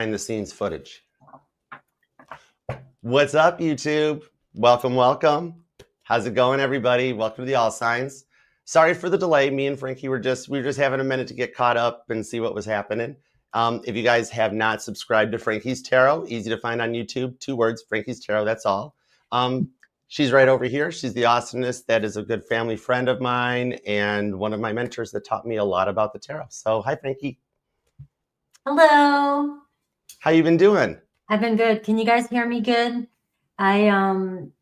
Behind the scenes footage. What's up, YouTube? Welcome, welcome. How's it going, everybody? Welcome to the All Signs. Sorry for the delay. Me and Frankie were just having a minute to get caught up and see what was happening. If you guys have not subscribed to Frankie's Tarot, easy to find on YouTube. 2 words, Frankie's Tarot, that's all. She's right over here. She's the awesomeness that is a good family friend of mine and one of my mentors that taught me a lot about the tarot. So, hi, Frankie. Hello. How you been doing? I've been good. Can you guys hear me good? I am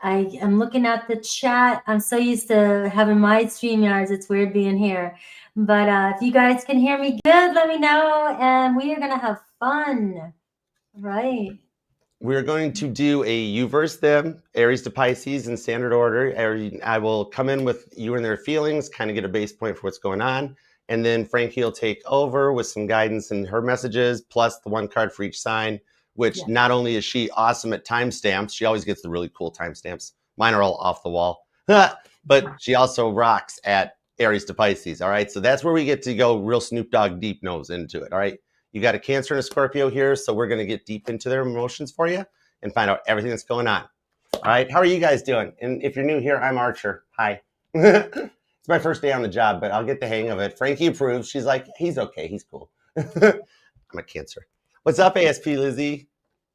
looking at the chat. I'm so used to having my StreamYards. It's weird being here. But if you guys can hear me good, let me know. And we are going to have fun. Right. We're going to do a you versus them, Aries to Pisces in standard order. I will come in with you and their feelings, kind of get a base point for what's going on. And then Frankie will take over with some guidance and her messages, plus the 1 card for each sign, which not only is she awesome at timestamps, she always gets the really cool timestamps. Mine are all off the wall. But she also rocks at Aries to Pisces, all right? So that's where we get to go real Snoop Dogg deep nose into it, all right? You got a Cancer and a Scorpio here, so we're going to get deep into their emotions for you and find out everything that's going on. All right, how are you guys doing? And if you're new here, I'm Archer. Hi. It's my first day on the job, but I'll get the hang of it. Frankie approves. She's like, he's okay. He's cool. I'm a Cancer. What's up, ASP Lizzie?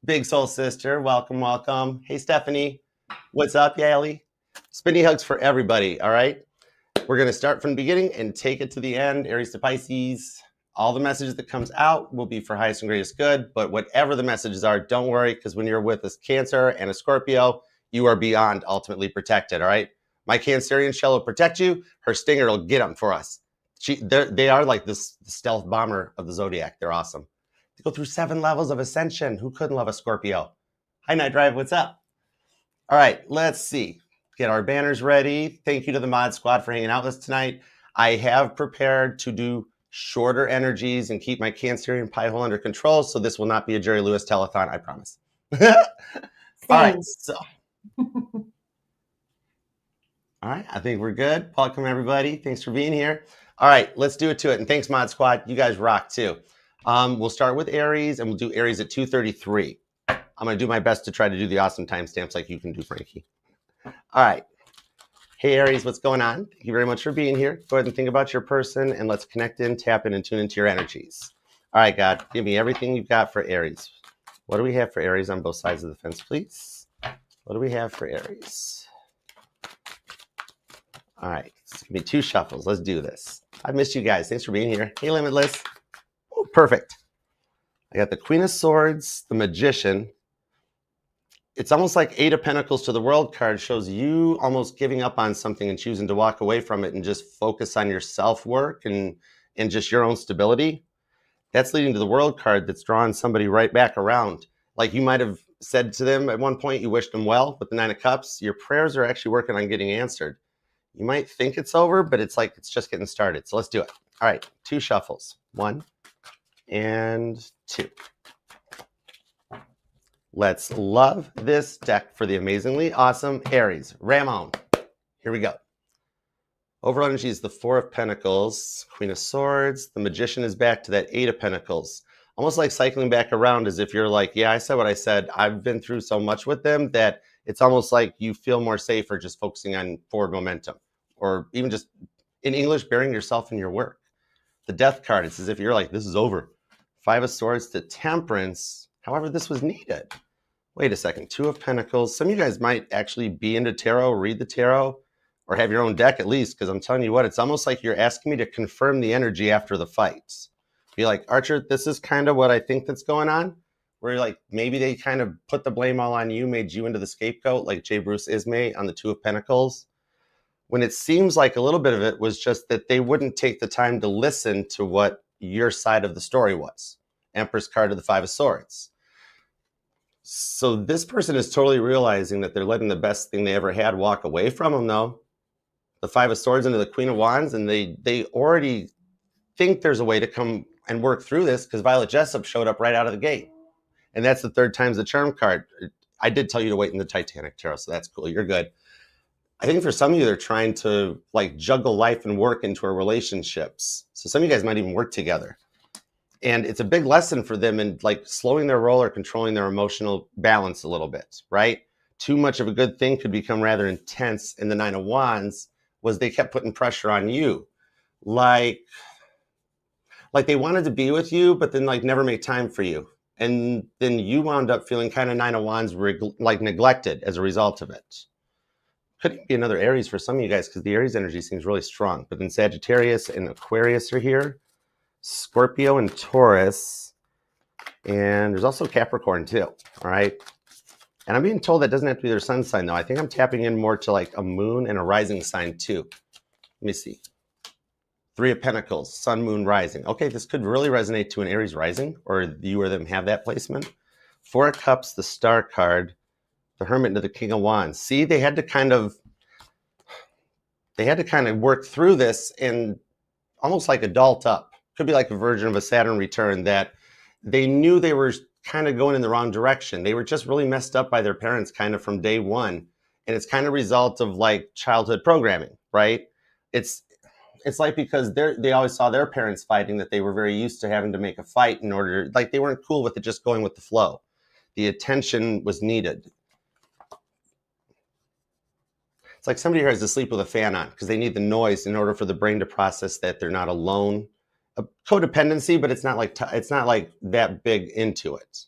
Big soul sister. Welcome, welcome. Hey, Stephanie. What's up, Yali? Spinny hugs for everybody, all right? We're going to start from the beginning and take it to the end. Aries to Pisces. All the messages that comes out will be for highest and greatest good, but whatever the messages are, don't worry, because when you're with a Cancer and a Scorpio, you are beyond ultimately protected, all right? My Cancerian shell will protect you. Her stinger will get them for us. They are like the stealth bomber of the Zodiac. They're awesome. They go through 7 levels of ascension. Who couldn't love a Scorpio? Hi, Night Drive. What's up? All right, let's see. Get our banners ready. Thank you to the mod squad for hanging out with us tonight. I have prepared to do shorter energies and keep my Cancerian pie hole under control, so this will not be a Jerry Lewis telethon, I promise. All right, so... All right, I think we're good. Welcome, everybody. Thanks for being here. All right, let's do it to it. And thanks, Mod Squad. You guys rock, too. We'll start with Aries, and we'll do Aries at 2:33. I'm going to do my best to try to do the awesome timestamps like you can do, Frankie. All right. Hey, Aries, what's going on? Thank you very much for being here. Go ahead and think about your person, and let's connect in, tap in, and tune into your energies. All right, God, give me everything you've got for Aries. What do we have for Aries on both sides of the fence, please? What do we have for Aries? All right, give me 2 shuffles. Let's do this. I missed you guys. Thanks for being here. Hey, Limitless. Oh, perfect. I got the Queen of Swords, the Magician. It's almost like 8 of Pentacles to the World card shows you almost giving up on something and choosing to walk away from it and just focus on your self-work and just your own stability. That's leading to the World card that's drawing somebody right back around. Like you might have said to them at one point, you wished them well with the 9 of Cups. Your prayers are actually working on getting answered. You might think it's over, but it's like it's just getting started. So let's do it. All right, 2 shuffles. 1 and 2. Let's love this deck for the amazingly awesome Aries. Ramon. Here we go. Overall energy is the 4 of Pentacles, Queen of Swords. The Magician is back to that 8 of Pentacles. Almost like cycling back around as if you're like, yeah, I said what I said. I've been through so much with them that it's almost like you feel more safer just focusing on forward momentum, or even just in English, burying yourself in your work. The Death card, it's as if you're like, this is over. 5 of Swords to Temperance. However, this was needed. Wait a second, 2 of Pentacles. Some of you guys might actually be into tarot, read the tarot, or have your own deck at least, because I'm telling you what, it's almost like you're asking me to confirm the energy after the fights. Be like, Archer, this is kind of what I think that's going on. Where like maybe they kind of put the blame all on you, made you into the scapegoat, like J. Bruce Ismay on the 2 of Pentacles. When it seems like a little bit of it was just that they wouldn't take the time to listen to what your side of the story was. Empress card to the 5 of Swords. So this person is totally realizing that they're letting the best thing they ever had walk away from them, though. The 5 of Swords into the Queen of Wands, and they already think there's a way to come and work through this because Violet Jessup showed up right out of the gate. And that's the 3rd time's the charm card. I did tell you to wait in the Titanic Tarot, so that's cool. You're good. I think for some of you, they're trying to like juggle life and work into our relationships. So some of you guys might even work together. And it's a big lesson for them in like slowing their roll or controlling their emotional balance a little bit, right? Too much of a good thing could become rather intense. And the Nine of Wands was they kept putting pressure on you. Like they wanted to be with you, but then like never make time for you. And then you wound up feeling kind of Nine of Wands like neglected as a result of it. Could be another Aries for some of you guys because the Aries energy seems really strong. But then Sagittarius and Aquarius are here. Scorpio and Taurus. And there's also Capricorn too. All right. And I'm being told that doesn't have to be their sun sign though. I think I'm tapping in more to like a moon and a rising sign too. Let me see. Three of Pentacles, Sun, Moon, Rising. Okay, this could really resonate to an Aries rising, or you or them have that placement. Four of Cups, the Star card, the Hermit into the King of Wands. See, they had to kind of work through this and almost like adult up. Could be like a version of a Saturn return that they knew they were kind of going in the wrong direction. They were just really messed up by their parents kind of from day one. And it's kind of a result of like childhood programming, right? It's like because they always saw their parents fighting that they were very used to having to make a fight in order, like they weren't cool with it just going with the flow. The attention was needed. It's like somebody here has to sleep with a fan on because they need the noise in order for the brain to process that they're not alone. A codependency, but it's not like that big into it.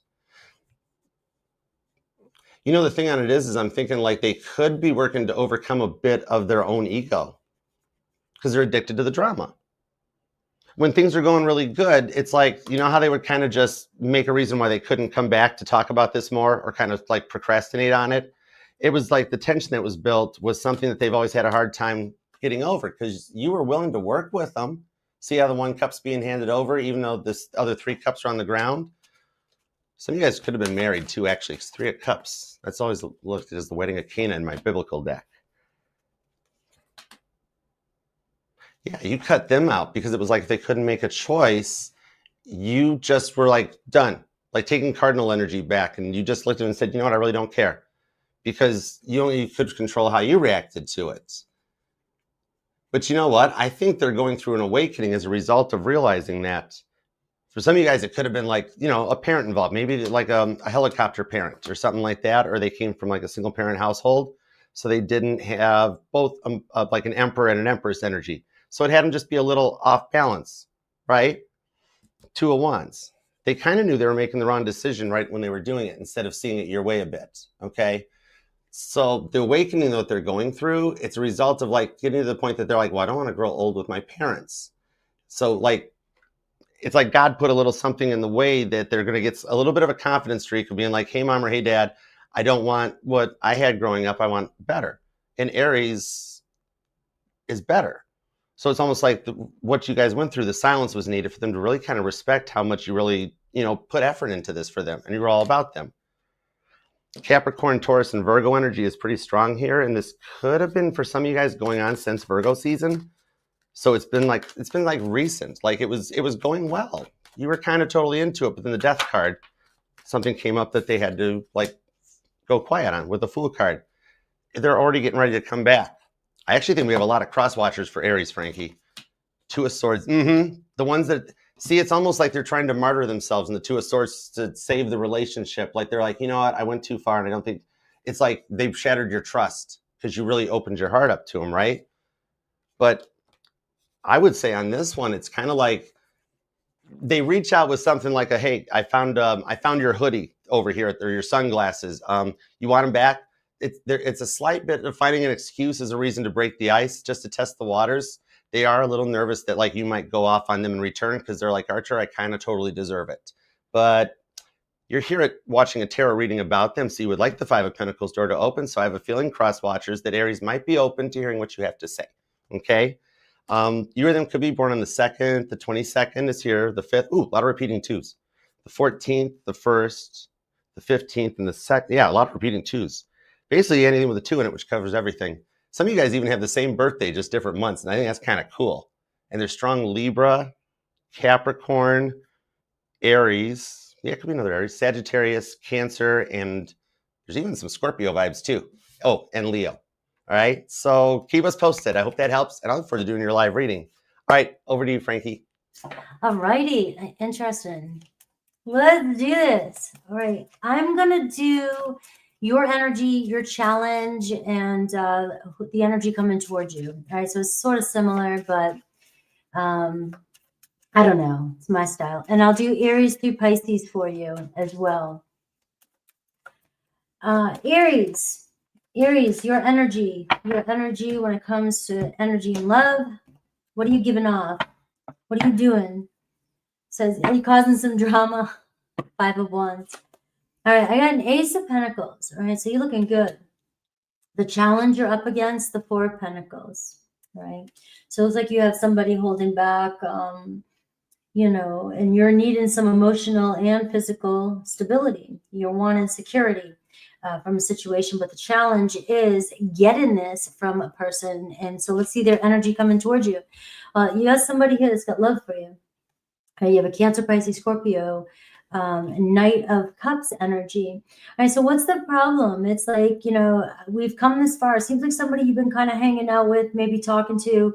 You know, the thing on it is I'm thinking like they could be working to overcome a bit of their own ego because they're addicted to the drama. When things are going really good, it's like, you know how they would kind of just make a reason why they couldn't come back to talk about this more or kind of like procrastinate on it. It was like the tension that was built was something that they've always had a hard time getting over because you were willing to work with them. See how the one cup's being handed over, even though this other three cups are on the ground? Some of you guys could have been married too, actually. It's Three of Cups. That's always looked as the wedding of Cana in my biblical deck. Yeah, you cut them out because it was like they couldn't make a choice. You just were like done, like taking cardinal energy back. And you just looked at them and said, you know what, I really don't care. Because you only could control how you reacted to it. But you know what? I think they're going through an awakening as a result of realizing that. For some of you guys, it could have been like, you know, a parent involved, maybe like a helicopter parent or something like that, or they came from like a single parent household. So they didn't have both like an emperor and an empress energy. So it had them just be a little off balance, right? Two of Wands. They kind of knew they were making the wrong decision right when they were doing it instead of seeing it your way a bit, okay? So the awakening that they're going through, it's a result of like getting to the point that they're like, well, I don't want to grow old with my parents. So like, it's like God put a little something in the way that they're going to get a little bit of a confidence streak of being like, hey, mom or hey, dad, I don't want what I had growing up. I want better. And Aries is better. So it's almost like what you guys went through, the silence was needed for them to really kind of respect how much you really, you know, put effort into this for them. And you're all about them. Capricorn, Taurus, and Virgo energy is pretty strong here. And this could have been for some of you guys going on since Virgo season. So it's been like recent, like it was going well. You were kind of totally into it, but then the Death card, something came up that they had to like go quiet on with the Fool card. They're already getting ready to come back. I actually think we have a lot of cross watchers for Aries, Frankie. Two of Swords. The ones that see, it's almost like they're trying to martyr themselves in the Two of Swords to save the relationship. Like they're like, you know what, I went too far, and I don't think it's like they've shattered your trust because you really opened your heart up to them, right? But I would say on this one, it's kind of like they reach out with something like a, hey, I found your hoodie over here, or your sunglasses. You want them back? It's a slight bit of finding an excuse as a reason to break the ice, just to test the waters. They are a little nervous that like you might go off on them in return because they're like, Archer, I kind of totally deserve it. But you're here watching a tarot reading about them, so you would like the Five of Pentacles door to open. So I have a feeling, cross watchers, that Aries might be open to hearing what you have to say. Okay. You or them could be born on the 2nd, the 22nd is here, the 5th. Ooh, a lot of repeating twos. The 14th, the 1st, the 15th, and the 2nd. Yeah, a lot of repeating twos. Basically anything with a 2 in it, which covers everything. Some of you guys even have the same birthday, just different months, and I think that's kind of cool. And there's strong Libra, Capricorn, Aries. Yeah, it could be another Aries. Sagittarius, Cancer, and there's even some Scorpio vibes too. Oh, and Leo. All right, so keep us posted. I hope that helps, and I look forward to doing your live reading. All right, over to you, Frankie. Alrighty, interesting. Let's do this. All right, I'm gonna do your energy, your challenge, and the energy coming towards you. All right, so it's sort of similar, but I don't know. It's my style, and I'll do Aries through Pisces for you as well. Aries, your energy when it comes to energy and love. What are you giving off? What are you doing? Says, are you causing some drama? 5 of Wands. All right, I got an Ace of Pentacles. All right, so you're looking good. The challenge you're up against, the 4 of Pentacles. Right, so it's like you have somebody holding back, you know, and you're needing some emotional and physical stability. You're wanting security from a situation, but the challenge is getting this from a person. And so let's see their energy coming towards you. You got somebody here that's got love for you. You have a Cancer, Pisces, Scorpio, Knight of Cups energy. All right, so what's the problem? It's like, you know, we've come this far. It seems like somebody you've been kind of hanging out with, maybe talking to.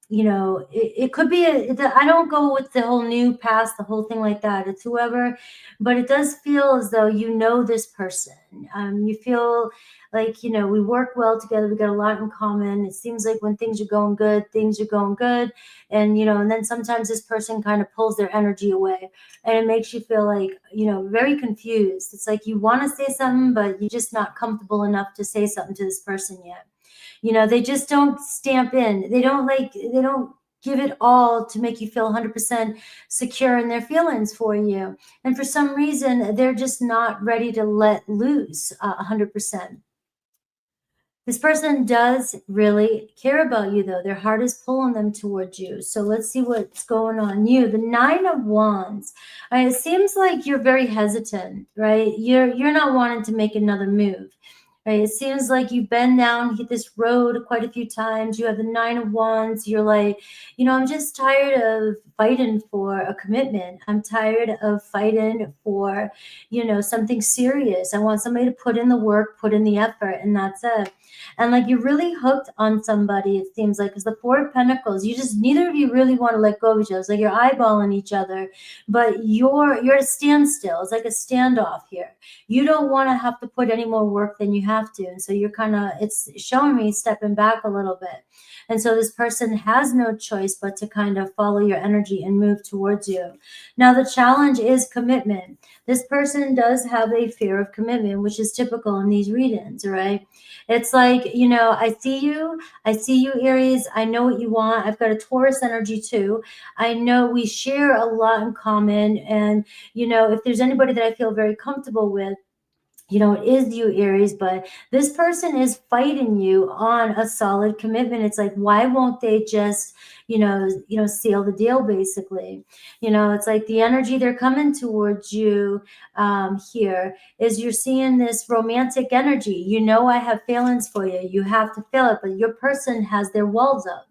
You know, it could be, I don't go with the whole new past, the whole thing like that. It's whoever, but it does feel as though you know this person. You feel like, you know, we work well together. We got a lot in common. It seems like when things are going good, things are going good. And, you know, and then sometimes this person kind of pulls their energy away and it makes you feel like, you know, very confused. It's like you want to say something, but you're just not comfortable enough to say something to this person yet. You know, they just don't stamp in. They don't give it all to make you feel 100% secure in their feelings for you. And for some reason, they're just not ready to let loose 100%. This person does really care about you, though. Their heart is pulling them towards you. So let's see what's going on. You, the 9 of Wands. It seems like you're very hesitant, right? You're not wanting to make another move. Right? It seems like you've been down this road quite a few times. You have the 9 of Wands. You're like, you know, I'm just tired of fighting for a commitment. I'm tired of fighting for, you know, something serious. I want somebody to put in the work, put in the effort, and that's it. And like you're really hooked on somebody, it seems like, because the 4 of Pentacles, you just, neither of you really want to let go of each other. It's like you're eyeballing each other, but you're at a standstill. It's like a standoff here. You don't want to have to put any more work than you have to. And so you're kind of, it's showing me stepping back a little bit. And so this person has no choice but to kind of follow your energy and move towards you. Now, the challenge is commitment. This person does have a fear of commitment, which is typical in these readings, right? It's like, you know, I see you, Aries. I know what you want. I've got a Taurus energy too. I know we share a lot in common. And, you know, if there's anybody that I feel very comfortable with, you know, it is you, Aries, but this person is fighting you on a solid commitment. It's like, why won't they just, you know, seal the deal, basically? You know, it's like the energy they're coming towards you here is you're seeing this romantic energy. You know, I have feelings for you. You have to feel it, but your person has their walls up.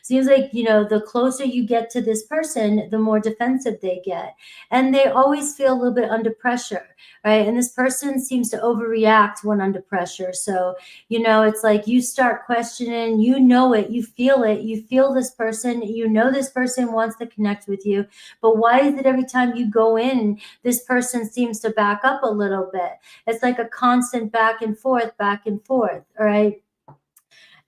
Seems like, you know, the closer you get to this person, the more defensive they get. And they always feel a little bit under pressure, right? And this person seems to overreact when under pressure. So, you know, it's like you start questioning, you know it, you feel this person, you know this person wants to connect with you. But why is it every time you go in, this person seems to back up a little bit? It's like a constant back and forth, all right?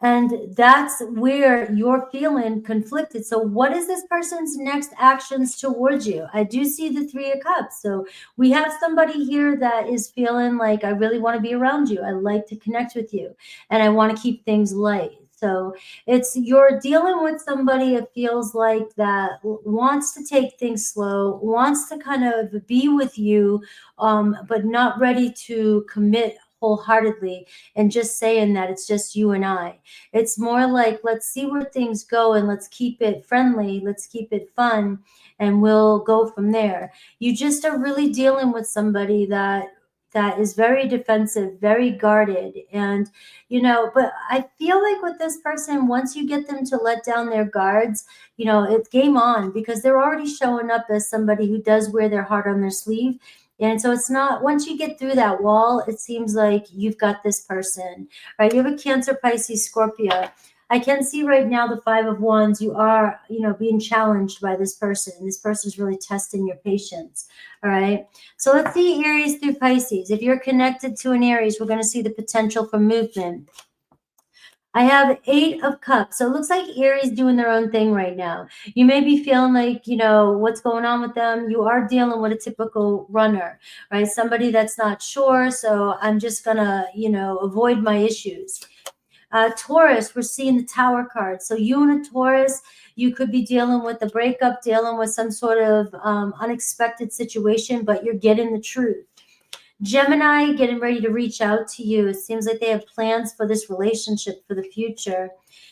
And that's where you're feeling conflicted. So what is this person's next actions towards you? I do see the 3 of Cups. So we have somebody here that is feeling like, I really want to be around you. I like to connect with you and I want to keep things light. So it's, you're dealing with somebody that feels like that wants to take things slow, wants to kind of be with you, but not ready to commit wholeheartedly and just saying that it's just you and I. It's more like, let's see where things go and let's keep it friendly, let's keep it fun, and we'll go from there. You just are really dealing with somebody that is very defensive, very guarded. And, you know, but I feel like with this person, once you get them to let down their guards, you know, it's game on, because they're already showing up as somebody who does wear their heart on their sleeve. And so it's not, once you get through that wall, it seems like you've got this person, right? You have a Cancer, Pisces, Scorpio. I can see right now the Five of Wands. You are, you know, being challenged by this person. This person's really testing your patience. All right. So let's see Aries through Pisces. If you're connected to an Aries, we're going to see the potential for movement. I have 8 of Cups. So it looks like Aries doing their own thing right now. You may be feeling like, you know, what's going on with them. You are dealing with a typical runner, right? Somebody that's not sure. So I'm just going to, you know, avoid my issues. Taurus, we're seeing the Tower card. So you and a Taurus, you could be dealing with a breakup, dealing with some sort of unexpected situation, but you're getting the truth. Gemini, getting ready to reach out to you. It seems like they have plans for this relationship for the future.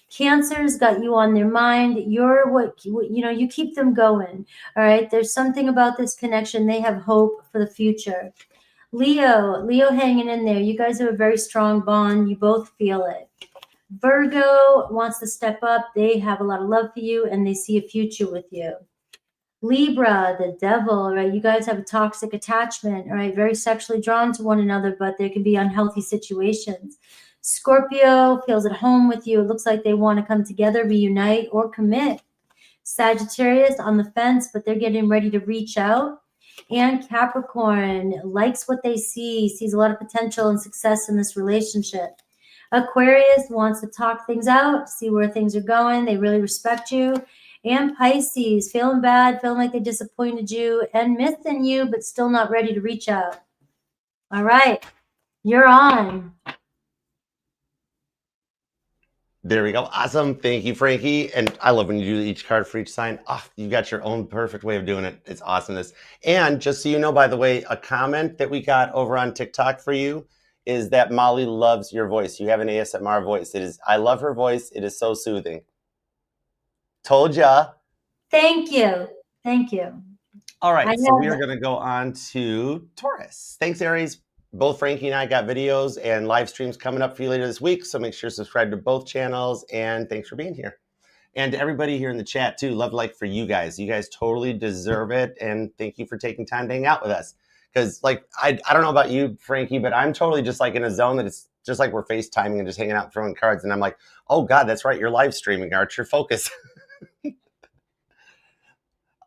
Cancer's got you on their mind. You're what, you know, you keep them going. All right. There's something about this connection. They have hope for the future. Leo hanging in there. You guys have a very strong bond. You both feel it. Virgo wants to step up. They have a lot of love for you and they see a future with you. Libra, the devil, right? You guys have a toxic attachment, right? Very sexually drawn to one another, but there can be unhealthy situations. Scorpio feels at home with you. It looks like they want to come together, reunite, or commit. Sagittarius on the fence, but they're getting ready to reach out. And Capricorn likes what they see, sees a lot of potential and success in this relationship. Aquarius wants to talk things out, see where things are going. They really respect you. And Pisces, feeling bad, feeling like they disappointed you and missing you, but still not ready to reach out. All right, you're on. There we go. Awesome. Thank you, Frankie. And I love when you do each card for each sign. Oh, you got your own perfect way of doing it. It's awesomeness. And just so you know, by the way, a comment that we got over on TikTok for you is that Molly loves your voice. You have an ASMR voice. It is. I love her voice. It is so soothing. Told ya. Thank you. Thank you. All right. So we are going to go on to Taurus. Thanks, Aries. Both Frankie and I got videos and live streams coming up for you later this week. So make sure to subscribe to both channels. And thanks for being here. And to everybody here in the chat, too. Love like for you guys. You guys totally deserve it. And thank you for taking time to hang out with us. Because, like, I don't know about you, Frankie, but I'm totally just like in a zone that it's just like we're FaceTiming and just hanging out, throwing cards. And I'm like, oh, God, that's right. You're live streaming, Archer. Focus.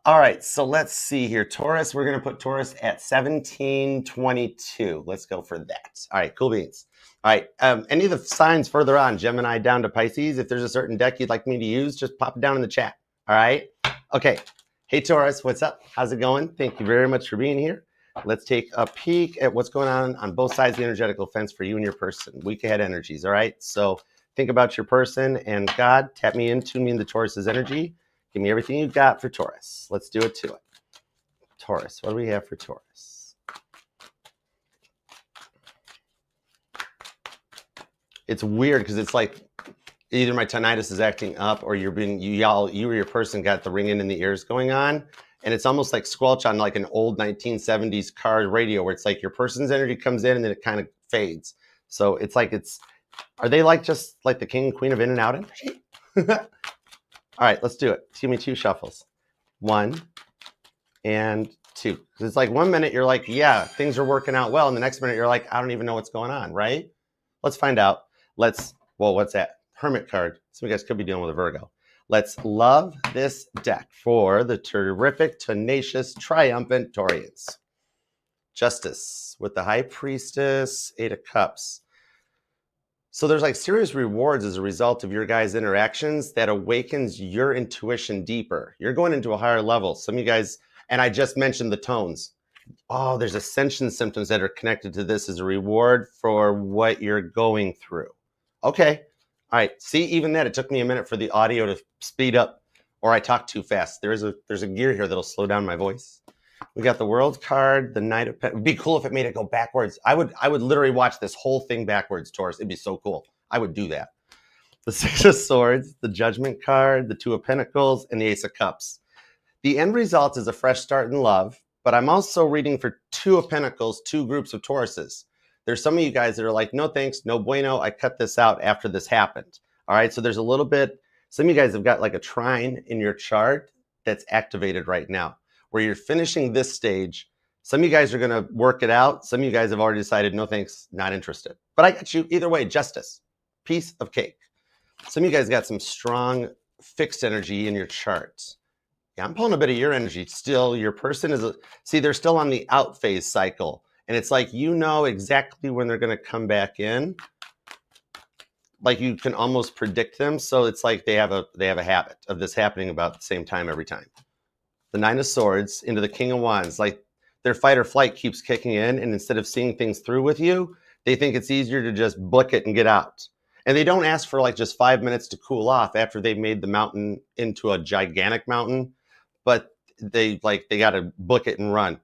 All right, so let's see here. Taurus, we're going to put Taurus at 1722. Let's go for that. All right, cool beans. All right, any of the signs further on, Gemini down to Pisces, if there's a certain deck you'd like me to use, just pop it down in the chat. All right? Okay. Hey, Taurus, what's up? How's it going? Thank you very much for being here. Let's take a peek at what's going on both sides of the energetical fence for you and your person. Week ahead energies, all right? So think about your person and God, tap me in, tune me into Taurus's energy. Give me everything you've got for Taurus. Let's do it to it. Taurus, what do we have for Taurus? It's weird because it's like either my tinnitus is acting up or you or your person got the ringing in the ears going on. And it's almost like squelch on like an old 1970s car radio where it's like your person's energy comes in and then it kind of fades. So it's like are they like just like the king and queen of in and out energy? All right, let's do it. Give me 2 shuffles. 1 and 2. It's like 1 minute you're like, yeah, things are working out well. And the next minute you're like, I don't even know what's going on, right? Let's find out. Well, what's that? Hermit card. Some of you guys could be dealing with a Virgo. Let's love this deck for the terrific, tenacious, triumphant Taurians. Justice with the High Priestess, 8 of Cups. So there's like serious rewards as a result of your guys' interactions that awakens your intuition deeper. You're going into a higher level. Some of you guys, and I just mentioned the tones. Oh, there's ascension symptoms that are connected to this as a reward for what you're going through. Okay. All right. See, even that, it took me a minute for the audio to speed up or I talk too fast. There's a gear here that'll slow down my voice. We got the World card, the Knight of Pentacles. It'd be cool if it made it go backwards. I would literally watch this whole thing backwards, Taurus. It'd be so cool. I would do that. The 6 of Swords, the Judgment card, the 2 of Pentacles, and the Ace of Cups. The end result is a fresh start in love, but I'm also reading for 2 of Pentacles, 2 groups of Tauruses. There's some of you guys that are like, no thanks, no bueno. I cut this out after this happened. All right, so there's a little bit, some of you guys have got like a trine in your chart that's activated right now, where you're finishing this stage. Some of you guys are going to work it out. Some of you guys have already decided, no thanks, not interested. But I got you either way, justice, piece of cake. Some of you guys got some strong fixed energy in your charts. Yeah, I'm pulling a bit of your energy still. Your person is, see, they're still on the out phase cycle. And it's like, you know exactly when they're going to come back in. Like you can almost predict them. So it's like they have a habit of this happening about the same time every time. The Nine of Swords into the King of Wands, like their fight or flight keeps kicking in. And instead of seeing things through with you, they think it's easier to just book it and get out. And they don't ask for like just 5 minutes to cool off after they've made the mountain into a gigantic mountain, but they got to book it and run.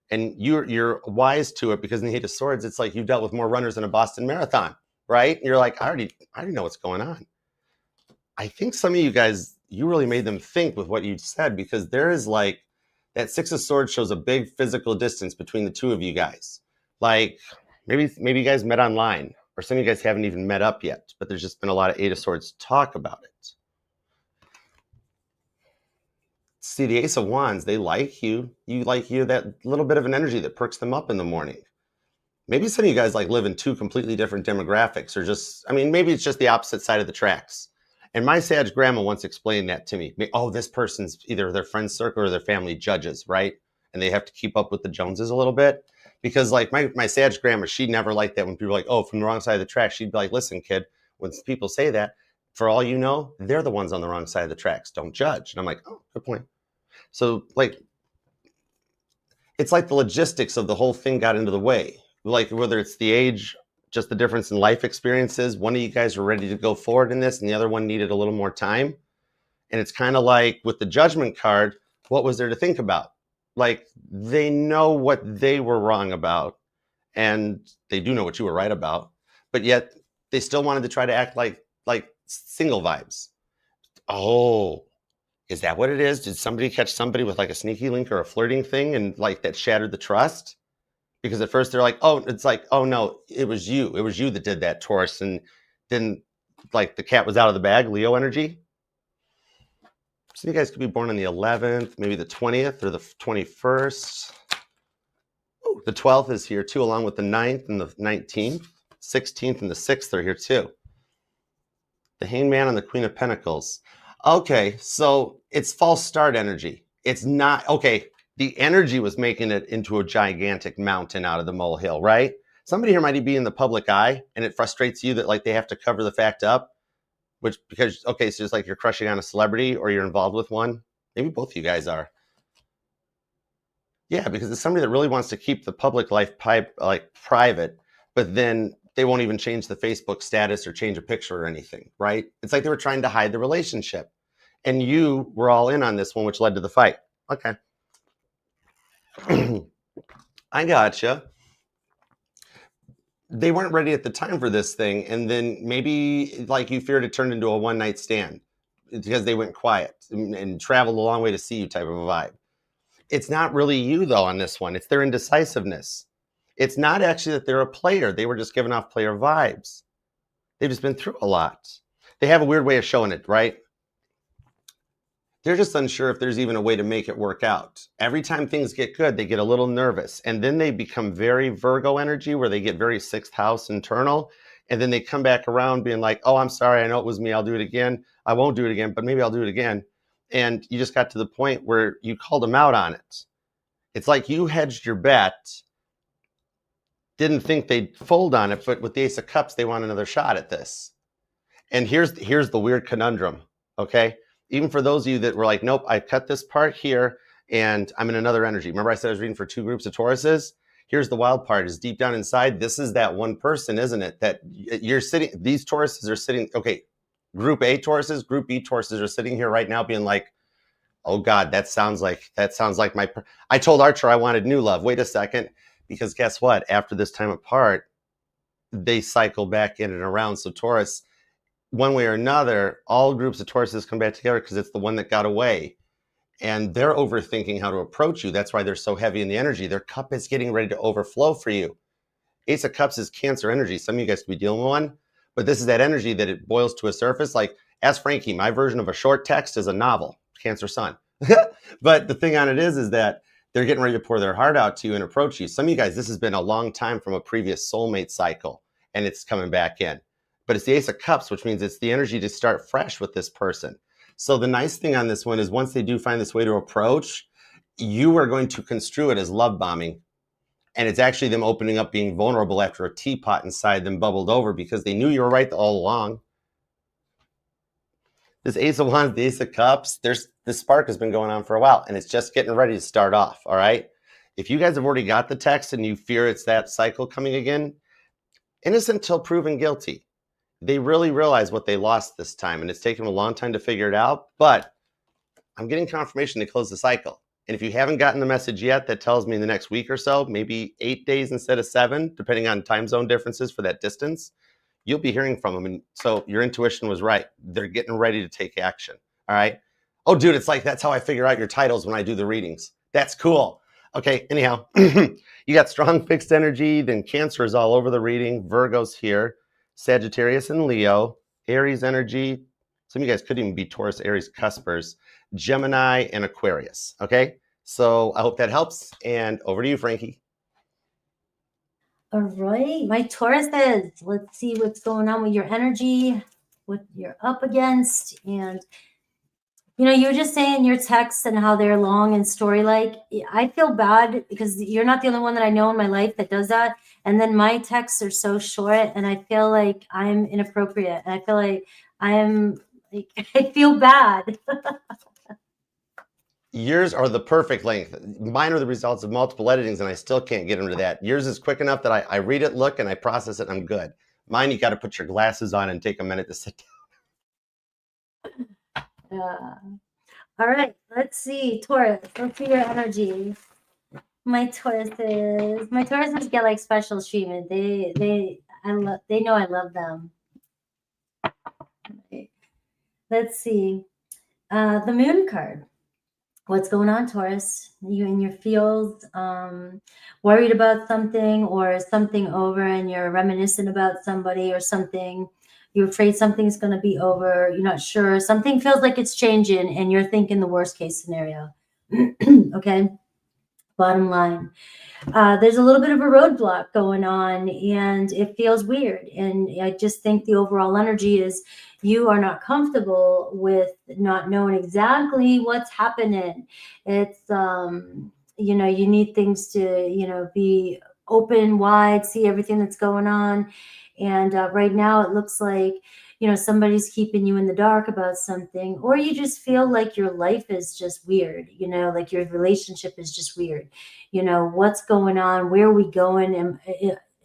And you're wise to it because in the Eight of Swords, it's like you've dealt with more runners in a Boston Marathon, right? And you're like, I already know what's going on. I think some of you guys, you really made them think with what you said, because there is like that Six of Swords shows a big physical distance between the two of you guys. Like maybe you guys met online, or some of you guys haven't even met up yet, but there's just been a lot of Eight of Swords talk about it. See, the Ace of Wands, they like you. You that little bit of an energy that perks them up in the morning. Maybe some of you guys like live in two completely different demographics, or just, I mean, maybe it's just the opposite side of the tracks. And my Sag grandma once explained that to me. Oh, this person's either their friend circle or their family judges, right? And they have to keep up with the Joneses a little bit. Because like my Sag grandma, she never liked that when people were like, oh, from the wrong side of the track. She'd be like, listen, kid, when people say that, for all you know, they're the ones on the wrong side of the tracks. Don't judge. And I'm like, oh, good point. So like, it's like the logistics of the whole thing got into the way. Like whether it's the age, just the difference in life experiences, one of you guys were ready to go forward in this and the other one needed a little more time. And it's kind of like with the Judgment card, what was there to think about? Like they know what they were wrong about and they do know what you were right about, but yet they still wanted to try to act like single vibes. Oh, is that what it is? Did somebody catch somebody with like a sneaky link or a flirting thing and like that shattered the trust? Because at first they're like, oh, it's like, oh no, it was you that did that, Taurus, and then like the cat was out of the bag, Leo energy. So you guys could be born on the 11th, maybe the 20th or the 21st. Oh, the 12th is here too, along with the 9th and the 19th, 16th and the 6th are here too. The Hangman and the Queen of Pentacles. Okay, so it's false start energy. It's not, okay, the energy was making it into a gigantic mountain out of the molehill, right? Somebody here might be in the public eye and it frustrates you that like they have to cover the fact up, which because, okay, so it's like you're crushing on a celebrity or you're involved with one. Maybe both of you guys are. Yeah, because it's somebody that really wants to keep the public life private, but then they won't even change the Facebook status or change a picture or anything, right? It's like they were trying to hide the relationship. And you were all in on this one, which led to the fight. Okay. I gotcha. They weren't ready at the time for this thing. And then maybe like you feared it turned into a one-night stand because they went quiet and traveled a long way to see you type of a vibe. It's not really you though on this one. It's their indecisiveness. It's not actually that they're a player. They were just giving off player vibes. They've just been through a lot. They have a weird way of showing it, right? They're just unsure if there's even a way to make it work out. Every time things get good, they get a little nervous. And then they become very Virgo energy where they get very sixth house internal. And then they come back around being like, oh, I'm sorry. I know it was me. I'll do it again. I won't do it again, but maybe I'll do it again. And you just got to the point where you called them out on it. It's like you hedged your bet, didn't think they'd fold on it, but with the Ace of Cups, they want another shot at this. And here's the weird conundrum, okay? Even for those of you that were like, nope, I cut this part here and I'm in another energy. Remember I said I was reading for two groups of Tauruses? Here's the wild part is deep down inside, this is that one person, isn't it? That you're sitting, these Tauruses are sitting, okay, group A Tauruses, group B Tauruses are sitting here right now being like, oh God, that sounds like I told Archer I wanted new love. Wait a second, because guess what? After this time apart, they cycle back in and around. So Taurus, one way or another, all groups of Tauruses come back together because it's the one that got away. And they're overthinking how to approach you. That's why they're so heavy in the energy. Their cup is getting ready to overflow for you. Ace of Cups is Cancer energy. Some of you guys could be dealing with one, but this is that energy that it boils to a surface. Like, ask Frankie, my version of a short text is a novel, Cancer Sun. But the thing on it is that they're getting ready to pour their heart out to you and approach you. Some of you guys, this has been a long time from a previous soulmate cycle, and it's coming back in. but it's the Ace of Cups, which means it's the energy to start fresh with this person. So the nice thing on this one is once they do find this way to approach, you are going to construe it as love bombing. And it's actually them opening up, being vulnerable after a teapot inside them bubbled over because they knew you were right all along. This Ace of Wands, the Ace of Cups, this spark has been going on for a while, and it's just getting ready to start off, all right? If you guys have already got the text and you fear it's that cycle coming again, innocent till proven guilty. They really realize what they lost this time, and it's taken them a long time to figure it out, but I'm getting confirmation to close the cycle. And if you haven't gotten the message yet, that tells me in the next week or so, maybe 8 days instead of 7, depending on time zone differences for that distance, you'll be hearing from them. And so your intuition was right. They're getting ready to take action. All right. Oh, dude, it's like, that's how I figure out your titles when I do the readings. That's cool. Okay. Anyhow, you got strong fixed energy. Then Cancer is all over the reading. Virgo's here. Sagittarius and Leo. Aries energy. Some of you guys could even be Taurus, Aries, Cuspers. Gemini and Aquarius. Okay. So I hope that helps. And over to you, Frankie. All right, my Tauruses, let's see what's going on with your energy, what you're up against. And, you know, you were just saying your texts and how they're long and story-like. I feel bad because you're not the only one that I know in my life that does that. And then my texts are so short and I feel like I'm inappropriate. And I feel like I feel bad. Yours are the perfect length. Mine are the results of multiple editings, and I still can't get into that. Yours is quick enough that I read it, look, and I process it, and I'm good. Mine, you got to put your glasses on and take a minute to sit down. All right, let's see. Taurus, let's see your energy. My Tauruses get like special treatment. They know I love them. Okay. Let's see. The Moon card. What's going on, Taurus? You in your feels, worried about something or something over, and you're reminiscent about somebody or something. You're afraid something's going to be over. You're not sure. Something feels like it's changing, and you're thinking the worst case scenario. Okay. Bottom line. There's a little bit of a roadblock going on, and it feels weird. And I just think the overall energy is you are not comfortable with not knowing exactly what's happening. It's, you know, you need things to, you know, be open, wide, see everything that's going on. And right now it looks like, you know, somebody's keeping you in the dark about something, or you just feel like your life is just weird, you know, like your relationship is just weird. You know, what's going on? Where are we going?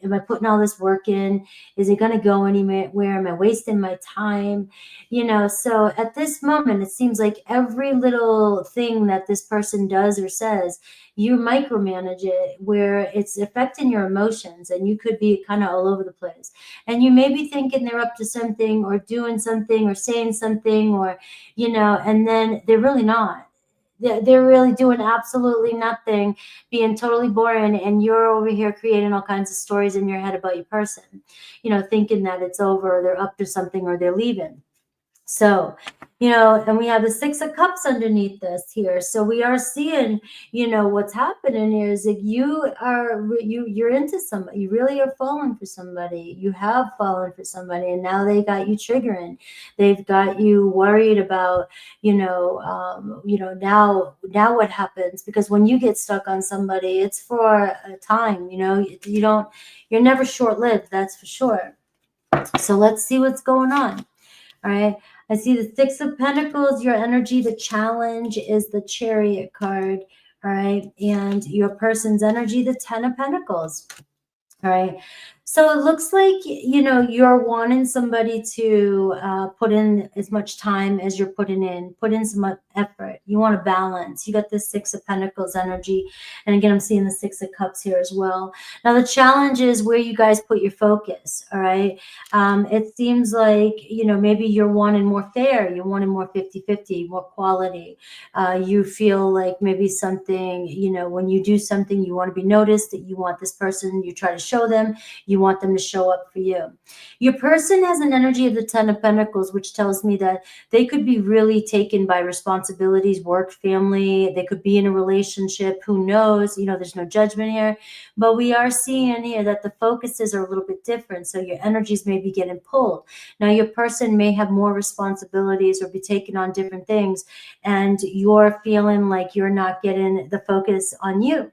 Am I putting all this work in? Is it going to go anywhere? Am I wasting my time? You know, so at this moment, it seems like every little thing that this person does or says, you micromanage it where it's affecting your emotions, and you could be kind of all over the place. And you may be thinking they're up to something or doing something or saying something, or, you know, and then they're really not. They're really doing absolutely nothing, being totally boring, and you're over here creating all kinds of stories in your head about your person, you know, thinking that it's over, or they're up to something, or they're leaving. So, you know, and we have the Six of Cups underneath this here. So we are seeing, you know, what's happening here is that you're into somebody. You really are falling for somebody. You have fallen for somebody, and now they got you triggering. They've got you worried about, now what happens? Because when you get stuck on somebody, it's for a time, you know, you're never short-lived, that's for sure. So let's see what's going on. All right. I see the Six of Pentacles. Your energy, the challenge is the Chariot card. All right. And your person's energy, the Ten of Pentacles. All right. So it looks like, you know, you're wanting somebody to put in as much time as you're put in some effort. You want to balance. You got the Six of Pentacles energy. And again, I'm seeing the Six of Cups here as well. Now, the challenge is where you guys put your focus. All right. It seems like, you know, maybe you're wanting more fair. You're wanting more 50-50, more quality. You feel like maybe something, you know, when you do something, you want to be noticed, that you want this person, you try to show them, you you want them to show up for you. Your person has an energy of the 10 of Pentacles, which tells me that they could be really taken by responsibilities, work, family. They could be in a relationship. Who knows? You know, there's no judgment here. But we are seeing here that the focuses are a little bit different. So your energies may be getting pulled. Now, your person may have more responsibilities or be taking on different things, and you're feeling like you're not getting the focus on you.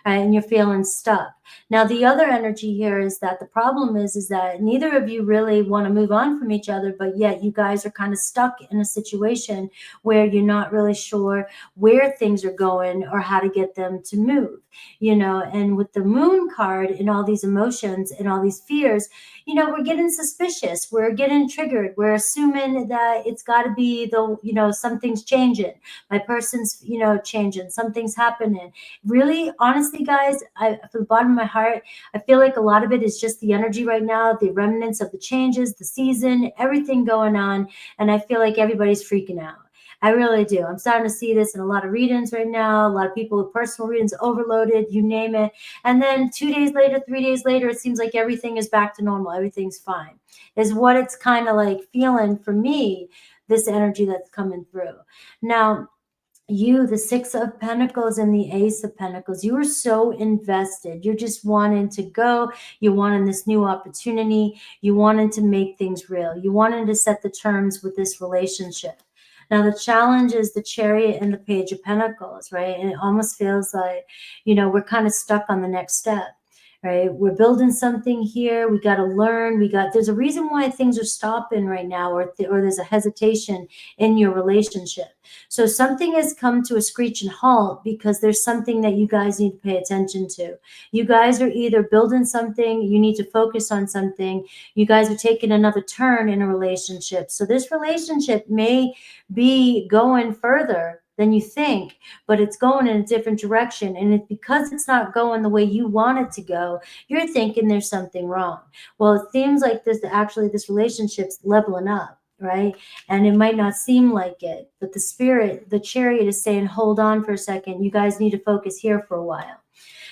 And you're feeling stuck. Now, the other energy here is that the problem is that neither of you really want to move on from each other, but yet you guys are kind of stuck in a situation where you're not really sure where things are going or how to get them to move, you know. And with the moon card and all these emotions and all these fears, you know, we're getting suspicious. We're getting triggered. We're assuming that it's got to be the, you know, something's changing. My person's, you know, changing. Something's happening. Really, honestly, guys, from the bottom of my heart, I feel like a lot of it is just the energy right now, the remnants of the changes, the season, everything going on. And I feel like everybody's freaking out. I really do. I'm starting to see this in a lot of readings right now. A lot of people with personal readings overloaded, you name it. And then 2 days later, 3 days later, it seems like everything is back to normal. Everything's fine, is what it's kind of like feeling for me, this energy that's coming through. Now, you, the 6 of Pentacles and the Ace of Pentacles, you are so invested. You're just wanting to go. You're wanting this new opportunity. You wanted to make things real. You wanted to set the terms with this relationship. Now, the challenge is the Chariot and the Page of Pentacles, right? And it almost feels like, you know, we're kind of stuck on the next step, right? We're building something here. We got to learn. There's a reason why things are stopping right now, or there's a hesitation in your relationship. So something has come to a screeching halt because there's something that you guys need to pay attention to. You guys are either building something, you need to focus on something. You guys are taking another turn in a relationship. So this relationship may be going further than you think, but it's going in a different direction. And because it's not going the way you want it to go, you're thinking there's something wrong. Well, it seems like this relationship's leveling up, right? And it might not seem like it, but the spirit, the Chariot, is saying, hold on for a second. You guys need to focus here for a while.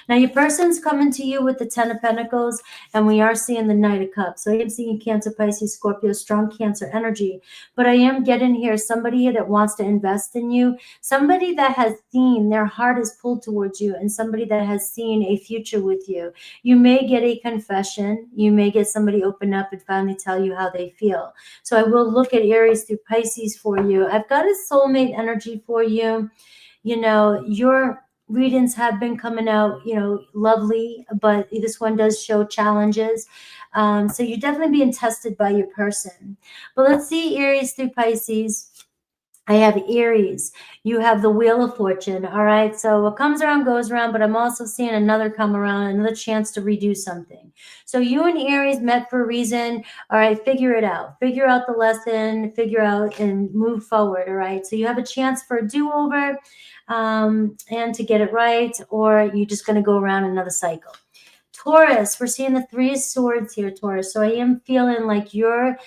Now, your person's coming to you with the 10 of Pentacles, and we are seeing the Knight of Cups. So I am seeing Cancer, Pisces, Scorpio, strong Cancer energy. But I am getting here somebody here that wants to invest in you, somebody that has seen their heart is pulled towards you, and somebody that has seen a future with you. You may get a confession. You may get somebody open up and finally tell you how they feel. So I will look at Aries through Pisces for you. I've got a soulmate energy for you. You know, your readings have been coming out, you know, lovely, but this one does show challenges. So you're definitely being tested by your person. But let's see Aries through Pisces. I have Aries. You have the Wheel of Fortune. All right. So what comes around goes around, but I'm also seeing another come around, another chance to redo something. So you and Aries met for a reason. All right. Figure it out. Figure out the lesson, figure out and move forward. All right. So you have a chance for a do-over and to get it right, or you're just going to go around another cycle. Taurus, we're seeing the 3 of Swords here, Taurus. So I am feeling like you're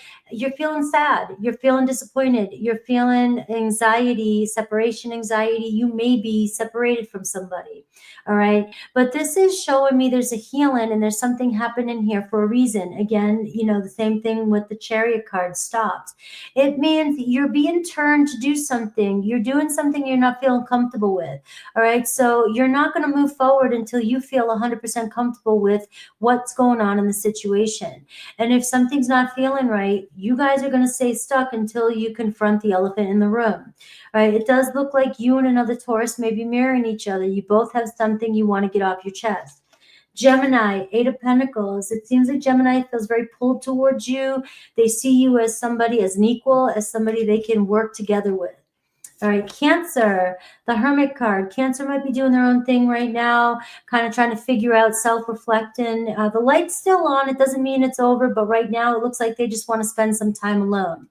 feeling sad. You're feeling disappointed. You're feeling anxiety, separation anxiety. You may be separated from somebody. All right. But this is showing me there's a healing and there's something happening here for a reason. Again, you know, the same thing with the Chariot card stopped. It means you're being turned to do something. You're doing something you're not feeling comfortable with. All right. So you're not going to move forward until you feel 100% comfortable with what's going on in the situation. And if something's not feeling right, you guys are going to stay stuck until you confront the elephant in the room. All right. It does look like you and another Taurus may be marrying each other. You both have something you want to get off your chest. Gemini, 8 of Pentacles. It seems like Gemini feels very pulled towards you. They see you as somebody, as an equal, as somebody they can work together with. All right, Cancer, the Hermit card. Cancer might be doing their own thing right now, kind of trying to figure out, self-reflecting. The light's still on. It doesn't mean it's over, but right now it looks like they just want to spend some time alone.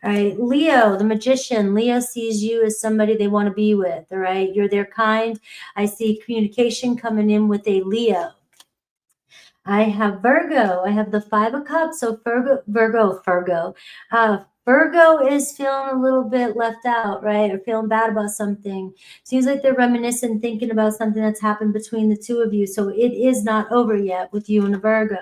All right, Leo, the Magician. Leo sees you as somebody they want to be with, all right? You're their kind. I see communication coming in with a Leo. I have Virgo. I have the 5 of Cups. So Virgo is feeling a little bit left out, right? Or feeling bad about something. Seems like they're reminiscing, thinking about something that's happened between the two of you. So it is not over yet with you and the Virgo.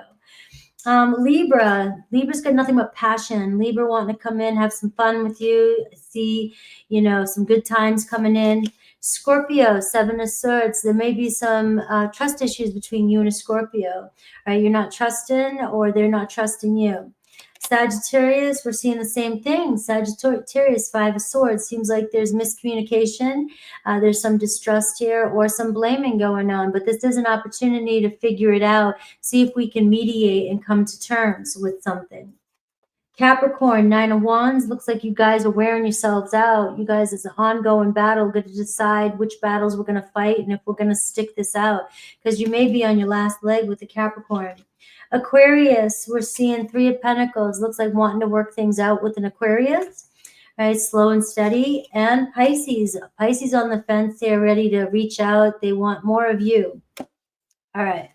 Libra's got nothing but passion. Libra wanting to come in, have some fun with you, see, some good times coming in. Scorpio, 7 of Swords. There may be some trust issues between you and a Scorpio, right? You're not trusting, or they're not trusting you. Sagittarius, we're seeing the same thing. Sagittarius, 5 of Swords. Seems like there's miscommunication. There's some distrust here or some blaming going on, but this is an opportunity to figure it out, see if we can mediate and come to terms with something. Capricorn, 9 of Wands. Looks like you guys are wearing yourselves out. You guys, it's an ongoing battle. Going to decide which battles we're going to fight and if we're going to stick this out, because you may be on your last leg with the Capricorn. Aquarius, we're seeing 3 of Pentacles. Looks like wanting to work things out with an Aquarius, right? Slow and steady. And Pisces on the fence. They're ready to reach out. They want more of you. All right.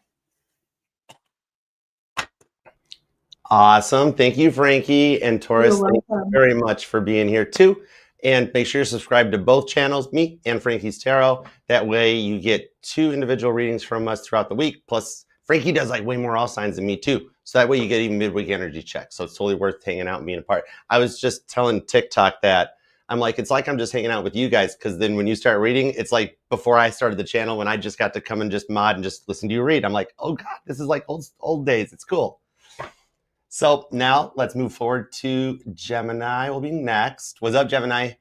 Awesome. Thank you, Frankie and Taurus. Thank you very much for being here too. And make sure you subscribe to both channels, me and Frankie's Tarot. That way you get 2 individual readings from us throughout the week. Plus, Frankie does like way more all signs than me too. So that way you get even midweek energy checks. So it's totally worth hanging out and being a part. I was just telling TikTok that I'm like, it's like I'm just hanging out with you guys, because then when you start reading, it's like before I started the channel when I just got to come and just mod and just listen to you read. I'm like, oh God, this is like old days. It's cool. So now let's move forward to Gemini. Will be next. What's up, Gemini?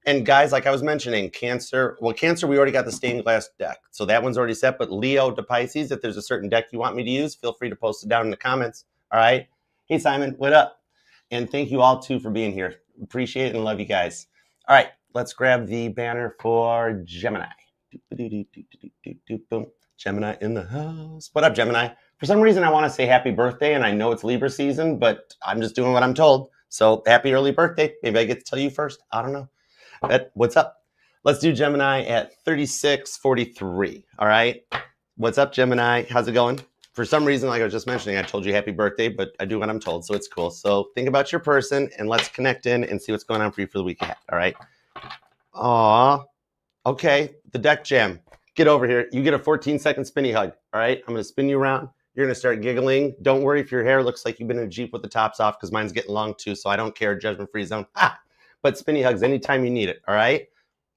And guys, like I was mentioning, Cancer. Well, Cancer, we already got the stained glass deck, so that one's already set. But Leo to Pisces, if there's a certain deck you want me to use, feel free to post it down in the comments. All right. Hey, Simon, what up? And thank you all too for being here. Appreciate it and love you guys. All right, let's grab the banner for Gemini. Gemini in the house. What up, Gemini? For some reason, I want to say happy birthday, and I know it's Libra season, but I'm just doing what I'm told. So happy early birthday. Maybe I get to tell you first. I don't know. What's up? Let's do Gemini at 3643. All right. What's up, Gemini? How's it going? For some reason, like I was just mentioning, I told you happy birthday, but I do what I'm told, so it's cool. So think about your person, and let's connect in and see what's going on for you for the week ahead. All right. Aw. Okay. The deck jam. Get over here. You get a 14-second spinny hug. All right. I'm going to spin you around. You're going to start giggling. Don't worry if your hair looks like you've been in a Jeep with the tops off, because mine's getting long too, so I don't care. Judgment-free zone. But spinny hugs anytime you need it, all right?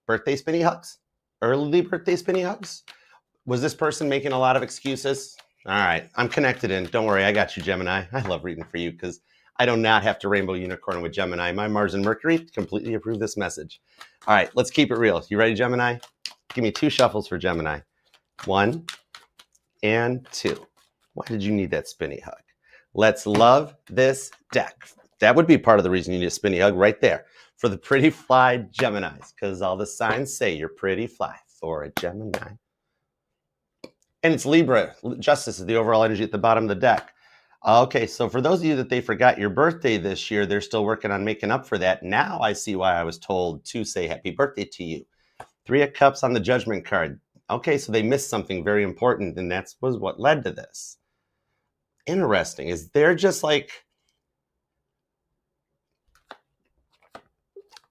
Birthday spinny hugs? Early birthday spinny hugs? Was this person making a lot of excuses? All right, I'm connected in. Don't worry, I got you, Gemini. I love reading for you because I do not have to rainbow unicorn with Gemini. My Mars and Mercury completely approve this message. All right, let's keep it real. You ready, Gemini? Give me 2 shuffles for Gemini. 1 and 2. Why did you need that spinny hug? Let's love this deck. That would be part of the reason you need a spinny hug right there for the pretty fly Geminis, because all the signs say you're pretty fly for a Gemini. And it's Libra. Justice is the overall energy at the bottom of the deck. Okay, so for those of you that they forgot your birthday this year, they're still working on making up for that. Now I see why I was told to say happy birthday to you. 3 of Cups on the Judgment card. Okay, so they missed something very important, and that was what led to this. Interesting. Is there just like...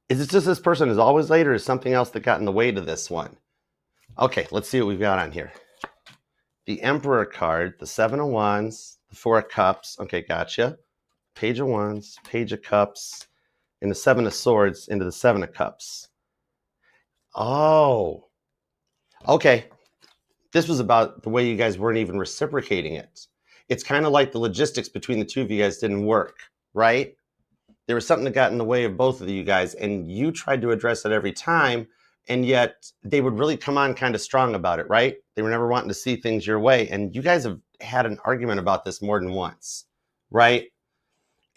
Is it just this person is always late, or is something else that got in the way to this one? Okay, let's see what we've got on here. The Emperor card, the 7 of Wands, the 4 of Cups. Okay, gotcha. Page of Wands, Page of Cups, and the 7 of Swords into the 7 of Cups. Oh. Okay. This was about the way you guys weren't even reciprocating it. It's kind of like the logistics between the two of you guys didn't work, right? There was something that got in the way of both of you guys, and you tried to address it every time, and yet they would really come on kind of strong about it, right? They were never wanting to see things your way, and you guys have had an argument about this more than once, right?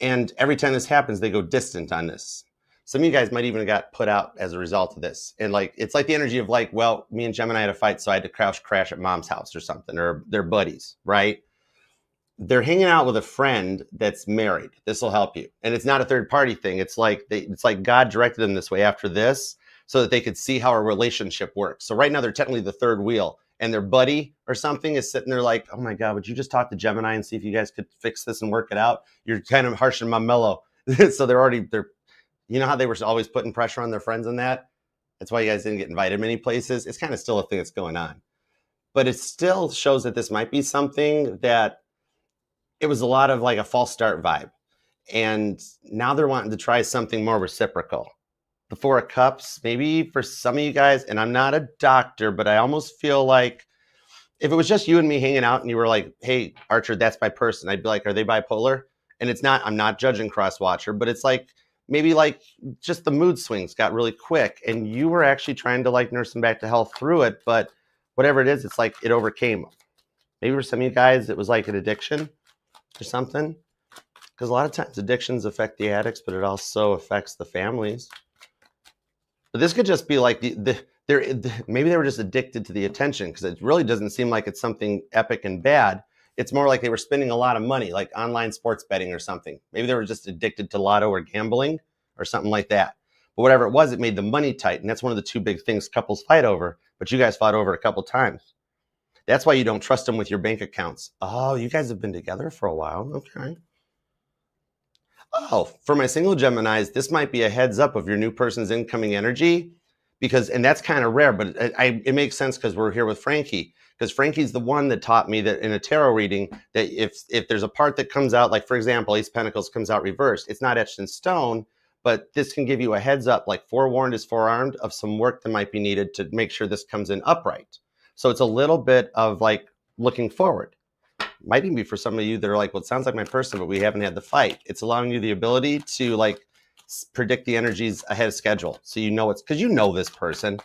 And every time this happens, they go distant on this. Some of you guys might even have got put out as a result of this. And like, it's like the energy of like, well, me and Gemini had a fight, so I had to crash at mom's house or something, or they're buddies, right? They're hanging out with a friend that's married. This will help you. And it's not a third party thing. It's like God directed them this way after this so that they could see how a relationship works. So right now they're technically the third wheel, and their buddy or something is sitting there like, oh my God, would you just talk to Gemini and see if you guys could fix this and work it out? You're kind of harsh and my mellow. So they're you know how they were always putting pressure on their friends in that? That's why you guys didn't get invited many places. It's kind of still a thing that's going on. But it still shows that this might be something that it was a lot of like a false start vibe. And now they're wanting to try something more reciprocal. The Four of Cups, maybe for some of you guys, and I'm not a doctor, but I almost feel like if it was just you and me hanging out and you were like, hey, Archer, that's my person, I'd be like, are they bipolar? And it's not, I'm not judging Cross Watcher, but it's like, maybe like just the mood swings got really quick and you were actually trying to like nurse them back to health through it. But whatever it is, it's like it overcame. Maybe for some of you guys, it was like an addiction or something. Because a lot of times addictions affect the addicts, but it also affects the families. But this could just be like maybe they were just addicted to the attention, because it really doesn't seem like it's something epic and bad. It's more like they were spending a lot of money, like online sports betting or something. Maybe they were just addicted to lotto or gambling or something like that. But whatever it was, it made the money tight. And that's one of the two big things couples fight over. But you guys fought over it a couple times. That's why you don't trust them with your bank accounts. Oh, you guys have been together for a while. Okay. Oh, for my single Geminis, this might be a heads up of your new person's incoming energy, because, and that's kind of rare, but it makes sense because we're here with Frankie, because Frankie's the one that taught me that in a tarot reading, that if there's a part that comes out, like for example, Ace of Pentacles comes out reversed, it's not etched in stone, but this can give you a heads up, like forewarned is forearmed, of some work that might be needed to make sure this comes in upright. So it's a little bit of like looking forward. Might even be for some of you that are like, well, it sounds like my person, but we haven't had the fight. It's allowing you the ability to like predict the energies ahead of schedule. So you know it's because you know this person.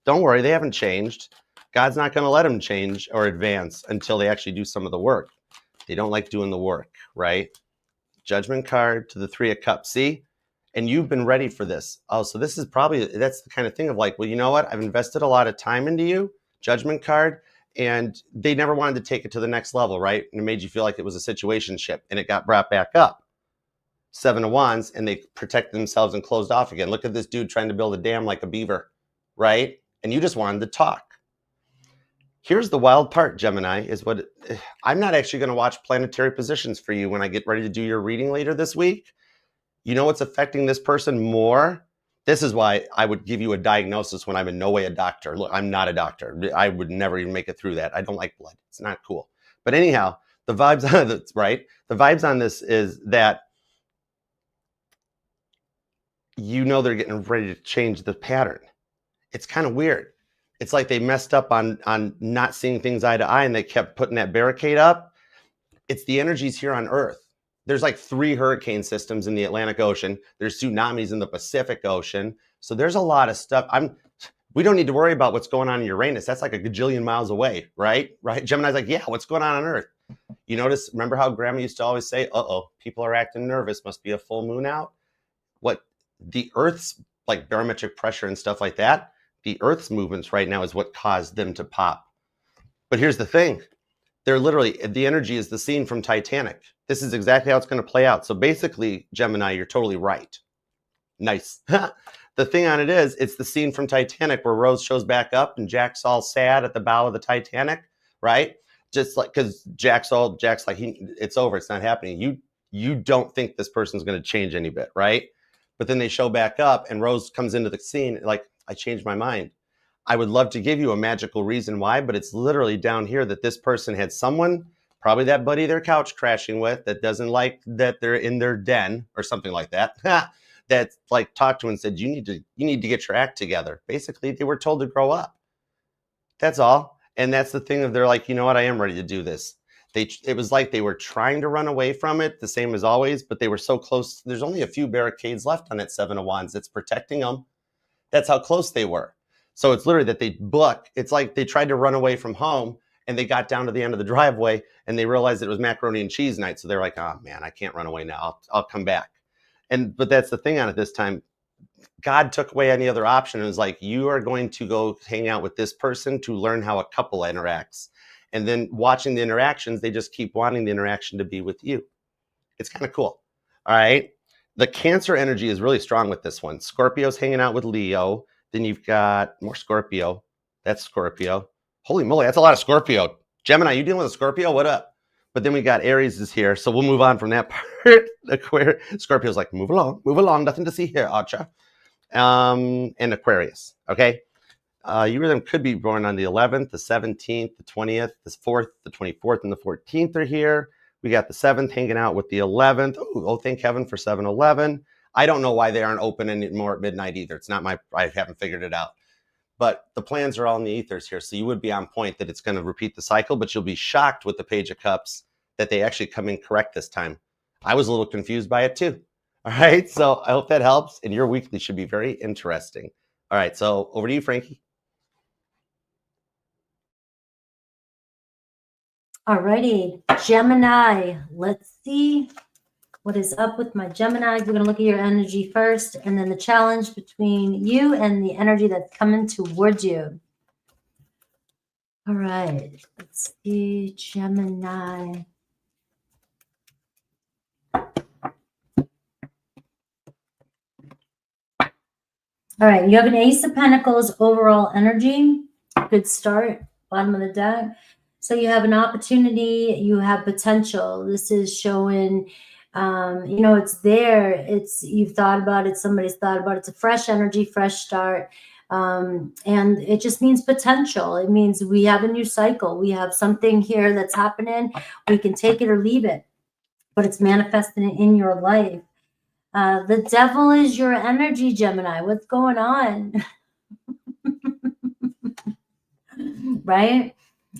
Don't worry, they haven't changed. God's not going to let them change or advance until they actually do some of the work. They don't like doing the work, right? Judgment card to the Three of Cups. See? And you've been ready for this. Oh, so this is probably, that's the kind of thing of like, well, you know what? I've invested a lot of time into you. Judgment card. And they never wanted to take it to the next level, right? And it made you feel like it was a situationship, and it got brought back up. Seven of Wands, and they protected themselves and closed off again. Look at this dude trying to build a dam like a beaver, right? And you just wanted to talk. Here's the wild part, Gemini, is what I'm not actually going to watch planetary positions for you when I get ready to do your reading later this week. You know what's affecting this person more? This is why I would give you a diagnosis when I'm in no way a doctor. Look, I'm not a doctor. I would never even make it through that. I don't like blood. It's not cool. But anyhow, the vibes on this, right? The vibes on this is that you know they're getting ready to change the pattern. It's kind of weird. It's like they messed up on not seeing things eye to eye, and they kept putting that barricade up. It's the energies here on Earth. There's like 3 hurricane systems in the Atlantic Ocean. There's tsunamis in the Pacific Ocean. So there's a lot of stuff. We don't need to worry about what's going on in Uranus. That's like a gajillion miles away, right? Right? Gemini's like, yeah, what's going on Earth? You notice, remember how Grandma used to always say, uh-oh, people are acting nervous. Must be a full moon out. What the Earth's like barometric pressure and stuff like that, the Earth's movements right now is what caused them to pop. But here's the thing. They're literally, the energy is the scene from Titanic. This is exactly how it's going to play out. So basically, Gemini, you're totally right. Nice. The thing on it is, it's the scene from Titanic where Rose shows back up and Jack's all sad at the bow of the Titanic, right? Just like, because Jack's like, it's over, it's not happening. You don't think this person's going to change any bit, right? But then they show back up and Rose comes into the scene like, I changed my mind. I would love to give you a magical reason why, but it's literally down here that this person had someone, probably that buddy they're couch crashing with, that doesn't like that they're in their den or something like that, that like talked to and said, you need to get your act together. Basically, they were told to grow up. That's all. And that's the thing of they're like, you know what, I am ready to do this. It was like they were trying to run away from it, the same as always, but they were so close. There's only a few barricades left on that Seven of Wands that's protecting them. That's how close they were. So it's literally that they book. It's like they tried to run away from home and they got down to the end of the driveway and they realized it was macaroni and cheese night. So they're like, oh man, I can't run away now. I'll come back. But that's the thing on it this time. God took away any other option and was like, you are going to go hang out with this person to learn how a couple interacts. And then watching the interactions, they just keep wanting the interaction to be with you. It's kind of cool. All right. The Cancer energy is really strong with this one. Scorpio's hanging out with Leo. Then you've got more Scorpio. That's Scorpio. Holy moly, that's a lot of Scorpio. Gemini, you dealing with a Scorpio? What up? But then we got Aries is here. So we'll move on from that part. Scorpio's like, move along. Nothing to see here, Archer. And Aquarius, okay? You or them could be born on the 11th, the 17th, the 20th, the 4th, the 24th, and the 14th are here. We got the 7th hanging out with the 11th. Oh, thank heaven for 7-11. I don't know why they aren't open anymore at midnight either. It's not I haven't figured it out. But the plans are all in the ethers here. So you would be on point that it's going to repeat the cycle, but you'll be shocked with the Page of Cups that they actually come in correct this time. I was a little confused by it too. All right. So I hope that helps. And your weekly should be very interesting. All right. So over to you, Frankie. All righty. Gemini. Let's see what is up with my Gemini. We're going to look at your energy first, and then the challenge between you and the energy that's coming towards you. All right. Let's see. Gemini. All right, you have an Ace of Pentacles overall energy. Good start, bottom of the deck. So you have an opportunity, you have potential. This is showing, you know, it's there. You've thought about it, somebody's thought about it. It's a fresh energy, fresh start. And it just means potential. It means we have a new cycle. We have something here that's happening. We can take it or leave it, but it's manifesting in your life. The devil is your energy, Gemini. What's going on? Right?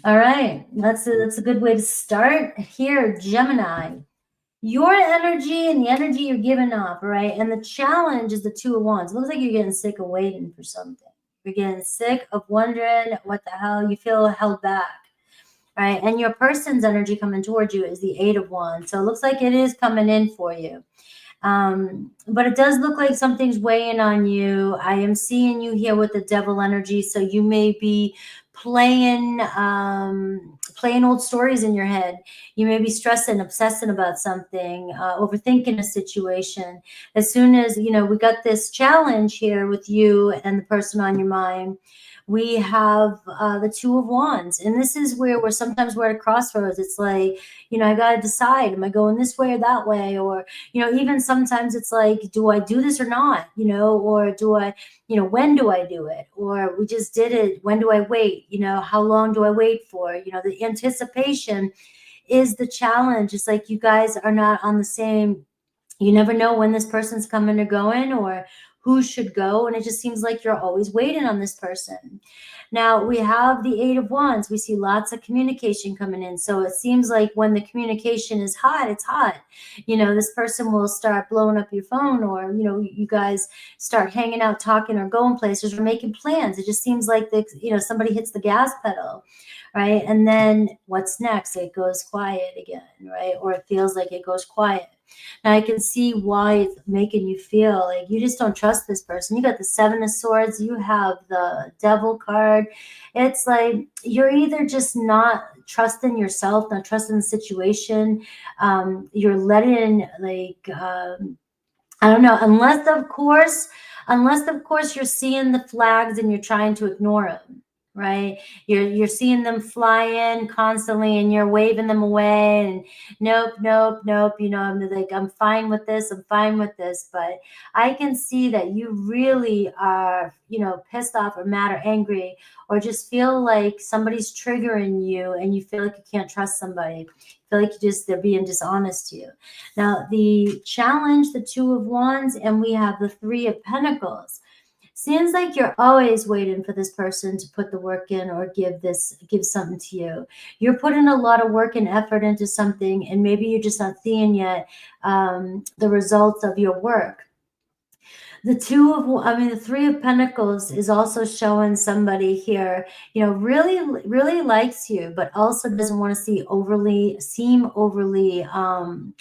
All right. That's a good way to start here, Gemini. Your energy and the energy you're giving off, right? And the challenge is the 2 of Wands. It looks like you're getting sick of waiting for something. You're getting sick of wondering what the hell. You feel held back, right? And your person's energy coming towards you is the 8 of Wands. So it looks like it is coming in for you. But it does look like something's weighing on you. I am seeing you here with the devil energy. So you may be playing old stories in your head. You may be stressing, obsessing about something, overthinking a situation. As soon as, you know, we got this challenge here with you and the person on your mind, we have the 2 of Wands. And this is where sometimes we're at a crossroads. It's like, you know, I got to decide, am I going this way or that way? Or, you know, even sometimes it's like, do I do this or not? You know, or do I, you know, when do I do it? Or we just did it. When do I wait? You know, how long do I wait for? You know, the anticipation is the challenge. It's like you guys are not on the same, you never know when this person's coming or going or who should go. And it just seems like you're always waiting on this person. Now we have the 8 of Wands. We see lots of communication coming in. So it seems like when the communication is hot, it's hot. You know, this person will start blowing up your phone, or, you know, you guys start hanging out, talking, or going places, or making plans. It just seems like somebody hits the gas pedal, right? And then what's next? It goes quiet again, right? Or it feels like it goes quiet. Now I can see why it's making you feel like you just don't trust this person. You got the 7 of Swords. You have the Devil card. It's like you're either just not trusting yourself, not trusting the situation. You're letting I don't know, unless of course you're seeing the flags and you're trying to ignore them. Right? You're seeing them fly in constantly and you're waving them away and nope. You know, I'm like, I'm fine with this. But I can see that you really are, you know, pissed off or mad or angry, or just feel like somebody's triggering you and you feel like you can't trust somebody. Feel like they're being dishonest to you. Now the challenge, the 2 of Wands, and we have the 3 of Pentacles. Seems like you're always waiting for this person to put the work in or give something to you. You're putting a lot of work and effort into something, and maybe you're just not seeing yet the results of your work. The 3 of Pentacles is also showing somebody here, you know, really, really likes you, but also doesn't want to seem overly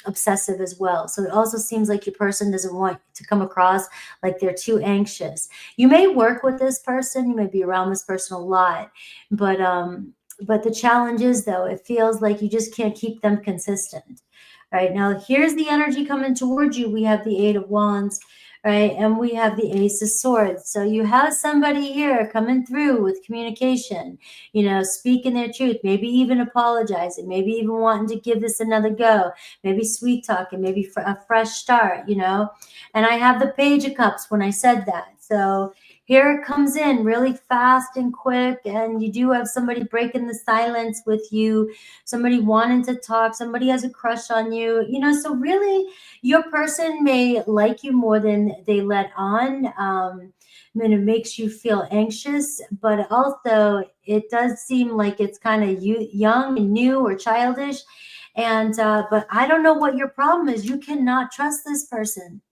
obsessive as well. So it also seems like your person doesn't want to come across like they're too anxious. You may work with this person, you may be around this person a lot, but the challenge is, though, it feels like you just can't keep them consistent. Right now, here's the energy coming towards you. We have the 8 of Wands. Right, and we have the Ace of Swords. So you have somebody here coming through with communication, you know, speaking their truth, maybe even apologizing, maybe even wanting to give this another go, maybe sweet talking, maybe for a fresh start, you know. And I have the Page of Cups when I said that. So Here it comes in really fast and quick, and you do have somebody breaking the silence with you, somebody wanting to talk, somebody has a crush on you, you know, so really your person may like you more than they let on. And it makes you feel anxious, but also it does seem like it's kind of young and new or childish. And but I don't know what your problem is. You cannot trust this person.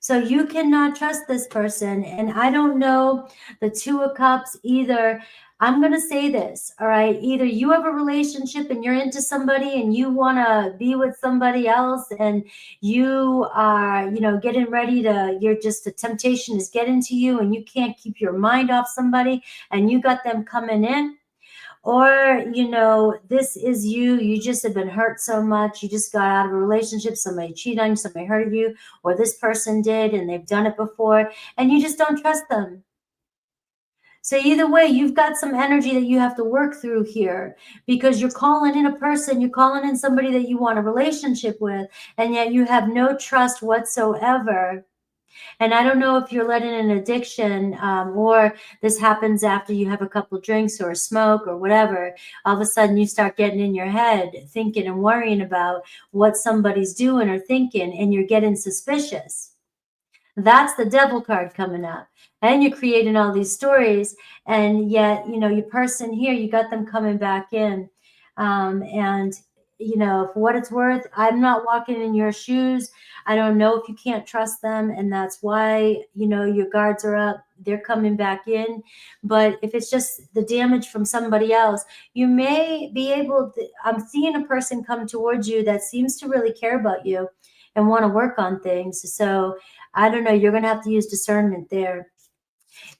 So you cannot trust this person. And I don't know the Two of Cups either. I'm going to say this, all right? Either you have a relationship and you're into somebody and you want to be with somebody else and you are, you know, getting ready to, you're just, the temptation is getting to you and you can't keep your mind off somebody and you got them coming in. Or, you know, this is you just have been hurt so much. You just got out of a relationship. Somebody cheated on you, somebody hurt you, or this person did, and they've done it before, and you just don't trust them. So either way, you've got some energy that you have to work through here because you're calling in a person, you're calling in somebody that you want a relationship with, and yet you have no trust whatsoever. And I don't know if you're letting an addiction or this happens after you have a couple drinks or a smoke or whatever. All of a sudden you start getting in your head thinking and worrying about what somebody's doing or thinking, and you're getting suspicious. That's the devil card coming up. And you're creating all these stories, and yet, you know, your person here, you got them coming back in. And, you know, for what it's worth, I'm not walking in your shoes. I don't know if you can't trust them, and that's why, you know, your guards are up. They're coming back in. But if it's just the damage from somebody else, you may be able to, I'm seeing a person come towards you that seems to really care about you and want to work on things. So I don't know, you're going to have to use discernment there.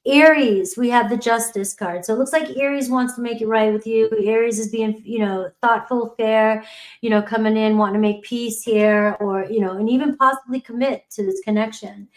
Aries, we have the Justice card. So it looks like Aries wants to make it right with you. Aries is being, you know, thoughtful, fair, you know, coming in, wanting to make peace here, or, you know, and even possibly commit to this connection.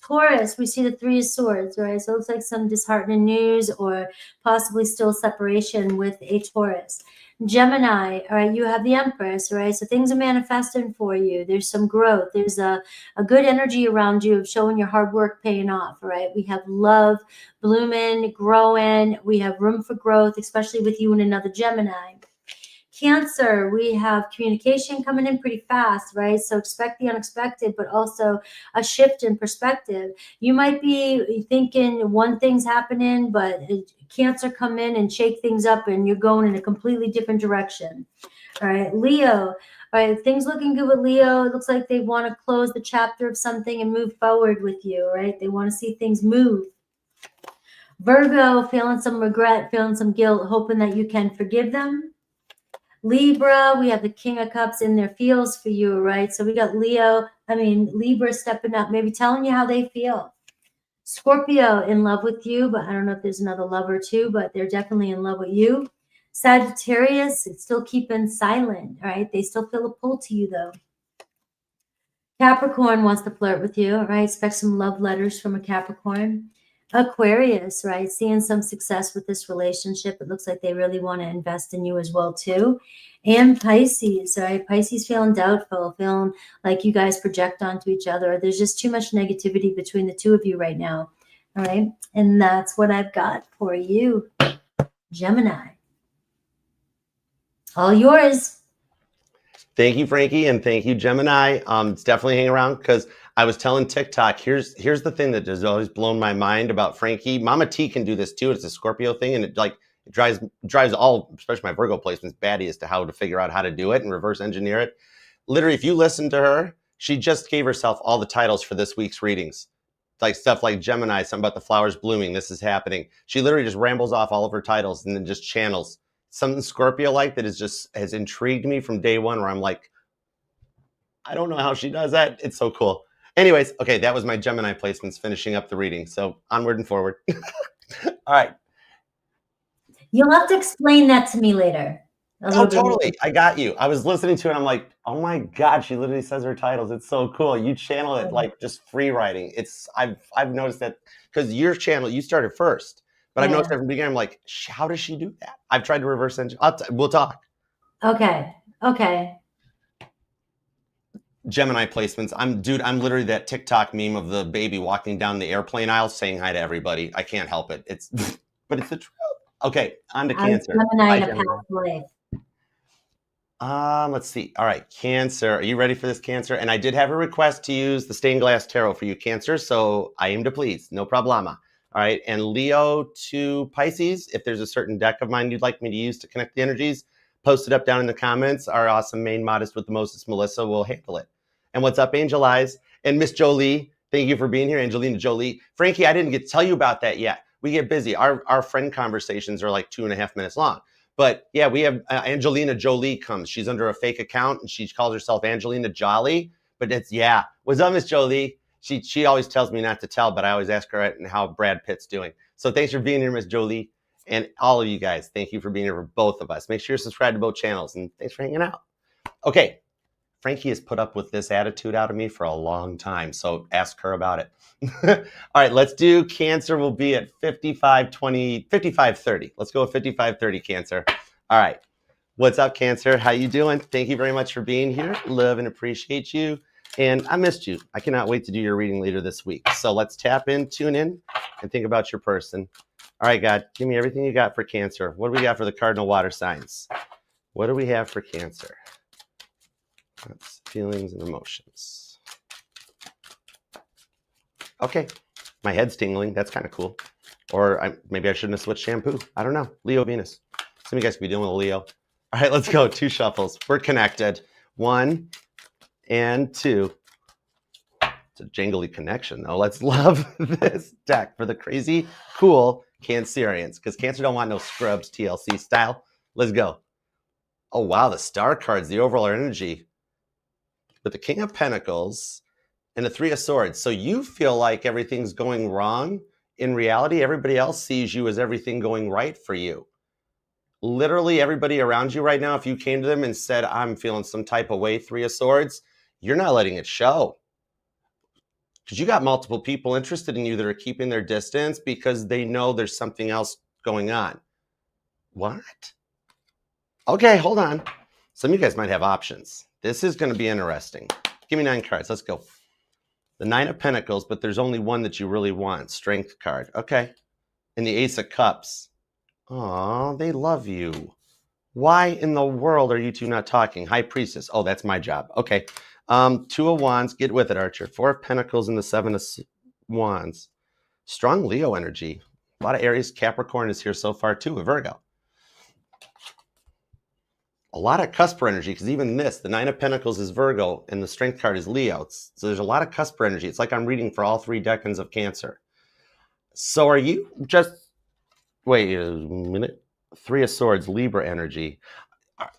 Taurus, we see the Three of Swords, right? So it looks like some disheartening news or possibly still separation with a Taurus. Gemini, all right, you have the Empress, right? So things are manifesting for you. There's some growth. There's a good energy around you of showing your hard work paying off, right? We have love blooming, growing. We have room for growth, especially with you and another Gemini. Cancer, we have communication coming in pretty fast, right? So expect the unexpected, but also a shift in perspective. You might be thinking one thing's happening, but Cancer come in and shake things up and you're going in a completely different direction. All right, Leo. All right, things looking good with Leo. It looks like they want to close the chapter of something and move forward with you, right? They want to see things move. Virgo, feeling some regret, feeling some guilt, hoping that you can forgive them. Libra, we have the King of Cups in their feels for you, right? So we got Libra stepping up, maybe telling you how they feel. Scorpio, in love with you, but I don't know if there's another lover too, but they're definitely in love with you. Sagittarius, it's still keeping silent, right? They still feel a pull to you though. Capricorn wants to flirt with you, right? Expect some love letters from a Capricorn. Aquarius, right? Seeing some success with this relationship. It looks like they really want to invest in you as well too. And Pisces, right? Pisces feeling doubtful, feeling like you guys project onto each other. There's just too much negativity between the two of you right now. All right. And that's what I've got for you, Gemini. All yours. Thank you, Frankie, and thank you, Gemini. It's definitely hanging around because I was telling TikTok, here's the thing that has always blown my mind about Frankie. Mama T can do this too. It's a Scorpio thing, and it drives all, especially my Virgo placements, batty as to how to figure out how to do it and reverse engineer it. Literally, if you listen to her, she just gave herself all the titles for this week's readings. Like stuff like Gemini, something about the flowers blooming, this is happening. She literally just rambles off all of her titles and then just channels something Scorpio-like that has intrigued me from day one, where I'm like, I don't know how she does that. It's so cool. Anyways, okay, that was my Gemini placements finishing up the reading. So onward and forward. All right. You'll have to explain that to me later. Oh, totally. I got you. I was listening to it and I'm like, oh my God, she literally says her titles. It's so cool. You channel it like just free writing. I've noticed that because your channel, you started first. But I've noticed that from the beginning, I'm like, how does she do that? I've tried to reverse engineer. We'll talk. Okay. Gemini placements. I'm literally that TikTok meme of the baby walking down the airplane aisle saying hi to everybody. I can't help it. But it's the truth. Okay, on to Cancer. Gemini in Bye, a Gemini. past life. Let's see. All right, Cancer. Are you ready for this, Cancer? And I did have a request to use the stained glass tarot for you, Cancer. So I aim to please. No problema. All right. And Leo to Pisces. If there's a certain deck of mine you'd like me to use to connect the energies, post it up down in the comments. Our awesome main modest with the mostest, Melissa, will handle it. And what's up, Angel Eyes? And Miss Jolie, thank you for being here, Angelina Jolie. Frankie, I didn't get to tell you about that yet. We get busy. Our friend conversations are like 2.5 minutes long. But yeah, we have Angelina Jolie comes. She's under a fake account and she calls herself Angelina Jolly. But it's, yeah. What's up, Miss Jolie? She always tells me not to tell, but I always ask her how Brad Pitt's doing. So thanks for being here, Miss Jolie. And all of you guys, thank you for being here for both of us. Make sure you're subscribed to both channels. And thanks for hanging out. Okay. Frankie has put up with this attitude out of me for a long time. So ask her about it. All right, let's do Cancer. Will be at 55:30. Let's go with 55:30, Cancer. All right. What's up, Cancer? How you doing? Thank you very much for being here. Love and appreciate you. And I missed you. I cannot wait to do your reading later this week. So let's tap in, tune in, and think about your person. All right, God, give me everything you got for Cancer. What do we got for the cardinal water signs? What do we have for Cancer? That's feelings and emotions. Okay, my head's tingling. That's kind of cool. Or maybe I shouldn't have switched shampoo. I don't know. Leo, Venus. Some of you guys could be dealing with a Leo. All right, let's go. 2 shuffles. We're connected. 1 and 2. It's a jingly connection, though. Let's love this deck for the crazy, cool Cancerians. Because Cancer don't want no scrubs, TLC style. Let's go. Oh, wow. The star cards, the overall energy. With the King of Pentacles and the 3 of Swords. So you feel like everything's going wrong. In reality, everybody else sees you as everything going right for you. Literally everybody around you right now, if you came to them and said, I'm feeling some type of way, 3 of Swords, you're not letting it show. Because you got multiple people interested in you that are keeping their distance because they know there's something else going on. What? Okay, hold on. Some of you guys might have options. This is going to be interesting. Give me 9 cards. Let's go. The 9 of Pentacles, but there's only one that you really want. Strength card. Okay. And the Ace of Cups. Aw, they love you. Why in the world are you two not talking? High Priestess. Oh, that's my job. Okay. 2 of Wands. Get with it, Archer. 4 of Pentacles and the 7 of Wands. Strong Leo energy. A lot of Aries. Capricorn is here so far too. A Virgo. A lot of cusper energy, because even this, the 9 of Pentacles is Virgo, and the Strength card is Leo. So there's a lot of cusper energy. It's like I'm reading for all 3 decans of Cancer. So are you just... Wait a minute. 3 of Swords, Libra energy.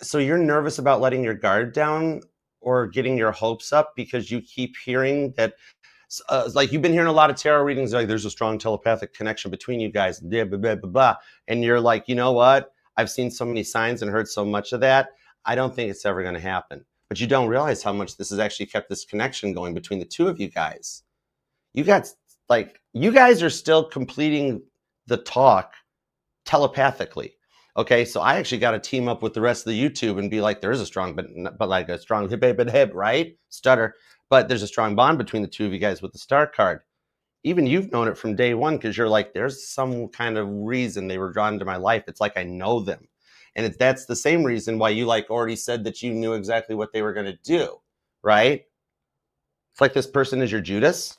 So you're nervous about letting your guard down or getting your hopes up because you keep hearing that... like you've been hearing a lot of tarot readings, like there's a strong telepathic connection between you guys, blah, blah, blah, blah, blah. And you're like, you know what? I've seen so many signs and heard so much of that. I don't think it's ever going to happen. But you don't realize how much this has actually kept this connection going between the 2 of you guys. You guys are still completing the talk telepathically. Okay, so I actually got to team up with the rest of the YouTube and be like, there is a strong, but like a strong hip, right? Stutter. But there's a strong bond between the 2 of you guys with the star card. Even you've known it from day one because you're like, there's some kind of reason they were drawn into my life. It's like I know them. And that's the same reason why you like already said that you knew exactly what they were going to do, right? It's like this person is your Judas.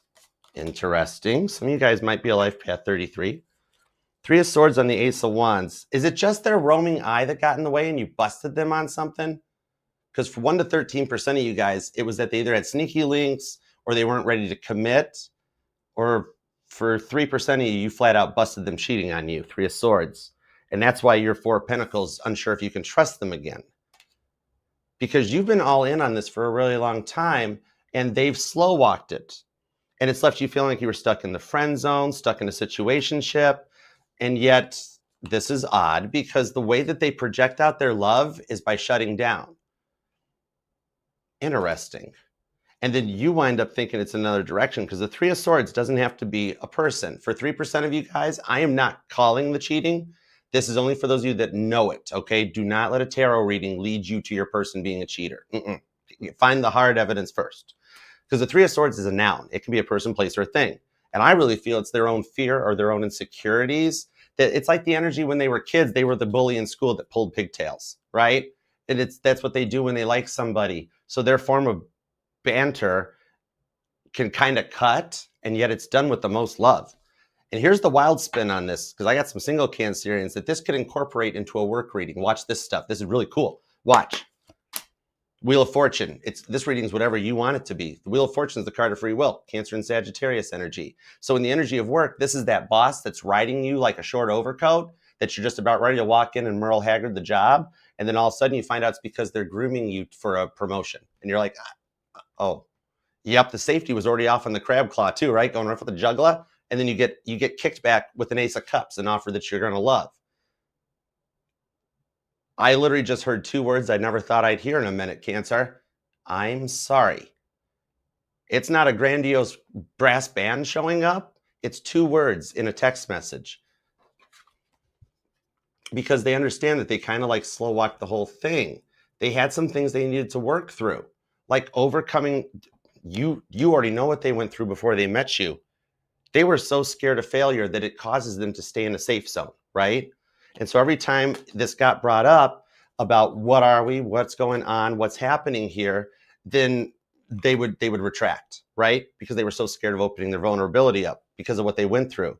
Interesting. Some of you guys might be a life path 33. 3 of Swords on the Ace of Wands. Is it just their roaming eye that got in the way and you busted them on something? Because for 1 to 13% of you guys, it was that they either had sneaky links or they weren't ready to commit. Or for 3% of you, you flat out busted them cheating on you, 3 of Swords. And that's why you're 4 of Pentacles, unsure if you can trust them again. Because you've been all in on this for a really long time, and they've slow walked it. And it's left you feeling like you were stuck in the friend zone, stuck in a situationship. And yet, this is odd, because the way that they project out their love is by shutting down. Interesting. And then you wind up thinking it's another direction because the 3 of Swords doesn't have to be a person. For 3% of you guys, I am not calling the cheating. This is only for those of you that know it, okay? Do not let a tarot reading lead you to your person being a cheater. find the hard evidence first. Because the Three of Swords is a noun. It can be a person, place, or a thing. And I really feel it's their own fear or their own insecurities. That it's like the energy when they were kids, they were the bully in school that pulled pigtails, right? And that's what they do when they like somebody. So their form of banter can kind of cut, and yet it's done with the most love. And here's the wild spin on this, because I got some single Cancerians that this could incorporate into a work reading. Watch this stuff. This is really cool. Watch. Wheel of Fortune. This reading is whatever you want it to be. The Wheel of Fortune is the card of free will, Cancer and Sagittarius energy. So in the energy of work, this is that boss that's riding you like a short overcoat, that you're just about ready to walk in and Merle Haggard the job. And then all of a sudden you find out it's because they're grooming you for a promotion. And you're like, oh, yep, the safety was already off on the crab claw too, right? Going right for the juggler. And then you get kicked back with an Ace of Cups, an offer that you're going to love. I literally just heard two words I never thought I'd hear in a minute, Cancer. I'm sorry. It's not a grandiose brass band showing up. It's two words in a text message. Because they understand that they kind of like slow walk the whole thing. They had some things they needed to work through. Like overcoming, you already know what they went through before they met you. They were so scared of failure that it causes them to stay in a safe zone, right? And so every time this got brought up about what are we, what's going on, what's happening here, then they would retract, right? Because they were so scared of opening their vulnerability up because of what they went through.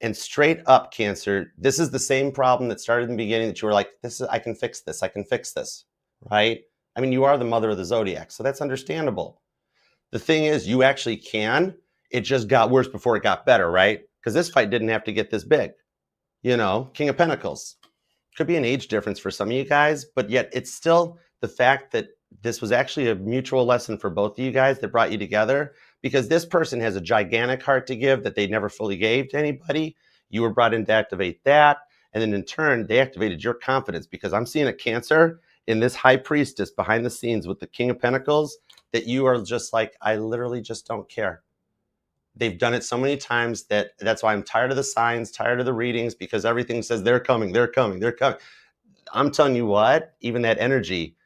And straight up, Cancer, this is the same problem that started in the beginning that you were like, I can fix this, right? I mean, you are the mother of the Zodiac, so that's understandable. The thing is, you actually can. It just got worse before it got better, right? Because this fight didn't have to get this big. You know, King of Pentacles. Could be an age difference for some of you guys, but yet it's still the fact that this was actually a mutual lesson for both of you guys that brought you together, because this person has a gigantic heart to give that they never fully gave to anybody. You were brought in to activate that. And then in turn, they activated your confidence, because I'm seeing a Cancer in this high priestess behind the scenes with the King of Pentacles that you are just like, I literally just don't care. They've done it so many times that's why I'm tired of the signs, tired of the readings, because everything says they're coming, they're coming, they're coming. I'm telling you what, even that energy,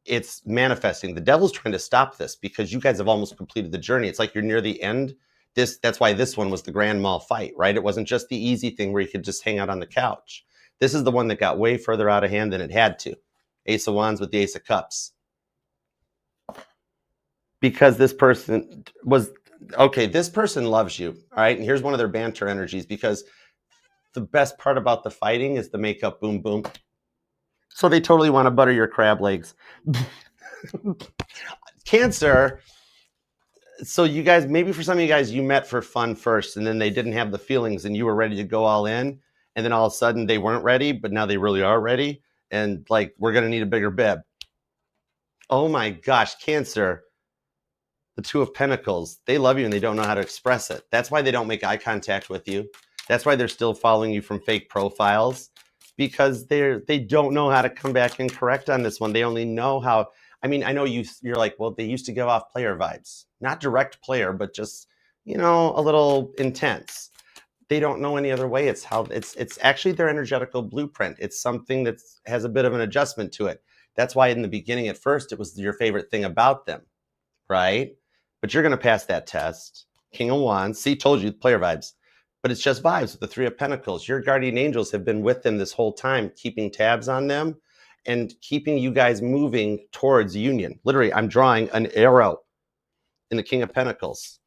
it's manifesting. The devil's trying to stop this because you guys have almost completed the journey. It's like you're near the end. That's why this one was the grand mal fight, right? It wasn't just the easy thing where you could just hang out on the couch. This is the one that got way further out of hand than it had to. Ace of Wands with the Ace of Cups. Because this person was... Okay, this person loves you, all right? And here's one of their banter energies, because the best part about the fighting is the makeup boom, boom. So they totally want to butter your crab legs. Cancer, so you guys, maybe for some of you guys, you met for fun first, and then they didn't have the feelings, and you were ready to go all in, and then all of a sudden they weren't ready, but now they really are ready, and like, we're going to need a bigger bib. Oh my gosh, Cancer. The Two of Pentacles, they love you and they don't know how to express it. That's why they don't make eye contact with you. That's why they're still following you from fake profiles, because they don't know how to come back and correct on this one. They only know how. I mean, I know you're like, well, they used to give off player vibes, not direct player, but just, you know, a little intense. They don't know any other way. It's actually their energetical blueprint. It's something that has a bit of an adjustment to it. That's why in the beginning, at first, it was your favorite thing about them, right? But you're going to pass that test. King of Wands. See, told you, player vibes. But it's just vibes with the Three of Pentacles. Your guardian angels have been with them this whole time, keeping tabs on them and keeping you guys moving towards union. Literally, I'm drawing an arrow in the King of Pentacles.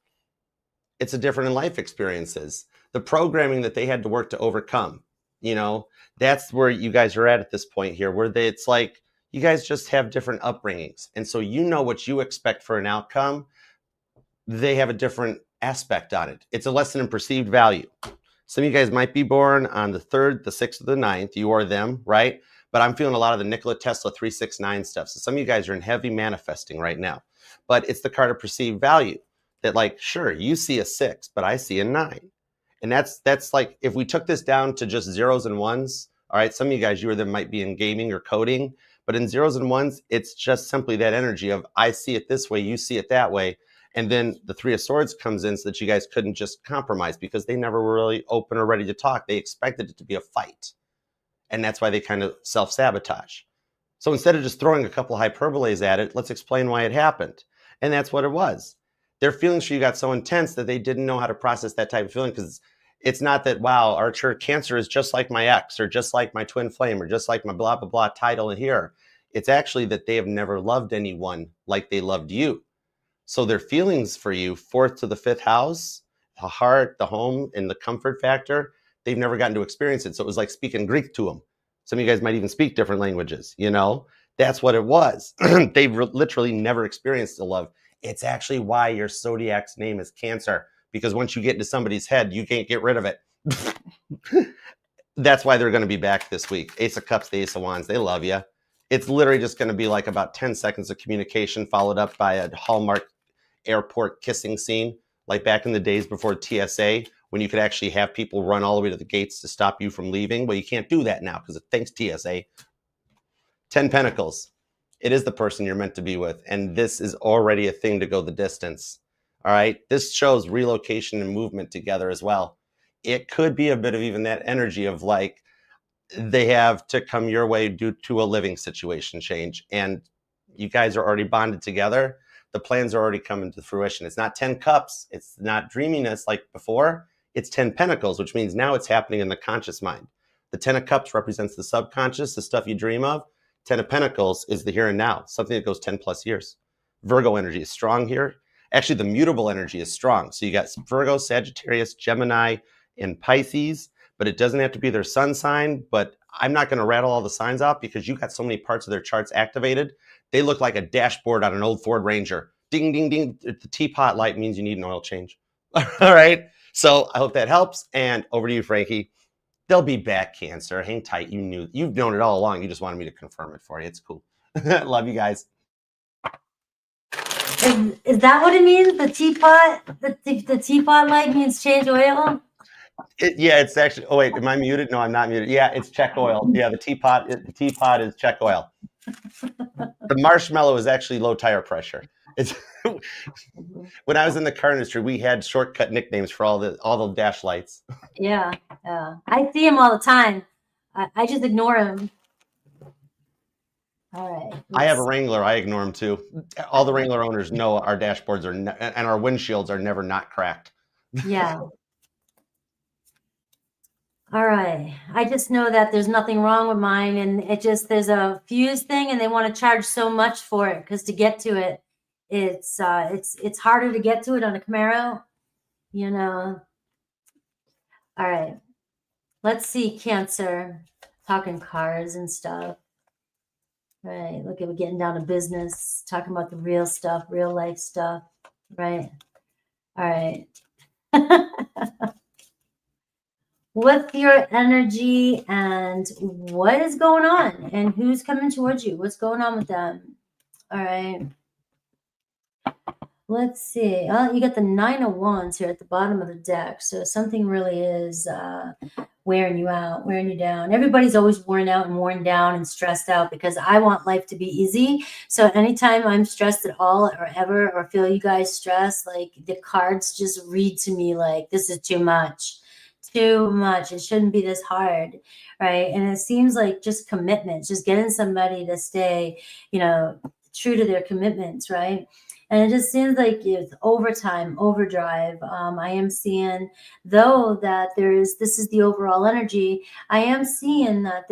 It's a different in life experiences. The programming that they had to work to overcome, you know, that's where you guys are at this point here, where it's like you guys just have different upbringings. And so you know what you expect for an outcome. They have a different aspect on it. It's a lesson in perceived value. Some of you guys might be born on the 3rd, the 6th, or the 9th. You or them, right? But I'm feeling a lot of the Nikola Tesla 369 stuff. So some of you guys are in heavy manifesting right now. But it's the card of perceived value that, like, sure, you see a 6, but I see a 9. And that's like, if we took this down to just zeros and ones, all right, some of you guys, you or them might be in gaming or coding, but in zeros and ones, it's just simply that energy of I see it this way, you see it that way. And then the Three of Swords comes in so that you guys couldn't just compromise, because they never were really open or ready to talk. They expected it to be a fight. And that's why they kind of self-sabotage. So instead of just throwing a couple hyperboles at it, let's explain why it happened. And that's what it was. Their feelings for you got so intense that they didn't know how to process that type of feeling, because it's not that, wow, Archer, Cancer is just like my ex, or just like my twin flame, or just like my blah, blah, blah title here. It's actually that they have never loved anyone like they loved you. So their feelings for you, 4th to the 5th house, the heart, the home, and the comfort factor, they've never gotten to experience it. So it was like speaking Greek to them. Some of you guys might even speak different languages, you know? That's what it was. They've literally never experienced the love. It's actually why your Zodiac's name is Cancer, because once you get into somebody's head, you can't get rid of it. That's why they're going to be back this week. Ace of Cups, the Ace of Wands, they love you. It's literally just going to be like about 10 seconds of communication followed up by a Hallmark airport kissing scene, like back in the days before TSA, when you could actually have people run all the way to the gates to stop you from leaving. Well, you can't do that now because thanks TSA. 10 Pentacles. It is the person you're meant to be with. And this is already a thing to go the distance. All right. This shows relocation and movement together as well. It could be a bit of even that energy of like, they have to come your way due to a living situation change. And you guys are already bonded together. The plans are already coming to fruition. It's not 10 cups. It's not dreaminess like before. It's 10 pentacles, which means now it's happening in the conscious mind. The 10 of cups represents the subconscious, the stuff you dream of. 10 of pentacles is the here and now, something that goes 10 plus years. Virgo energy is strong here. Actually, the mutable energy is strong. So you got Virgo, Sagittarius, Gemini, and Pisces, but it doesn't have to be their sun sign. But I'm not going to rattle all the signs out because you got so many parts of their charts activated. They look like a dashboard on an old Ford Ranger. Ding, ding, ding. The teapot light means you need an oil change. All right. So I hope that helps. And over to you, Frankie. They'll be back, Cancer. Hang tight. You've known it all along. You just wanted me to confirm it for you. It's cool. Love you guys. Is that what it means? The teapot? The teapot light means change oil? Yeah, it's actually. Oh wait, am I muted? No, I'm not muted. Yeah, it's check oil. Yeah, the teapot is check oil. The marshmallow is actually low tire pressure. It's when I was in the car industry, we had shortcut nicknames for all the dash lights. Yeah, I see them all the time. I just ignore them. All right. I have a Wrangler. I ignore them too. All the Wrangler owners know our dashboards are and our windshields are never not cracked. Yeah. All right. I just know that there's nothing wrong with mine, and there's a fuse thing, and they want to charge so much for it because to get to it, it's harder to get to it on a Camaro, you know. All right. Let's see, Cancer. Talking cars and stuff. Right. Look at we're getting down to business, talking about the real stuff, real life stuff. Right. All right. What's your energy and what is going on and who's coming towards you? What's going on with them? All right. Let's see. Oh, you got the 9 of Wands here at the bottom of the deck. So something really is wearing you out, wearing you down. Everybody's always worn out and worn down and stressed out because I want life to be easy. So anytime I'm stressed at all or ever or feel you guys stressed, like the cards just read to me like this is too much. Too much. It shouldn't be this hard, right? And it seems like just commitment, just getting somebody to stay, you know, true to their commitments, right? And it just seems like it's overtime, overdrive. I am seeing, though, that this is the overall energy. I am seeing that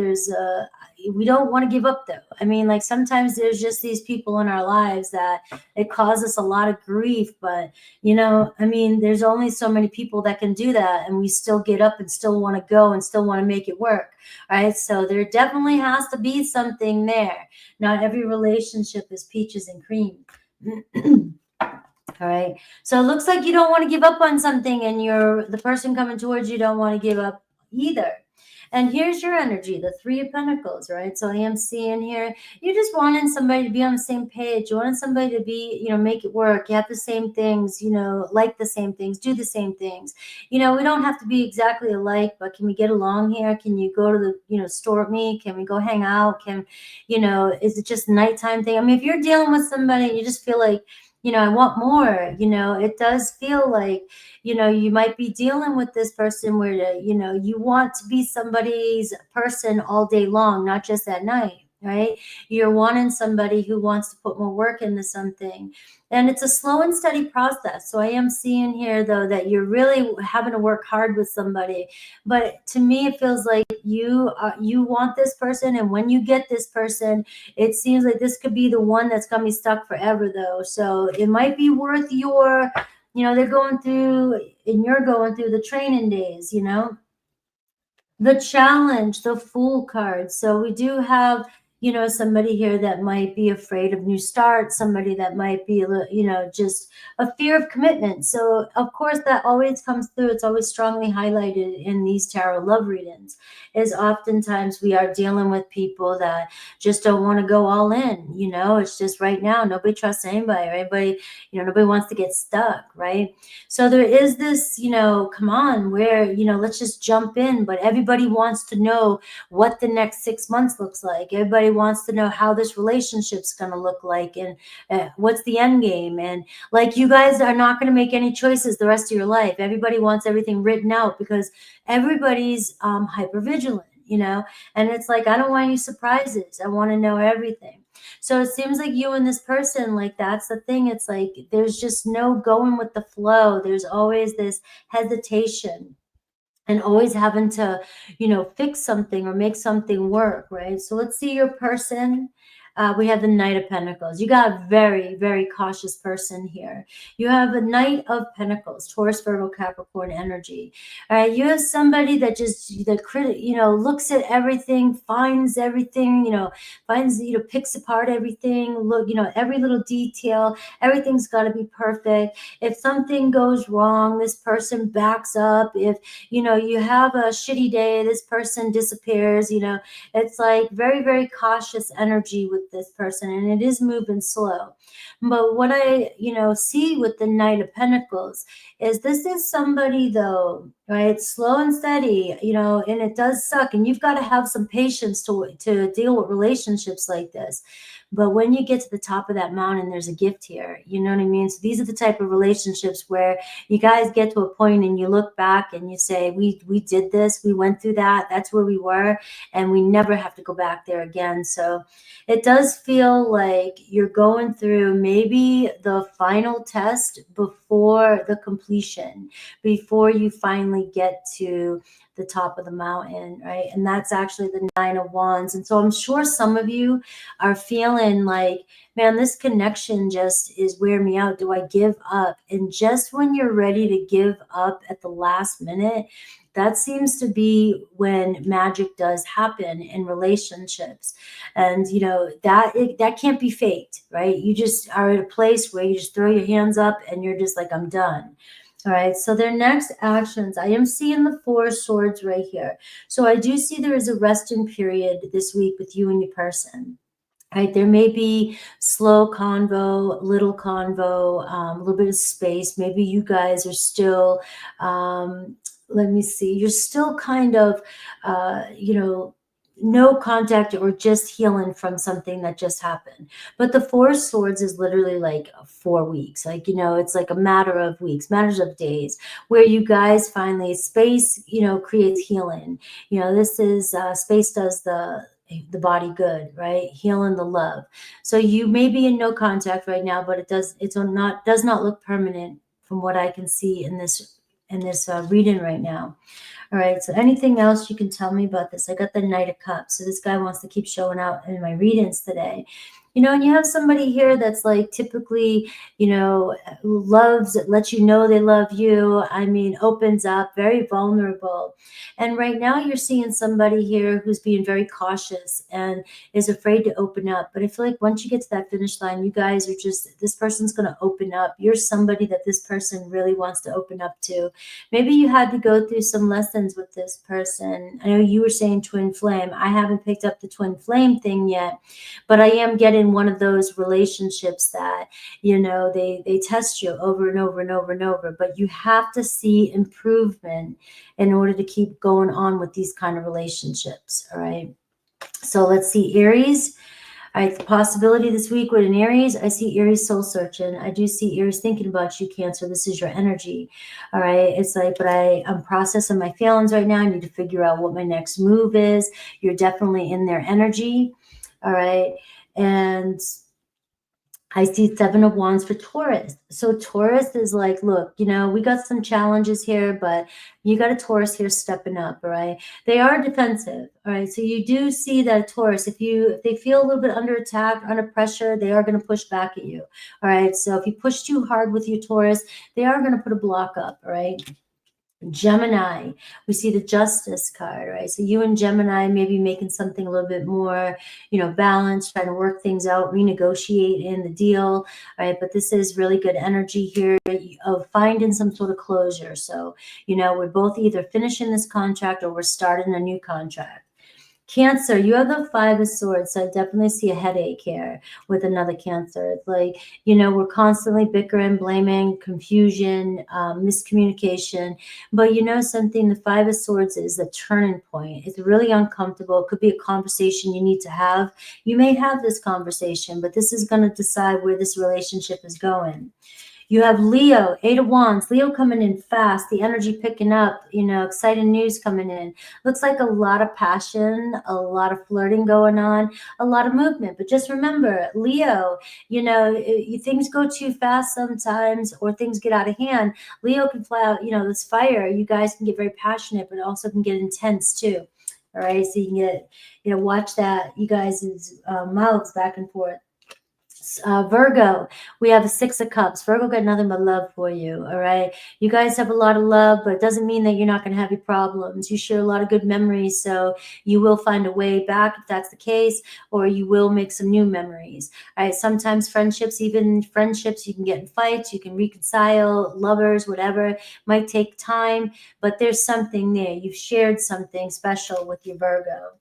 we don't want to give up, though. I mean, like sometimes there's just these people in our lives that it causes a lot of grief. But, you know, I mean, there's only so many people that can do that. And we still get up and still want to go and still want to make it work. Right. So there definitely has to be something there. Not every relationship is peaches and cream. All right. So it looks like you don't want to give up on something and the person coming towards you don't want to give up either. And here's your energy, the 3 of Pentacles, right? So I am seeing here, you just wanting somebody to be on the same page. You wanting somebody to be, you know, make it work. You have the same things, you know, like the same things, do the same things. You know, we don't have to be exactly alike, but can we get along here? Can you go to the, you know, store with me? Can we go hang out? You know, is it just nighttime thing? I mean, if you're dealing with somebody and you just feel like, you know, I want more, you know, it does feel like, you know, you might be dealing with this person where, you know, you want to be somebody's person all day long, not just at night. right? You're wanting somebody who wants to put more work into something. And it's a slow and steady process. So I am seeing here, though, that you're really having to work hard with somebody. But to me, it feels like you want this person. And when you get this person, it seems like this could be the one that's going to be stuck forever, though. So it might be worth your, they're going through, and you're going through the training days, the challenge, the Fool card. So we do have, somebody here that might be afraid of new starts, somebody that might be, just a fear of commitment. So of course that always comes through. It's always strongly highlighted in these tarot love readings, is oftentimes we are dealing with people that just don't want to go all in. It's just right now, nobody trusts anybody, right? Nobody wants to get stuck, right? So there is this, come on, where, let's just jump in. But everybody wants to know what the next 6 months looks like. Everybody wants to know how this relationship's going to look like, and what's the end game. And like, you guys are not going to make any choices the rest of your life. Everybody wants everything written out because everybody's hyper vigilant, and it's like, I don't want any surprises. I want to know everything. So it seems like you and this person, like, that's the thing. It's like there's just no going with the flow. There's always this hesitation and always having to, fix something or make something work, right? So let's see your person. We have the Knight of Pentacles. You got a very, very cautious person here. You have a Knight of Pentacles, Taurus, Virgo, Capricorn energy. All right, you have somebody that just looks at everything, finds everything, finds, picks apart everything. Look, every little detail. Everything's got to be perfect. If something goes wrong, this person backs up. If you have a shitty day, this person disappears. It's like very, very cautious energy with this person, and it is moving slow. But what I see with the Knight of Pentacles is this is somebody, though, right, slow and steady, and it does suck, and you've got to have some patience to deal with relationships like this. But when you get to the top of that mountain, there's a gift here. You know what I mean? So these are the type of relationships where you guys get to a point and you look back and you say, we did this, we went through that, that's where we were, and we never have to go back there again. So it does feel like you're going through maybe the final test before the completion, before you finally get to the top of the mountain, right? And that's actually the Nine of Wands. And so I'm sure some of you are feeling like, man, this connection just is wearing me out. Do I give up? And just when you're ready to give up at the last minute, that seems to be when magic does happen in relationships. And that can't be faked, right? You just are at a place where you just throw your hands up and you're just like, I'm done. All right, so their next actions, I am seeing the Four of Swords right here. So I do see there is a resting period this week with you and your person. Right, there may be slow convo, little convo, a little bit of space. Maybe you guys are still, let me see, you're still kind of, no contact or just healing from something that just happened. But the Four of Swords is literally like 4 weeks. Like, it's like a matter of weeks, matters of days, where you guys finally, space, creates healing. This is, space does the body good, right? Healing the love. So you may be in no contact right now, but it does not look permanent from what I can see in this reading right now. All right, so anything else you can tell me about this? I got the Knight of Cups. So this guy wants to keep showing out in my readings today. And you have somebody here that's like typically, lets you know they love you. I mean, opens up, very vulnerable. And right now you're seeing somebody here who's being very cautious and is afraid to open up. But I feel like once you get to that finish line, you guys are this person's going to open up. You're somebody that this person really wants to open up to. Maybe you had to go through some lessons with this person. I know you were saying twin flame. I haven't picked up the twin flame thing yet, but I am getting one of those relationships that, they test you over and over and over and over, but you have to see improvement in order to keep going on with these kind of relationships. All right. So let's see, Aries. All right, the possibility this week with an Aries, I see Aries soul searching. I do see Aries thinking about you, Cancer. This is your energy. All right, it's like, but I'm processing my feelings right now. I need to figure out what my next move is. You're definitely in their energy. All right. And I see 7 of Wands for Taurus. So Taurus is like, look, you know, we got some challenges here, but you got a Taurus here stepping up, all right? They are defensive, all right? So you do see that Taurus, if they feel a little bit under attack, under pressure, they are going to push back at you, all right? So if you push too hard with your Taurus, they are going to put a block up, all right? Gemini, we see the Justice card, right? So you and Gemini maybe making something a little bit more, you know, balanced, trying to work things out, renegotiate in the deal, right? But this is really good energy here of finding some sort of closure. So, you know, we're both either finishing this contract or we're starting a new contract. Cancer, you have the 5 of Swords, so I definitely see a headache here with another Cancer. It's like, you know, we're constantly bickering, blaming, confusion, miscommunication. But you know something, the 5 of Swords is a turning point. It's really uncomfortable. It could be a conversation you need to have. You may have this conversation, but this is going to decide where this relationship is going. You have Leo, 8 of Wands, Leo coming in fast, the energy picking up, you know, exciting news coming in. Looks like a lot of passion, a lot of flirting going on, a lot of movement. But just remember, Leo, you know, things go too fast sometimes or things get out of hand. Leo can fly out, you know, this fire. You guys can get very passionate, but also can get intense too. All right, so you can get, you know, watch that, you guys' mouths back and forth. Virgo, we have a 6 of Cups. Virgo got nothing but love for you, all right? You guys have a lot of love, but it doesn't mean that you're not going to have your problems. You share a lot of good memories, so you will find a way back if that's the case, or you will make some new memories, all right? Sometimes friendships, even friendships, you can get in fights, you can reconcile, lovers, whatever, might take time, but there's something there. You've shared something special with your Virgo.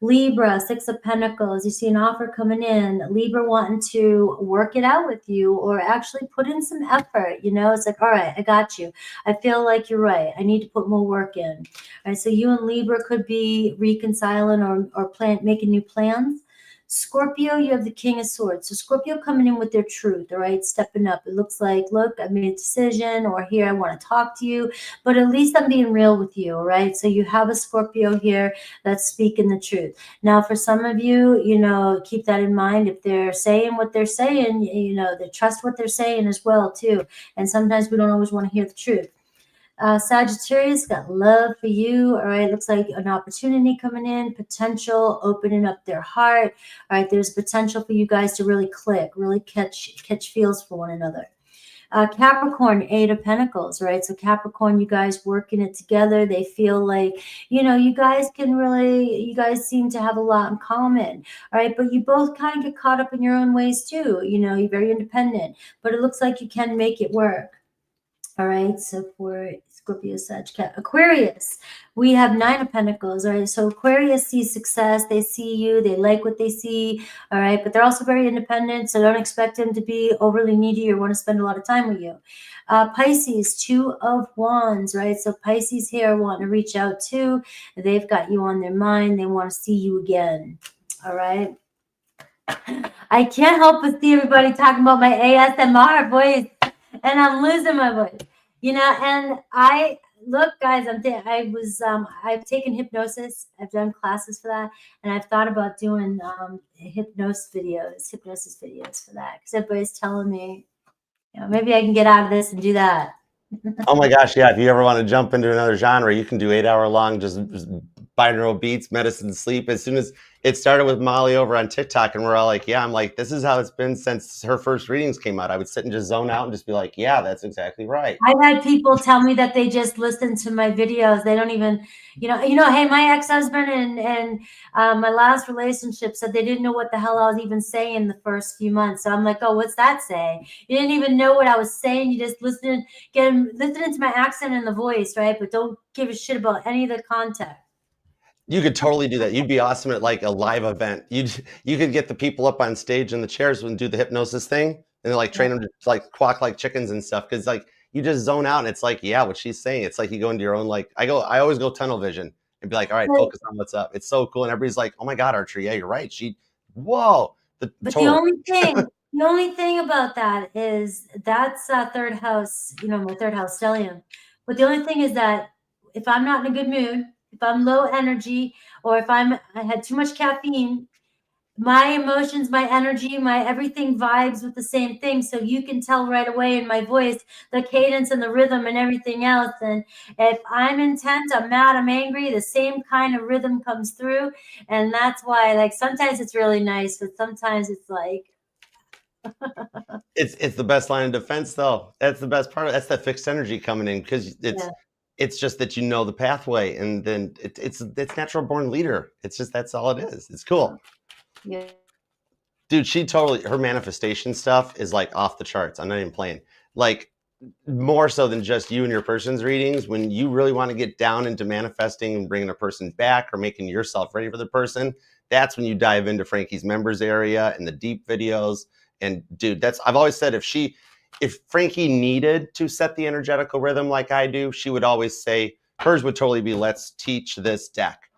Libra, 6 of Pentacles, you see an offer coming in, Libra wanting to work it out with you or actually put in some effort, you know, it's like, all right, I got you. I feel like you're right. I need to put more work in. All right, so you and Libra could be reconciling or making new plans. Scorpio, you have the King of Swords. So Scorpio coming in with their truth, all right, stepping up. It looks like, look, I made a decision, or here, I want to talk to you, but at least I'm being real with you, all right? So you have a Scorpio here that's speaking the truth. Now, for some of you, you know, keep that in mind. If they're saying what they're saying, you know, they trust what they're saying as well, too. And sometimes we don't always want to hear the truth. Sagittarius got love for you. All right. Looks like an opportunity coming in, potential, opening up their heart. All right. There's potential for you guys to really click, really catch feels for one another. Capricorn, 8 of Pentacles, right? So Capricorn, you guys working it together. They feel like, you know, you guys seem to have a lot in common, all right? But you both kind of get caught up in your own ways too. You know, you're very independent, but it looks like you can make it work. All right, so for Scorpio, Sagittarius, Aquarius, we have 9 of Pentacles. All right, so Aquarius sees success. They see you. They like what they see. All right, but they're also very independent, so don't expect them to be overly needy or want to spend a lot of time with you. Pisces, 2 of Wands, right? So Pisces here want to reach out too. They've got you on their mind. They want to see you again. All right. I can't help but see everybody talking about my ASMR voice. And I'm losing my voice, you know. And I look, guys. I've taken hypnosis. I've done classes for that, and I've thought about doing hypnosis videos for that because everybody's telling me, you know, maybe I can get out of this and do that. Oh my gosh, yeah. If you ever want to jump into another genre, you can do 8-hour long just binaural beats, medicine, sleep. As soon as it started with Molly over on TikTok, and we're all like, yeah, I'm like, this is how it's been since her first readings came out. I would sit and just zone out and just be like, yeah, that's exactly right. I've had people tell me that they just listen to my videos. They don't even, you know, hey, my ex-husband and my last relationship said they didn't know what the hell I was even saying the first few months. So I'm like, oh, what's that say? You didn't even know what I was saying. You just listening to my accent and the voice, right? But don't give a shit about any of the context. You could totally do that. You'd be awesome at like a live event. You could get the people up on stage in the chairs and do the hypnosis thing, and like train them to like quack like chickens and stuff. Because like you just zone out, and it's like, yeah, what she's saying. It's like you go into your own like I always go tunnel vision and be like, all right, focus on what's up. It's so cool, and everybody's like, oh my god, Archer, yeah, you're right. Whoa. But the only thing about that is that's third house. You know, my third house stellium. But the only thing is that if I'm not in a good mood, if I'm low energy, or if I had too much caffeine, my emotions, my energy, my everything vibes with the same thing. So you can tell right away in my voice, the cadence and the rhythm and everything else. And if I'm intense, I'm mad, I'm angry, the same kind of rhythm comes through. And that's why, like, sometimes it's really nice, but sometimes it's like, It's the best line of defense, though. That's the best part. That's that fixed energy coming in, because yeah, it's just that you know the pathway, and then it's natural born leader. It's just, that's all it is. It's cool. yeah. Dude, she totally, her manifestation stuff is like off the charts. I'm not even playing. Like, more so than just you and your person's readings. When you really want to get down into manifesting and bringing a person back or making yourself ready for the person, that's when you dive into Frankie's members area and the deep videos. And dude, I've always said, if Frankie needed to set the energetical rhythm like I do, she would always say, hers would totally be, let's teach this deck.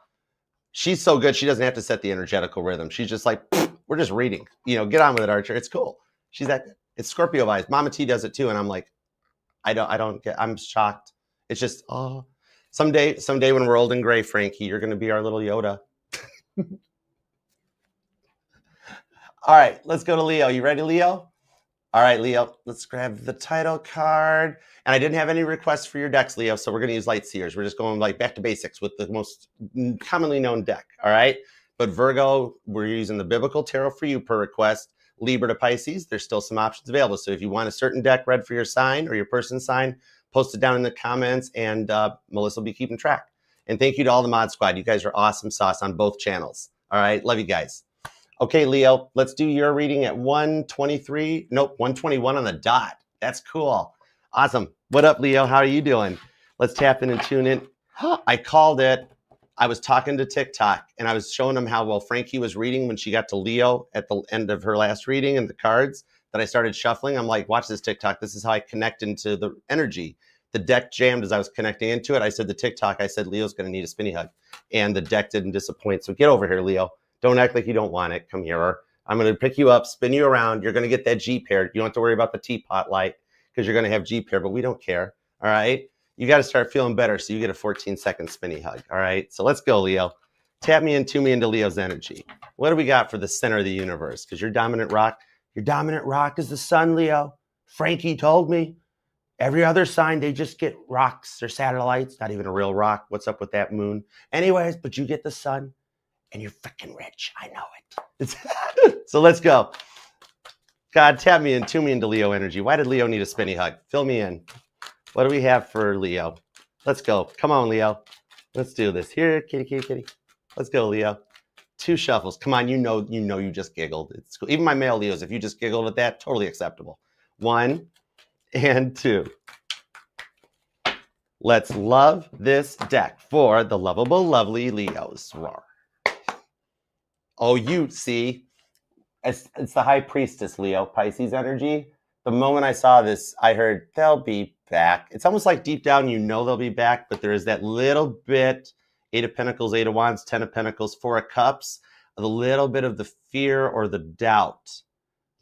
She's so good, she doesn't have to set the energetical rhythm. She's just like, we're just reading, get on with it, Archer. It's cool. She's that good. It's Scorpio vibes. Mama T does it too. And I'm like, I don't get, I'm shocked. It's just, oh, someday when we're old and gray, Frankie, you're going to be our little Yoda. All right, let's go to Leo. You ready, Leo? All right, Leo, let's grab the title card. And I didn't have any requests for your decks, Leo, so we're going to use Light Seers. We're just going like back to basics with the most commonly known deck, all right? But Virgo, we're using the Biblical Tarot for you per request. Libra to Pisces, there's still some options available. So if you want a certain deck read for your sign or your person's sign, post it down in the comments, and Melissa will be keeping track. And thank you to all the mod squad. You guys are awesome sauce on both channels. All right, love you guys. Okay, Leo, let's do your reading at 1:23. Nope, 1:21 on the dot. That's cool. Awesome. What up, Leo? How are you doing? Let's tap in and tune in. I called it. I was talking to TikTok, and I was showing them how well Frankie was reading when she got to Leo at the end of her last reading and the cards that I started shuffling. I'm like, watch this TikTok. This is how I connect into the energy. The deck jammed as I was connecting into it. I said to TikTok, I said, Leo's going to need a spinny hug. And the deck didn't disappoint. So get over here, Leo. Don't act like you don't want it. Come here. I'm going to pick you up, spin you around. You're going to get that G pair. You don't have to worry about the teapot light because you're going to have G pair, but we don't care. All right. You got to start feeling better. So you get a 14-second spinny hug. All right. So let's go, Leo. Tap me into Leo's energy. What do we got for the center of the universe? Because your dominant rock is the sun, Leo. Frankie told me. Every other sign, they just get rocks or satellites. Not even a real rock. What's up with that moon? Anyways, but you get the sun. And you're freaking rich. I know it. So let's go. God, tap me into Leo energy. Why did Leo need a spinny hug? Fill me in. What do we have for Leo? Let's go. Come on, Leo. Let's do this. Here, kitty, kitty, kitty. Let's go, Leo. 2 shuffles. Come on, you know you just giggled. It's cool. Even my male Leos, if you just giggled at that, totally acceptable. 1 and 2. Let's love this deck for the lovable, lovely Leos. Roar. Oh, you see, it's the High Priestess, Leo, Pisces energy. The moment I saw this, I heard they'll be back. It's almost like deep down, they'll be back, but there is that little bit, 8 of Pentacles, 8 of Wands, 10 of Pentacles, 4 of Cups, a little bit of the fear or the doubt,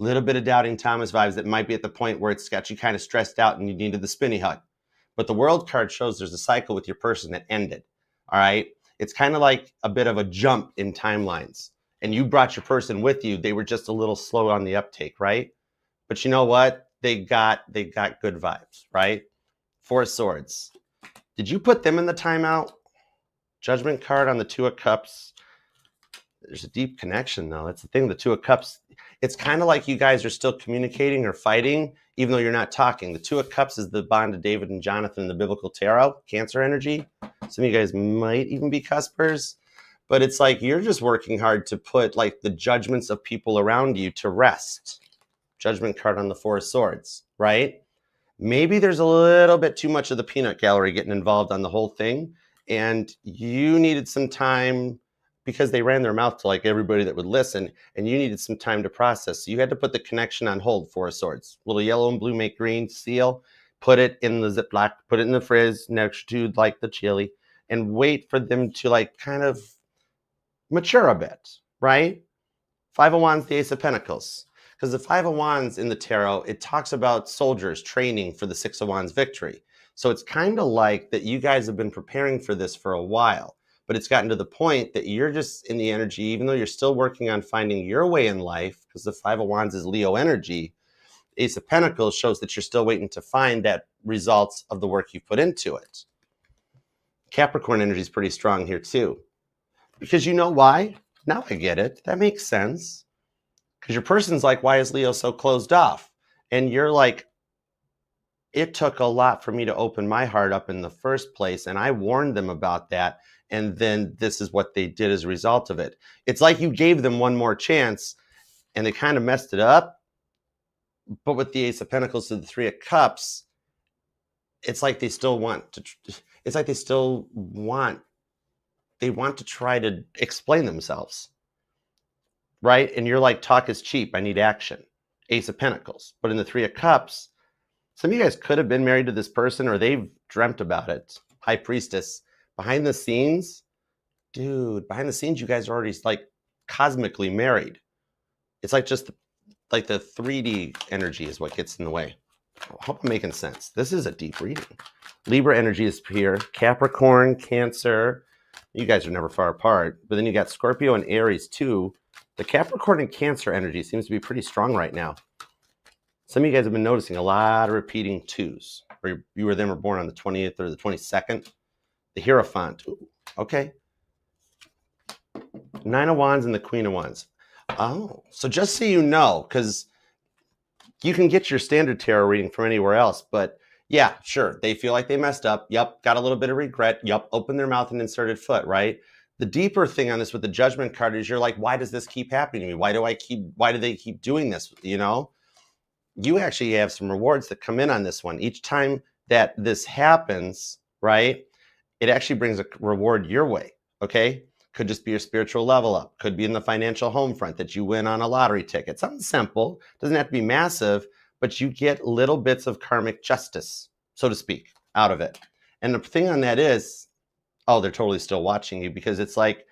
a little bit of doubting Thomas vibes that might be at the point where it's got you kind of stressed out and you needed the spinny hug. But the World card shows there's a cycle with your person that ended, all right? It's kind of like a bit of a jump in timelines. And you brought your person with you. They were just a little slow on the uptake, right? But you know what? They got good vibes, right? 4 of Swords. Did you put them in the timeout? Judgment card on the 2 of Cups. There's a deep connection, though. That's the thing. The 2 of Cups. It's kind of like you guys are still communicating or fighting, even though you're not talking. The 2 of Cups is the bond of David and Jonathan in the Biblical Tarot, Cancer energy. Some of you guys might even be cuspers. But it's like you're just working hard to put like the judgments of people around you to rest. Judgment card on the 4 of Swords, right? Maybe there's a little bit too much of the peanut gallery getting involved on the whole thing. And you needed some time because they ran their mouth to like everybody that would listen. And you needed some time to process. So you had to put the connection on hold, 4 of Swords. Little yellow and blue make green, seal. Put it in the Ziploc, put it in the frizz next to like the chili. And wait for them to like kind of mature a bit, right? 5 of Wands, the Ace of Pentacles. Because the 5 of Wands in the tarot, it talks about soldiers training for the 6 of Wands victory. So it's kind of like that you guys have been preparing for this for a while. but it's gotten to the point that you're just in the energy, even though you're still working on finding your way in life, because the Five of Wands is Leo energy. Ace of Pentacles shows that you're still waiting to find that results of the work you've put into it. Capricorn energy is pretty strong here too. Because you know why? Now I get it. That makes sense. Because your person's like, why is Leo so closed off? And you're like, it took a lot for me to open my heart up in the first place. And I warned them about that. And then this is what they did as a result of it. It's like you gave them one more chance and they kind of messed it up. But with the Ace of Pentacles to the Three of Cups, it's like they still want to, they want to try to explain themselves, right? And you're like, talk is cheap. I need action. Ace of Pentacles. But in the Three of Cups, some of you guys could have been married to this person or they've dreamt about it. High Priestess. Behind the scenes, dude, behind the scenes, you guys are already like cosmically married. It's like just like the 3D energy is what gets in the way. I hope I'm making sense. This is a deep reading. Libra energy is here. Capricorn, Cancer. You guys are never far apart. But then you got Scorpio and Aries too. The Capricorn and Cancer energy seems to be pretty strong right now. Some of you guys have been noticing a lot of repeating twos. Or you or them were born on the 20th or the 22nd. The Hierophant. Ooh, okay. Nine of Wands and the Queen of Wands. Oh, so just so you know, because you can get your standard tarot reading from anywhere else, but yeah, sure, they feel like they messed up. Yep, got a little bit of regret. Yep, opened their mouth and inserted foot, right? The deeper thing on this with the Judgment card is you're like, why does this keep happening to me? Why do they keep doing this? You know, you actually have some rewards that come in on this one. Each time that this happens, right, it actually brings a reward your way, okay? Could just be your spiritual level up. Could be in the financial home front that you win on a lottery ticket. Something simple. Doesn't have to be massive, but you get little bits of karmic justice, so to speak, out of it. And the thing on that is, oh, they're totally still watching you because it's like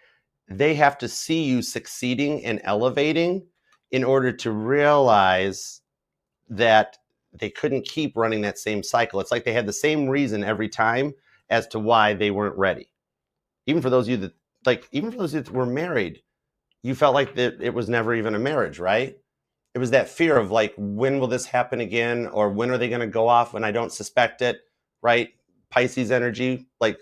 they have to see you succeeding and elevating in order to realize that they couldn't keep running that same cycle. It's like they had the same reason every time as to why they weren't ready. Even for those of you that were married, you felt like that it was never even a marriage, right? It was that fear of like, when will this happen again? Or when are they going to go off when I don't suspect it, right? Pisces energy, like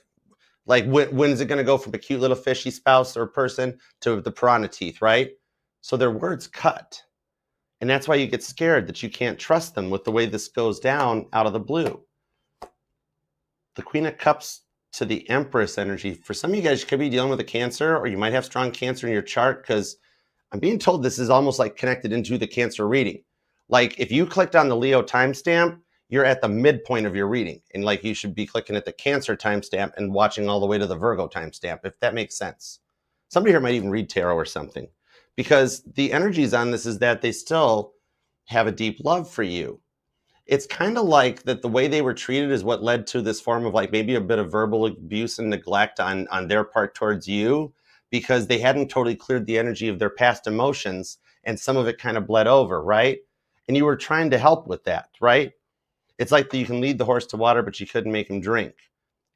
when is it going to go from a cute little fishy spouse or person to the piranha teeth, right? So their words cut. And that's why you get scared that you can't trust them with the way this goes down out of the blue. The Queen of Cups to the Empress energy. For some of you guys, you could be dealing with a Cancer, or you might have strong Cancer in your chart, because I'm being told this is almost like connected into the Cancer reading. Like if you clicked on the Leo timestamp, you're at the midpoint of your reading. And like you should be clicking at the Cancer timestamp and watching all the way to the Virgo timestamp, if that makes sense. Somebody here might even read tarot or something, because the energies on this is that they still have a deep love for you. It's kind of like that the way they were treated is what led to this form of like maybe a bit of verbal abuse and neglect on their part towards you, because they hadn't totally cleared the energy of their past emotions and some of it kind of bled over, right? And you were trying to help with that, right? It's like you can lead the horse to water, but you couldn't make him drink.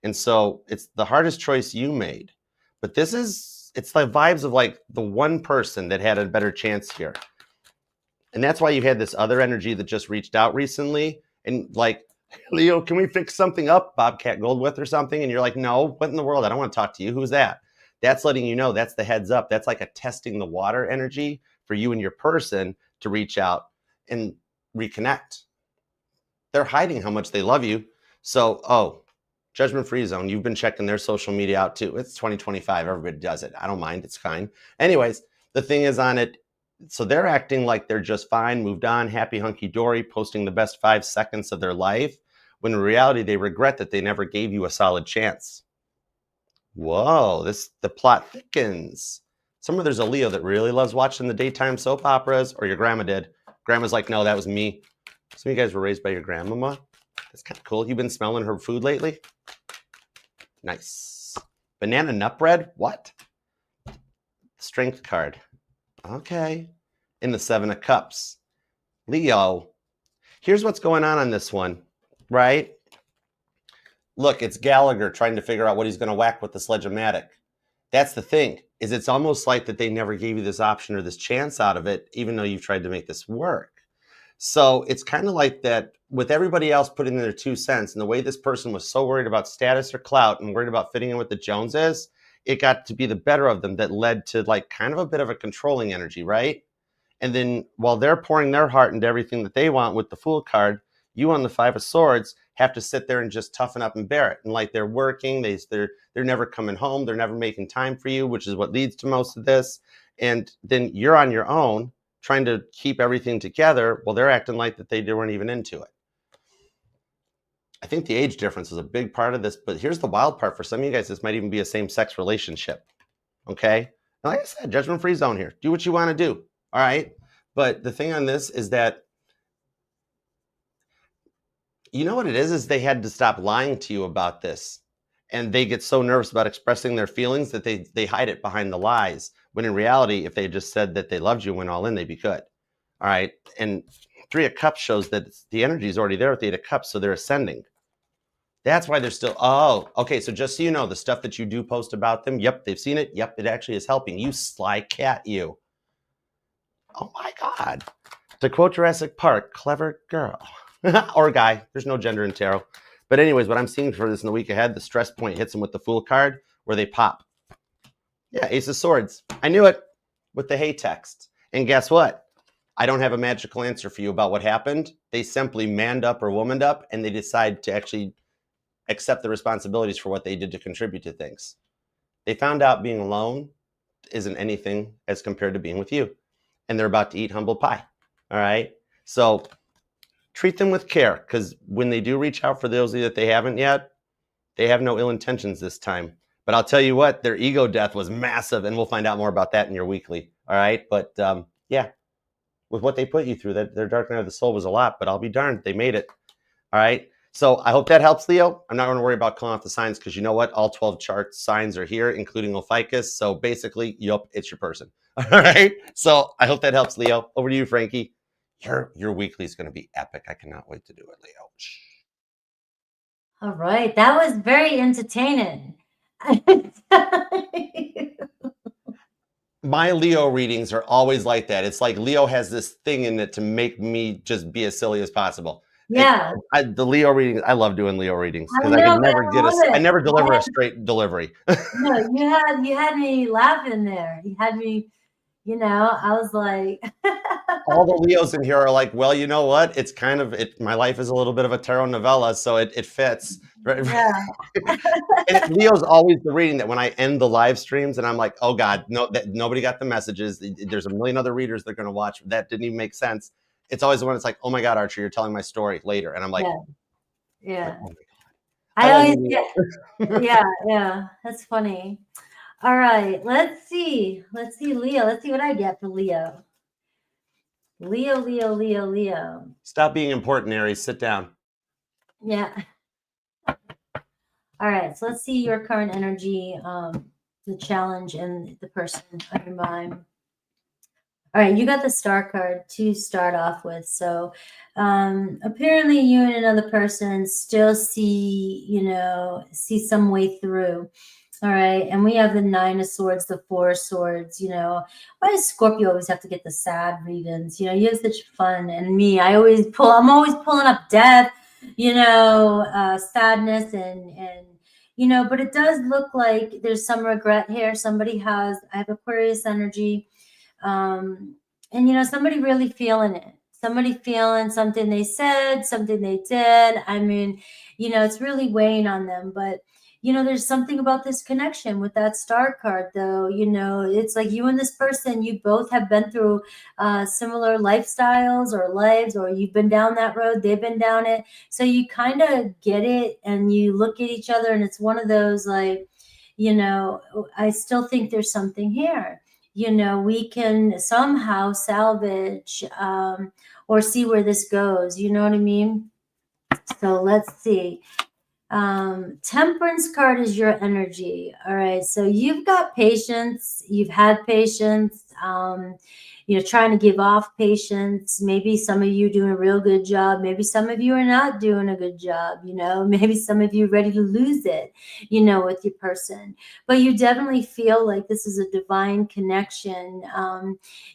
And so it's the hardest choice you made. But it's the vibes of like the one person that had a better chance here. And that's why you had this other energy that just reached out recently and like, Leo, can we fix something up? Bobcat Goldwith or something? And you're like, no, what in the world? I don't want to talk to you. Who's that? That's letting you know that's the heads up. That's like a testing the water energy for you and your person to reach out and reconnect. They're hiding how much they love you. So, Judgment Free Zone, you've been checking their social media out too. It's 2025. Everybody does it. I don't mind. It's fine. Anyways, the thing is on it, so they're acting like they're just fine, moved on, happy, hunky-dory, posting the best 5 seconds of their life, when in reality, they regret that they never gave you a solid chance. Whoa, the plot thickens. There's a Leo that really loves watching the daytime soap operas, or your grandma did. Grandma's like, no, that was me. Some of you guys were raised by your grandmama. That's kind of cool. You've been smelling her food lately? Nice. Banana nut bread? What? Strength card. Okay. In the Seven of Cups. Leo, here's what's going on this one, right? Look, it's Gallagher trying to figure out what he's going to whack with the sledge-o-matic. That's the thing, is it's almost like that they never gave you this option or this chance out of it, even though you've tried to make this work. So it's kind of like that with everybody else putting in their 2 cents, and the way this person was so worried about status or clout and worried about fitting in with the Joneses, it got to be the better of them that led to like kind of a bit of a controlling energy, right? And then while they're pouring their heart into everything that they want with the Fool card, you on the 5 of Swords have to sit there and just toughen up and bear it. And like they're working, they're never coming home, they're never making time for you, which is what leads to most of this. And then you're on your own trying to keep everything together. Well, they're acting like that they weren't even into it. I think the age difference is a big part of this, but here's the wild part for some of you guys. This might even be a same-sex relationship. Okay. And like I said, judgment-free zone here. Do what you want to do. All right. But the thing on this is that, you know what it is they had to stop lying to you about this. And they get so nervous about expressing their feelings that they hide it behind the lies. When in reality, if they just said that they loved you and went all in, they'd be good. All right. And 3 of Cups shows that the energy is already there with the 8 of Cups. So they're ascending. That's why they're still, oh, okay. So just so you know, the stuff that you do post about them, yep, they've seen it. Yep, it actually is helping. You sly cat, you. Oh my God. To quote Jurassic Park, clever girl. Or guy. There's no gender in tarot. But anyways, what I'm seeing for this in the week ahead, the stress point hits them with the Fool card where they pop. Yeah, Ace of Swords. I knew it with the hey text. And guess what? I don't have a magical answer for you about what happened. They simply manned up or womaned up, and they decide to actually accept the responsibilities for what they did to contribute to things. They found out being alone isn't anything as compared to being with you. And they're about to eat humble pie. All right? So treat them with care, because when they do reach out for those of you that they haven't yet, they have no ill intentions this time. But I'll tell you what, their ego death was massive, and we'll find out more about that in your weekly. All right? But yeah, with what they put you through, that their dark night of the soul was a lot, but I'll be darned, they made it. All right? So I hope that helps, Leo. I'm not going to worry about calling off the signs, because you know what? All 12 chart signs are here, including Ophiuchus. So basically, yep, it's your person. All right? So I hope that helps, Leo. Over to you, Frankie. Your weekly is going to be epic. I cannot wait to do it, Leo. Shh. All right. That was very entertaining. My Leo readings are always like that. It's like Leo has this thing in it to make me just be as silly as possible. Yeah. The Leo readings, I love doing Leo readings because I I know, can never I never deliver Yeah. a straight delivery. No, you had me laughing there. You had me, I was like, All the Leos in here are like, well, you know what? It's kind of it. My life is a little bit of a tarot novella, so it fits. yeah. And Leo's always the reading that when I end the live streams and I'm like, oh God, no, nobody got the messages. There's a million other readers they're going to watch. That didn't even make sense. It's always the one that's like, oh my God, Archer, you're telling my story later. And I'm like, yeah. Oh my God. Yeah. That's funny. All right. Let's see, Leo. Let's see what I get for Leo. Leo. Stop being important, Aries. Sit down. Yeah. All right. So let's see your current energy, the challenge, and the person on your mind. All right. You got the Star card to start off with. So apparently you and another person still see some way through. All right. And we have the 9 of Swords, the 4 of Swords. Why does Scorpio always have to get the sad readings? You have such fun. And me, I'm always pulling up death, sadness and but it does look like there's some regret here. I have Aquarius energy. And somebody really feeling it. Somebody feeling something they said, something they did. I mean, it's really weighing on them. But there's something about this connection with that Star card, though. It's like you and this person, you both have been through similar lifestyles or lives, or you've been down that road, they've been down it. So you kind of get it, and you look at each other, and it's one of those like, I still think there's something here. We can somehow salvage or see where this goes. You know what I mean? So let's see. Temperance card is your energy. All right. So you've got patience. You've had patience. you know, trying to give off patience. Maybe some of you doing a real good job. Maybe some of you are not doing a good job, you know. Maybe some of you ready to lose it, you know, with your person. But you definitely feel like this is a divine connection.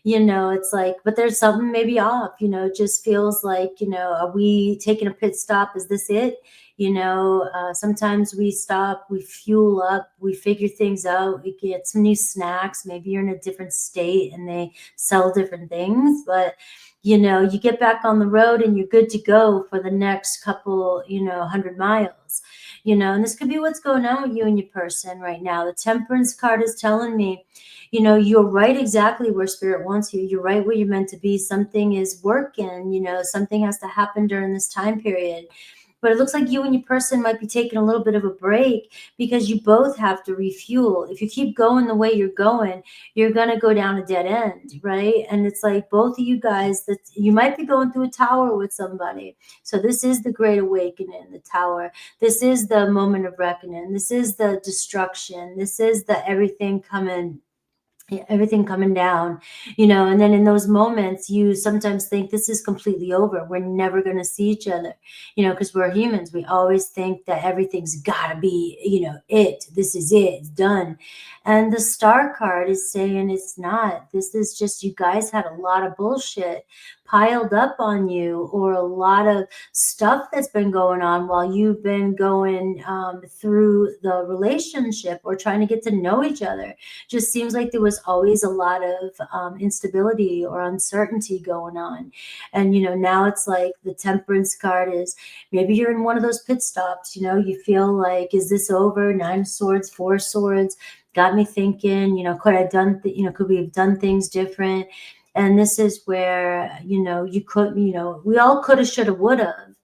You know, it's like, but there's something maybe off, you know. It just feels like, you know, are we taking a pit stop? Is this it? You know, sometimes we stop, we fuel up, we figure things out, we get some new snacks. Maybe you're in a different state and they sell different things, but you know, you get back on the road and you're good to go for the next couple, you know, 100 miles, you know. And this could be what's going on with you and your person right now. The Temperance card is telling me, you know, you're right exactly where Spirit wants you. You're right where you're meant to be. Something is working, you know, something has to happen during this time period. But it looks like you and your person might be taking a little bit of a break because you both have to refuel. If you keep going the way you're going, you're going to go down a dead end, right? And it's like both of you guys, that you might be going through a tower with somebody. So this is the Great Awakening, the tower. This is the moment of reckoning. This is the destruction. This is the everything coming down, you know. And then in those moments, you sometimes think this is completely over. We're never going to see each other, you know, because we're humans. We always think that everything's got to be, you know, this is it, it's done. And the Star card is saying it's not. This is just, you guys had a lot of bullshit piled up on you, or a lot of stuff that's been going on while you've been going through the relationship or trying to get to know each other. Just seems like there was always a lot of instability or uncertainty going on. And, you know, now it's like the Temperance card is, maybe you're in one of those pit stops, you know, you feel like, is this over? 9 of Swords, 4 of Swords, got me thinking, you know, could we have done things different? And this is where, you know, you could, you know, we all could have, should have, would have.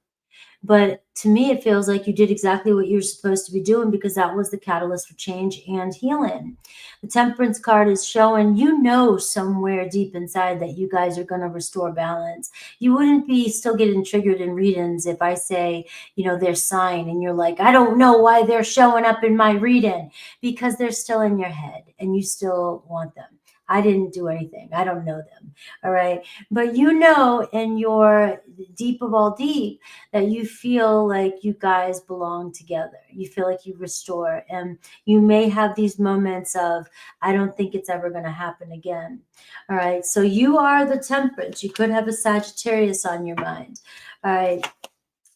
But to me, it feels like you did exactly what you're supposed to be doing, because that was the catalyst for change and healing. The Temperance card is showing, you know, somewhere deep inside that you guys are going to restore balance. You wouldn't be still getting triggered in readings if I say, you know, their sign, and you're like, I don't know why they're showing up in my reading, because they're still in your head and you still want them. I didn't do anything. I don't know them. All right. But you know, in your deep of all deep, that you feel like you guys belong together. You feel like you restore. And you may have these moments of, I don't think it's ever going to happen again. All right. So you are the Temperance. You could have a Sagittarius on your mind. All right.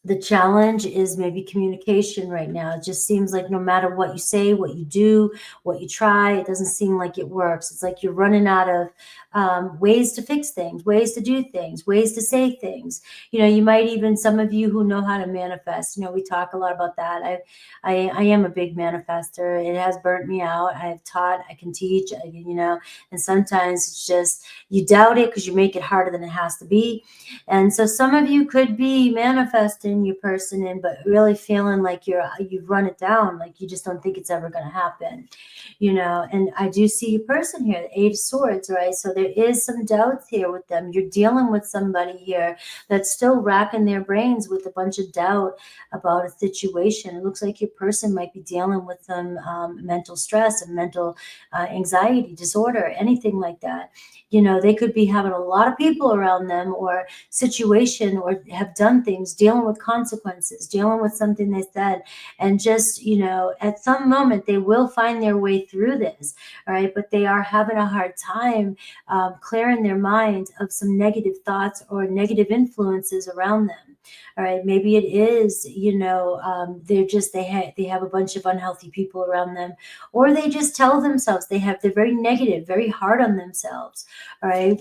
The challenge is maybe communication right now. It just seems like no matter what you say, what you do, what you try, it doesn't seem like it works. It's like you're running out of ways to fix things, ways to do things, ways to say things. You know, you might even, some of you who know how to manifest, you know, we talk a lot about that. I am a big manifester. It has burnt me out. I've taught, I can teach, you know, and sometimes it's just, you doubt it because you make it harder than it has to be. And so some of you could be manifesting your person in, but really feeling like you've run it down, like you just don't think it's ever going to happen, you know. And I do see your person here, the 8 of Swords, right? So there is some doubts here with them. You're dealing with somebody here that's still racking their brains with a bunch of doubt about a situation. It looks like your person might be dealing with some mental stress and mental anxiety disorder, anything like that. You know, they could be having a lot of people around them, or situation, or have done things, dealing with consequences, dealing with something they said. And just, you know, at some moment they will find their way through this. All right. But they are having a hard time clearing their mind of some negative thoughts or negative influences around them. All right. Maybe it is, you know, they're just, they have a bunch of unhealthy people around them, or they just tell themselves they're very negative, very hard on themselves. All right.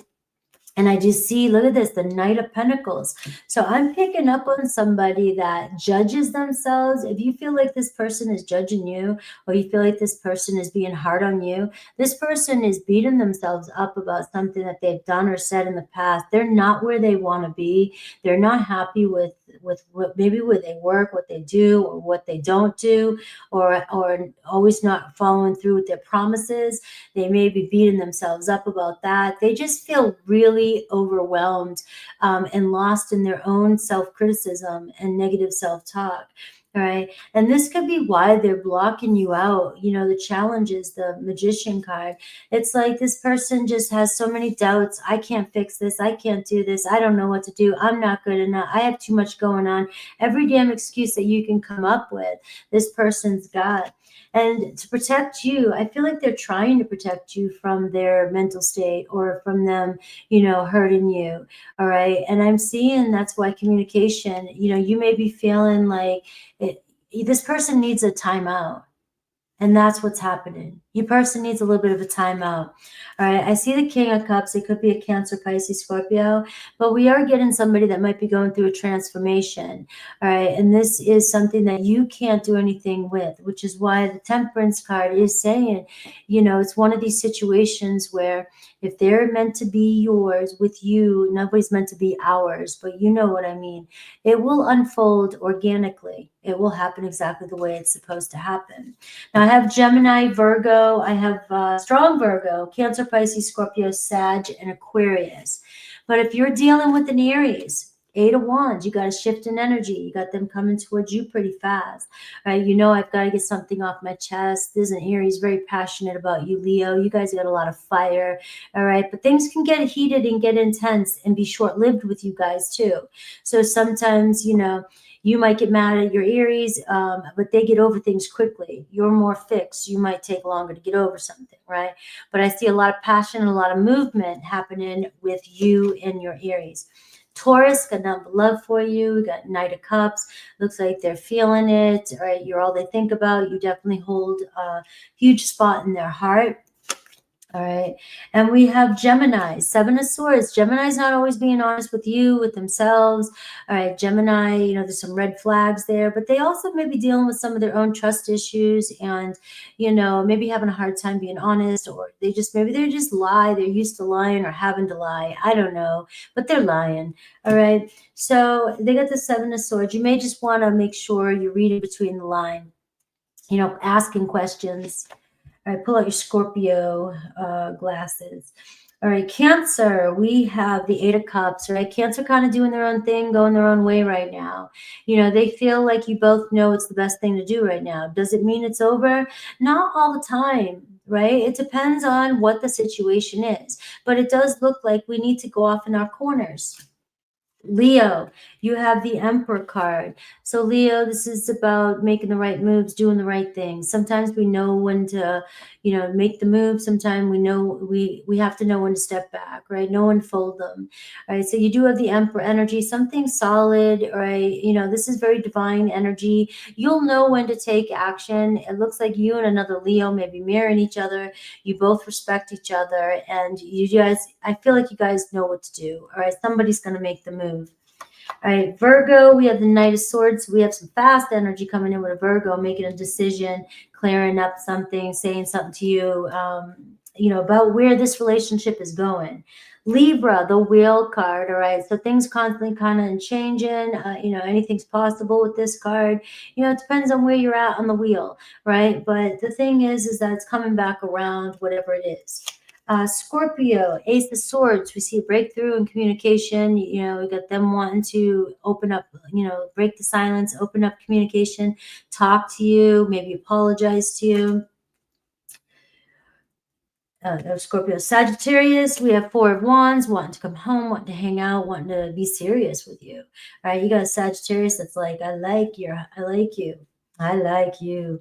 And I just see, look at this, the Knight of Pentacles. So I'm picking up on somebody that judges themselves. If you feel like this person is judging you, or you feel like this person is being hard on you, this person is beating themselves up about something that they've done or said in the past. They're not where they want to be. They're not happy with what, maybe where they work, what they do, or what they don't do, or always not following through with their promises. They may be beating themselves up about that. They just feel really overwhelmed and lost in their own self-criticism and negative self-talk. All right. And this could be why they're blocking you out. You know, the challenge is the Magician card. It's like this person just has so many doubts. I can't fix this. I can't do this. I don't know what to do. I'm not good enough. I have too much going on. Every damn excuse that you can come up with, this person's got. And to protect you, I feel like they're trying to protect you from their mental state or from them, you know, hurting you. All right. And I'm seeing that's why communication, you know, you may be feeling like this person needs a timeout. And that's what's happening. Your person needs a little bit of a timeout. All right. I see the King of Cups. It could be a Cancer, Pisces, Scorpio, but we are getting somebody that might be going through a transformation. All right. And this is something that you can't do anything with, which is why the Temperance card is saying, you know, it's one of these situations where if they're meant to be yours with you, nobody's meant to be ours, but you know what I mean. It will unfold organically. It will happen exactly the way it's supposed to happen. Now I have Gemini, Virgo. I have strong Virgo, Cancer, Pisces, Scorpio, Sag, and Aquarius. But if you're dealing with an Aries, 8 of Wands, you got a shift in energy. You got them coming towards you pretty fast. Right? You know, I've got to get something off my chest. There's an Aries very passionate about you, Leo. You guys got a lot of fire. All right. But things can get heated and get intense and be short-lived with you guys too. So sometimes, you know, you might get mad at your Aries, but they get over things quickly. You're more fixed. You might take longer to get over something, right? But I see a lot of passion and a lot of movement happening with you and your Aries. Taurus, got nothing but love for you. We got Knight of Cups. Looks like they're feeling it, right? You're all they think about. You definitely hold a huge spot in their heart. All right. And we have Gemini, 7 of Swords. Gemini's not always being honest with you, with themselves. All right. Gemini, you know, there's some red flags there, but they also may be dealing with some of their own trust issues and, you know, maybe having a hard time being honest, or maybe they just lie. They're used to lying or having to lie. I don't know, but they're lying. All right. So they got the 7 of Swords. You may just want to make sure you're reading between the line, you know, asking questions. All right, pull out your Scorpio glasses. All right, Cancer, we have the 8 of Cups, right? Cancer kind of doing their own thing, going their own way right now. You know, they feel like you both know it's the best thing to do right now. Does it mean it's over? Not all the time, right? It depends on what the situation is. But it does look like we need to go off in our corners. Leo, you have the Emperor card. So Leo, this is about making the right moves, doing the right things. Sometimes we know when to, you know, make the move. Sometimes we know we have to know when to step back, right? Know when to fold them. All right. So you do have the Emperor energy, something solid, right? You know, this is very divine energy. You'll know when to take action. It looks like you and another Leo may be mirroring each other. You both respect each other, and you guys, I feel like you guys know what to do. All right. Somebody's going to make the move. All right, Virgo, we have the Knight of Swords. We have some fast energy coming in with a Virgo, making a decision, clearing up something, saying something to you, you know, about where this relationship is going. Libra, the Wheel card. All right, so things constantly kind of changing. You know, anything's possible with this card. You know, it depends on where you're at on the wheel, right? But the thing is that it's coming back around, whatever it is. Scorpio, Ace of Swords, we see a breakthrough in communication. You know, we got them wanting to open up, you know, break the silence, open up communication, talk to you, maybe apologize to you. Scorpio, Sagittarius, we have 4 of Wands, wanting to come home, wanting to hang out, wanting to be serious with you. All right, you got a Sagittarius that's like, I like you. I like you.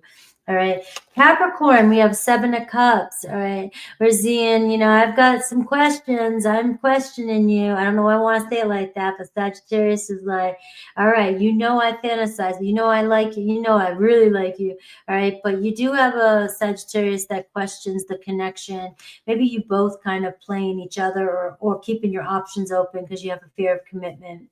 All right. Capricorn, we have 7 of Cups. All right. We're seeing, you know, I've got some questions. I'm questioning you. I don't know why I want to say it like that, but Sagittarius is like, all right, you know I fantasize. You know I like you. You know I really like you. All right. But you do have a Sagittarius that questions the connection. Maybe you both kind of playing each other or keeping your options open because you have a fear of commitment.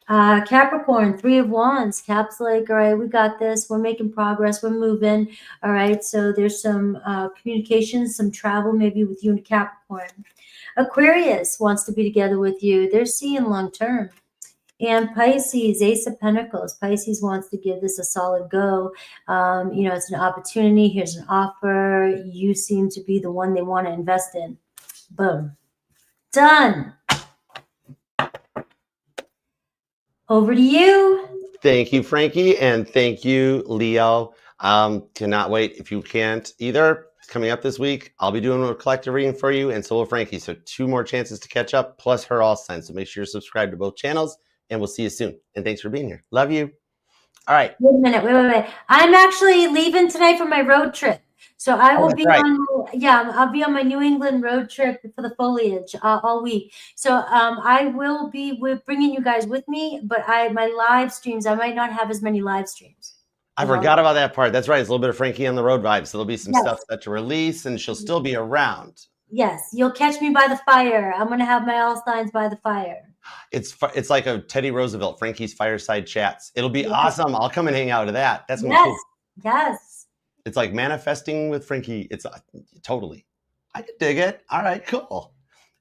Capricorn, 3 of Wands. Cap's like, all right, we got this. We're making progress. We're moving. All right. So there's some communication, some travel maybe with you and Capricorn. Aquarius wants to be together with you. They're seeing long term. And Pisces, Ace of Pentacles. Pisces wants to give this a solid go. You know, it's an opportunity. Here's an offer. You seem to be the one they want to invest in. Boom. Done. Over to you. Thank you, Frankie, and thank you, Leo. Cannot wait. If you can't either, coming up this week, I'll be doing a collective reading for you, and so will Frankie. So 2 more chances to catch up, plus her all signs. So make sure you're subscribed to both channels, and we'll see you soon. And thanks for being here. Love you. All right. Wait a minute. Wait. I'm actually leaving tonight for my road trip. So I will be I'll be on my New England road trip for the foliage all week. So I will be bringing you guys with me, but my live streams, I might not have as many live streams. I forgot about that part. That's right. It's a little bit of Frankie on the road vibes. So there'll be some stuff set to release, and she'll still be around. Yes, you'll catch me by the fire. I'm going to have my all signs by the fire. It's like a Teddy Roosevelt, Frankie's Fireside Chats. It'll be awesome. I'll come and hang out to that. That's gonna be cool. Yes. It's like manifesting with Frankie. It's totally. I could dig it. All right, cool.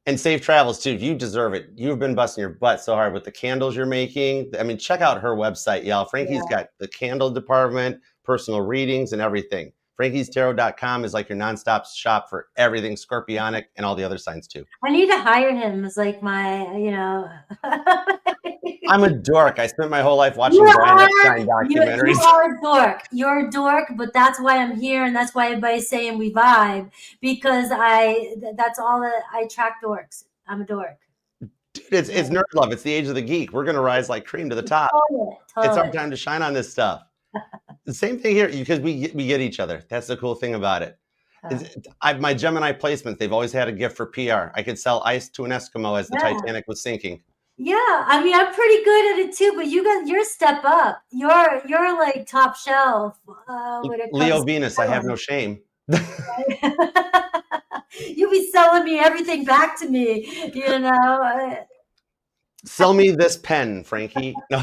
And safe travels too. You deserve it. You've been busting your butt so hard with the candles you're making. I mean, check out her website, y'all. Frankie's got the candle department, personal readings, and everything. FrankiesTarot.com is like your nonstop shop for everything Scorpionic and all the other signs too. I need to hire him as like my, I'm a dork. I spent my whole life watching Brian Epstein documentaries. You are a dork. You're a dork, but that's why I'm here, and that's why everybody's saying we vibe, because that's all that I attract dorks. I'm a dork. Dude, it's nerd love. It's the age of the geek. We're gonna rise like cream to the top. Totally. It's our time to shine on this stuff. The same thing here, because we get each other. That's the cool thing about it. My Gemini placements, they've always had a gift for PR. I could sell ice to an Eskimo as the Titanic was sinking. Yeah, I mean, I'm pretty good at it too, but you're a step up. You're like top shelf. Leo Venus, I have no shame. You'll be selling me everything back to me, Sell me this pen, Frankie. No.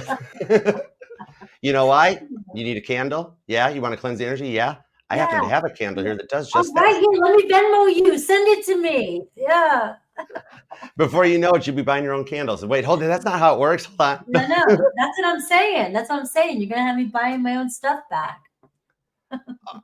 You know why? You need a candle? Yeah. You want to cleanse the energy? Yeah. I happen to have a candle here that does just that. Right here. Let me Venmo you. Send it to me. Yeah. Before you know it, you'll be buying your own candles. Wait, hold on. That's not how it works. Hold on. No. That's what I'm saying. You're going to have me buying my own stuff back.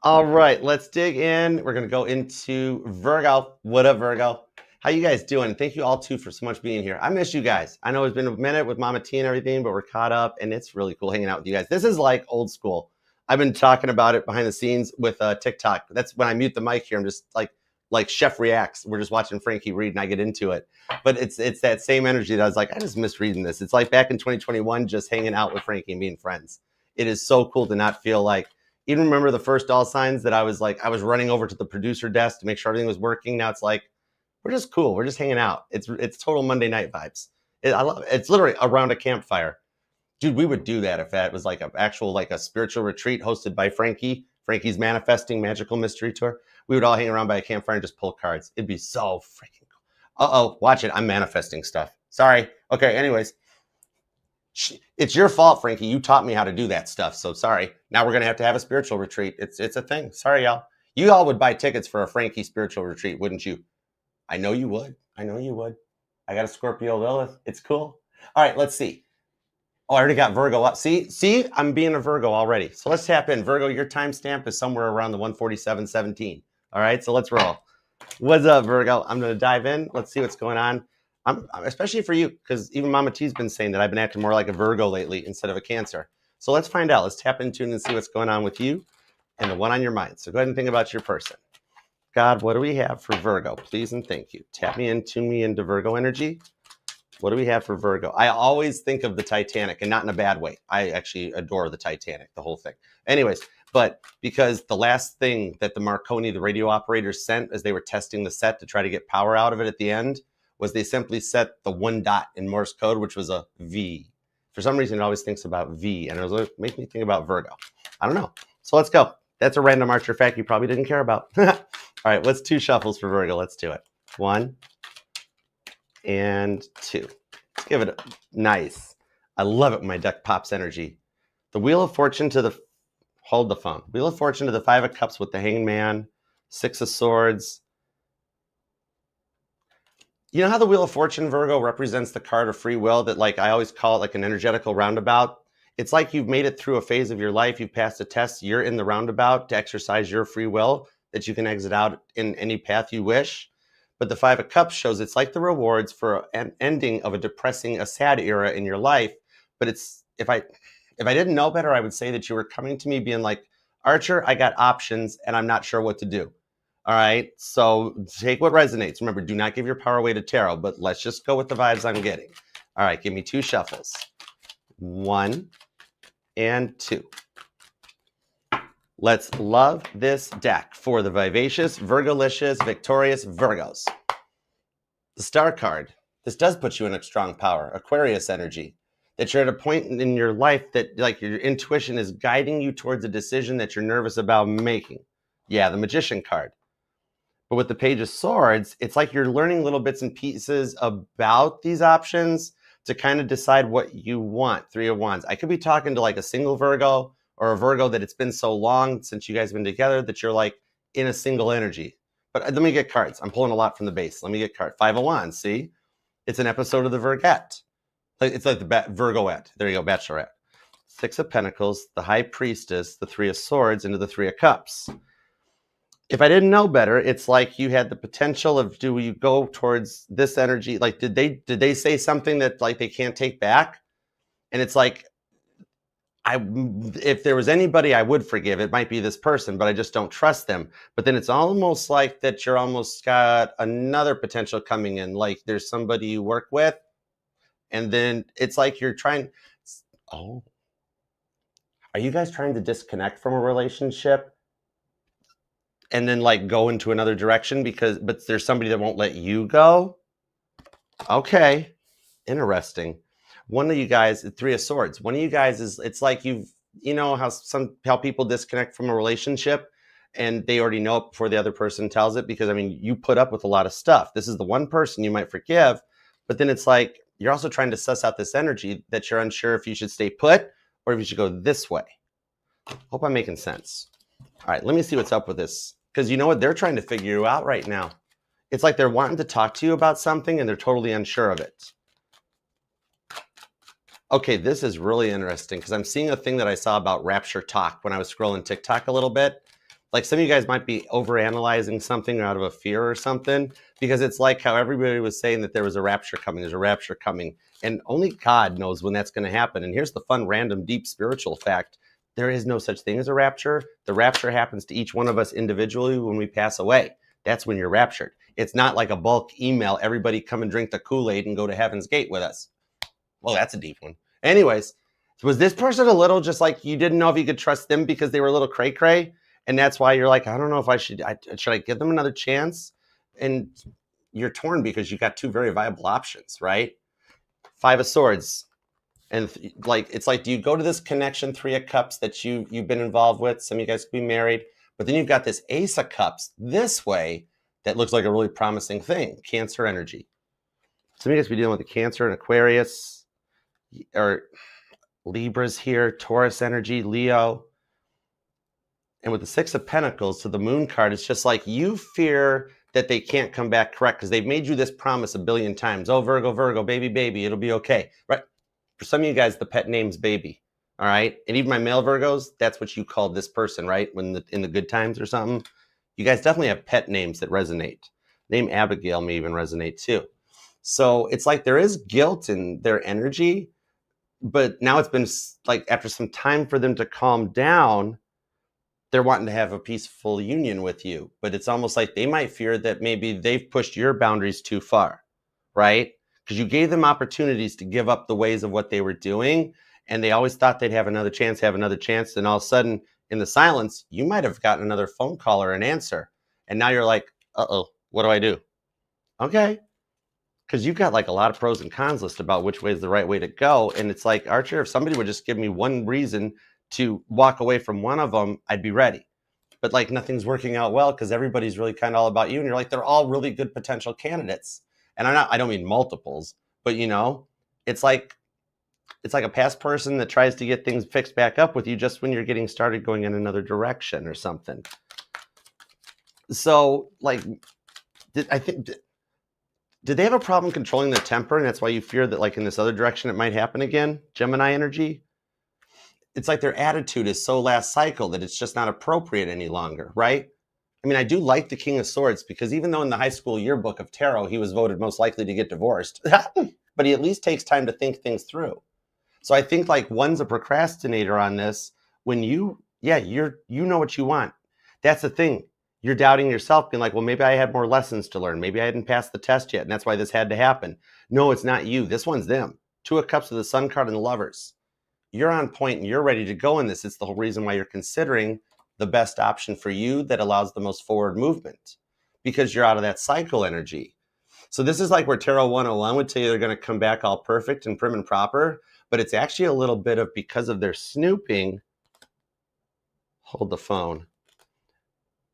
All right. Let's dig in. We're going to go into Virgo. What up, Virgo? How you guys doing? Thank you all too for so much being here. I miss you guys. I know it's been a minute with Mama T and everything, but we're caught up, and it's really cool hanging out with you guys. This is like old school. I've been talking about it behind the scenes with TikTok. That's when I mute the mic here. I'm just like Chef Reacts. We're just watching Frankie read, and I get into it. But it's that same energy that I was like, I just miss reading this. It's like back in 2021, just hanging out with Frankie and being friends. It is so cool to not feel like. Even remember the first all signs that I was running over to the producer desk to make sure everything was working. Now it's like, we're just cool. We're just hanging out. It's total Monday night vibes. I love it. It's literally around a campfire. Dude, we would do that if that was like an actual, like a spiritual retreat hosted by Frankie. Frankie's Manifesting Magical Mystery Tour. We would all hang around by a campfire and just pull cards. It'd be so freaking cool. Uh-oh, watch it. I'm manifesting stuff. Sorry. Okay, anyways. It's your fault, Frankie. You taught me how to do that stuff. So sorry. Now we're going to have a spiritual retreat. It's a thing. Sorry, y'all. You all would buy tickets for a Frankie spiritual retreat, wouldn't you? I know you would. I got a Scorpio Lilith. It's cool. All right, let's see. Oh, I already got Virgo up. See, I'm being a Virgo already. So let's tap in. Virgo, your timestamp is somewhere around the 147.17. All right, so let's roll. What's up, Virgo? I'm going to dive in. Let's see what's going on. Especially for you, because even Mama T's been saying that I've been acting more like a Virgo lately instead of a Cancer. So let's find out. Let's tap into and see what's going on with you and the one on your mind. So go ahead and think about your person. God, what do we have for Virgo? Please and thank you. Tap me in, tune me into Virgo energy. What do we have for Virgo? I always think of the Titanic, and not in a bad way. I actually adore the Titanic, the whole thing. Anyways, but because the last thing that the Marconi, the radio operators, sent as they were testing the set to try to get power out of it at the end was they simply set the 1 dot in Morse code, which was a V. For some reason, it always thinks about V, and it makes me think about Virgo. I don't know. So let's go. That's a random Archer fact you probably didn't care about. All right, let's 2 shuffles for Virgo. Let's do it. 1 and 2. Let's give it a nice. I love it when my deck pops energy. The Wheel of Fortune to the, hold the phone. Wheel of Fortune to the 5 of Cups with the Hanged Man, 6 of Swords. You know how the Wheel of Fortune, Virgo, represents the card of free will that, like, I always call it like an energetical roundabout? It's like you've made it through a phase of your life. You've passed a test. You're in the roundabout to exercise your free will that you can exit out in any path you wish. But the 5 of Cups shows it's like the rewards for an ending of a depressing, a sad era in your life. But it's, if I If I didn't know better, I would say that you were coming to me being like, Archer, I got options and I'm not sure what to do. All right. So take what resonates. Remember, do not give your power away to tarot, but let's just go with the vibes I'm getting. All right. Give me 2 shuffles. 1 and 2. Let's love this deck for the vivacious, Virgolicious, victorious Virgos. The Star card. This does put you in a strong power, Aquarius energy. That you're at a point in your life that like your intuition is guiding you towards a decision that you're nervous about making. Yeah, the Magician card. But with the Page of Swords, it's like you're learning little bits and pieces about these options to kind of decide what you want. 3 of Wands. I could be talking to like a single Virgo or a Virgo that it's been so long since you guys have been together that you're like in a single energy. But let me get cards. I'm pulling a lot from the base. Let me get cards. 5 of Wands, see? It's an episode of the Virgette. It's like the Virgoette. There you go, Bachelorette. 6 of Pentacles, the High Priestess, the 3 of Swords, into the 3 of Cups. If I didn't know better, it's like you had the potential of, do you go towards this energy? Like, did they say something that like they can't take back? And it's like, if there was anybody I would forgive, it might be this person, but I just don't trust them. But then it's almost like that you're almost got another potential coming in. Like there's somebody you work with, and then it's like you're trying. Oh, are you guys trying to disconnect from a relationship and then like go into another direction but there's somebody that won't let you go? Okay, interesting. One of you guys, 3 of Swords. One of you guys is, it's like you know how people disconnect from a relationship and they already know it before the other person tells it, because I mean, you put up with a lot of stuff. This is the one person you might forgive, but then it's like you're also trying to suss out this energy that you're unsure if you should stay put or if you should go this way. Hope I'm making sense. All right, let me see what's up with this, because you know what? They're trying to figure you out right now. It's like they're wanting to talk to you about something and they're totally unsure of it. Okay, this is really interesting because I'm seeing a thing that I saw about rapture talk when I was scrolling TikTok a little bit. Like some of you guys might be overanalyzing something out of a fear or something, because it's like how everybody was saying that there was a rapture coming. There's a rapture coming, and only God knows when that's going to happen. And here's the fun, random, deep spiritual fact. There is no such thing as a rapture. The rapture happens to each one of us individually when we pass away. That's when you're raptured. It's not like a bulk email, everybody come and drink the Kool-Aid and go to Heaven's Gate with us. Well, that's a deep one. Anyways, was this person a little just like you didn't know if you could trust them because they were a little cray-cray? And that's why you're like, I don't know if should I give them another chance? And you're torn because you got 2 very viable options, right? 5 of Swords. And like, it's like, do you go to this connection, 3 of Cups that you've been involved with? Some of you guys could be married, but then you've got this Ace of Cups this way that looks like a really promising thing, Cancer energy. Some of you guys be dealing with the Cancer and Aquarius, or Libra's here, Taurus energy, Leo. And with the 6 of Pentacles to the Moon card, it's just like you fear that they can't come back correct because they've made you this promise a billion times. Oh, Virgo, Virgo, baby, baby, it'll be okay. Right? For some of you guys, the pet name's baby. All right? And even my male Virgos, that's what you call this person, right? When in the good times or something. You guys definitely have pet names that resonate. Name Abigail may even resonate too. So it's like there is guilt in their energy, but now it's been like after some time for them to calm down, they're wanting to have a peaceful union with you. But it's almost like they might fear that maybe they've pushed your boundaries too far, right? Because you gave them opportunities to give up the ways of what they were doing, and they always thought they'd have another chance. And all of a sudden, in the silence, you might have gotten another phone call or an answer. And now you're like, uh-oh, what do I do? Okay. Because you've got like a lot of pros and cons list about which way is the right way to go. And it's like, Archer, if somebody would just give me one reason to walk away from one of them, I'd be ready. But like nothing's working out well because everybody's really kind of all about you. And you're like, they're all really good potential candidates. And I don't mean multiples, but you know, it's like a past person that tries to get things fixed back up with you just when you're getting started going in another direction or something. So like, did they have a problem controlling their temper, and that's why you fear that like in this other direction it might happen again? Gemini energy? It's like their attitude is so last cycle that it's just not appropriate any longer, right? I mean, I do like the King of Swords because even though in the high school yearbook of tarot, he was voted most likely to get divorced, but he at least takes time to think things through. So I think like one's a procrastinator on this when you know what you want. That's the thing. You're doubting yourself, being like, well, maybe I had more lessons to learn. Maybe I hadn't passed the test yet, and that's why this had to happen. No, it's not you. This one's them. Two of Cups with the Sun card and the Lovers. You're on point and you're ready to go in this. It's the whole reason why you're considering the best option for you that allows the most forward movement, because you're out of that cycle energy. So this is like where Tarot 101 would tell you they're going to come back all perfect and prim and proper, but it's actually a little bit of, because of their snooping. Hold the phone.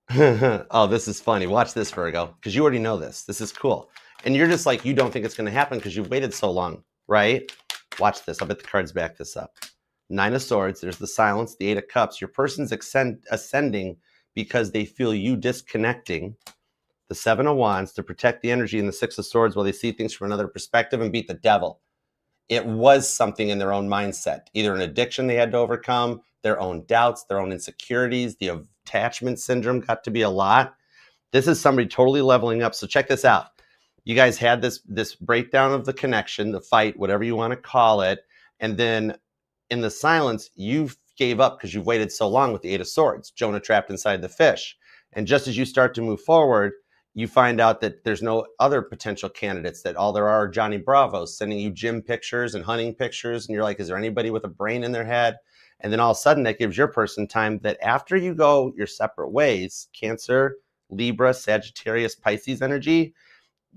Oh, this is funny. Watch this, Virgo, because you already know this. This is cool. And you're just like, you don't think it's going to happen because you've waited so long, right? Watch this. I'll bet the cards back this up. 9 of Swords. There's the silence, the 8 of Cups. Your person's ascending because they feel you disconnecting. The 7 of Wands to protect the energy, and the 6 of Swords while they see things from another perspective and beat the devil. It was something in their own mindset, either an addiction they had to overcome, their own doubts, their own insecurities. The attachment syndrome got to be a lot. This is somebody totally leveling up. So check this out. You guys had this breakdown of the connection, the fight, whatever you want to call it. And then in the silence, you gave up because you've waited so long with the 8 of Swords, Jonah trapped inside the fish. And just as you start to move forward, you find out that there's no other potential candidates, that all there are Johnny Bravos sending you gym pictures and hunting pictures. And you're like, is there anybody with a brain in their head? And then all of a sudden that gives your person time that after you go your separate ways, Cancer, Libra, Sagittarius, Pisces energy,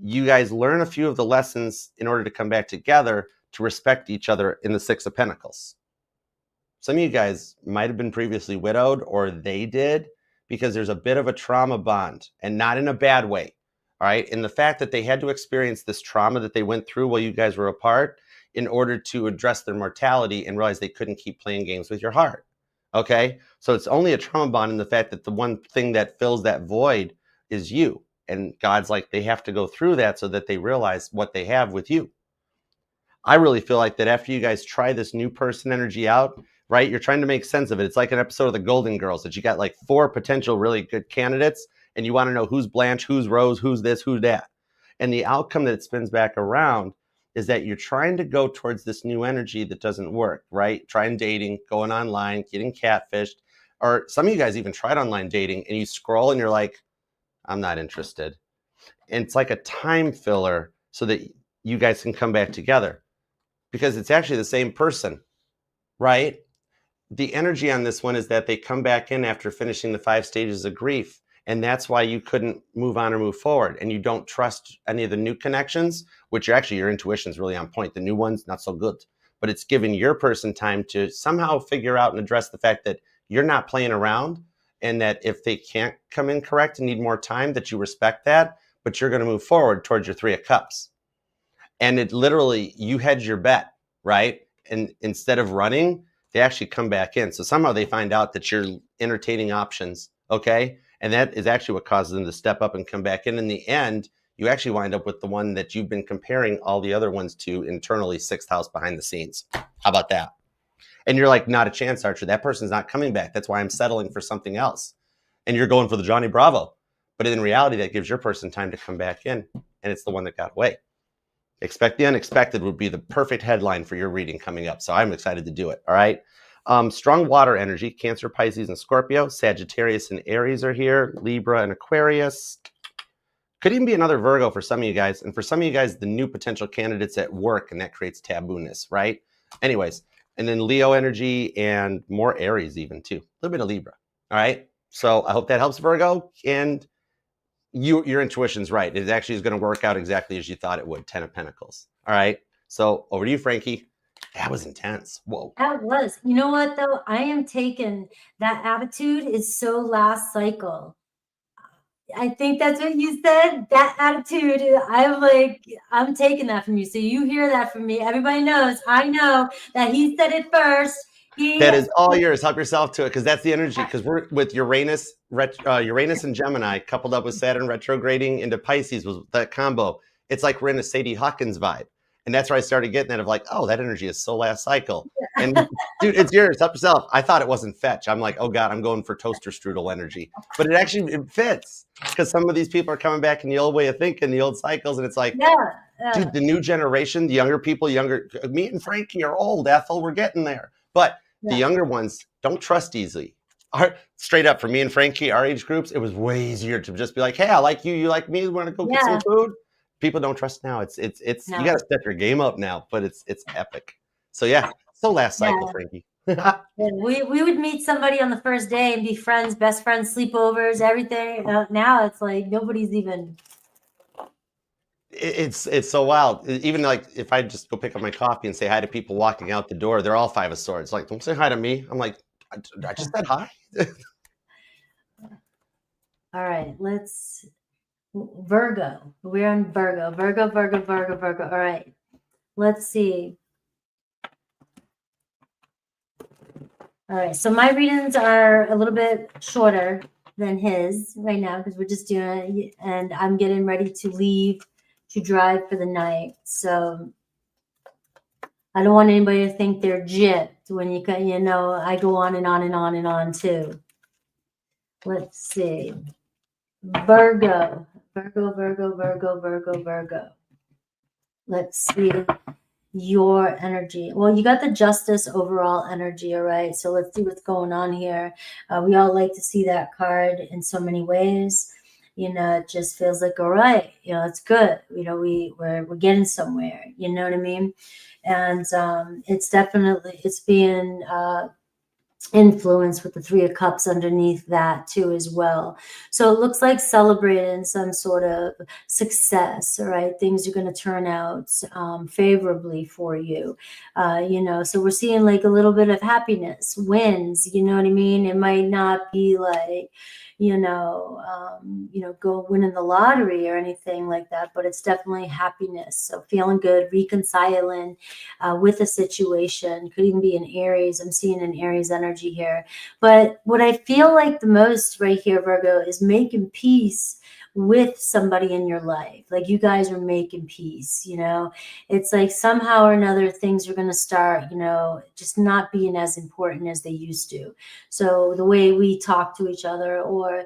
you guys learn a few of the lessons in order to come back together to respect each other in the 6 of Pentacles. Some of you guys might have been previously widowed, or they did, because there's a bit of a trauma bond, and not in a bad way. All right. And the fact that they had to experience this trauma that they went through while you guys were apart in order to address their mortality and realize they couldn't keep playing games with your heart. Okay. So it's only a trauma bond in the fact that the one thing that fills that void is you. And God's like, they have to go through that so that they realize what they have with you. I really feel like that after you guys try this new person energy out, right? You're trying to make sense of it. It's like an episode of the Golden Girls that you got like 4 potential really good candidates, and you want to know who's Blanche, who's Rose, who's this, who's that. And the outcome that it spins back around is that you're trying to go towards this new energy that doesn't work, right? Trying dating, going online, getting catfished, or some of you guys even tried online dating and you scroll and you're like, I'm not interested. And it's like a time filler so that you guys can come back together, because it's actually the same person, right? The energy on this one is that they come back in after finishing the 5 stages of grief. And that's why you couldn't move on or move forward. And you don't trust any of the new connections, which actually your intuition is really on point. The new ones, not so good. But it's giving your person time to somehow figure out and address the fact that you're not playing around, and that if they can't come in correct and need more time, that you respect that, but you're going to move forward towards your 3 of Cups. And it literally, you hedge your bet, right? And instead of running, they actually come back in. So somehow they find out that you're entertaining options, okay? And that is actually what causes them to step up and come back in. In the end, you actually wind up with the one that you've been comparing all the other ones to internally, 6th house behind the scenes. How about that? And you're like, not a chance, Archer. That person's not coming back. That's why I'm settling for something else. And you're going for the Johnny Bravo. But in reality, that gives your person time to come back in. And it's the one that got away. Expect the unexpected would be the perfect headline for your reading coming up. So I'm excited to do it. All right. Strong water energy, Cancer, Pisces, and Scorpio. Sagittarius and Aries are here. Libra and Aquarius. Could even be another Virgo for some of you guys. And for some of you guys, the new potential candidates at work, and that creates tabooness, right? Anyways, and then Leo energy and more Aries even too. A little bit of Libra. All right. So I hope that helps, Virgo. And your intuition's right. It actually is going to work out exactly as you thought it would. 10 of Pentacles. All right. So over to you, Frankie. That was intense. Whoa. That was. You know what, though? I am taken. That attitude is so last cycle. I think that's what you said. That attitude. I'm like, I'm taking that from you. So you hear that from me. Everybody knows. I know that he said it first. That is all yours. Help yourself to it, because that's the energy. Because we're with Uranus and Gemini coupled up with Saturn retrograding into Pisces was that combo. It's like we're in a Sadie Hawkins vibe. And that's where I started getting that of like, oh, that energy is so last cycle. And dude, it's yours. Help yourself. I thought it wasn't fetch. I'm like, oh God, I'm going for toaster strudel energy. But it fits, because some of these people are coming back in the old way of thinking, the old cycles. And it's like, Dude, the new generation, the younger people, me and Frankie are old, Ethel, we're getting there. But the younger ones don't trust easily. Straight up, for me and Frankie, our age groups, it was way easier to just be like, hey, I like you, you like me, we want to go get some food. People don't trust now. It's you got to step your game up now, but it's epic. So yeah, so last cycle, Frankie. we would meet somebody on the first day and be friends, best friends, sleepovers, everything. Now it's like nobody's even. It's so wild. Even like if I just go pick up my coffee and say hi to people walking out the door, they're all 5 of Swords. Like, don't say hi to me. I'm like, I just said hi. All right, let's Virgo. We're on Virgo. Virgo. All right, let's see. All right, so my readings are a little bit shorter than his right now because we're just doing it, and I'm getting ready to leave to drive for the night. So I don't want anybody to think they're gypped when you know, I go on and on and on and on too. Let's see. Virgo. Let's see your energy. Well, you got the Justice overall energy, all right? So let's see what's going on here. We all like to see that card in so many ways. You know, it just feels like, all right, you know, it's good. You know, we're getting somewhere, you know what I mean? And it's definitely, it's being influence with the 3 of Cups underneath that too as well. So it looks like celebrating some sort of success. All right, things are going to turn out favorably for you. You know, so we're seeing like a little bit of happiness, wins. You know what I mean? It might not be like, you know, go winning the lottery or anything like that, but it's definitely happiness. So feeling good, reconciling with a situation. Could even be an Aries. I'm seeing an Aries energy here. But what I feel like the most right here, Virgo, is making peace with somebody in your life. Like you guys are making peace, you know. It's like somehow or another things are going to start, you know, just not being as important as they used to. So the way we talk to each other or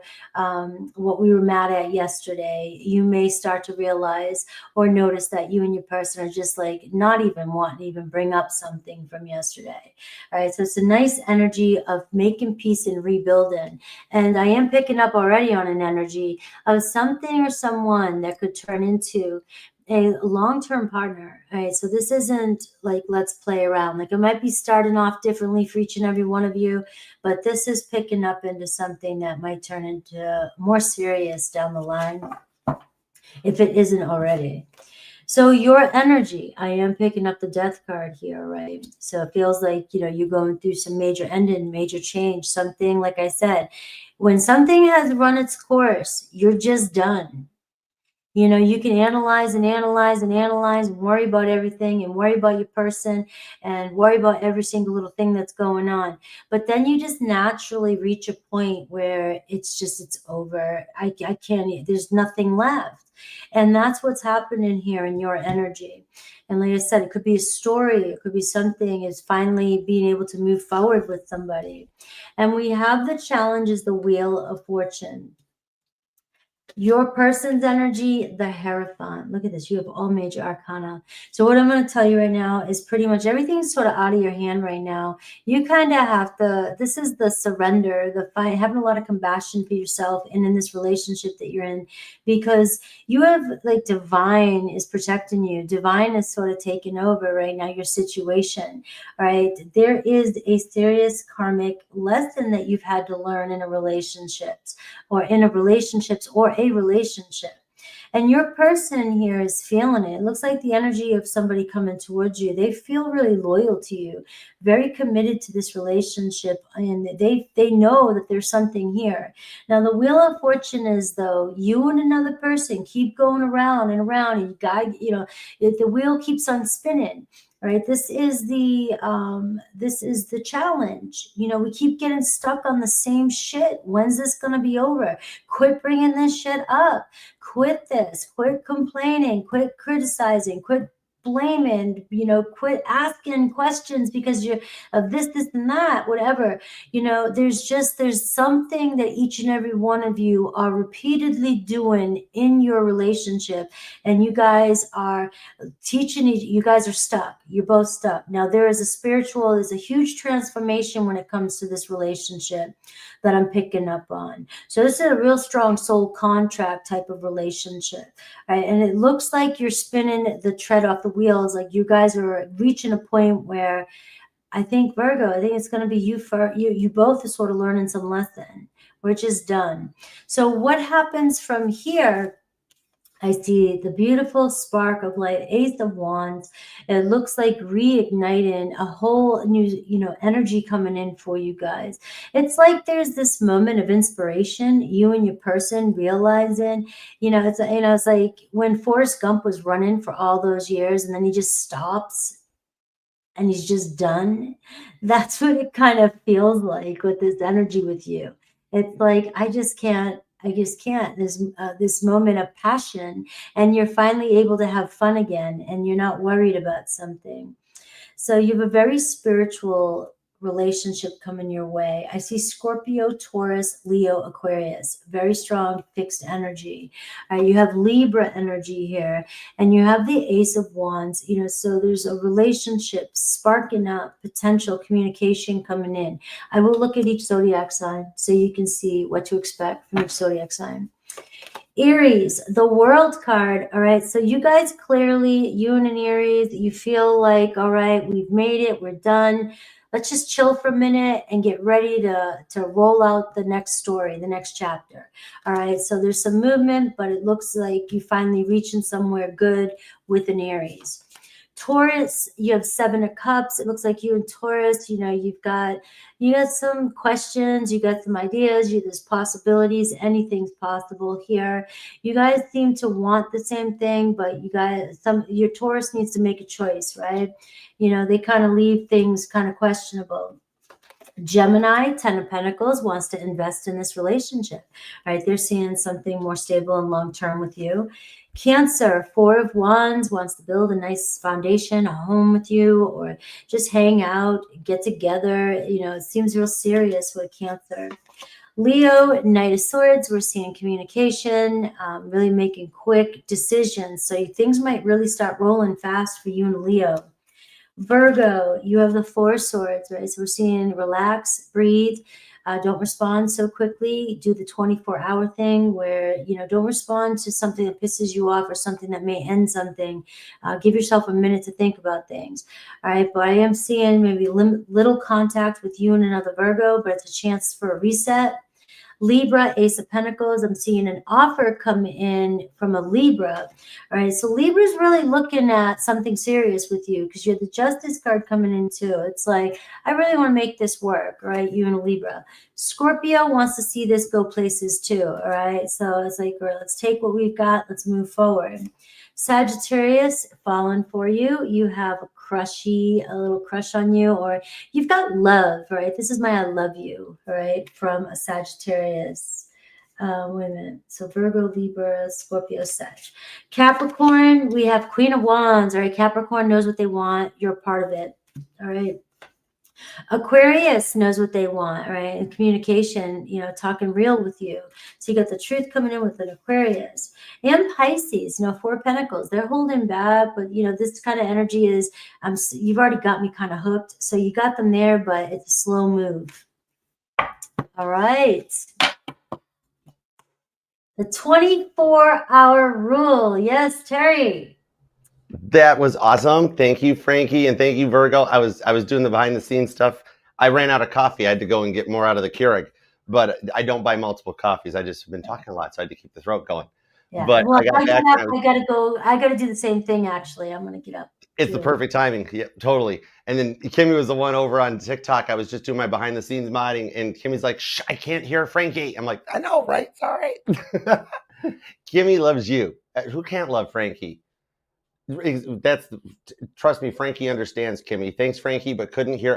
what we were mad at yesterday, you may start to realize or notice that you and your person are just like not even wanting to even bring up something from yesterday. All right, so it's a nice energy of making peace and rebuilding. And I am picking up already on an energy of something or someone that could turn into a long-term partner. All right, so this isn't like let's play around. Like it might be starting off differently for each and every one of you, but this is picking up into something that might turn into more serious down the line if it isn't already. So your energy, I am picking up the Death card here, right? So it feels like, you know, you're going through some major ending, major change, something, like I said, when something has run its course, you're just done. You know, you can analyze and worry about everything and worry about your person and worry about every single little thing that's going on. But then you just naturally reach a point where it's over. I can't, there's nothing left. And that's what's happening here in your energy. And like I said, it could be a story. It could be something is finally being able to move forward with somebody. And we have the challenge is the Wheel of Fortune. Your person's energy, the Hierophant. Look at this. You have all major arcana. So what I'm going to tell you right now is pretty much everything's sort of out of your hand right now. You kind of have to, this is the surrender, the fight, having a lot of compassion for yourself and in this relationship that you're in, because you have like divine is protecting you. Divine is sort of taking over right now, your situation, right? There is a serious karmic lesson that you've had to learn in a relationship or a relationship. And your person here is feeling it. It looks like the energy of somebody coming towards you. They feel really loyal to you, very committed to this relationship, and they know that there's something here. Now, the Wheel of Fortune is, though, you and another person keep going around and around, and the wheel keeps on spinning. Right, this is the challenge. You know, we keep getting stuck on the same shit. When's this gonna be over? Quit bringing this shit up. Quit this. Quit complaining. Quit criticizing. Quit blaming, quit asking questions because you're of this, and that, whatever. There's something that each and every one of you are repeatedly doing in your relationship, and you guys are you guys are stuck. You're both stuck. Now there's a huge transformation when it comes to this relationship that I'm picking up on. So this is a real strong soul contract type of relationship, right? And it looks like you're spinning the tread off the wheels. Like you guys are reaching a point where I think Virgo, I think it's going to be you both are sort of learning some lesson. We're just done. So what happens from here? I see the beautiful spark of light, Ace of Wands. It looks like reigniting a whole new, energy coming in for you guys. It's like there's this moment of inspiration, you and your person realizing, it's like when Forrest Gump was running for all those years and then he just stops and he's just done. That's what it kind of feels like with this energy with you. It's like, I just can't. This moment of passion, and you're finally able to have fun again, and you're not worried about something. So you have a very spiritual relationship coming your way. I see Scorpio, Taurus, Leo, Aquarius, very strong fixed energy. You have Libra energy here, and you have the Ace of Wands. So there's a relationship sparking up, potential communication coming in. I will look at each zodiac sign so you can see what to expect from each zodiac sign. Aries, the World card. All right. So you guys clearly, you and an Aries, you feel like, all right, we've made it. We're done. Let's just chill for a minute and get ready to roll out the next story, the next chapter. All right. So there's some movement, but it looks like you finally reaching somewhere good with an Aries. Taurus, you have 7 of Cups. It looks like you and Taurus, you've got some questions, you got some ideas, there's possibilities, anything's possible here. You guys seem to want the same thing, but your Taurus needs to make a choice, right? They kind of leave things kind of questionable. Gemini, 10 of Pentacles, wants to invest in this relationship, right? They're seeing something more stable and long-term with you. Cancer, 4 of Wands, wants to build a nice foundation, a home with you, or just hang out, get together. It seems real serious with Cancer. Leo, Knight of Swords, we're seeing communication, really making quick decisions. So things might really start rolling fast for you and Leo. Virgo, you have the 4 of Swords, right? So we're seeing relax, breathe, don't respond so quickly. Do the 24-hour thing where, don't respond to something that pisses you off or something that may end something. Give yourself a minute to think about things. All right. But I am seeing maybe little contact with you and another Virgo, but it's a chance for a reset. Libra, Ace of Pentacles, I'm seeing an offer come in from a Libra. All right, so Libra's really looking at something serious with you because you have the Justice card coming in too. It's like, I really want to make this work, right? You and a Libra. Scorpio wants to see this go places too, all right? So it's like, all right, let's take what we've got, let's move forward. Sagittarius, falling for you. You have a little crush on you, or you've got love, right? This is my I love you, all right, from a Sagittarius. Wait a minute. So Virgo, Libra, Scorpio, Sag. Capricorn, we have Queen of Wands, all right? Capricorn knows what they want. You're a part of it, all right? Aquarius knows what they want, right? And communication, talking real with you. So you got the truth coming in with an Aquarius. And Pisces, 4 of Pentacles. They're holding back, but, this kind of energy is, you've already got me kind of hooked. So you got them there, but it's a slow move. All right. The 24-hour rule. Yes, Terry. That was awesome. Thank you, Frankie, and thank you, Virgo. I was doing the behind the scenes stuff. I ran out of coffee. I had to go and get more out of the Keurig, but I don't buy multiple coffees. I just have been talking a lot, so I had to keep the throat going. Yeah. But well, I got back. I gotta go. I gotta do the same thing. Actually, I'm gonna get up. It's the perfect timing. Yeah, totally. And then Kimmy was the one over on TikTok. I was just doing my behind the scenes modding, and Kimmy's like, "Shh, I can't hear Frankie." I'm like, "I know, right? It's all right." Kimmy loves you. Who can't love Frankie? Trust me, Frankie understands, Kimmy. Thanks, Frankie, but couldn't hear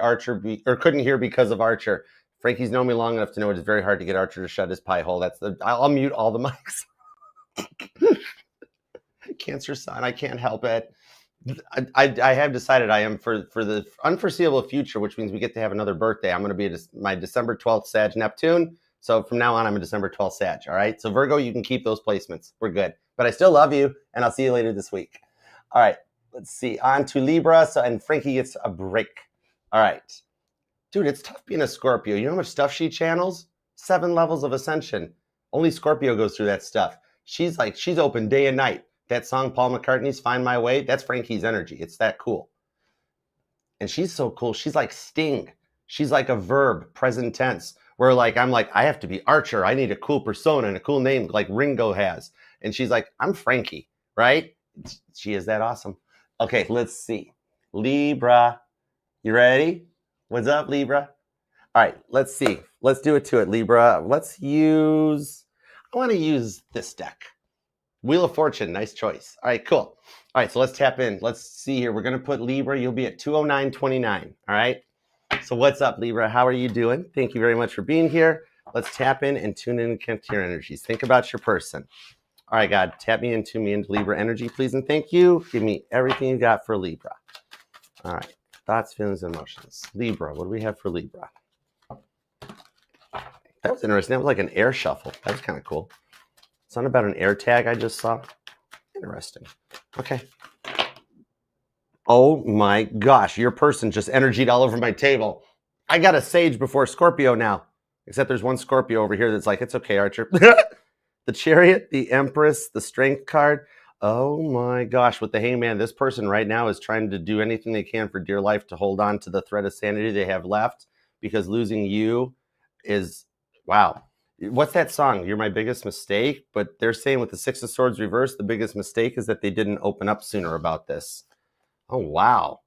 because of Archer. Frankie's known me long enough to know it's very hard to get Archer to shut his pie hole. I'll mute all the mics. Cancer sun, I can't help it. I have decided I am for the unforeseeable future, which means we get to have another birthday. I'm going to be my December 12th Sag Neptune. So from now on, I'm a December 12th Sag. All right. So Virgo, you can keep those placements. We're good. But I still love you, and I'll see you later this week. All right. Let's see. On to Libra. So, and Frankie gets a break. All right. Dude, it's tough being a Scorpio. You know how much stuff she channels? 7 levels of ascension. Only Scorpio goes through that stuff. She's open day and night. That song, Paul McCartney's Find My Way, that's Frankie's energy. It's that cool. And she's so cool. She's like Sting. She's like a verb, present tense, where I'm like, I have to be Archer. I need a cool persona and a cool name like Ringo has. And she's like, I'm Frankie, right? She is that awesome. Okay, let's see. Libra, you ready? What's up, Libra? All right, let's see. Let's do it to it, Libra. I want to use this deck. Wheel of Fortune, nice choice. All right, cool. All right, so let's tap in. Let's see here. We're going to put Libra. You'll be at 209.29. All right. So what's up, Libra? How are you doing? Thank you very much for being here. Let's tap in and tune in to your energies. Think about your person. All right, God, tap me into Libra energy, please, and thank you. Give me everything you got for Libra. All right, thoughts, feelings, and emotions. Libra, what do we have for Libra? That was interesting. That was like an air shuffle. That was kind of cool. Something about an air tag I just saw. Interesting. Okay. Oh my gosh, your person just energied all over my table. I got a Sage before Scorpio now. Except there's one Scorpio over here that's like, it's okay, Archer. The Chariot, the Empress, the Strength card. Oh my gosh, with the Hangman, this person right now is trying to do anything they can for dear life to hold on to the thread of sanity they have left, because losing you is, wow. What's that song? You're my biggest mistake. But they're saying with the Six of Swords reversed, the biggest mistake is that they didn't open up sooner about this. Oh, wow.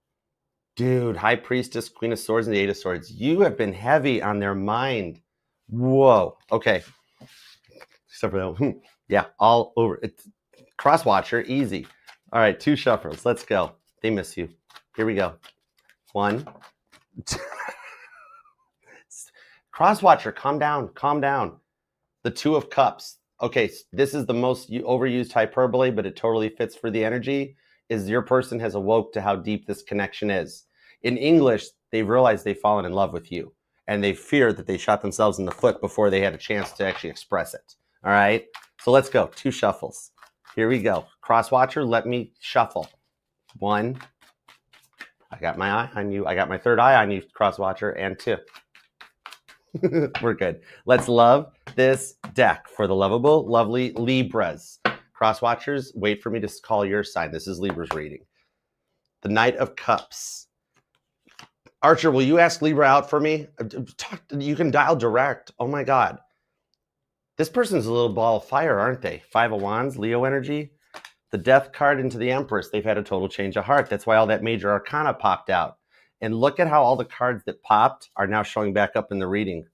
Dude, High Priestess, Queen of Swords, and the Eight of Swords. You have been heavy on their mind. Whoa. Okay. Except for that. Yeah, all over. It's Crosswatcher, easy. All right, 2 shuffles. Let's go. They miss you. Here we go. 1, 2. Crosswatcher, calm down. Calm down. The 2 of Cups. Okay, this is the most overused hyperbole, but it totally fits for the energy, is your person has awoke to how deep this connection is. In English, they've realized they've fallen in love with you, and they fear that they shot themselves in the foot before they had a chance to actually express it. All right? So let's go. 2 shuffles. Here we go. Crosswatcher, let me shuffle. 1. I got my eye on you. I got my third eye on you, Crosswatcher, and 2. We're good. Let's love this deck for the lovable, lovely Libras. Crosswatchers, wait for me to call your sign. This is Libra's reading. The Knight of Cups. Archer, will you ask Libra out for me? You can dial direct. Oh my God. This person's a little ball of fire, aren't they? 5 of Wands, Leo energy. The Death card into the Empress. They've had a total change of heart. That's why all that major arcana popped out. And look at how all the cards that popped are now showing back up in the reading,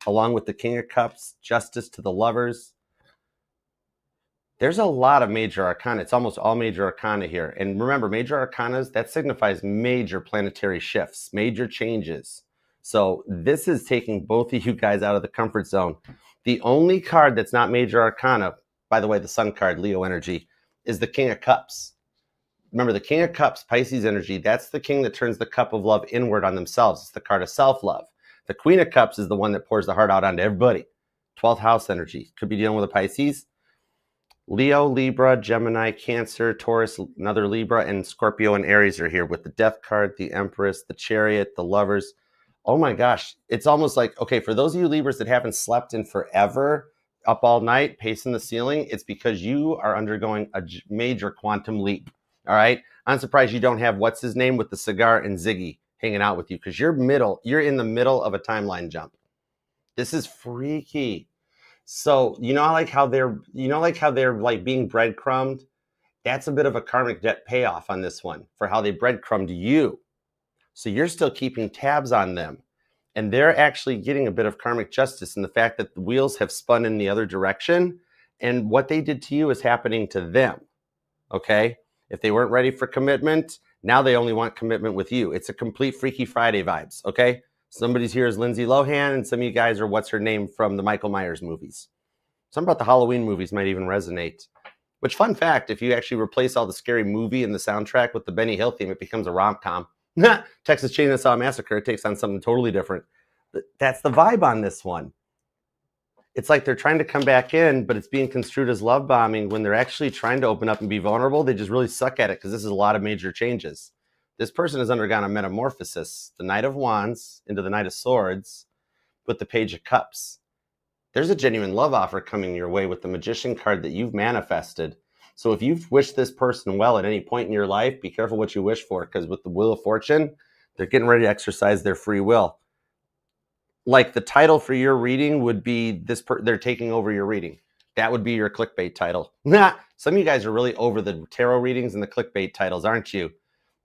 along with the King of Cups, Justice to the Lovers. There's a lot of major arcana. It's almost all major arcana here. And remember, major arcanas, that signifies major planetary shifts, major changes. So this is taking both of you guys out of the comfort zone. The only card that's not major arcana, by the way, the Sun card, Leo energy, is the King of Cups. Remember, the King of Cups, Pisces energy, that's the king that turns the cup of love inward on themselves. It's the card of self-love. The Queen of Cups is the one that pours the heart out onto everybody. 12th house energy. Could be dealing with a Pisces. Leo, Libra, Gemini, Cancer, Taurus, another Libra, and Scorpio and Aries are here with the Death card, the Empress, the Chariot, the Lovers. Oh my gosh. It's almost like, okay, for those of you Libras that haven't slept in forever, up all night, pacing the ceiling, it's because you are undergoing a major quantum leap. All right. I'm surprised you don't have what's his name with the cigar and Ziggy hanging out with you, because you're in the middle of a timeline jump. This is freaky. So like how they're like being breadcrumbed. That's a bit of a karmic debt payoff on this one for how they breadcrumbed you. So you're still keeping tabs on them, and they're actually getting a bit of karmic justice in the fact that the wheels have spun in the other direction, and what they did to you is happening to them. Okay. If they weren't ready for commitment, now they only want commitment with you. It's a complete Freaky Friday vibes, okay? Somebody's here is Lindsay Lohan, and some of you guys are what's her name from the Michael Myers movies. Something about the Halloween movies might even resonate. Which, fun fact, if you actually replace all the scary movie and the soundtrack with the Benny Hill theme, it becomes a rom-com. Texas Chainsaw Massacre, it takes on something totally different. But that's the vibe on this one. It's like they're trying to come back in, but it's being construed as love bombing when they're actually trying to open up and be vulnerable. They just really suck at it because this is a lot of major changes. This person has undergone a metamorphosis, the Knight of Wands into the Knight of Swords with the Page of Cups. There's a genuine love offer coming your way with the Magician card that you've manifested. So if you've wished this person well at any point in your life, be careful what you wish for, because with the Wheel of Fortune, they're getting ready to exercise their free will. Like the title for your reading would be they're taking over your reading. That would be your clickbait title. Some of you guys are really over the tarot readings and the clickbait titles, aren't you?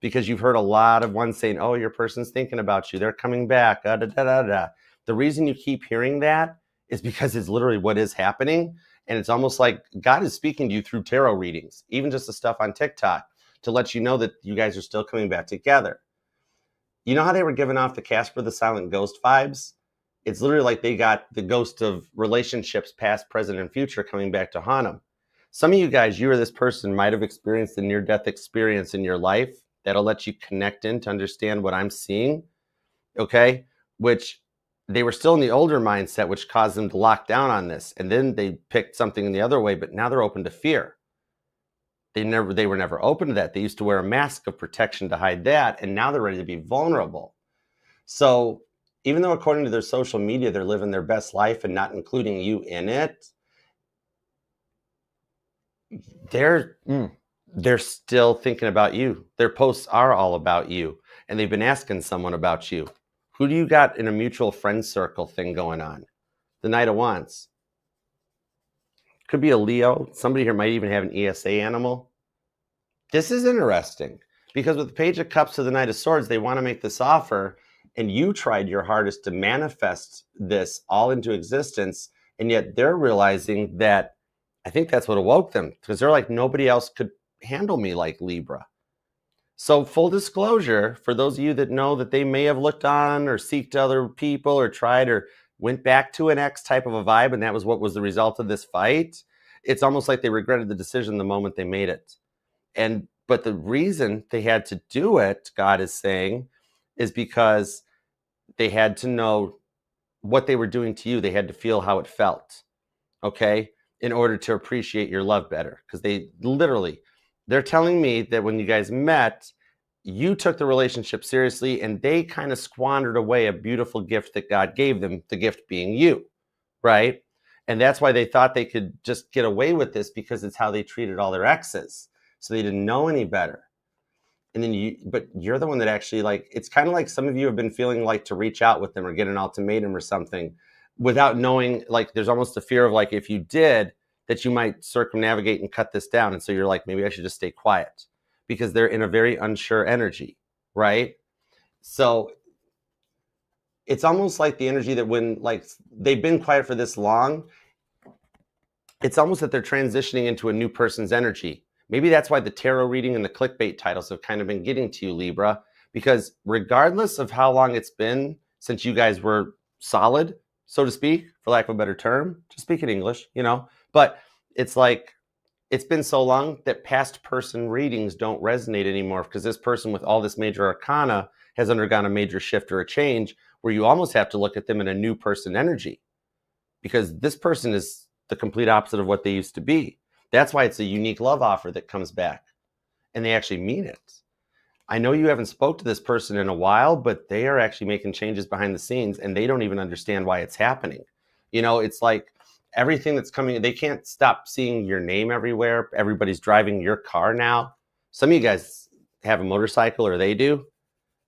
Because you've heard a lot of ones saying, oh, your person's thinking about you. They're coming back. Da, da, da, da. The reason you keep hearing that is because it's literally what is happening. And it's almost like God is speaking to you through tarot readings, even just the stuff on TikTok, to let you know that you guys are still coming back together. You know how they were giving off the Casper the Silent Ghost vibes? It's literally like they got the ghost of relationships, past, present, and future, coming back to haunt them. Some of you guys, you or this person might have experienced a near-death experience in your life that'll let you connect in to understand what I'm seeing, okay? Which they were still in the older mindset, which caused them to lock down on this. And then they picked something in the other way, but now they're open to fear. They were never open to that. They used to wear a mask of protection to hide that, and now they're ready to be vulnerable. So even though according to their social media, they're living their best life and not including you in it, they're still thinking about you. Their posts are all about you, and they've been asking someone about you. Who do you got in a mutual friend circle thing going on? The Knight of Wands. Could be a Leo. Somebody here might even have an ESA animal. This is interesting because with the Page of Cups to the Knight of Swords, they want to make this offer, and you tried your hardest to manifest this all into existence, and yet they're realizing that, I think that's what awoke them, because they're like, nobody else could handle me like Libra. So full disclosure, for those of you that know that they may have looked on or seeked other people or tried or went back to an ex type of a vibe, and that was what was the result of this fight, it's almost like they regretted the decision the moment they made it. But the reason they had to do it, God is saying, is because they had to know what they were doing to you. They had to feel how it felt, okay, in order to appreciate your love better. Because they're telling me that when you guys met, you took the relationship seriously, and they kind of squandered away a beautiful gift that God gave them, the gift being you, right? And that's why they thought they could just get away with this, because it's how they treated all their exes. So they didn't know any better. And then but you're the one that actually, like, it's kind of like some of you have been feeling like to reach out with them or get an ultimatum or something without knowing, like, there's almost a fear of, like, if you did, that you might circumnavigate and cut this down. And so you're like, maybe I should just stay quiet, because they're in a very unsure energy, right? So it's almost like the energy that when, like, they've been quiet for this long, it's almost that they're transitioning into a new person's energy. Maybe that's why the tarot reading and the clickbait titles have kind of been getting to you, Libra, because regardless of how long it's been since you guys were solid, so to speak, for lack of a better term, to speak in English, but it's like, it's been so long that past person readings don't resonate anymore, because this person with all this major arcana has undergone a major shift or a change where you almost have to look at them in a new person energy, because this person is the complete opposite of what they used to be. That's why it's a unique love offer that comes back, and they actually mean it. I know you haven't spoke to this person in a while, but they are actually making changes behind the scenes, and they don't even understand why it's happening. It's like everything that's coming, they can't stop seeing your name everywhere. Everybody's driving your car now. Some of you guys have a motorcycle, or they do,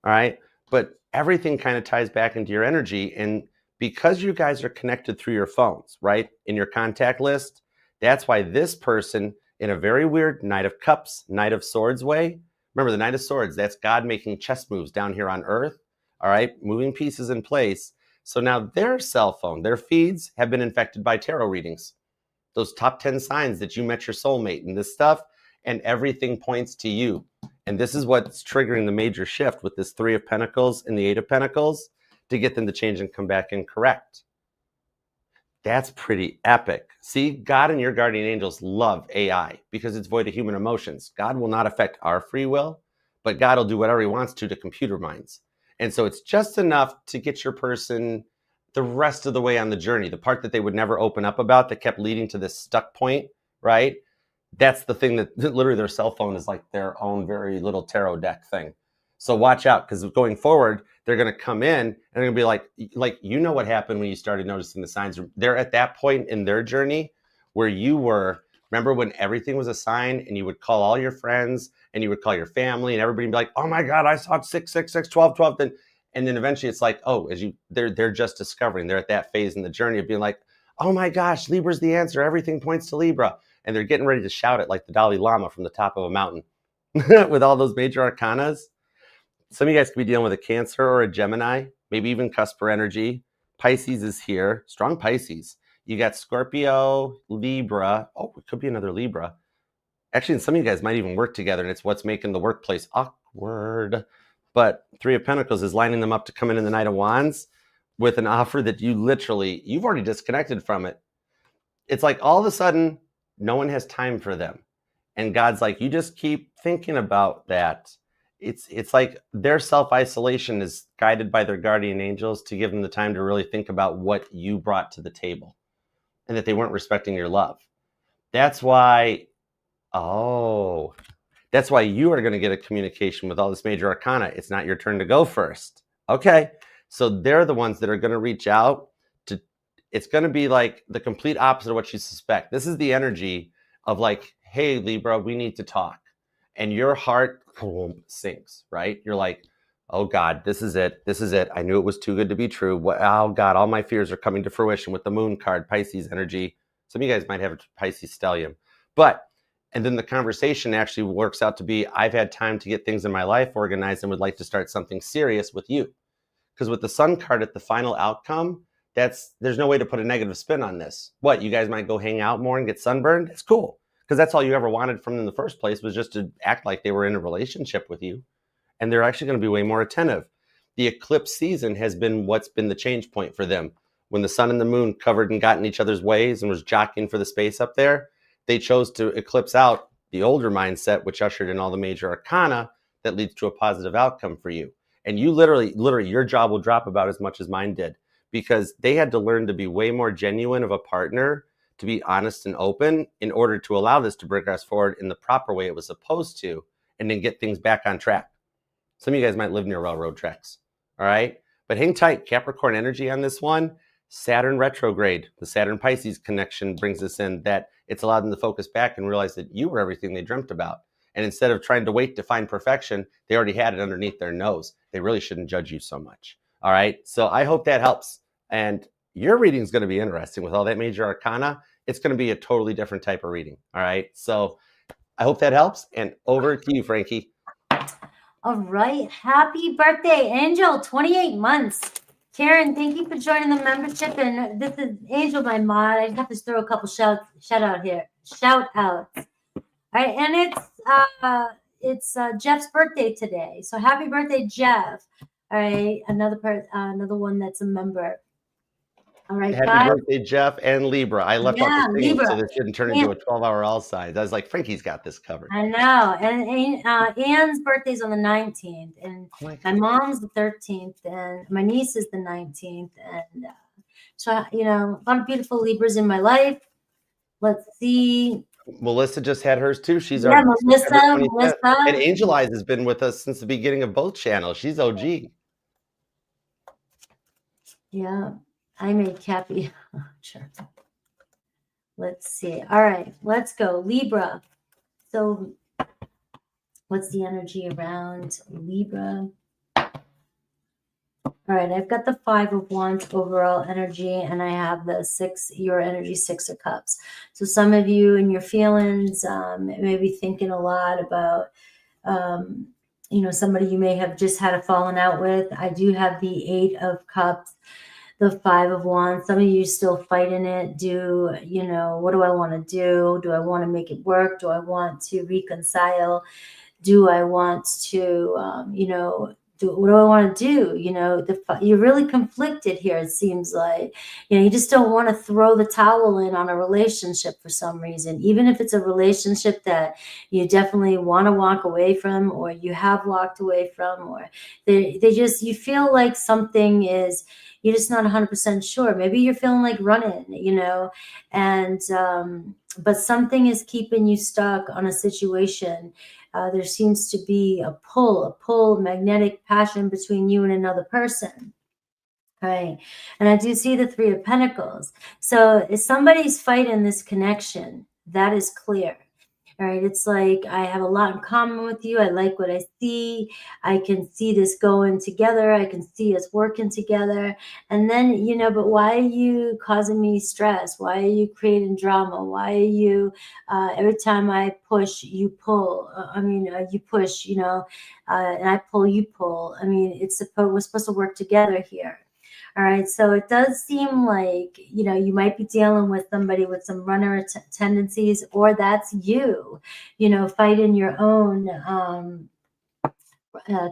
all right? But everything kind of ties back into your energy, and because you guys are connected through your phones, right, in your contact list, that's why this person, in a very weird Knight of Cups, Knight of Swords way, remember the Knight of Swords, that's God making chess moves down here on Earth, all right, moving pieces in place. So now their cell phone, their feeds have been infected by tarot readings. Those top 10 signs that you met your soulmate and this stuff, and everything points to you. And this is what's triggering the major shift with this 3 of Pentacles and the 8 of Pentacles, to get them to change and come back and correct. That's pretty epic. See, God and your guardian angels love AI because it's void of human emotions. God will not affect our free will, but God will do whatever he wants to computer minds. And so it's just enough to get your person the rest of the way on the journey. The part that they would never open up about that kept leading to this stuck point, right? That's the thing that literally their cell phone is like their own very little tarot deck thing. So watch out, because going forward, they're going to come in and they're going to be like, you know what happened when you started noticing the signs. They're at that point in their journey where you were, remember when everything was a sign and you would call all your friends and you would call your family and everybody would be like, oh my God, I saw 666, 12, 12. And then eventually it's like, oh, they're just discovering, they're at that phase in the journey of being like, oh my gosh, Libra's the answer. Everything points to Libra. And they're getting ready to shout it like the Dalai Lama from the top of a mountain with all those major arcanas. Some of you guys could be dealing with a Cancer or a Gemini, maybe even cusper energy. Pisces is here, strong Pisces. You got Scorpio, Libra. Oh, it could be another Libra. Actually, and some of you guys might even work together, and it's what's making the workplace awkward. But Three of Pentacles is lining them up to come in the Knight of Wands with an offer that you've already disconnected from it. It's like all of a sudden, no one has time for them. And God's like, you just keep thinking about that. It's like their self-isolation is guided by their guardian angels to give them the time to really think about what you brought to the table and that they weren't respecting your love. That's why you are going to get a communication with all this major arcana. It's not your turn to go first. Okay. So they're the ones that are going to reach out to, it's going to be like the complete opposite of what you suspect. This is the energy of like, hey, Libra, we need to talk. And your heart sinks, right? You're like, oh God, this is it. This is it. I knew it was too good to be true. Oh God, all my fears are coming to fruition with the moon card, Pisces energy. Some of you guys might have a Pisces stellium. And then the conversation actually works out to be, I've had time to get things in my life organized and would like to start something serious with you. Because with the sun card at the final outcome, there's no way to put a negative spin on this. What, you guys might go hang out more and get sunburned? It's cool. Because that's all you ever wanted from them in the first place, was just to act like they were in a relationship with you. And they're actually going to be way more attentive. The eclipse season has been what's been the change point for them. When the sun and the moon covered and got in each other's ways and was jockeying for the space up there, they chose to eclipse out the older mindset, which ushered in all the major arcana that leads to a positive outcome for you. And you literally, your job will drop about as much as mine did, because they had to learn to be way more genuine of a partner, to be honest and open, in order to allow this to progress forward in the proper way it was supposed to, and then get things back on track. Some of you guys might live near railroad tracks, all right? But hang tight, Capricorn energy on this one. Saturn retrograde, the Saturn Pisces connection brings us in, that it's allowed them to focus back and realize that you were everything they dreamt about. And instead of trying to wait to find perfection, they already had it underneath their nose. They really shouldn't judge you so much, all right? So I hope that helps. And your reading is going to be interesting with all that major arcana. It's going to be a totally different type of reading. All right. So I hope that helps. And over to you, Frankie. All right. Happy birthday, Angel, 28 months. Karen, thank you for joining the membership. And this is Angel, my mod. I just have to throw a couple shout outs here. Shout outs. All right. And it's Jeff's birthday today. So happy birthday, Jeff. All right. Another one that's a member. All right, happy birthday, Jeff and Libra. I left out the thing so this didn't turn into a 12-hour all sides. I was like, Frankie's got this covered. I know. And Anne's birthday's on the 19th, and my mom's the 13th, and my niece is the 19th. And so, a lot of beautiful Libras in my life. Let's see. Melissa just had hers too. She's Melissa. And Angel Eyes has been with us since the beginning of both channels. She's OG. Yeah. I made Cappy. Sure. Let's see. All right, let's go. Libra. So what's the energy around Libra? All right, I've got the 5 of Wands overall energy, and I have the your energy 6 of Cups. So some of you in your feelings may be thinking a lot about, somebody you may have just had a falling out with. I do have the 8 of Cups, the 5 of Wands. Some of you still fighting it. What do I want to do? Do I want to make it work? Do I want to reconcile? Do I want to, what do I want to do? You know, you're really conflicted here, it seems like. You know, you just don't want to throw the towel in on a relationship for some reason, even if it's a relationship that you definitely want to walk away from, or you have walked away from, or you feel like something is, you're just not 100% sure. Maybe you're feeling like running, you know, and but something is keeping you stuck on a situation. There seems to be a pull, magnetic passion between you and another person. Right. And I do see the Three of Pentacles. So if somebody's fighting this connection, that is clear. All right. It's like, I have a lot in common with you. I like what I see. I can see this going together. I can see us working together. And then, you know, but why are you causing me stress? Why are you creating drama? Why are you, every time I push, you pull? You push, you know, and I pull, you pull. I mean, we're supposed to work together here. All right, so it does seem like, you know, you might be dealing with somebody with some runner tendencies, or that's you, you know, fighting your own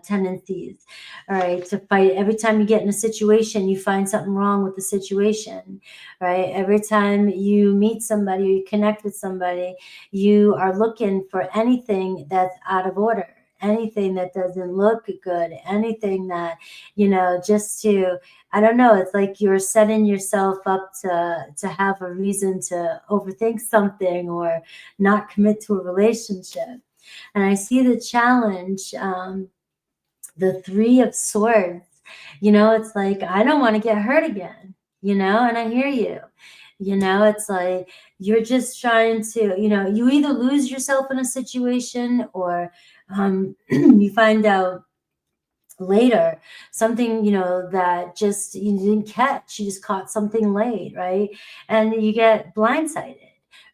tendencies. All right, to fight. Every time you get in a situation, you find something wrong with the situation. Right, every time you meet somebody or you connect with somebody, you are looking for anything that's out of order, anything that doesn't look good, anything that, you know, just to, I don't know, it's like you're setting yourself up to have a reason to overthink something or not commit to a relationship. And I see the challenge, the Three of Swords. You know, it's like, I don't want to get hurt again, you know, and I hear you. You know, it's like you're just trying to, you know, you either lose yourself in a situation, or you find out later something, you know, that just you didn't catch. You just caught something late, right? And you get blindsided,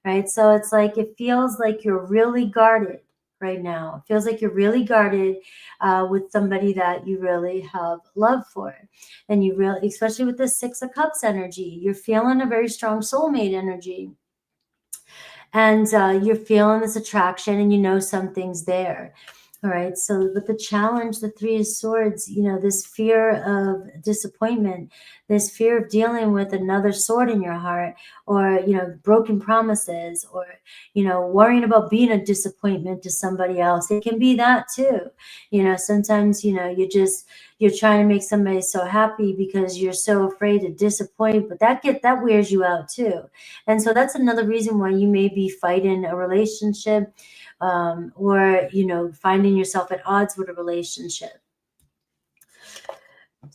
right? So it's like, it feels like you're really guarded right now. It feels like you're really guarded with somebody that you really have love for. And you really, especially with the Six of Cups energy, you're feeling a very strong soulmate energy. And you're feeling this attraction, and you know something's there. All right. So, but the challenge, the Three of Swords, you know, this fear of disappointment, this fear of dealing with another sword in your heart, or, you know, broken promises, or, you know, worrying about being a disappointment to somebody else. It can be that too. You know, sometimes, you know, you're trying to make somebody so happy because you're so afraid to disappoint, but that wears you out too. And so that's another reason why you may be fighting a relationship, or, you know, finding yourself at odds with a relationship.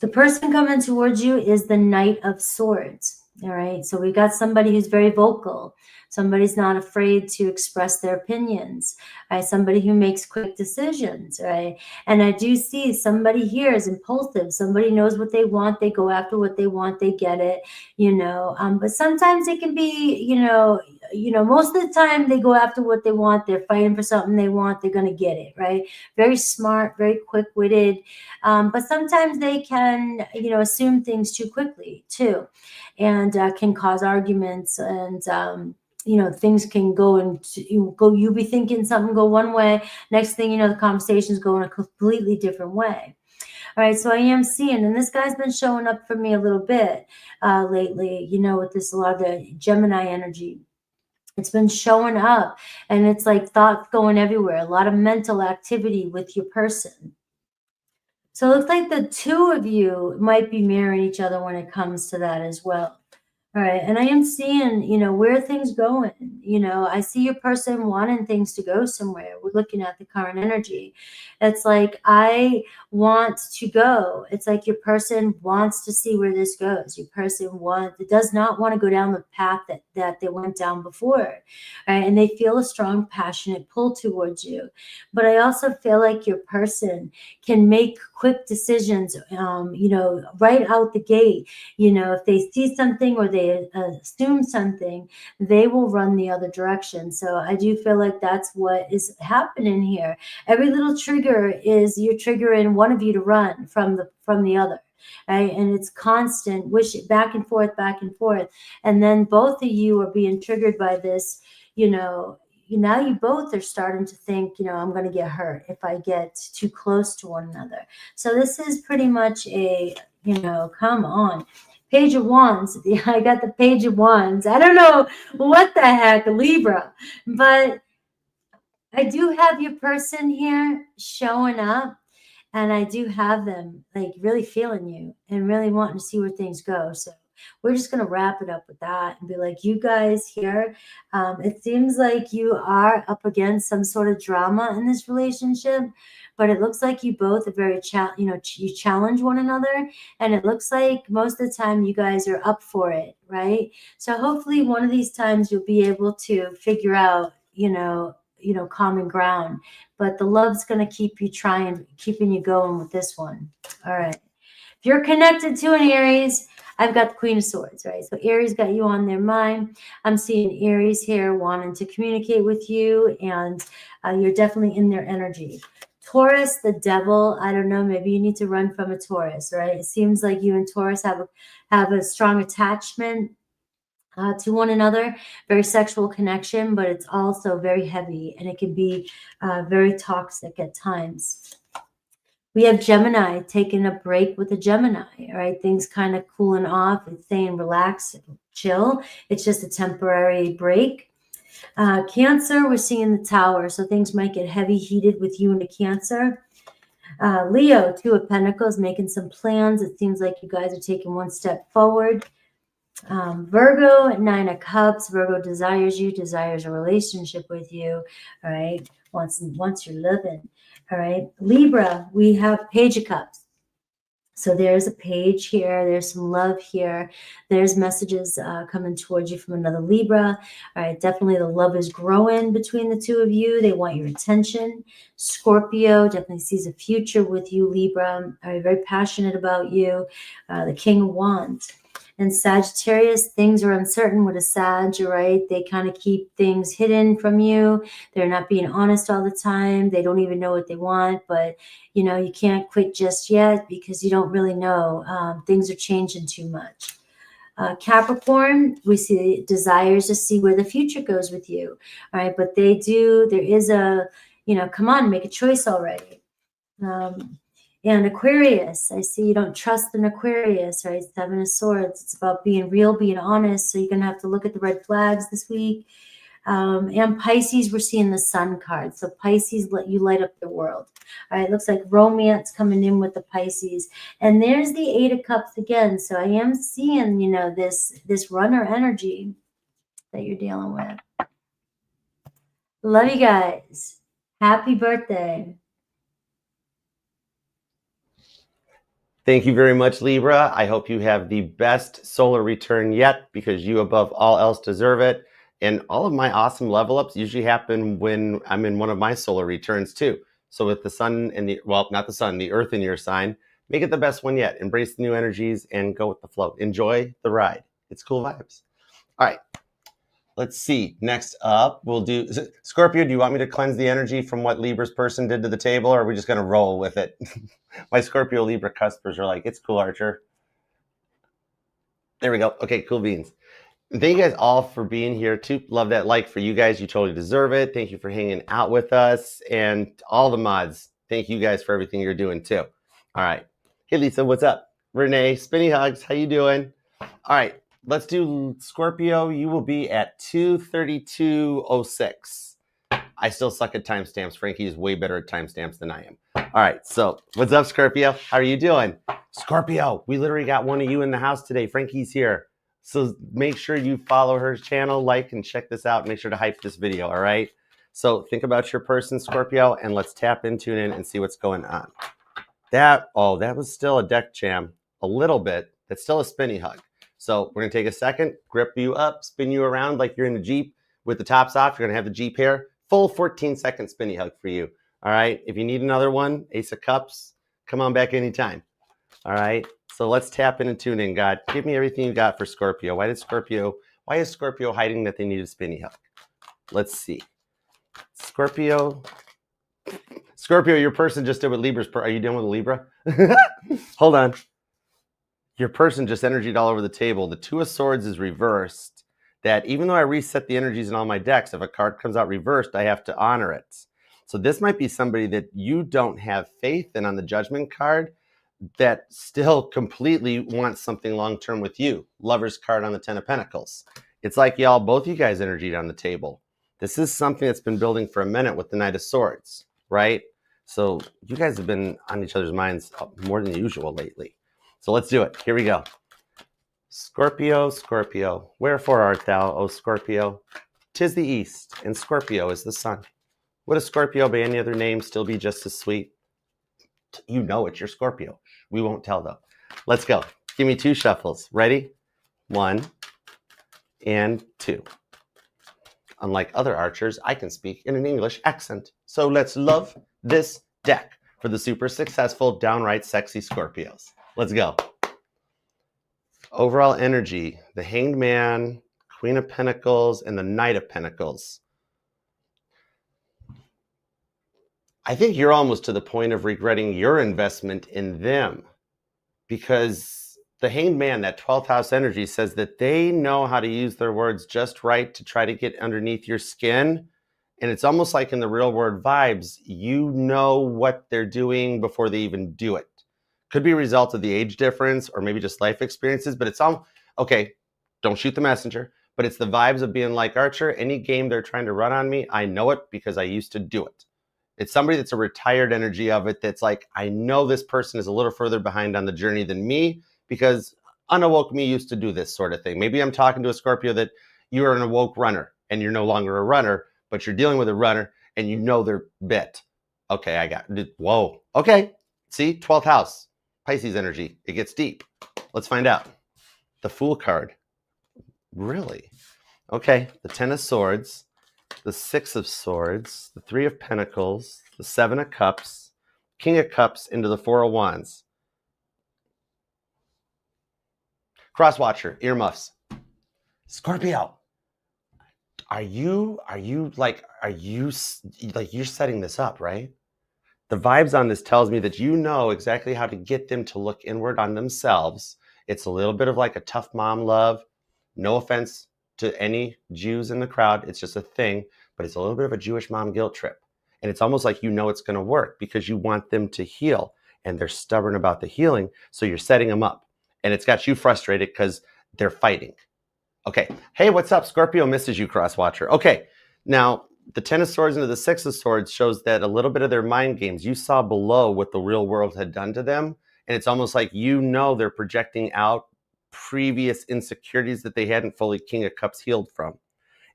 The person coming towards you is the Knight of Swords. All right. So we got somebody who's very vocal. Somebody's not afraid to express their opinions, right? Somebody who makes quick decisions, right? And I do see somebody here is impulsive. Somebody knows what they want. They go after what they want. They get it, you know. But sometimes it can be, you know, most of the time they go after what they want. They're fighting for something they want. They're going to get it, right? Very smart, very quick-witted. But sometimes they can, you know, assume things too quickly too, and can cause arguments, and you know, things can go you be thinking something go one way, next thing you know, the conversation's going a completely different way. All right, so I am seeing, and this guy's been showing up for me a little bit lately, you know, with this, a lot of the Gemini energy. It's been showing up, and it's like thoughts going everywhere, a lot of mental activity with your person. So it looks like the two of you might be mirroring each other when it comes to that as well. All right. And I am seeing, you know, where things going. You know, I see your person wanting things to go somewhere. We're looking at the current energy. It's like, I want to go. It's like your person wants to see where this goes. Your person does not want to go down the path that they went down before. Right? And they feel a strong, passionate pull towards you. But I also feel like your person can make quick decisions, you know, right out the gate. You know, if they see something or they assume something, they will run the other direction. So I do feel like that's what is happening here. Every little trigger is you're triggering one of you to run from the other. Right? And it's constant back and forth, and then both of you are being triggered by this, you know, now you both are starting to think, I'm going to get hurt if I get too close to one another. So this is pretty much a, come on. Page of Wands. I got the Page of Wands. I don't know what the heck, Libra, but I do have your person here showing up, and I do have them like really feeling you and really wanting to see where things go. So we're just going to wrap it up with that and be like, you guys here, it seems like you are up against some sort of drama in this relationship, but it looks like you both are very, you challenge one another. And it looks like most of the time you guys are up for it, right? So hopefully one of these times you'll be able to figure out, common ground, but the love's going to keep you keeping you going with this one. All right. If you're connected to an Aries, I've got the Queen of Swords, right? So Aries got you on their mind. I'm seeing Aries here wanting to communicate with you, and you're definitely in their energy. Taurus, the devil, I don't know, maybe you need to run from a Taurus, right? It seems like you and Taurus have a strong attachment to one another, very sexual connection, but it's also very heavy, and it can be very toxic at times. We have Gemini taking a break with a Gemini, right? Things kind of cooling off. It's saying relax, chill. It's just a temporary break. Cancer, we're seeing the Tower, so things might get heavy heated with you and a Cancer. Leo, Two of Pentacles, making some plans. It seems like you guys are taking one step forward. Virgo, Nine of Cups. Virgo desires you, desires a relationship with you, all right? Once you're living, all right? Libra, we have Page of Cups. So there's a page here. There's some love here. There's messages coming towards you from another Libra. All right, definitely the love is growing between the two of you. They want your attention. Scorpio definitely sees a future with you, Libra. All right, very passionate about you. The King of Wands. And Sagittarius, things are uncertain with a Sag, right? They kind of keep things hidden from you. They're not being honest all the time. They don't even know what they want, but you can't quit just yet because you don't really know. Things are changing too much. Capricorn, we see desires to see where the future goes with you. All right, but there is a, come on, make a choice already. And Aquarius, I see you don't trust an Aquarius, right? Seven of Swords. It's about being real, being honest. So you're going to have to look at the red flags this week. And Pisces, we're seeing the Sun card. So Pisces let you light up the world. All right, looks like romance coming in with the Pisces. And there's the Eight of Cups again. So I am seeing, this runner energy that you're dealing with. Love you guys. Happy birthday. Thank you very much, Libra. I hope you have the best solar return yet, because you above all else deserve it. And all of my awesome level ups usually happen when I'm in one of my solar returns too. So with the sun and not the sun, the earth in your sign, make it the best one yet. Embrace the new energies and go with the flow. Enjoy the ride. It's cool vibes. All right. Let's see. Next up, we'll do Scorpio. Do you want me to cleanse the energy from what Libra's person did to the table, or are we just going to roll with it? My Scorpio Libra customers are like, it's cool, Archer. There we go. Okay, cool beans. Thank you guys all for being here too. Love that like for you guys. You totally deserve it. Thank you for hanging out with us, and all the mods. Thank you guys for everything you're doing too. All right. Hey, Lisa, what's up? Renee, spinny hugs. How you doing? All right. Let's do Scorpio. You will be at 2:32:06. I still suck at timestamps. Frankie is way better at timestamps than I am. All right. So what's up, Scorpio? How are you doing? Scorpio, we literally got one of you in the house today. Frankie's here. So make sure you follow her channel, like, and check this out. Make sure to hype this video. All right. So think about your person, Scorpio, and let's tap into it and see what's going on. That was still a deck jam. A little bit. That's still a spinny hug. So we're going to take a second, grip you up, spin you around like you're in the Jeep with the tops off. You're going to have the Jeep here. Full 14-second spinny hug for you. All right. If you need another one, Ace of Cups, come on back anytime. All right. So let's tap in and tune in, God. Give me everything you got for Scorpio. Why is Scorpio hiding that they need a spinny hug? Let's see. Scorpio, your person just did what Libra's. Are you dealing with a Libra? Hold on. Your person just energied all over the table. The Two of Swords is reversed. that even though I reset the energies in all my decks, if a card comes out reversed, I have to honor it. So this might be somebody that you don't have faith in on the Judgment card that still completely wants something long-term with you. Lover's card on the 10 of Pentacles. It's like y'all, both you guys energy on the table. This is something that's been building for a minute with the Knight of Swords, right? So you guys have been on each other's minds more than usual lately. So let's do it. Here we go. Scorpio, Scorpio, wherefore art thou, O Scorpio? 'Tis the east, and Scorpio is the sun. Would a Scorpio by any other name still be just as sweet? You know it's your Scorpio. We won't tell though. Let's go. Give me 2 shuffles. Ready? 1 and 2. Unlike other archers, I can speak in an English accent. So let's love this deck for the super successful, downright sexy Scorpios. Let's go. Overall energy, the Hanged Man, Queen of Pentacles, and the Knight of Pentacles. I think you're almost to the point of regretting your investment in them, because the Hanged Man, that 12th house energy, says that they know how to use their words just right to try to get underneath your skin. And it's almost like in the real world vibes, you know what they're doing before they even do it. Could be a result of the age difference or maybe just life experiences, but it's all, okay, don't shoot the messenger, but it's the vibes of being like, Archer, any game they're trying to run on me, I know it because I used to do it. It's somebody that's a retired energy of it that's like, I know this person is a little further behind on the journey than me because unawoke me used to do this sort of thing. Maybe I'm talking to a Scorpio that you're an awoke runner and you're no longer a runner, but you're dealing with a runner and you know their bit. Okay, I got it. Whoa. Okay. See, 12th house, Pisces energy. It gets deep. Let's find out. The Fool card. Really? Okay. The 10 of Swords, the 6 of Swords, the 3 of Pentacles, the 7 of Cups, King of Cups into the 4 of Wands. Crosswatcher, earmuffs. Scorpio, you're setting this up, right? The vibes on this tells me that you know exactly how to get them to look inward on themselves. It's a little bit of like a tough mom love. No offense to any Jews in the crowd. It's just a thing, but it's a little bit of a Jewish mom guilt trip. And it's almost like you know it's going to work because you want them to heal and they're stubborn about the healing. So you're setting them up and it's got you frustrated because they're fighting. Okay. Hey, what's up? Scorpio misses you, Crosswatcher. Okay. Now, the 10 of Swords into the 6 of Swords shows that a little bit of their mind games, you saw below what the real world had done to them. And it's almost like you know they're projecting out previous insecurities that they hadn't fully King of Cups healed from.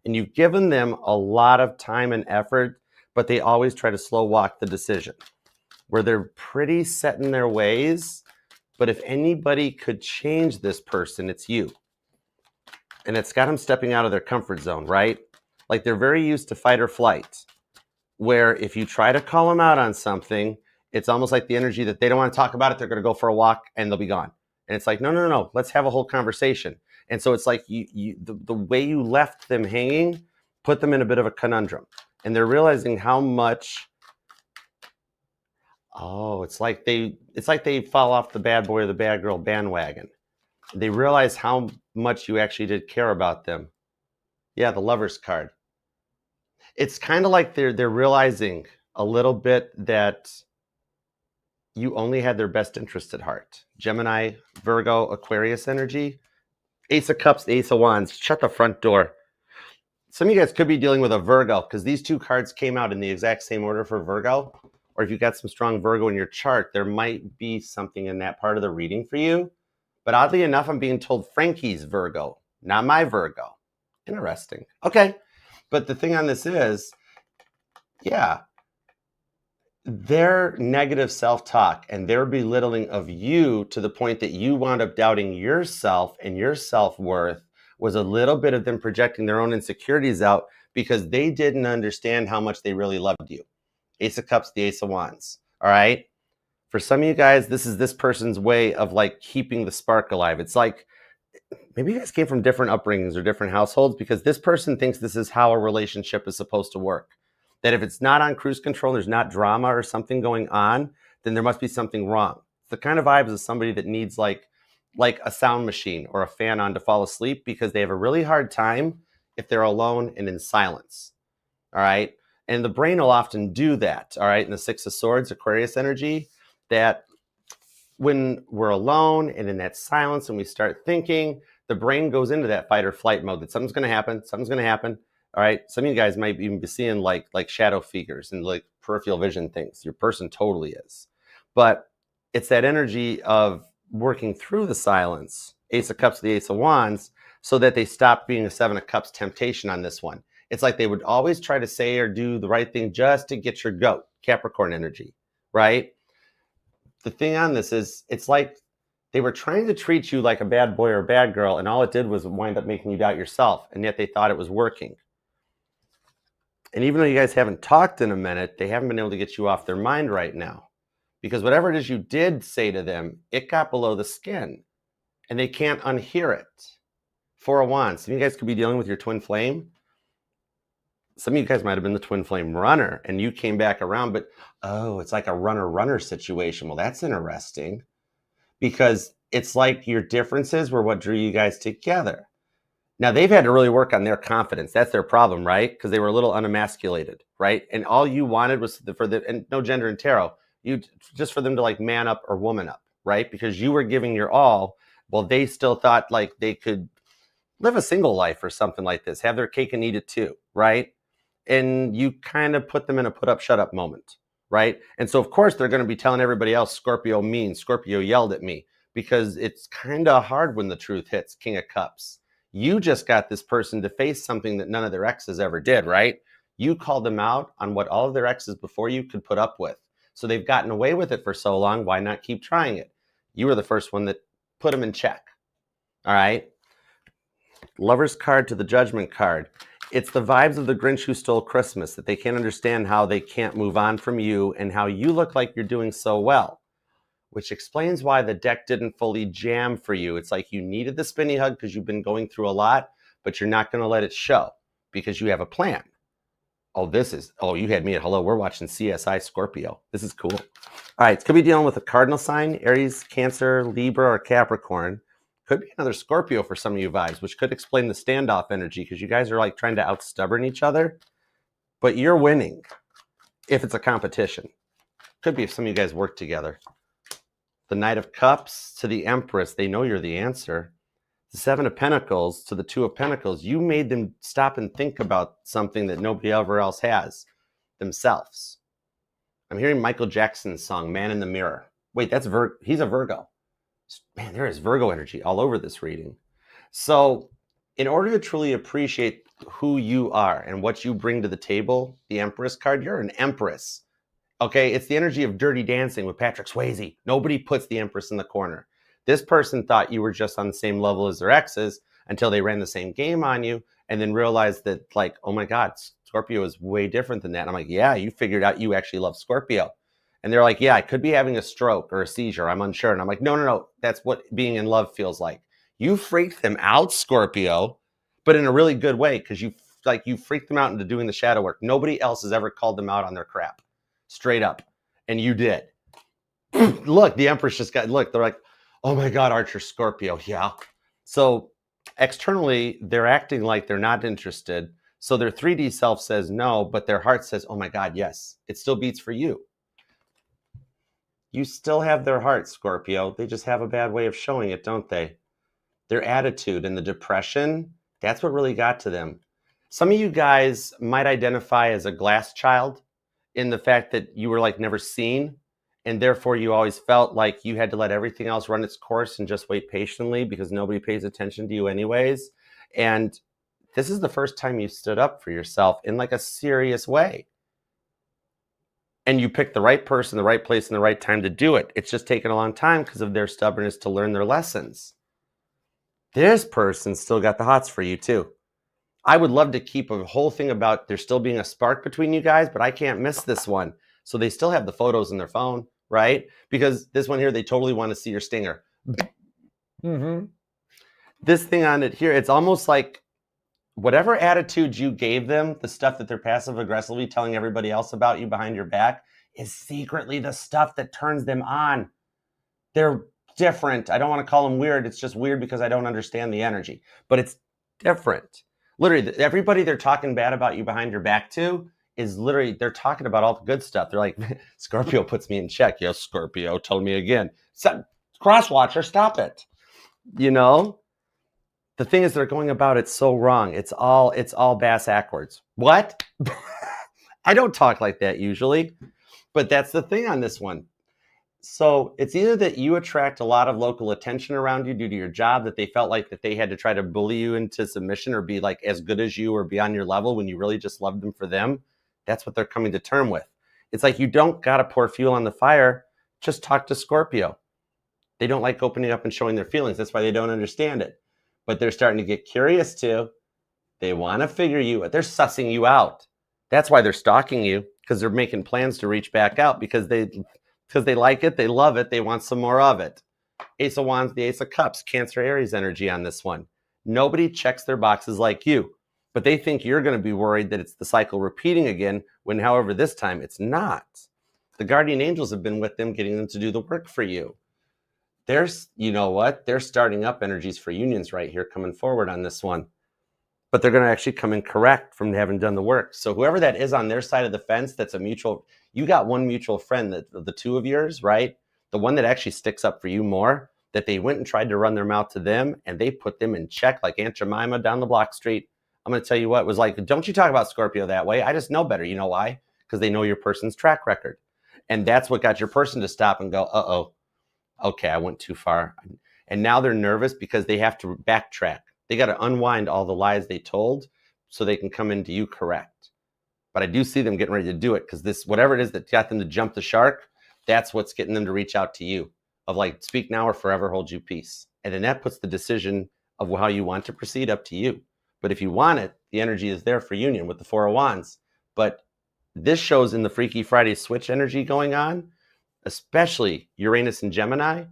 And you've given them a lot of time and effort, but they always try to slow walk the decision, where they're pretty set in their ways. But if anybody could change this person, it's you. And it's got them stepping out of their comfort zone, right? Like they're very used to fight or flight, where if you try to call them out on something, it's almost like the energy that they don't want to talk about it. They're going to go for a walk and they'll be gone. And it's like, no. Let's have a whole conversation. And so it's like the way you left them hanging put them in a bit of a conundrum. And they're realizing how much, it's like they fall off the bad boy or the bad girl bandwagon. They realize how much you actually did care about them. Yeah, the Lover's card. It's kind of like they're realizing a little bit that you only had their best interest at heart. Gemini, Virgo, Aquarius energy. Ace of Cups, Ace of Wands. Shut the front door. Some of you guys could be dealing with a Virgo because these 2 cards came out in the exact same order for Virgo. Or if you've got some strong Virgo in your chart, there might be something in that part of the reading for you. But oddly enough, I'm being told Frankie's Virgo, not my Virgo. Interesting. Okay. But the thing on this is, yeah, their negative self-talk and their belittling of you to the point that you wound up doubting yourself and your self-worth was a little bit of them projecting their own insecurities out because they didn't understand how much they really loved you. Ace of Cups, the Ace of Wands. All right. For some of you guys, this is this person's way of like keeping the spark alive. It's like, maybe you guys came from different upbringings or different households because this person thinks this is how a relationship is supposed to work. That if it's not on cruise control, there's not drama or something going on, then there must be something wrong. It's the kind of vibes of somebody that needs like like a sound machine or a fan on to fall asleep because they have a really hard time if they're alone and in silence. All right. And the brain will often do that. All right. In the Six of Swords, Aquarius energy, that when we're alone and in that silence and we start thinking, the brain goes into that fight or flight mode that something's going to happen. Something's going to happen. All right. Some of you guys might even be seeing like shadow figures and like peripheral vision things. Your person totally is. But it's that energy of working through the silence, Ace of Cups, the Ace of Wands, so that they stop being a Seven of Cups temptation on this one. It's like they would always try to say or do the right thing just to get your goat, Capricorn energy, right? The thing on this is it's like they were trying to treat you like a bad boy or a bad girl, and all it did was wind up making you doubt yourself, and yet they thought it was working. And even though you guys haven't talked in a minute, they haven't been able to get you off their mind right now. Because whatever it is you did say to them, it got below the skin, and they can't unhear it. Four of Wands. Some of you guys could be dealing with your twin flame. Some of you guys might have been the twin flame runner, and you came back around, but, oh, it's like a runner-runner situation. Well, that's interesting, because it's like your differences were what drew you guys together. Now, they've had to really work on their confidence. That's their problem, right? Because they were a little unemasculated, right? And all you wanted was and no gender in tarot, just for them to like man up or woman up, right? Because you were giving your all, while they still thought like they could live a single life or something like this, have their cake and eat it too, right? And you kind of put them in a put up, shut up moment, right? And so, of course, they're going to be telling everybody else, Scorpio mean, Scorpio yelled at me, because it's kind of hard when the truth hits, King of Cups. You just got this person to face something that none of their exes ever did, right? You called them out on what all of their exes before you could put up with. So they've gotten away with it for so long. Why not keep trying it? You were the first one that put them in check. All right. Lover's card to the Judgment card. It's the vibes of the Grinch who stole Christmas, that they can't understand how they can't move on from you and how you look like you're doing so well, which explains why the deck didn't fully jam for you. It's like you needed the spinny hug because you've been going through a lot, but you're not going to let it show because you have a plan. Oh, you had me at hello. We're watching CSI Scorpio. This is cool. All right, it's going to be dealing with a cardinal sign, Aries, Cancer, Libra, or Capricorn. Could be another Scorpio for some of you vibes, which could explain the standoff energy because you guys are like trying to outstubborn each other, but you're winning if it's a competition. Could be if some of you guys work together. The Knight of Cups to the Empress. They know you're the answer. The Seven of Pentacles to the Two of Pentacles. You made them stop and think about something that nobody ever else has, themselves. I'm hearing Michael Jackson's song, Man in the Mirror. Wait, that's he's a Virgo. Man, there is Virgo energy all over this reading. So in order to truly appreciate who you are and what you bring to the table, the Empress card, you're an Empress. Okay, it's the energy of Dirty Dancing with Patrick Swayze. Nobody puts the Empress in the corner. This person thought you were just on the same level as their exes until they ran the same game on you and then realized that, like, oh my God, Scorpio is way different than that. And I'm like, yeah, you figured out you actually love Scorpio. And they're like, yeah, I could be having a stroke or a seizure. I'm unsure. And I'm like, no. That's what being in love feels like. You freaked them out, Scorpio, but in a really good way, because you freaked them out into doing the shadow work. Nobody else has ever called them out on their crap. Straight up. And you did. Look, the Empress just they're like, oh my God, Archer Scorpio. Yeah. So externally, they're acting like they're not interested. So their 3D self says no, but their heart says, oh my God, yes. It still beats for you. You still have their heart, Scorpio. They just have a bad way of showing it, don't they? Their attitude and the depression, that's what really got to them. Some of you guys might identify as a glass child in the fact that you were like never seen, and therefore you always felt like you had to let everything else run its course and just wait patiently because nobody pays attention to you anyways. And this is the first time you stood up for yourself in like a serious way. And you picked the right person, the right place, and the right time to do it. It's just taken a long time because of their stubbornness to learn their lessons. This person still got the hots for you too. I would love to keep a whole thing about there still being a spark between you guys, but I can't miss this one. So they still have the photos in their phone, right? Because this one here, they totally want to see your stinger. Mm-hmm. This thing on it here, it's almost like whatever attitude you gave them, the stuff that they're passive aggressively telling everybody else about you behind your back, is secretly the stuff that turns them on. They're different. I don't want to call them weird. It's just weird because I don't understand the energy, but it's different. Literally, everybody they're talking bad about you behind your back to is literally, they're talking about all the good stuff. They're like, Scorpio puts me in check. Yes, Scorpio, tell me again. Crosswatcher, stop it. You know, the thing is they're going about it so wrong. It's all bass backwards. What? I don't talk like that usually, but that's the thing on this one. So it's either that you attract a lot of local attention around you due to your job, that they felt like that they had to try to bully you into submission or be like as good as you or be on your level when you really just loved them for them. That's what they're coming to term with. It's like you don't got to pour fuel on the fire. Just talk to Scorpio. They don't like opening up and showing their feelings. That's why they don't understand it. But they're starting to get curious too. They want to figure you out. They're sussing you out. That's why they're stalking you, because they're making plans to reach back out because they like it, they love it, they want some more of it. Ace of Wands, the Ace of Cups, Cancer, Aries energy on this one. Nobody checks their boxes like you, but they think you're going to be worried that it's the cycle repeating again when, however, this time it's not. The guardian angels have been with them, getting them to do the work for you. There's, you know what? They're starting up energies for unions right here coming forward on this one. But they're going to actually come in correct from having done the work. So whoever that is on their side of the fence, that's a mutual, you got one mutual friend, that the two of yours, right? The one that actually sticks up for you more, that they went and tried to run their mouth to them and they put them in check like Aunt Jemima down the block street. I'm going to tell you what, it was like, don't you talk about Scorpio that way. I just know better. You know why? Because they know your person's track record. And that's what got your person to stop and go, uh-oh, okay, I went too far. And now they're nervous because they have to backtrack. They got to unwind all the lies they told so they can come into you correct. But I do see them getting ready to do it because this, whatever it is that got them to jump the shark, that's what's getting them to reach out to you of like, speak now or forever hold you peace. And then that puts the decision of how you want to proceed up to you. But if you want it, the energy is there for union with the Four of Wands. But this shows in the Freaky Friday switch energy going on, especially Uranus and Gemini,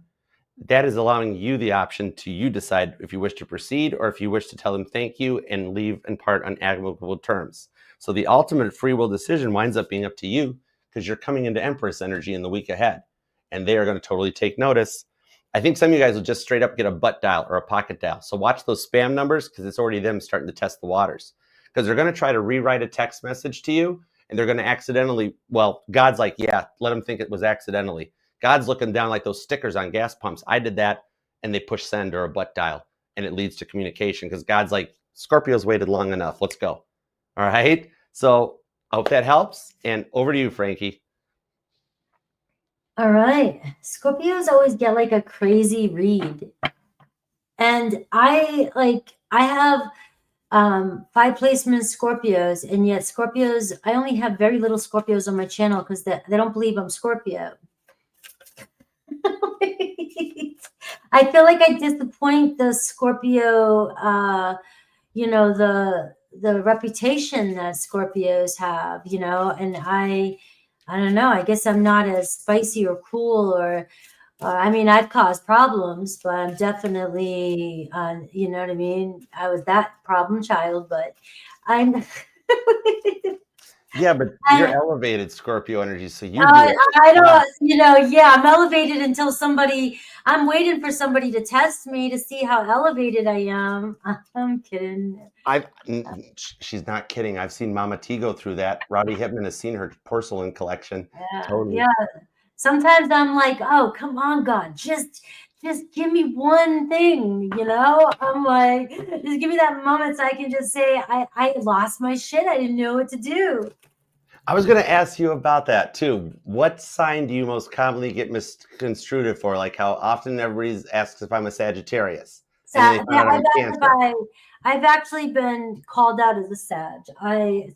that is allowing you the option to you decide if you wish to proceed or if you wish to tell them thank you and leave and part on amicable terms. So the ultimate free will decision winds up being up to you because you're coming into Empress energy in the week ahead. And they are going to totally take notice. I think some of you guys will just straight up get a butt dial or a pocket dial. So watch those spam numbers because it's already them starting to test the waters. Because they're going to try to rewrite a text message to you and they're going to accidentally, well, God's like, yeah, let them think it was accidentally. God's looking down like those stickers on gas pumps. I did that, and they push send or a butt dial, and it leads to communication because God's like, Scorpio's waited long enough. Let's go. All right? So I hope that helps, and over to you, Frankie. All right. Scorpios always get like a crazy read. And I have 5 placements Scorpios, and yet Scorpios, I only have very little Scorpios on my channel because they don't believe I'm Scorpio. I feel like I disappoint the Scorpio, you know, the reputation that Scorpios have, you know, and I don't know, I guess I'm not as spicy or cool or, I mean, I've caused problems, but I'm definitely, you know what I mean? I was that problem child, but I'm... Yeah, but you're elevated Scorpio energy, so you I don't, you know, yeah, I'm elevated until I'm waiting for somebody to test me to see how elevated I am. I'm kidding. She's not kidding. I've seen Mama T go through that. Robbie Hipman has seen her porcelain collection. Yeah, totally. Yeah. Sometimes I'm like, oh, come on, God, just give me one thing, you know? I'm like, just give me that moment so I can just say, I lost my shit. I didn't know what to do. I was going to ask you about that too. What sign do you most commonly get misconstrued for? Like how often everybody asks if I'm a Sagittarius. I've actually been called out as a Sag. And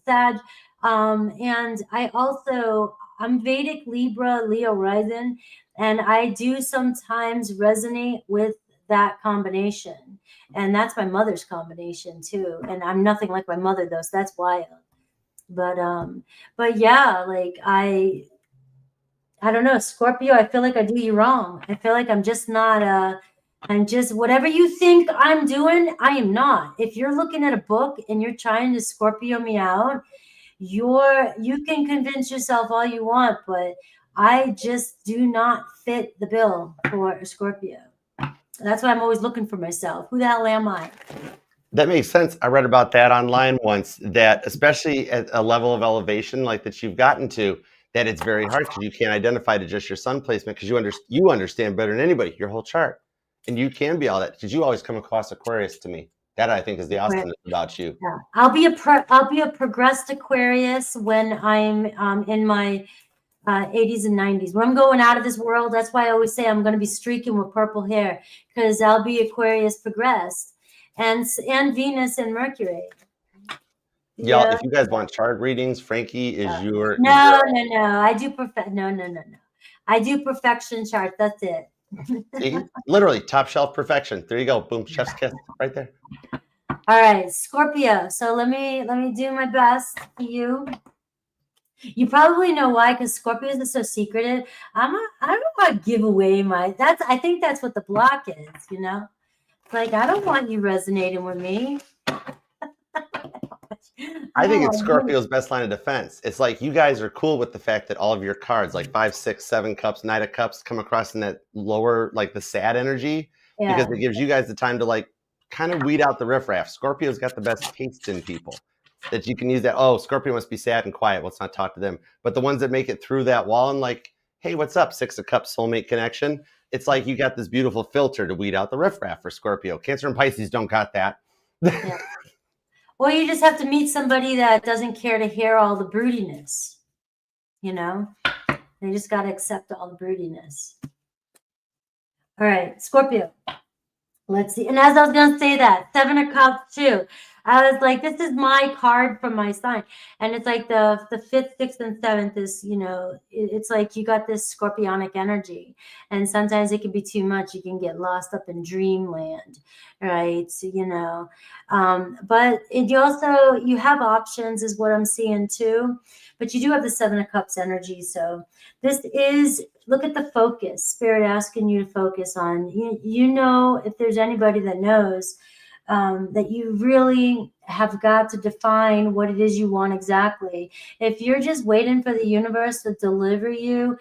I'm Vedic Libra, Leo rising, and I do sometimes resonate with that combination. And that's my mother's combination too. And I'm nothing like my mother though, so that's wild. But yeah, like I don't know, Scorpio, I feel like I do you wrong. I feel like I'm just not I'm just whatever you think I'm doing, I am not. If you're looking at a book and you're trying to Scorpio me out, you can convince yourself all you want, but I just do not fit the bill for a Scorpio. That's why I'm always looking for myself. Who the hell am I? That makes sense. I read about that online once, that especially at a level of elevation like that you've gotten to, that it's very hard because you can't identify to just your sun placement, because you understand better than anybody your whole chart. And you can be all that, because you always come across Aquarius to me. That I think is the awesomeness about you. Yeah. I'll be a progressed Aquarius when I'm in my 80s and 90s. When I'm going out of this world, that's why I always say I'm going to be streaking with purple hair, because I'll be Aquarius progressed, and Venus and Mercury. Y'all, if you guys want chart readings, Frankie is your no. I do I do perfection chart. That's it. See? Literally top shelf perfection. There you go. Boom. Chef's kiss right there. All right, Scorpio. So let me do my best for you. You probably know why, because Scorpios are so secretive. I don't want to give away I think that's what the block is, you know? Like, I don't want you resonating with me. I think it's Scorpio's best line of defense. It's like you guys are cool with the fact that all of your cards, like 5, 6, 7 cups, Knight of Cups, come across in that lower, like the sad energy, because it gives you guys the time to like kind of weed out the riffraff. Scorpio's got the best taste in people that you can use. That, oh, Scorpio must be sad and quiet, let's not talk to them. But the ones that make it through that wall and like, hey, what's up, 6 of Cups, soulmate connection. It's like you got this beautiful filter to weed out the riffraff for Scorpio. Cancer and Pisces don't got that. Yeah. Well, you just have to meet somebody that doesn't care to hear all the broodiness, you know? They just got to accept all the broodiness. All right, Scorpio. Let's see. And as I was going to say that, 7 of Cups too. I was like, this is my card from my sign. And it's like the 5th, 6th, and 7th is, you know, it's like you got this scorpionic energy. And sometimes it can be too much. You can get lost up in dreamland, right? So, you know, but you have options is what I'm seeing too. But you do have the 7 of Cups energy. So this is, look at the focus. Spirit asking you to focus on, you know, if there's anybody that knows that you really have got to define what it is you want exactly. If you're just waiting for the universe to deliver you,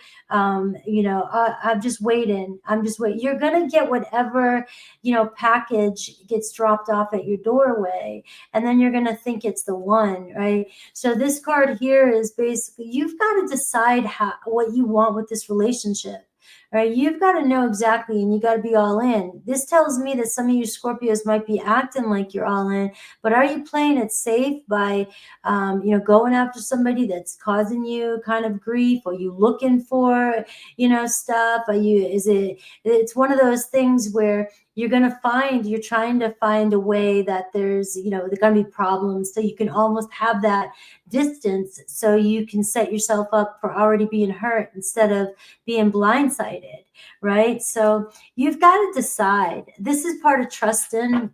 you know, I'm just waiting. You're going to get whatever, you know, package gets dropped off at your doorway. And then you're going to think it's the one, right? So this card here is basically, you've got to decide what you want with this relationship. Right, you've got to know exactly, and you got to be all in. This tells me that some of you Scorpios might be acting like you're all in, but are you playing it safe by, you know, going after somebody that's causing you kind of grief? Are you looking for, you know, stuff? It's one of those things where you're trying to find a way that there's, you know, there's going to be problems. So you can almost have that distance so you can set yourself up for already being hurt instead of being blindsided, right? So you've got to decide. This is part of trusting.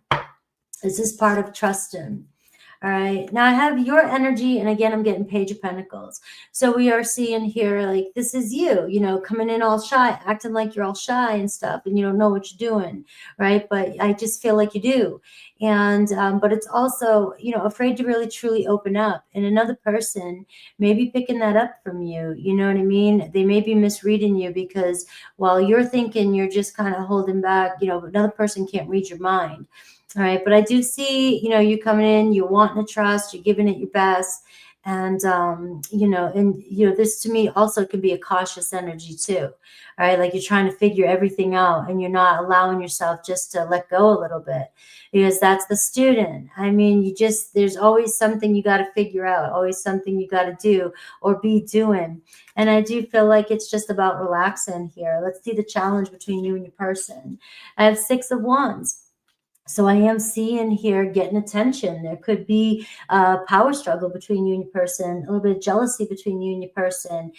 All right. Now I have your energy. And again, I'm getting Page of Pentacles. So we are seeing here, like, this is you know, coming in all shy, acting like you're all shy and stuff, and you don't know what you're doing. Right. But I just feel like you do. And, but it's also, you know, afraid to really truly open up, and another person may be picking that up from you. You know what I mean? They may be misreading you, because while you're thinking you're just kind of holding back, you know, another person can't read your mind. All right. But I do see, you know, you coming in, you're wanting to trust, you're giving it your best. And, you know, this to me also could be a cautious energy too. All right. Like you're trying to figure everything out, and you're not allowing yourself just to let go a little bit, because that's the student. I mean, there's always something you got to figure out, always something you got to do or be doing. And I do feel like it's just about relaxing here. Let's see the challenge between you and your person. I have 6 of Wands. So I am seeing here getting attention. There could be a power struggle between you and your person, a little bit of jealousy between you and your person,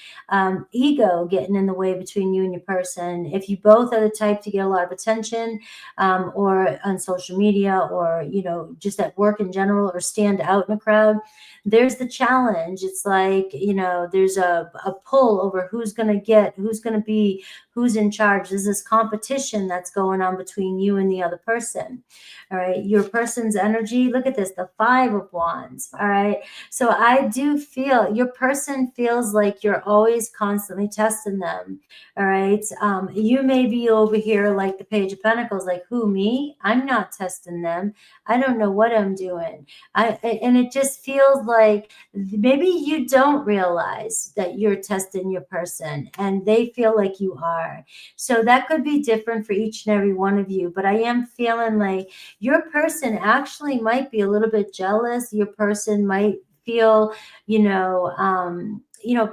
ego getting in the way between you and your person. If you both are the type to get a lot of attention, or on social media, or, you know, just at work in general, or stand out in a crowd, there's the challenge. It's like, you know, there's a pull over who's going to be, who's in charge. There's this competition that's going on between you and the other person. All right, your person's energy, look at this, the 5 of Wands. All right, so I do feel your person feels like you're always constantly testing them. All right, you may be over here like the Page of Pentacles, like, who, me? I'm not testing them. I don't know what I'm doing. And it just feels like maybe you don't realize that you're testing your person and they feel like you are. So that could be different for each and every one of you, but I am feeling like your person actually might be a little bit jealous. Your person might feel,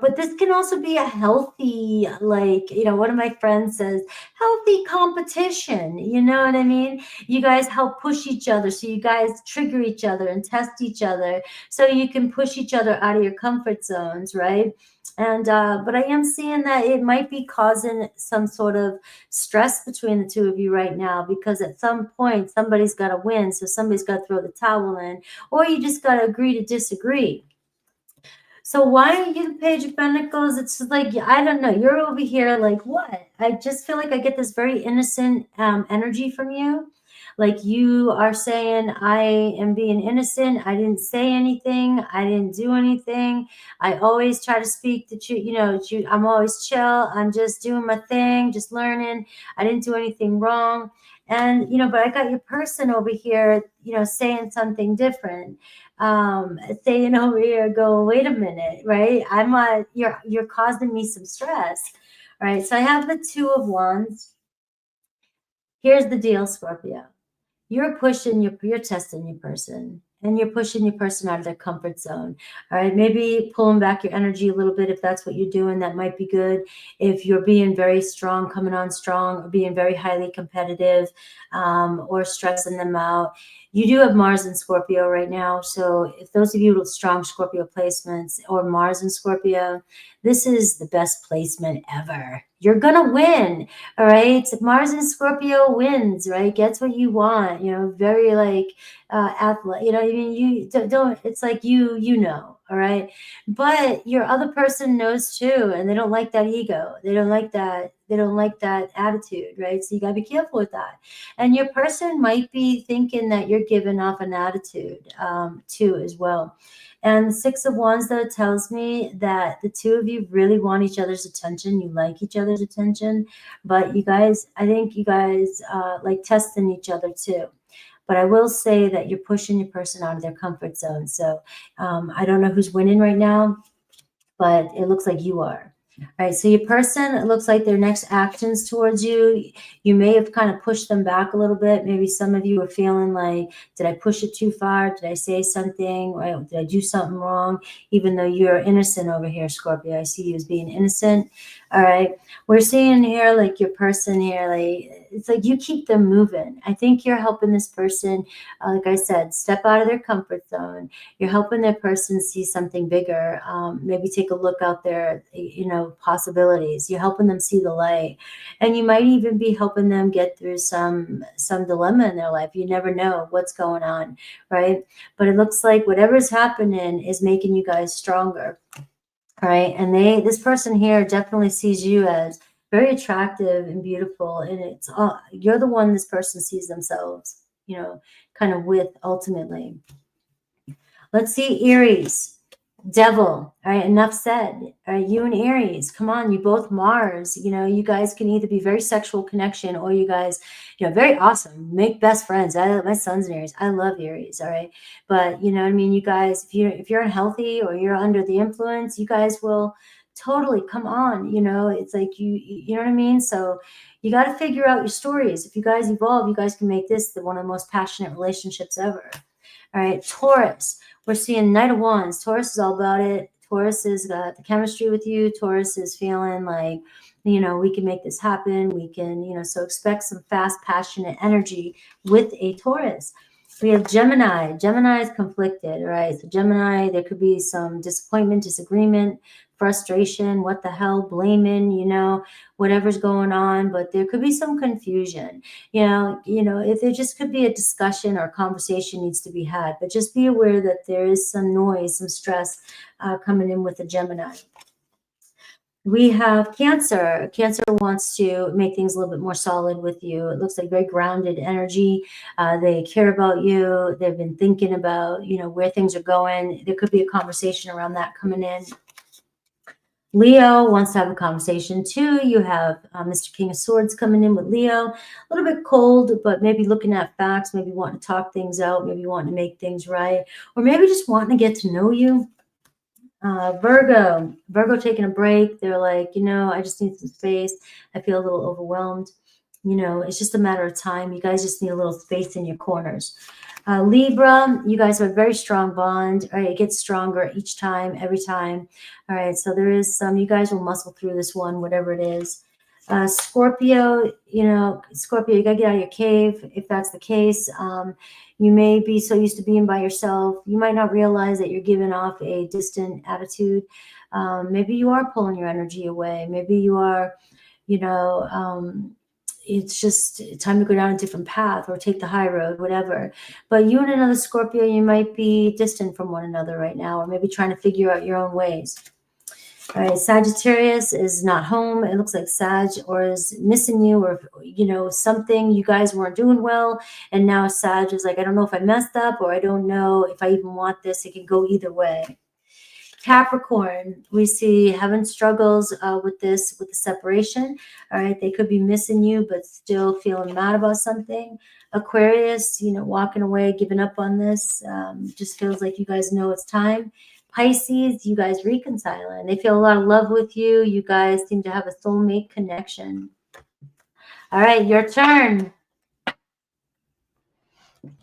but this can also be a healthy, like, one of my friends says, healthy competition. You know what I mean? You guys help push each other. So you guys trigger each other and test each other so you can push each other out of your comfort zones, right? And but I am seeing that it might be causing some sort of stress between the two of you right now, because at some point somebody's got to win, so somebody's got to throw the towel in, or you just got to agree to disagree. So why are you the Page of Pentacles? It's like, I don't know, you're over here like, what? I just feel like I get this very innocent energy from you. Like you are saying, I am being innocent. I didn't say anything. I didn't do anything. I always try to speak the truth. I'm always chill. I'm just doing my thing, just learning. I didn't do anything wrong. And, but I got your person over here, saying something different. Saying over here, go, wait a minute, right? You're causing me some stress. All right. So I have the 2 of Wands. Here's the deal, Scorpio. You're testing your person, and you're pushing your person out of their comfort zone. All right, maybe pulling back your energy a little bit. If that's what you're doing, that might be good. If you're being very strong, coming on strong, or being very highly competitive, or stressing them out. You do have Mars in Scorpio right now. So if those of you with strong Scorpio placements or Mars in Scorpio, this is the best placement ever. You're going to win. All right. Mars in Scorpio wins, right? Gets what you want, very like athlete, I mean, you don't, it's like, all right. But your other person knows too. And they don't like that ego. They don't like that. They don't like that attitude, right? So you got to be careful with that. And your person might be thinking that you're giving off an attitude too as well. And the 6 of Wands, though, tells me that the 2 of you really want each other's attention. You like each other's attention, but I think you guys like testing each other too. But I will say that you're pushing your person out of their comfort zone. So I don't know who's winning right now, but it looks like you are. All right, so your person, it looks like their next actions towards you, you may have kind of pushed them back a little bit. Maybe some of you are feeling like, did I push it too far? Did I say something? Right? Did I do something wrong? Even though you're innocent over here, Scorpio. I see you as being innocent. All right, we're seeing here like your person here, like it's like you keep them moving. I think you're helping this person, like I said, step out of their comfort zone. You're helping that person see something bigger. Maybe take a look out there, possibilities. You're helping them see the light, and you might even be helping them get through some dilemma in their life. You never know what's going on, right? But it looks like whatever's happening is making you guys stronger. All right, and this person here definitely sees you as very attractive and beautiful, and you're the one this person sees themselves, kind of with ultimately. Let's see, Aries. Devil. All right, enough said. All right, you and Aries, come on, you both Mars. You guys can either be very sexual connection, or you guys, very awesome, make best friends. My son's an Aries. I love Aries. All right, but what I mean, you guys, if you're unhealthy or you're under the influence, you guys will totally come on. It's like you know what I mean. So you got to figure out your stories. If you guys evolve, you guys can make this one of the most passionate relationships ever. All right, Taurus. We're seeing Knight of Wands. Taurus is all about it. Taurus has got the chemistry with you. Taurus is feeling like, we can make this happen. We can, so expect some fast, passionate energy with a Taurus. We have Gemini. Gemini is conflicted, right? So Gemini, there could be some disappointment, disagreement, frustration, what the hell, blaming, whatever's going on, but there could be some confusion. If there just could be a discussion or a conversation needs to be had, but just be aware that there is some noise, some stress coming in with the Gemini. We have Cancer. Cancer wants to make things a little bit more solid with you. It looks like very grounded energy. They care about you. They've been thinking about, you know, where things are going. There could be a conversation around that coming in. Leo wants to have a conversation too. You have Mr. King of Swords coming in with Leo. A little bit cold, but maybe looking at facts, maybe wanting to talk things out, maybe wanting to make things right, or maybe just wanting to get to know you. Virgo taking a break. They're like, you know, I just need some space. I feel a little overwhelmed. You know, it's just a matter of time. You guys just need a little space in your corners. Libra, you guys have a very strong bond. All right, it gets stronger each time, every time. All right, so there is some, you guys will muscle through this one, whatever it is. Scorpio, you know, Scorpio, you got to get out of your cave if that's the case. You may be so used to being by yourself. You might not realize that you're giving off a distant attitude. Maybe you are pulling your energy away. Maybe you are, you know, it's just time to go down a different path or take the high road, whatever. But you and another Scorpio, you might be distant from one another right now, or maybe trying to figure out your own ways. All right, Sagittarius is not home. It looks like Sag or is missing you, or, you know, something you guys weren't doing well. And now Sag is like, I don't know if I messed up, or I don't know if I even want this. It can go either way. Capricorn, we see having struggles with this, with the separation. All right, they could be missing you, but still feeling mad about something. Aquarius, you know, walking away, giving up on this. Just feels like you guys know it's time. Pisces, you guys reconciling. They feel a lot of love with you. You guys seem to have a soulmate connection. All right, your turn.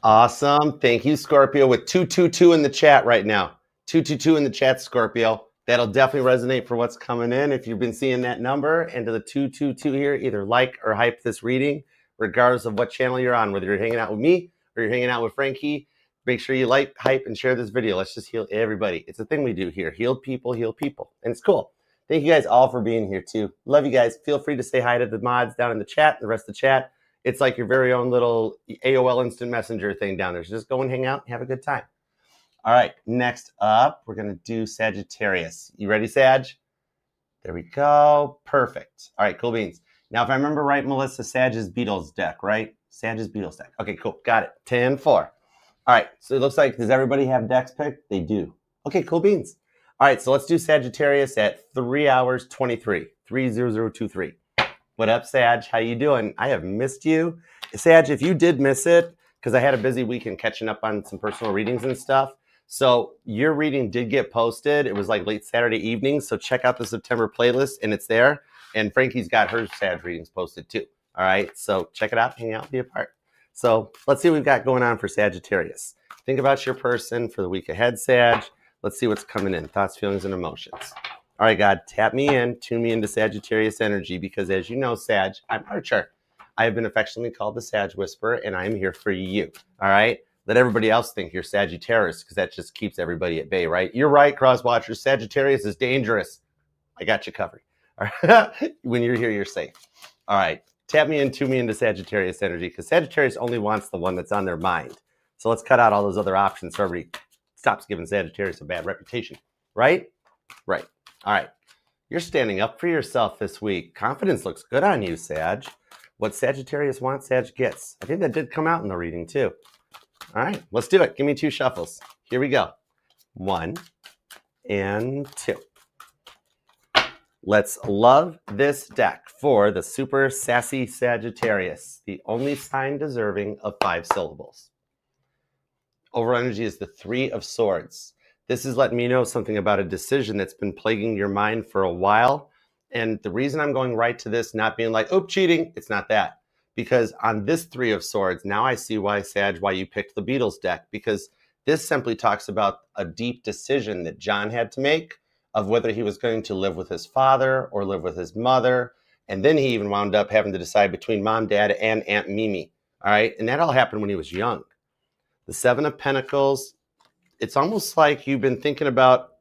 Awesome. Thank you, Scorpio, with 222 in the chat right now. 222 in the chat, Scorpio. That'll definitely resonate for what's coming in. If you've been seeing that number and to the 222 here, either like or hype this reading, regardless of what channel you're on, whether you're hanging out with me or you're hanging out with Frankie. Make sure you like, hype, and share this video. Let's just heal everybody. It's a thing we do here. Healed people heal people. And it's cool. Thank you guys all for being here too. Love you guys. Feel free to say hi to the mods down in the chat, the rest of the chat. It's like your very own little AOL instant messenger thing down there. So just go and hang out and have a good time. All right, next up, we're going to do Sagittarius. You ready, Sag? There we go. Perfect. All right, cool beans. Now, if I remember right, Melissa, Sag is Beatles deck, right? Sag is Beatles deck. Okay, cool. Got it. 10-4. All right, so it looks like, does everybody have decks picked? They do. Okay, cool beans. All right, so let's do Sagittarius at 3 hours 23, 30023. What up, Sag? How you doing? I have missed you. Sag, if you did miss it, because I had a busy weekend catching up on some personal readings and stuff, so your reading did get posted. It was like late Saturday evening, so check out the September playlist, and it's there. And Frankie's got her Sag readings posted too. All right, so check it out, hang out, be a part. So let's see what we've got going on for Sagittarius. Think about your person for the week ahead, Sag. Let's see what's coming in. Thoughts, feelings, and emotions. All right, God, tap me in, tune me into Sagittarius energy, because as you know, Sag, I'm Archer. I have been affectionately called the Sag Whisperer, and I'm here for you. All right? Let everybody else think you're Sagittarius, because that just keeps everybody at bay, right? You're right, Crosswatchers. Sagittarius is dangerous. I got you covered. All right? When you're here, you're safe. All right. Tap me in, tune me into Sagittarius energy, because Sagittarius only wants the one that's on their mind. So let's cut out all those other options so everybody stops giving Sagittarius a bad reputation. Right? Right. All right. You're standing up for yourself this week. Confidence looks good on you, Sag. What Sagittarius wants, Sag gets. I think that did come out in the reading too. All right, let's do it. Give me 2 shuffles. Here we go. 1 and 2. Let's love this deck for the super sassy Sagittarius, the only sign deserving of 5 syllables. Over energy is the 3 of Swords. This is letting me know something about a decision that's been plaguing your mind for a while. And the reason I'm going right to this, not being like, oh, cheating, it's not that. Because on this 3 of Swords, now I see why, Sag, why you picked the Beatles deck. Because this simply talks about a deep decision that John had to make of whether he was going to live with his father or live with his mother. And then he even wound up having to decide between mom, dad, and Aunt Mimi. All right. And that all happened when he was young. The 7 of Pentacles, it's almost like you've been thinking about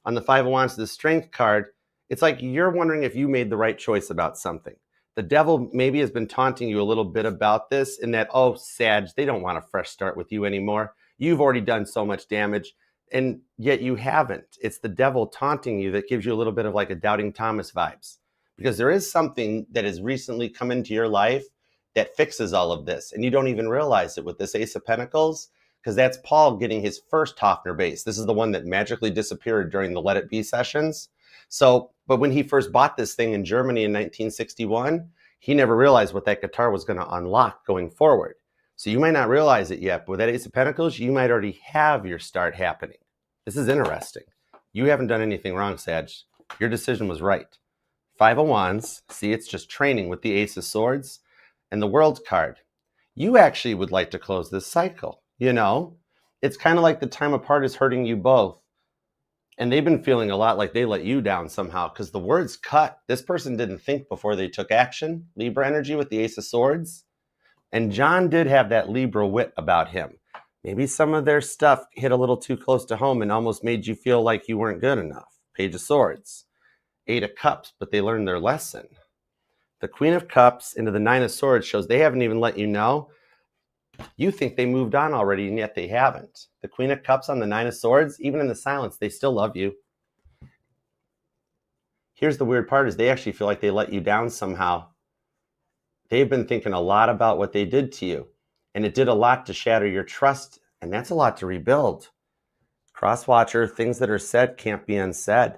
on the 5 of Wands, the Strength card. It's like you're wondering if you made the right choice about something. The devil maybe has been taunting you a little bit about this in that, oh, Sag, they don't want a fresh start with you anymore. You've already done so much damage. And yet you haven't. It's the devil taunting you that gives you a little bit of like a doubting Thomas vibes, because there is something that has recently come into your life that fixes all of this. And you don't even realize it with this Ace of Pentacles, because that's Paul getting his first Hofner base. This is the one that magically disappeared during the Let It Be sessions. So, but when he first bought this thing in Germany in 1961, he never realized what that guitar was going to unlock going forward. So you might not realize it yet, but with that Ace of Pentacles, you might already have your start happening. This is interesting. You haven't done anything wrong, Sag. Your decision was right. Five of Wands. See, it's just training with the Ace of Swords and the World card. You actually would like to close this cycle. You know, it's kind of like the time apart is hurting you both. And they've been feeling a lot like they let you down somehow, because the word's cut. This person didn't think before they took action. Libra energy with the Ace of Swords. And John did have that Libra wit about him. Maybe some of their stuff hit a little too close to home and almost made you feel like you weren't good enough. Page of Swords. Eight of Cups, but they learned their lesson. The Queen of Cups into the Nine of Swords shows they haven't even let you know. You think they moved on already, and yet they haven't. The Queen of Cups on the Nine of Swords, even in the silence, they still love you. Here's the weird part is they actually feel like they let you down somehow. They've been thinking a lot about what they did to you, and it did a lot to shatter your trust, and that's a lot to rebuild. Crosswatcher, things that are said can't be unsaid.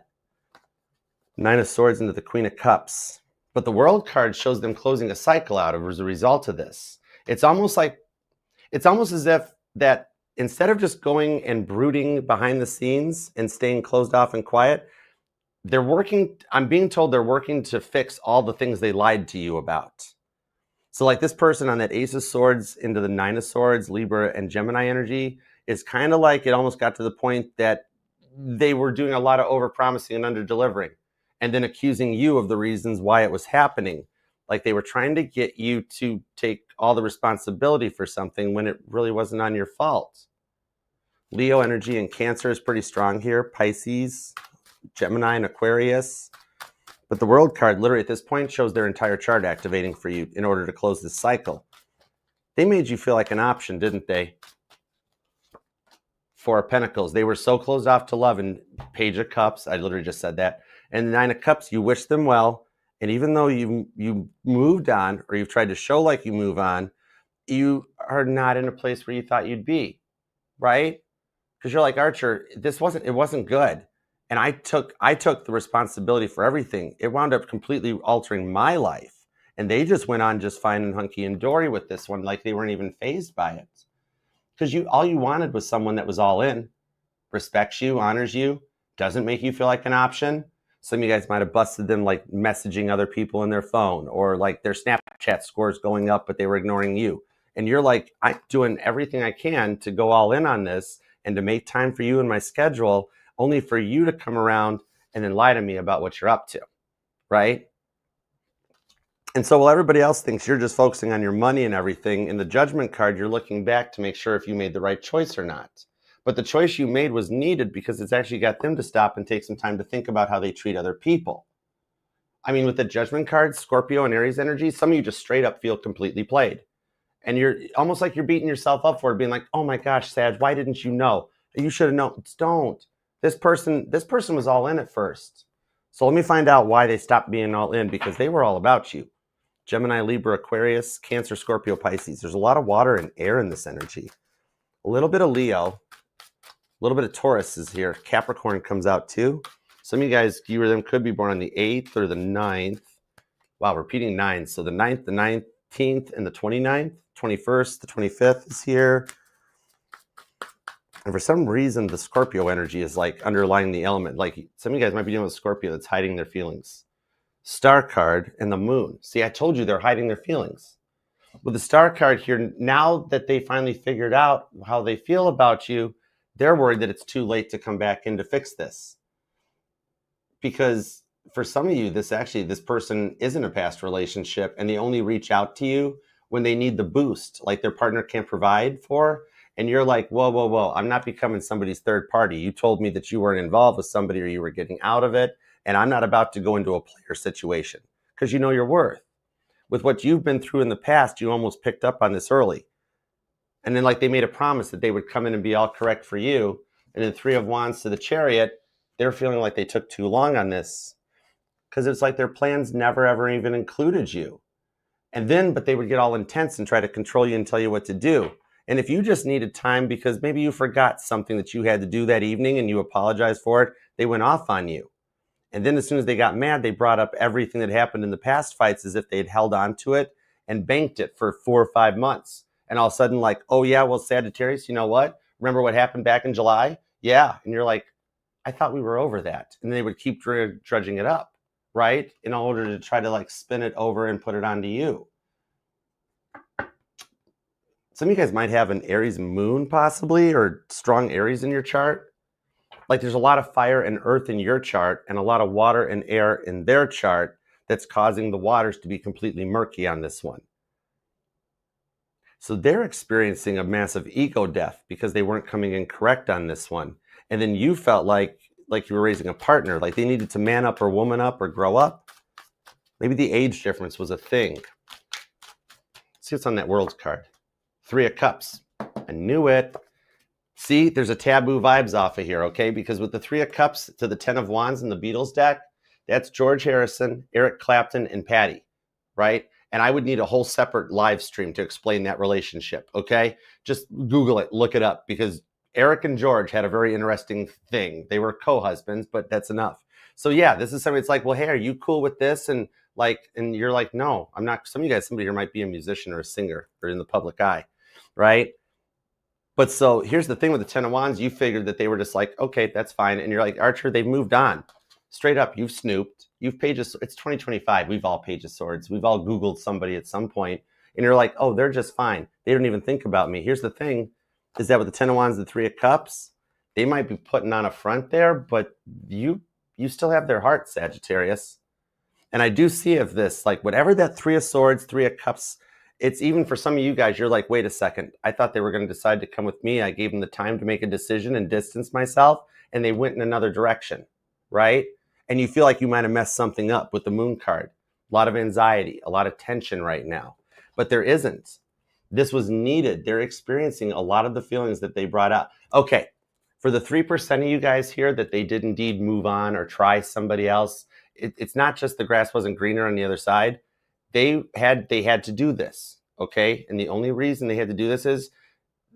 Nine of Swords into the Queen of Cups. But the World card shows them closing a cycle out as a result of this. It's almost as if that instead of just going and brooding behind the scenes and staying closed off and quiet, they're working, I'm being told they're working to fix all the things they lied to you about. So like this person on that Ace of Swords into the Nine of Swords, Libra and Gemini energy, is kind of like it almost got to the point that they were doing a lot of over-promising and under-delivering, and then accusing you of the reasons why it was happening. Like they were trying to get you to take all the responsibility for something when it really wasn't on your fault. Leo energy and Cancer is pretty strong here. Pisces, Gemini, and Aquarius. But the World card literally at this point shows their entire chart activating for you in order to close this cycle. They made you feel like an option, didn't they? Four of Pentacles. They were so closed off to love. And Page of Cups, I literally just said that. And the Nine of Cups, you wish them well. And even though you moved on, or you've tried to show like you move on, you are not in a place where you thought you'd be, right? Because you're like, Archer, it wasn't good. And I took the responsibility for everything. It wound up completely altering my life. And they just went on just fine and hunky and dory with this one, like they weren't even fazed by it. Because all you wanted was someone that was all in, respects you, honors you, doesn't make you feel like an option. Some of you guys might have busted them like messaging other people in their phone, or like their Snapchat scores going up, but they were ignoring you. And you're like, I'm doing everything I can to go all in on this and to make time for you in my schedule, only for you to come around and then lie to me about what you're up to, right? And so while everybody else thinks you're just focusing on your money and everything, in the Judgment card, you're looking back to make sure if you made the right choice or not. But the choice you made was needed because it's actually got them to stop and take some time to think about how they treat other people. I mean, with the Judgment card, Scorpio and Aries energy, some of you just straight up feel completely played. And you're almost like you're beating yourself up for it, being like, oh my gosh, Sag, why didn't you know? You should have known. Don't. This person was all in at first. So let me find out why they stopped being all in, because they were all about you. Gemini, Libra, Aquarius, Cancer, Scorpio, Pisces. There's a lot of water and air in this energy. A little bit of Leo. A little bit of Taurus is here. Capricorn comes out too. Some of you guys, you or them could be born on the 8th or the 9th. Wow, repeating 9. So the 9th, the 19th, and the 29th. 21st, the 25th is here. And for some reason, the Scorpio energy is like underlying the element. Like some of you guys might be dealing with Scorpio that's hiding their feelings. Star card and the moon. See, I told you they're hiding their feelings. With the star card here, now that they finally figured out how they feel about you, they're worried that it's too late to come back in to fix this. Because for some of you, this person isn't a past relationship, and they only reach out to you when they need the boost, like their partner can't provide for. And you're like, whoa, I'm not becoming somebody's third party. You told me that you weren't involved with somebody or you were getting out of it, and I'm not about to go into a player situation, because you know your worth. With what you've been through in the past, you almost picked up on this early. And then like they made a promise that they would come in and be all correct for you. And then Three of Wands to the Chariot, they're feeling like they took too long on this because it's like their plans never ever even included you. And then, but they would get all intense and try to control you and tell you what to do. And if you just needed time because maybe you forgot something that you had to do that evening and you apologized for it, they went off on you. And then as soon as they got mad, they brought up everything that happened in the past fights as if they'd held on to it and banked it for 4 or 5 months. And all of a sudden, like, oh yeah, well, Sagittarius, you know what? Remember what happened back in July? Yeah. And you're like, I thought we were over that. And they would keep drudging it up, right? In order to try to like spin it over and put it onto you. Some of you guys might have an Aries moon possibly, or strong Aries in your chart. Like there's a lot of fire and earth in your chart and a lot of water and air in their chart that's causing the waters to be completely murky on this one. So they're experiencing a massive ego death because they weren't coming in correct on this one. And then you felt like you were raising a partner, like they needed to man up or woman up or grow up. Maybe the age difference was a thing. Let's see what's on that World's card. Three of Cups. I knew it. See, there's a taboo vibes off of here, okay? Because with the Three of Cups to the Ten of Wands in the Beatles deck, that's George Harrison, Eric Clapton, and Patty, right? And I would need a whole separate live stream to explain that relationship, okay? Just Google it, look it up, because Eric and George had a very interesting thing. They were co-husbands, but that's enough. So yeah, this is something, it's like, well, hey, are you cool with this? And you're like, no, I'm not. Some of you guys, somebody here might be a musician or a singer or in the public eye, right? But so here's the thing with the Ten of Wands, you figured that they were just like, okay, that's fine. And you're like, Archer, they've moved on. Straight up, you've snooped. You've It's 2025. We've all Page of Swords. We've all Googled somebody at some point. And you're like, oh, they're just fine. They don't even think about me. Here's the thing, is that with the Ten of Wands, the Three of Cups, they might be putting on a front there, but you still have their heart, Sagittarius. And I do see of this, like whatever that Three of Swords, Three of Cups, it's even for some of you guys, you're like, wait a second. I thought they were going to decide to come with me. I gave them the time to make a decision and distance myself, and they went in another direction, right? And you feel like you might have messed something up with the Moon card. A lot of anxiety, a lot of tension right now. But there isn't. This was needed. They're experiencing a lot of the feelings that they brought up. Okay, for the 3% of you guys here that they did indeed move on or try somebody else, it's not just the grass wasn't greener on the other side. They had to do this, okay? And the only reason they had to do this is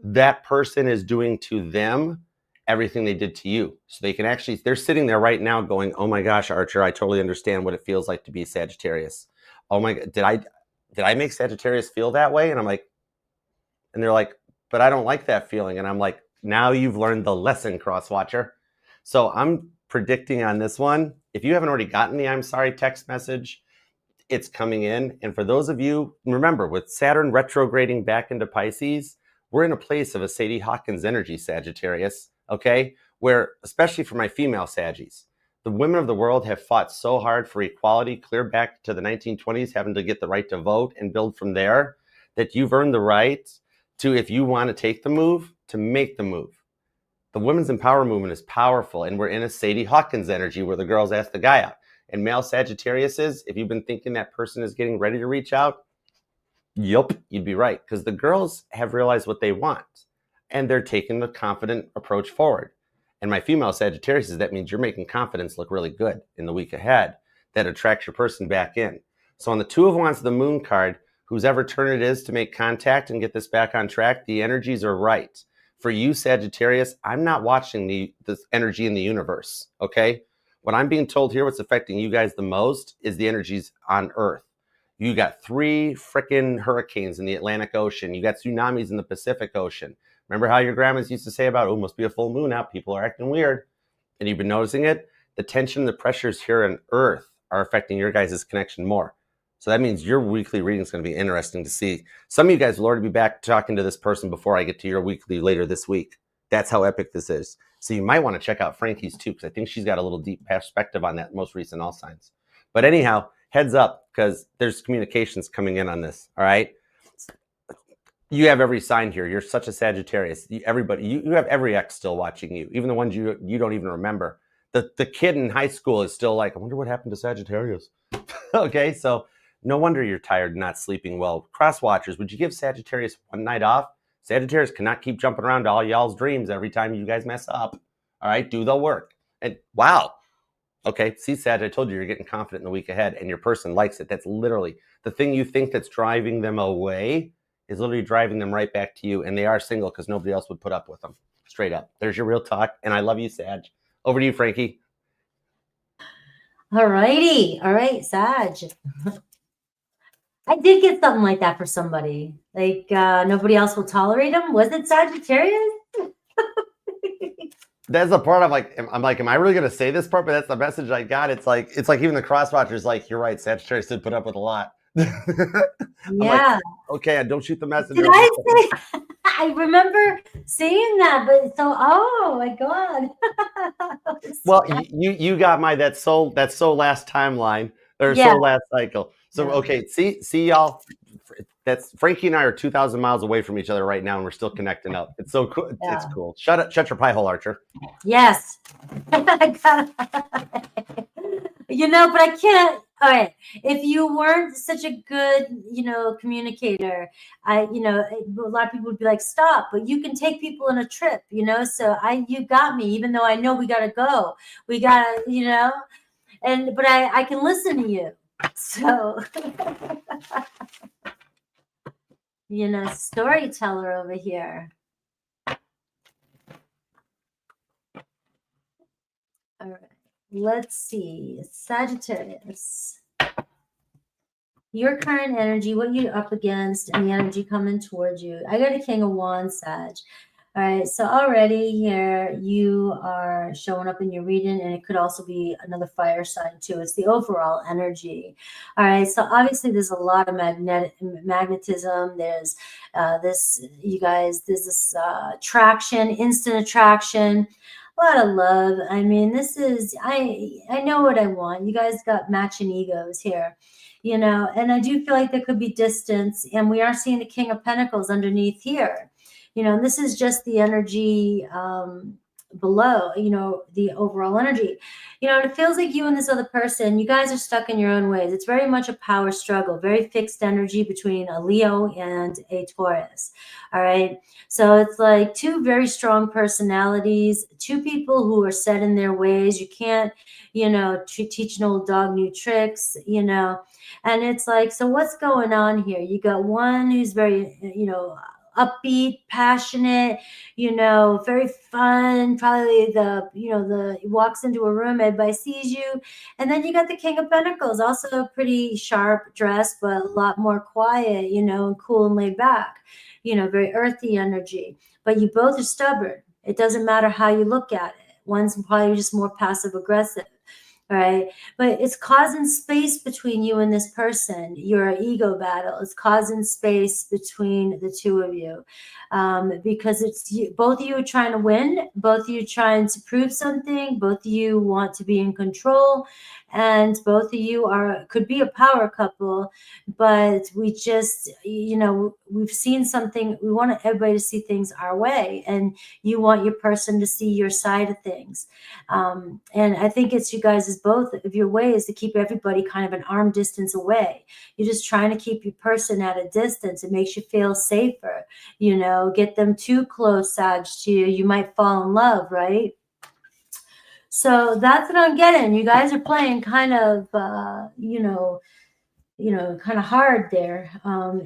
that person is doing to them everything they did to you. So they can actually, they're sitting there right now going, oh my gosh, Archer, I totally understand what it feels like to be Sagittarius. Oh my God, did I make Sagittarius feel that way? And I'm like, and they're like, but I don't like that feeling. And I'm like, now you've learned the lesson, Crosswatcher. So I'm predicting on this one, if you haven't already gotten the I'm sorry text message, it's coming in. And for those of you, remember, with Saturn retrograding back into Pisces, we're in a place of a Sadie Hawkins energy, Sagittarius, okay? Where, especially for my female Saggies, the women of the world have fought so hard for equality, clear back to the 1920s, having to get the right to vote and build from there, that you've earned the right to, if you want to take the move, to make the move. The women's empower movement is powerful, and we're in a Sadie Hawkins energy where the girls ask the guy out. And male Sagittarius is, if you've been thinking that person is getting ready to reach out, yup, you'd be right. Because the girls have realized what they want, and they're taking the confident approach forward. And my female Sagittarius is, that means you're making confidence look really good in the week ahead. That attracts your person back in. So on the Two of Wands, the Moon card, whose ever turn it is to make contact and get this back on track, the energies are right. For you, Sagittarius, I'm not watching the energy in the universe, okay? What I'm being told here, what's affecting you guys the most is the energies on Earth. You got 3 freaking hurricanes in the Atlantic Ocean. You got tsunamis in the Pacific Ocean. Remember how your grandmas used to say about, oh, must be a full moon out. People are acting weird. And you've been noticing it? The tension, the pressures here on Earth are affecting your guys' connection more. So that means your weekly reading is going to be interesting to see. Some of you guys will already be back talking to this person before I get to your weekly later this week. That's how epic this is. So you might want to check out Frankie's too, because I think she's got a little deep perspective on that most recent all signs. But anyhow, heads up, because there's communications coming in on this, all right? You have every sign here. You're such a Sagittarius. You have every ex still watching you, even the ones you don't even remember. The kid in high school is still like, I wonder what happened to Sagittarius. Okay, so no wonder you're tired and not sleeping well. Cross watchers, would you give Sagittarius one night off? Sagittarius cannot keep jumping around to all y'all's dreams every time you guys mess up. All right, do the work. And wow. Okay, see, Sag, I told you you're getting confident in the week ahead, and your person likes it. That's literally the thing you think that's driving them away is literally driving them right back to you. And they are single because nobody else would put up with them. Straight up. There's your real talk. And I love you, Sag. Over to you, Frankie. All righty. All right, Sag. I did get something like that for somebody. Like nobody else will tolerate him. Was it Sagittarius? That's the part I'm like, am I really going to say this part? But that's the message I got. It's like even the crosswatcher's like, you're right. Sagittarius did put up with a lot. Yeah. Like, okay, don't shoot the messenger. Did I say? I remember seeing that, but so oh my god. Well, you got my that's so last timeline or Yeah. so last cycle. So Yeah. okay, see y'all. That's Frankie and I are 2,000 miles away from each other right now, and we're still connecting up. It's so cool. Yeah. It's cool. Shut your pie hole, Archer. Yes. You know, but I can't. All right. If you weren't such a good, communicator, a lot of people would be like, stop, but you can take people on a trip, so you got me, even though I know we got to go, we got to, but I can listen to you. So, storyteller over here. All right. Let's see. Sagittarius. Your current energy, what you're up against, and the energy coming towards you. I got a King of Wands, Sag. All right, so already here you are showing up in your reading, and it could also be another fire sign too. It's the overall energy. All right, so obviously there's a lot of magnetism. There's there's this attraction, instant attraction. A lot of love. I mean, this is, I know what I want. You guys got matching egos here, and I do feel like there could be distance, and we are seeing the King of Pentacles underneath here. This is just the energy below, the overall energy. It feels like you and this other person, you guys are stuck in your own ways. It's very much a power struggle, very fixed energy between a Leo and a Taurus. All right. So it's like two very strong personalities, two people who are set in their ways. You can't, teach an old dog new tricks, and it's like, so what's going on here? You got one who's very, upbeat, passionate, very fun, probably walks into a room, everybody sees you. And then you got the King of Pentacles, also pretty sharp dress, but a lot more quiet, and cool and laid back, very earthy energy. But you both are stubborn. It doesn't matter how you look at it. One's probably just more passive aggressive. All right. But it's causing space between you and this person. Your ego battle. It's causing space between the two of you because both of you are trying to win. Both of you trying to prove something. Both of you want to be in control. And both of you could be a power couple. But we just, we've seen something. We want everybody to see things our way. And you want your person to see your side of things. And I think it's you guys' both of your ways to keep everybody kind of an arm distance away. You're just trying to keep your person at a distance. It makes you feel safer, get them too close, Sag, to you. You might fall in love, right? So that's what I'm getting. You guys are playing kind of, kind of hard there.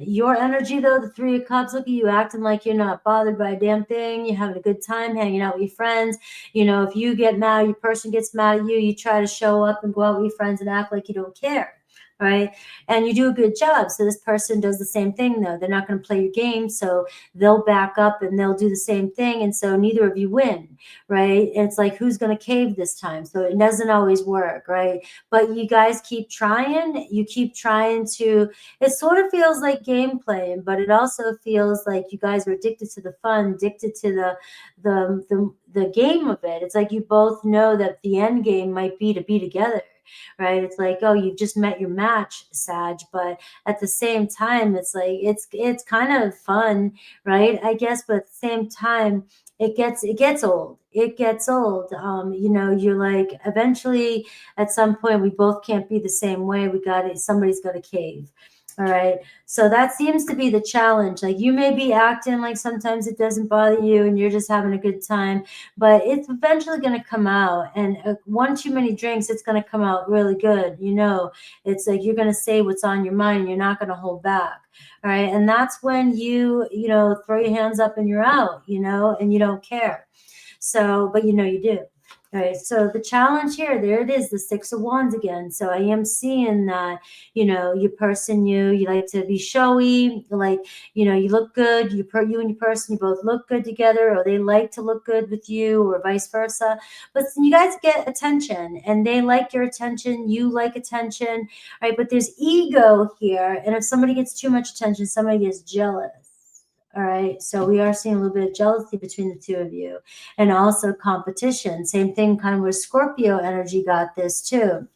Your energy, though, the Three of Cups, look at you acting like you're not bothered by a damn thing. You're having a good time hanging out with your friends. If you get mad, your person gets mad at you, you try to show up and go out with your friends and act like you don't care. Right. And you do a good job. So this person does the same thing, though. They're not going to play your game. So they'll back up and they'll do the same thing. And so neither of you win. Right. And it's like, who's going to cave this time? So it doesn't always work. Right. But you guys keep trying. You keep trying to. It sort of feels like game playing, but it also feels like you guys are addicted to the fun, addicted to the game of it. It's like you both know that the end game might be to be together. Right. It's like, oh, you've just met your match, Sag. But at the same time, it's like it's kind of fun, right? I guess, but at the same time, it gets old. It gets old. You're like, eventually at some point we both can't be the same way. Somebody's got to cave. All right. So that seems to be the challenge. Like you may be acting like sometimes it doesn't bother you and you're just having a good time, but it's eventually going to come out. And one too many drinks, it's going to come out really good. You know, it's like you're going to say what's on your mind and you're not going to hold back. All right. And that's when you know, throw your hands up and you're out, you know, and you don't care. So, but you know, you do. All right, so the challenge here, there it is, the Six of Wands again. So I am seeing that, you know, you like to be showy, like, you know, you look good, you and your person, you both look good together, or they like to look good with you, or vice versa. But you guys get attention, and they like your attention, you like attention, right? But there's ego here, and if somebody gets too much attention, somebody gets jealous. All right. So we are seeing a little bit of jealousy between the two of you, and also competition. Same thing kind of where Scorpio energy got this too.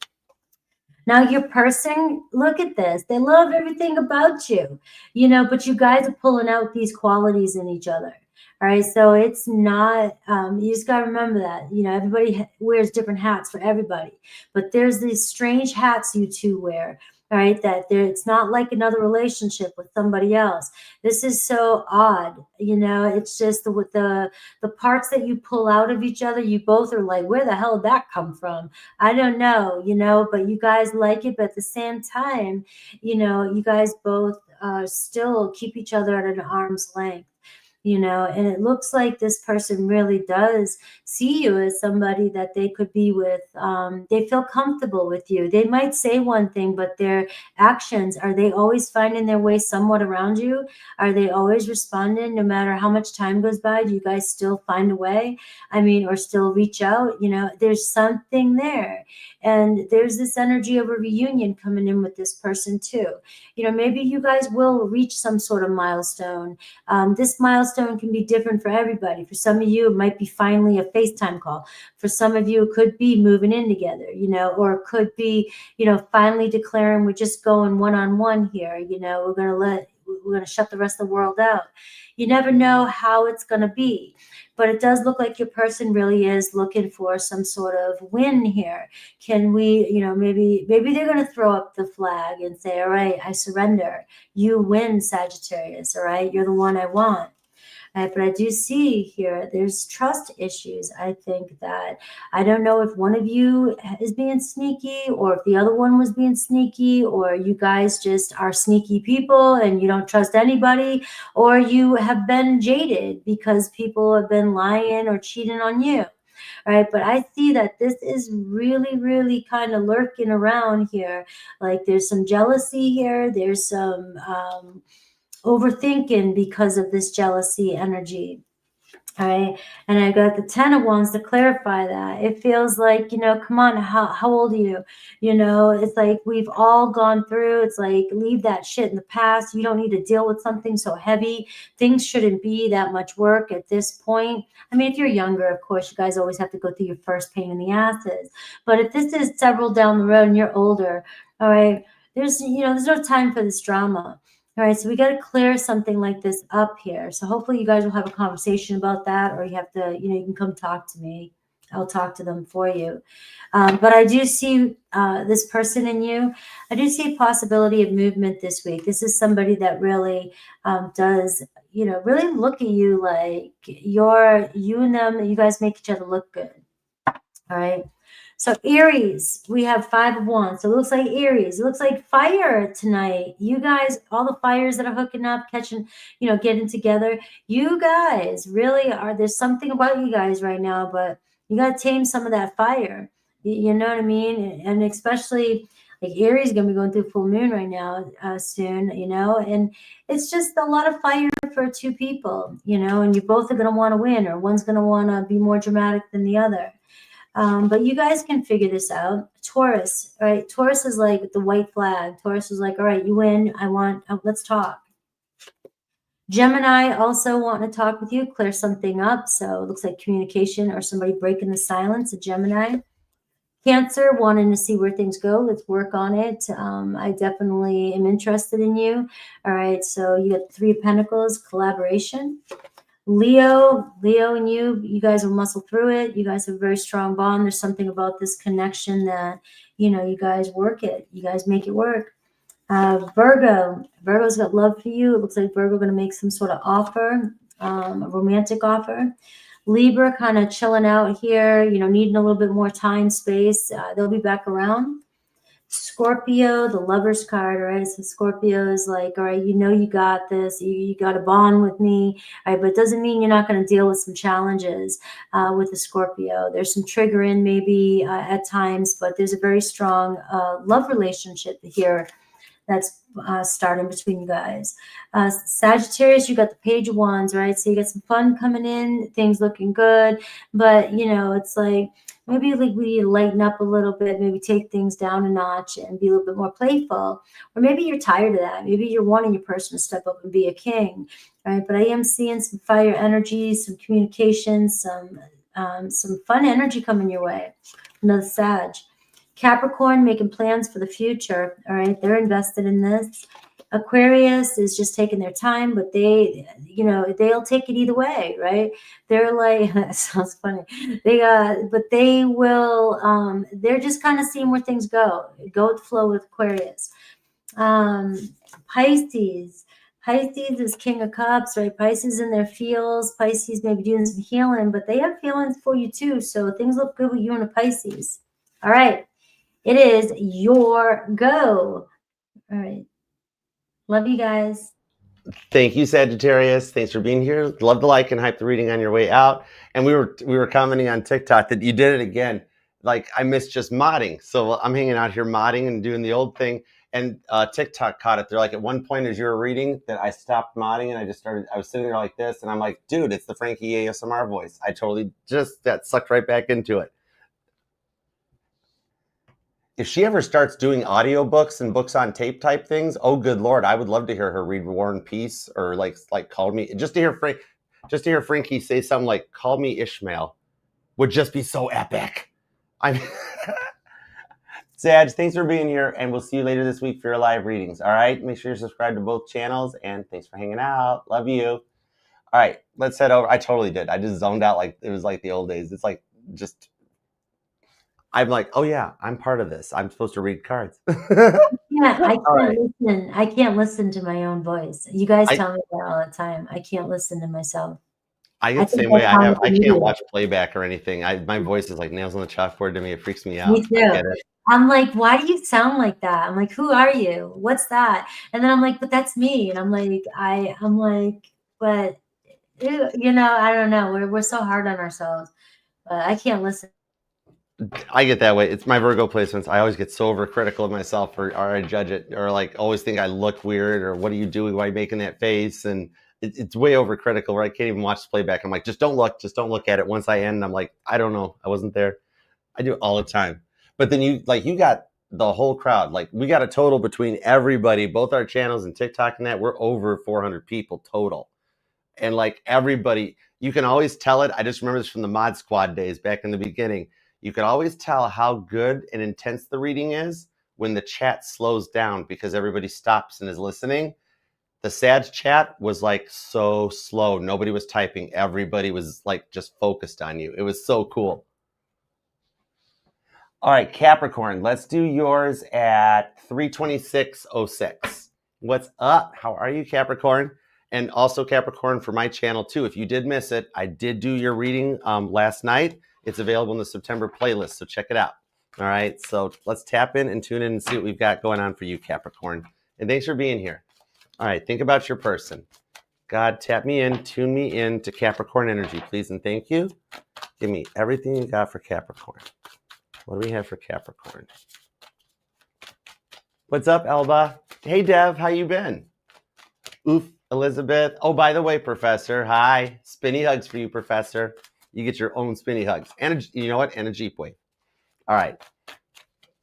Now your person, look at this. They love everything about you, you know, but you guys are pulling out these qualities in each other. All right. So it's not, you just got to remember that, you know, everybody wears different hats for everybody, but there's these strange hats you two wear. All right, that it's not like another relationship with somebody else. This is so odd, you know. It's just with the parts that you pull out of each other, you both are like, where the hell did that come from? I don't know, you know, but you guys like it. But at the same time, you know, you guys both still keep each other at an arm's length. You know, and it looks like this person really does see you as somebody that they could be with. They feel comfortable with you. They might say one thing, but their actions, are they always finding their way somewhat around you? Are they always responding no matter how much time goes by? Do you guys still find a way? I mean, or still reach out? You know, there's something there. And there's this energy of a reunion coming in with this person too. You know, maybe you guys will reach some sort of milestone. This milestone can be different for everybody. For some of you, it might be finally a FaceTime call. For some of you, it could be moving in together, you know, or it could be, you know, finally declaring we're just going one-on-one here. You know, we're going to shut the rest of the world out. You never know how it's going to be, but it does look like your person really is looking for some sort of win here. Can we, you know, maybe they're going to throw up the flag and say, all right, I surrender. You win, Sagittarius. All right. You're the one I want. But I do see here, there's trust issues. I think that, I don't know if one of you is being sneaky or if the other one was being sneaky, or you guys just are sneaky people and you don't trust anybody, or you have been jaded because people have been lying or cheating on you. All right, but I see that this is really, really kind of lurking around here. Like there's some jealousy here. There's some overthinking because of this jealousy energy. All right. And I got the 10 of Wands to clarify that. It feels like, you know, come on, how old are you? You know, it's like we've all gone through. It's like, leave that shit in the past. You don't need to deal with something so heavy. Things shouldn't be that much work at this point. I mean, if you're younger, of course, you guys always have to go through your first pain in the asses. But if this is several down the road and you're older, all right, there's no time for this drama. All right, so we got to clear something like this up here. So hopefully you guys will have a conversation about that, or you have to, you know, you can come talk to me. I'll talk to them for you. But I do see this person in you. I do see a possibility of movement this week. This is somebody that really does, you know, really look at you like you and them, you guys make each other look good. All right. So Aries, we have 5 of Wands. So it looks like Aries. It looks like fire tonight. You guys, all the fires that are hooking up, catching, you know, getting together. You guys really are. There's something about you guys right now, but you got to tame some of that fire. You know what I mean? And especially like Aries is going to be going through full moon right now soon, you know, and it's just a lot of fire for 2 people, you know, and you both are going to want to win, or one's going to want to be more dramatic than the other. But you guys can figure this out. Taurus, all right? Taurus is like the white flag. Taurus is like, all right, you win. Let's talk. Gemini also wanting to talk with you, clear something up. So it looks like communication or somebody breaking the silence, a Gemini. Cancer, wanting to see where things go. Let's work on it. I definitely am interested in you. All right, so you got 3 of Pentacles, collaboration. Leo and you guys will muscle through it. You guys have a very strong bond. There's something about this connection that, you know, you guys work it. You guys make it work. Virgo's got love for you. It looks like Virgo going to make some sort of offer, a romantic offer. Libra kind of chilling out here, needing a little bit more time, space. They'll be back around. Scorpio, the Lover's card, right? So Scorpio is like, all right, you got this. You got a bond with me, all right? But it doesn't mean you're not going to deal with some challenges with the Scorpio. There's some triggering maybe at times, but there's a very strong love relationship here that's starting between you guys. Sagittarius, you got the Page of Wands, right? So you got some fun coming in, things looking good, but it's like maybe like we need to lighten up a little bit, maybe take things down a notch and be a little bit more playful. Or maybe you're tired of that. Maybe you're wanting your person to step up and be a king, right? But I am seeing some fire energy, some communication, some fun energy coming your way. Another Sag. Capricorn making plans for the future. All right, they're invested in this. Aquarius is just taking their time, but they'll take it either way, right? They're like, that sounds funny. But they will. They're just kind of seeing where things go. Go with the flow with Aquarius. Pisces. Pisces is King of Cups, right? Pisces in their feels. Pisces may be doing some healing, but they have feelings for you too. So things look good with you and a Pisces. All right. It is your go. All right. Love you guys. Thank you, Sagittarius. Thanks for being here. Love the like and hype the reading on your way out. And we were commenting on TikTok that you did it again. Like, I miss just modding. So I'm hanging out here modding and doing the old thing. And TikTok caught it. They're like, at one point as you were reading that I stopped modding and I was sitting there like this. And I'm like, dude, it's the Frankie ASMR voice. I totally that sucked right back into it. If she ever starts doing audiobooks and books on tape type things, oh good Lord, I would love to hear her read War and Peace or like call me, just to hear Frankie say something like call me Ishmael would just be so epic. Sag, thanks for being here, and we'll see you later this week for your live readings. All right, make sure you're subscribed to both channels, and thanks for hanging out. Love you. All right, let's head over. I totally did. I just zoned out like it was like the old days. It's like just. I'm like, oh yeah, I'm part of this. I'm supposed to read cards. I can't listen. I can't listen to my own voice. You guys tell me that all the time. I can't listen to myself. I get the same way. I can't watch playback or anything. My voice is like nails on the chalkboard to me. It freaks me out. Me too. I'm like, why do you sound like that? I'm like, who are you? What's that? And then I'm like, but that's me. And I'm like, but I don't know. We're so hard on ourselves. But I can't listen. I get that way. It's my Virgo placements. I always get so overcritical of myself, or I judge it, or like always think I look weird, or what are you doing? Why are you making that face? And it's way overcritical, where I can't even watch the playback. I'm like, just don't look at it. Once I end, I'm like, I don't know, I wasn't there. I do it all the time. But then you got the whole crowd. Like, we got a total between everybody, both our channels and TikTok and that, we're over 400 people total. And like everybody, you can always tell it. I just remember this from the Mod Squad days back in the beginning. You could always tell how good and intense the reading is when the chat slows down because everybody stops and is listening. The Sag chat was like so slow. Nobody was typing. Everybody was like just focused on you. It was so cool. All right, Capricorn, let's do yours at 326.06. What's up? How are you, Capricorn? And also Capricorn for my channel too. If you did miss it, I did do your reading last night. It's available in the September playlist, so check it out. All right, so let's tap in and tune in and see what we've got going on for you, Capricorn. And thanks for being here. All right, think about your person. God, tap me in, tune me in to Capricorn energy, please, and thank you. Give me everything you got for Capricorn. What do we have for Capricorn? What's up, Elba? Hey, Dev, how you been? Oof, Elizabeth. Oh, by the way, Professor, hi. Spinny hugs for you, Professor. You get your own spinny hugs. And you know what? And a Jeep wave. All right.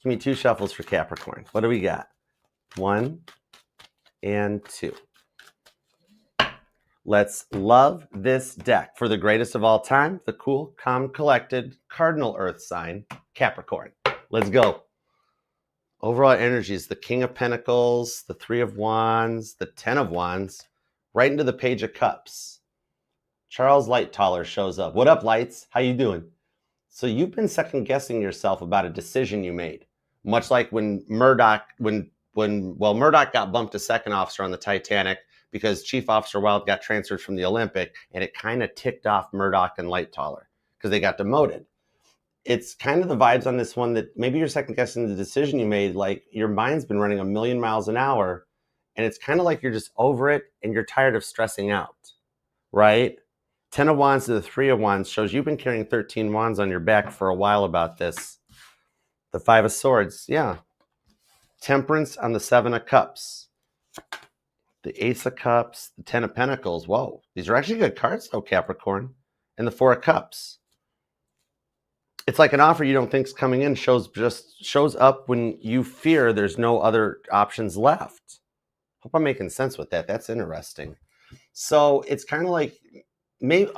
Give me 2 shuffles for Capricorn. What do we got? 1 and 2. Let's love this deck for the greatest of all time, the cool, calm, collected cardinal earth sign, Capricorn. Let's go. Overall energy is the King of Pentacles, the 3 of Wands, the 10 of Wands, right into the Page of Cups. Charles Lightaller shows up. What up, Lights? How you doing? So you've been second guessing yourself about a decision you made, much like when Murdoch got bumped to second officer on the Titanic because Chief Officer Wild got transferred from the Olympic, and it kind of ticked off Murdoch and Lightoller because they got demoted. It's kind of the vibes on this one that maybe you're second guessing the decision you made. Like your mind's been running 1,000,000 miles an hour, and it's kind of like you're just over it and you're tired of stressing out, right? 10 of Wands to the 3 of Wands shows you've been carrying 13 Wands on your back for a while about this. The 5 of Swords, yeah. Temperance on the 7 of Cups. The Ace of Cups, the 10 of Pentacles. Whoa, these are actually good cards though, Capricorn. And the 4 of Cups. It's like an offer you don't think is coming in shows up when you fear there's no other options left. Hope I'm making sense with that. That's interesting. So it's kind of like maybe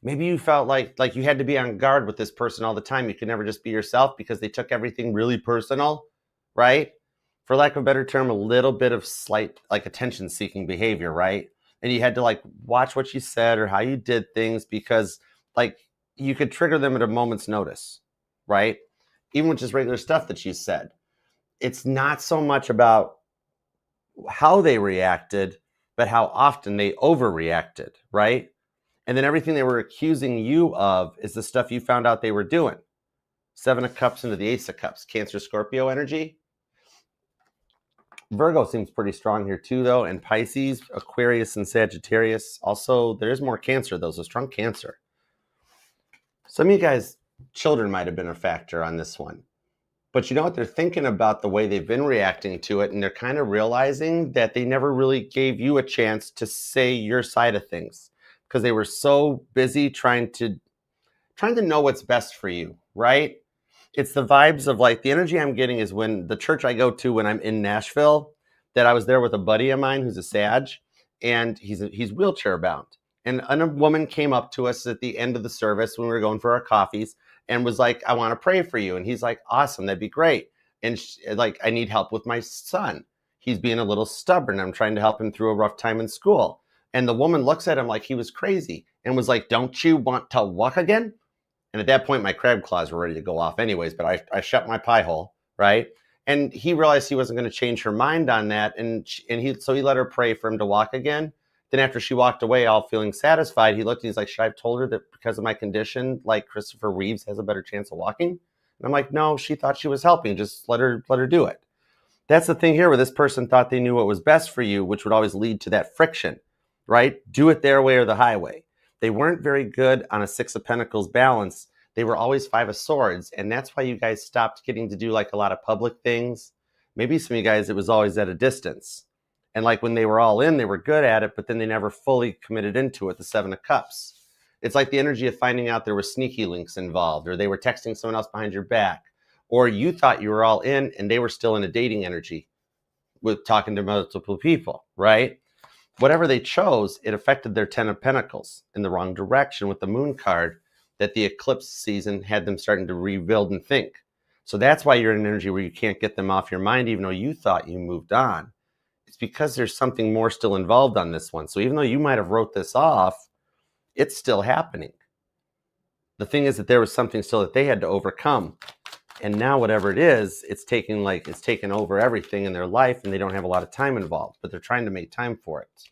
you felt like you had to be on guard with this person all the time. You could never just be yourself because they took everything really personal, right? For lack of a better term, a little bit of slight like attention-seeking behavior, right? And you had to like watch what you said or how you did things because like you could trigger them at a moment's notice, right? Even with just regular stuff that you said. It's not so much about how they reacted, but how often they overreacted, right? And then everything they were accusing you of is the stuff you found out they were doing. 7 of Cups into the Ace of Cups. Cancer, Scorpio energy. Virgo seems pretty strong here too, though. And Pisces, Aquarius, and Sagittarius. Also, there's more Cancer, though. So strong Cancer. Some of you guys, children might have been a factor on this one. But you know what? They're thinking about the way they've been reacting to it, and they're kind of realizing that they never really gave you a chance to say your side of things because they were so busy trying to know what's best for you, right? It's the vibes of like the energy I'm getting is when the church I go to when I'm in Nashville, that I was there with a buddy of mine who's a Sag, and he's wheelchair bound. And a woman came up to us at the end of the service when we were going for our coffees and was like, I want to pray for you. And he's like, awesome, that'd be great. And like, I need help with my son. He's being a little stubborn. I'm trying to help him through a rough time in school. And the woman looks at him like he was crazy and was like, don't you want to walk again? And at that point, my crab claws were ready to go off anyways, but I shut my pie hole, right? And he realized he wasn't going to change her mind on that. So he let her pray for him to walk again. Then after she walked away, all feeling satisfied, he looked and he's like, should I have told her that because of my condition, like Christopher Reeves has a better chance of walking? And I'm like, no, she thought she was helping. Just let her do it. That's the thing here where this person thought they knew what was best for you, which would always lead to that friction, right? Do it their way or the highway. They weren't very good on a 6 of Pentacles balance. They were always 5 of Swords. And that's why you guys stopped getting to do like a lot of public things. Maybe some of you guys, it was always at a distance. And like when they were all in, they were good at it, but then they never fully committed into it, the 7 of Cups. It's like the energy of finding out there were sneaky links involved, or they were texting someone else behind your back, or you thought you were all in and they were still in a dating energy with talking to multiple people, right? Whatever they chose, it affected their 10 of Pentacles in the wrong direction with the Moon card that the eclipse season had them starting to rebuild and think. So that's why you're in an energy where you can't get them off your mind, even though you thought you moved on. It's because there's something more still involved on this one. So even though you might have wrote this off, it's still happening. The thing is that there was something still that they had to overcome. And now whatever it is, it's taken over everything in their life and they don't have a lot of time involved, but they're trying to make time for it.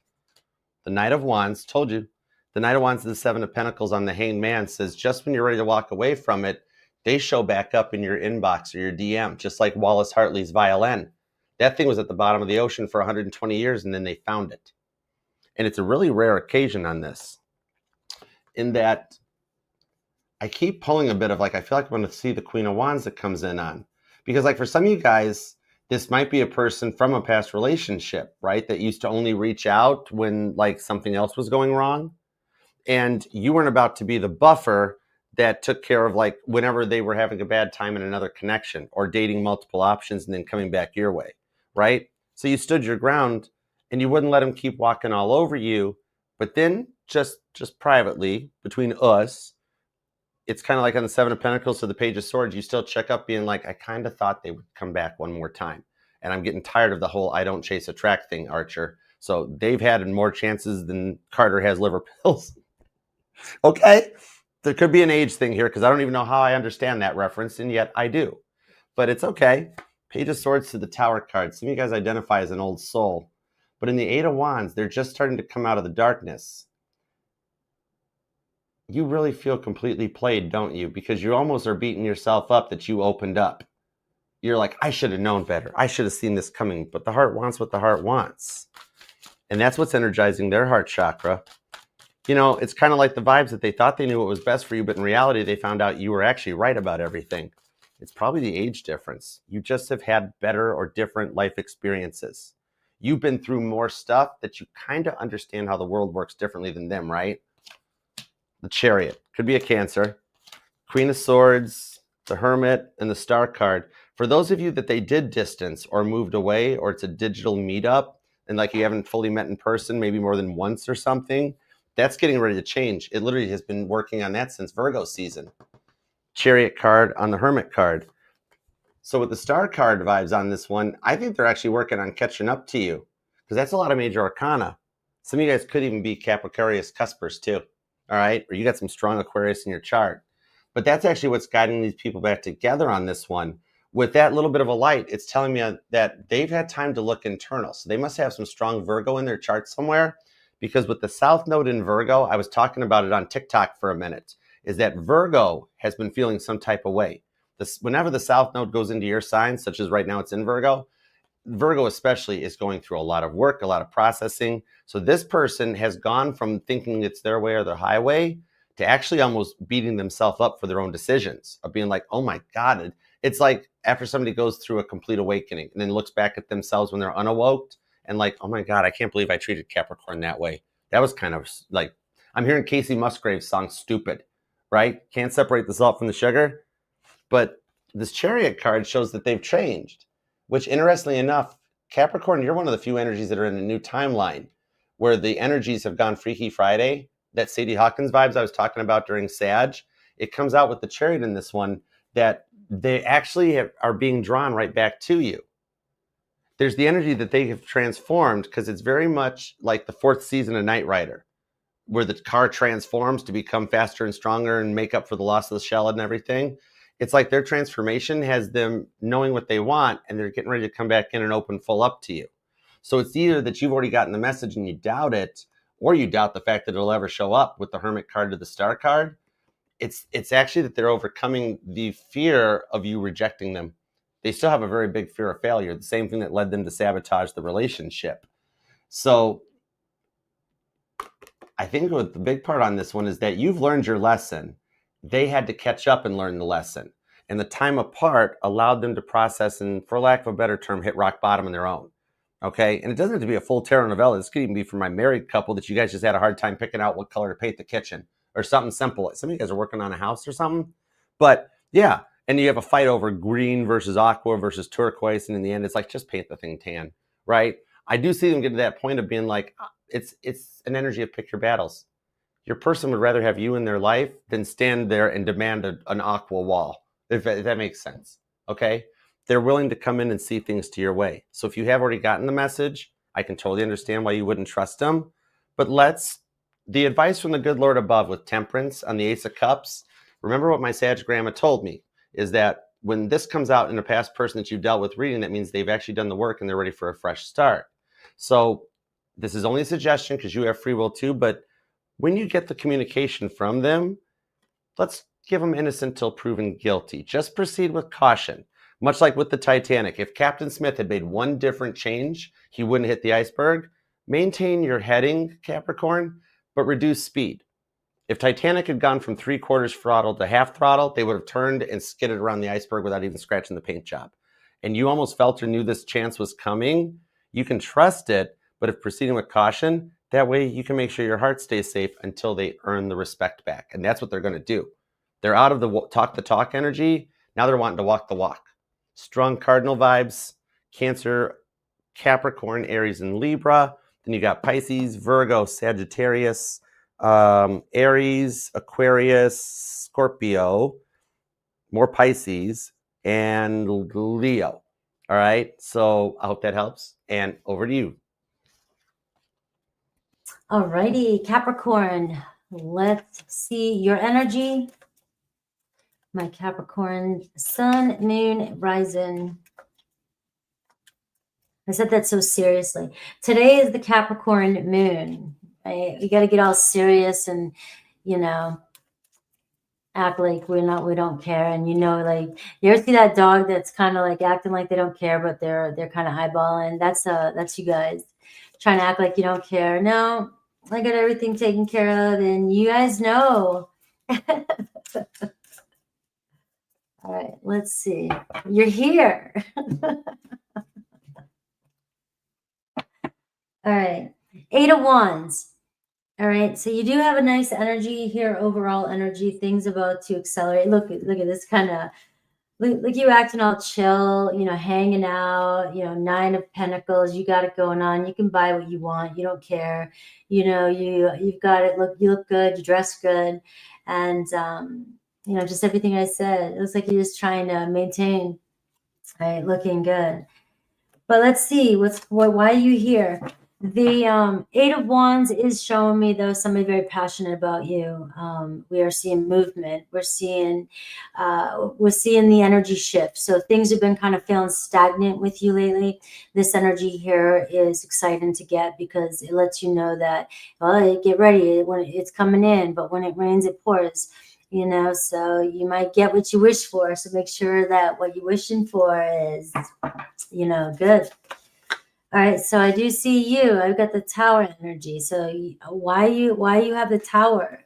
The Knight of Wands, told you, the Knight of Wands and the 7 of Pentacles on the Hanged Man says just when you're ready to walk away from it, they show back up in your inbox or your DM, just like Wallace Hartley's violin. That thing was at the bottom of the ocean for 120 years, and then they found it. And it's a really rare occasion on this, in that I keep pulling a bit of like, I feel like I'm going to see the Queen of Wands that comes in on. Because like for some of you guys, this might be a person from a past relationship, right? That used to only reach out when like something else was going wrong. And you weren't about to be the buffer that took care of like whenever they were having a bad time in another connection or dating multiple options and then coming back your way, right? So you stood your ground and you wouldn't let them keep walking all over you. But then just privately between us, it's kind of like on the 7 of Pentacles to the Page of Swords, you still check up being like, I kind of thought they would come back one more time. And I'm getting tired of the whole I don't chase a track thing, Archer. So they've had more chances than Carter has liver pills. Okay? There could be an age thing here because I don't even know how I understand that reference, and yet I do. But it's okay. Page of Swords to the Tower card. Some of you guys identify as an old soul. But in the Eight of Wands, they're just starting to come out of the darkness. You really feel completely played, don't you? Because you almost are beating yourself up that you opened up. You're like, I should have known better. I should have seen this coming. But the heart wants what the heart wants. And that's what's energizing their heart chakra. You know, it's kind of like the vibes that they thought they knew what was best for you, but in reality, they found out you were actually right about everything. It's probably the age difference. You just have had better or different life experiences. You've been through more stuff that you kind of understand how the world works differently than them, right? The Chariot. Could be a Cancer. Queen of Swords, the Hermit, and the Star card. For those of you that they did distance or moved away, or it's a digital meetup, and like you haven't fully met in person, maybe more than once or something, that's getting ready to change. It literally has been working on that since Virgo season. Chariot card on the Hermit card. So with the Star card vibes on this one, I think they're actually working on catching up to you, because that's a lot of major arcana. Some of you guys could even be Capricornius cuspers too, all right? Or you got some strong Aquarius in your chart. But that's actually what's guiding these people back together on this one. With that little bit of a light, it's telling me that they've had time to look internal. So they must have some strong Virgo in their chart somewhere, because with the South Node in Virgo, I was talking about it on TikTok for a minute, is that Virgo has been feeling some type of way. Whenever the South Node goes into your sign, such as right now it's in Virgo, Virgo especially is going through a lot of work, a lot of processing. So this person has gone from thinking it's their way or the highway to actually almost beating themselves up for their own decisions, of being like, oh my God. It's like after somebody goes through a complete awakening and then looks back at themselves when they're unawoked and like, oh my God, I can't believe I treated Capricorn that way. That was kind of like, I'm hearing Casey Musgrave's song Stupid, right? Can't separate the salt from the sugar. But this Chariot card shows that they've changed, which interestingly enough, Capricorn, you're one of the few energies that are in a new timeline where the energies have gone Freaky Friday. That Sadie Hawkins vibes I was talking about during Sag, it comes out with the Chariot in this one, that they actually are being drawn right back to you. There's the energy that they have transformed, because it's very much like the fourth season of Knight Rider, where the car transforms to become faster and stronger and make up for the loss of the shell and everything. It's like their transformation has them knowing what they want, and they're getting ready to come back in and open full up to you. So it's either that you've already gotten the message and you doubt it, or you doubt the fact that it'll ever show up with the Hermit card to the Star card. It's actually that they're overcoming the fear of you rejecting them. They still have a very big fear of failure, the same thing that led them to sabotage the relationship. So I think what the big part on this one is that you've learned your lesson. They had to catch up and learn the lesson. And the time apart allowed them to process and, for lack of a better term, hit rock bottom on their own. Okay? And it doesn't have to be a full tarot novella. This could even be for my married couple that you guys just had a hard time picking out what color to paint the kitchen, or something simple. Some of you guys are working on a house or something. But yeah, and you have a fight over green versus aqua versus turquoise. And in the end, it's like, just paint the thing tan, right? I do see them get to that point of being like, it's an energy of pick your battles. Your person would rather have you in their life than stand there and demand an aqua wall, if that makes sense, okay? They're willing to come in and see things to your way. So if you have already gotten the message, I can totally understand why you wouldn't trust them. But the advice from the good Lord above with Temperance on the Ace of Cups, remember what my Sag Grandma told me, is that when this comes out in a past person that you've dealt with reading, that means they've actually done the work and they're ready for a fresh start. So this is only a suggestion because you have free will too, but when you get the communication from them, let's give them innocent till proven guilty. Just proceed with caution. Much like with the Titanic, if Captain Smith had made one different change, he wouldn't hit the iceberg. Maintain your heading, Capricorn, but reduce speed. If Titanic had gone from 3/4 throttle to half throttle, they would have turned and skidded around the iceberg without even scratching the paint job. And you almost felt or knew this chance was coming. You can trust it, but if proceeding with caution, that way you can make sure your heart stays safe until they earn the respect back. And that's what they're going to do. They're out of the talk the talk energy. Now they're wanting to walk the walk. Strong cardinal vibes, Cancer, Capricorn, Aries, and Libra. Then you got Pisces, Virgo, Sagittarius, Aries, Aquarius, Scorpio, more Pisces, and Leo. All right. So I hope that helps. And over to you. Alrighty, Capricorn. Let's see your energy. My Capricorn sun, moon, rising. I said that so seriously. Today is the Capricorn moon. Right? We got to get all serious and, you know, act like we don't care. And, you know, like, you ever see that dog that's kind of like acting like they don't care, but they're kind of eyeballing? That's you guys trying to act like you don't care. No, I got everything taken care of, and you guys know. All right, let's see. You're here. All right, 8 of Wands. All right, so you do have a nice energy here, overall energy. Things about to accelerate. Look at this kind of, look you acting all chill, you know, hanging out, you know, 9 of Pentacles. You got it going on. You can buy what you want. You don't care. You know, you've got it. You look good. You dress good, and you know, just everything I said. It looks like you're just trying to maintain, right, looking good. But let's see why are you here? The 8 of Wands is showing me, though, somebody very passionate about you. We are seeing movement. We're seeing the energy shift. So things have been kind of feeling stagnant with you lately. This energy here is exciting to get, because it lets you know that, well, get ready when it's coming in, but when it rains, it pours. You know, so you might get what you wish for. So make sure that what you're wishing for is, you know, good. All right, so I do see you. I've got the Tower energy. So why you have the Tower?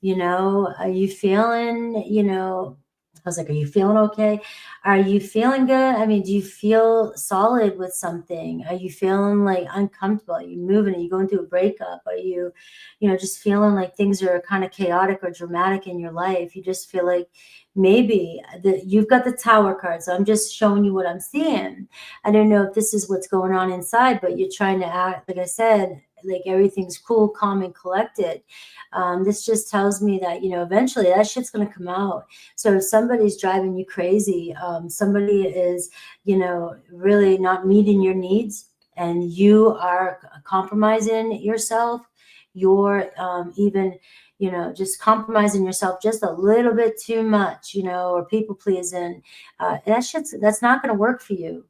You know, are you feeling, you know, I was like, are you feeling okay? Are you feeling good? I mean, do you feel solid with something? Are you feeling like uncomfortable? Are you moving? Are you going through a breakup? Are you, you know, just feeling like things are kind of chaotic or dramatic in your life? You just feel like maybe you've got the Tower card. So I'm just showing you what I'm seeing. I don't know if this is what's going on inside, but you're trying to act, like I said, like everything's cool, calm, and collected. This just tells me that, you know, eventually that shit's going to come out. So if somebody's driving you crazy, somebody is, you know, really not meeting your needs, and you are compromising yourself, you're even, you know, just compromising yourself just a little bit too much, you know, or people pleasing, that's not going to work for you.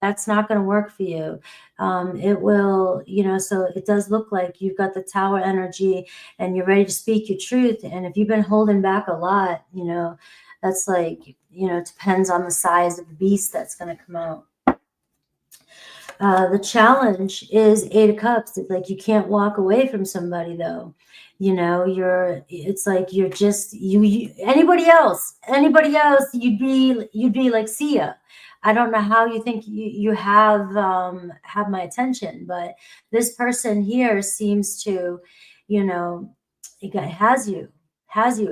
That's not going to work for you. It will, you know, so it does look like you've got the Tower energy and you're ready to speak your truth. And if you've been holding back a lot, you know, that's like, you know, it depends on the size of the beast that's going to come out. The challenge is 8 of Cups. It's like you can't walk away from somebody, though. You know, it's like you're just anybody else, you'd be like, see ya. I don't know how you think you have my attention, but this person here seems to, you know, has you.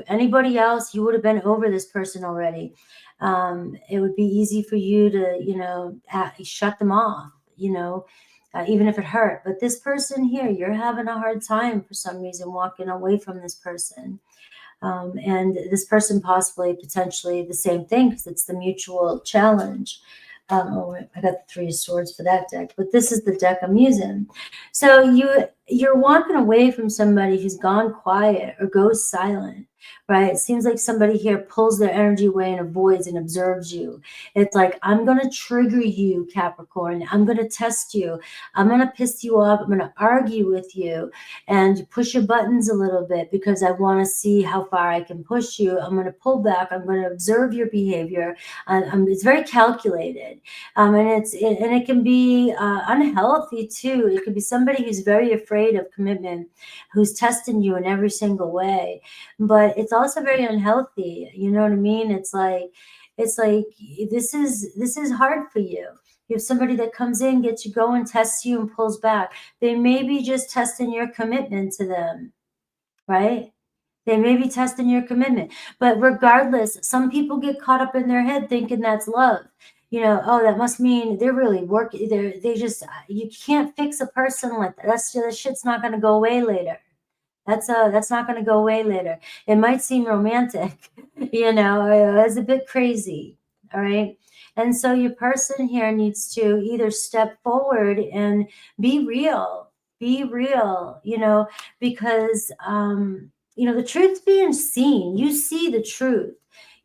Anybody else, you would have been over this person already. It would be easy for you to, you know, shut them off, you know, even if it hurt. But this person here, you're having a hard time for some reason walking away from this person. And this person possibly, potentially the same thing, because it's the mutual challenge. I got the 3 of Swords for that deck, but this is the deck I'm using. So you're walking away from somebody who's gone quiet or goes silent, right? It seems like somebody here pulls their energy away and avoids and observes you. It's like, I'm going to trigger you, Capricorn. I'm going to test you. I'm going to piss you off. I'm going to argue with you and push your buttons a little bit, because I want to see how far I can push you. I'm going to pull back. I'm going to observe your behavior. It's very calculated. And it can be unhealthy too. It could be somebody who's very afraid of commitment, who's testing you in every single way. But it's also very unhealthy. You know what I mean? It's like this is hard for you. You have somebody that comes in, gets you going, tests you, and pulls back. They may be just testing your commitment to them, right? They may be testing your commitment. But regardless, some people get caught up in their head thinking that's love. You know, oh, that must mean they're really working. You can't fix a person like that. That shit's not going to go away later. That's not going to go away later. It might seem romantic, you know, it's a bit crazy. All right. And so your person here needs to either step forward and be real, you know, because, you know, the truth's being seen. You see the truth.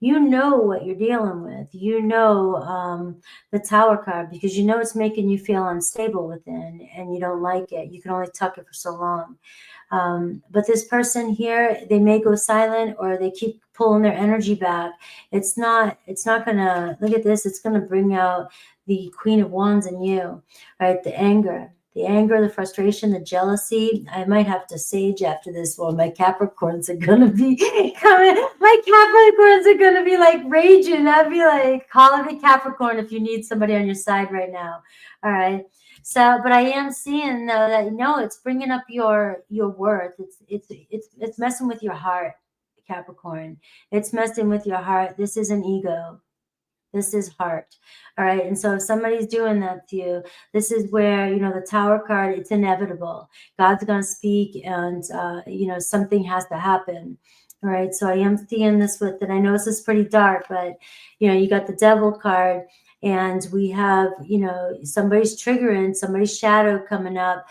you know what you're dealing with. You know the Tower card, because you know it's making you feel unstable within and you don't like it. You can only tuck it for so long. But this person here, they may go silent or they keep pulling their energy back. It's not gonna, look at this, it's gonna bring out the Queen of Wands in you, right? The anger, the frustration, the jealousy. I might have to sage after this one. My Capricorns are gonna be coming. My Capricorns are gonna be like raging. I'd be like, call me Capricorn if you need somebody on your side right now. All right. So, but I am seeing though that no, it's bringing up your worth. It's messing with your heart, Capricorn. It's messing with your heart. This isn't ego. This is heart. All right. And so if somebody's doing that to you, this is where, you know, the Tower card, it's inevitable. God's going to speak and, you know, something has to happen. All right. So I am seeing this with, and I know this is pretty dark, but, you know, you got the Devil card. And we have, you know, somebody's triggering, somebody's shadow coming up.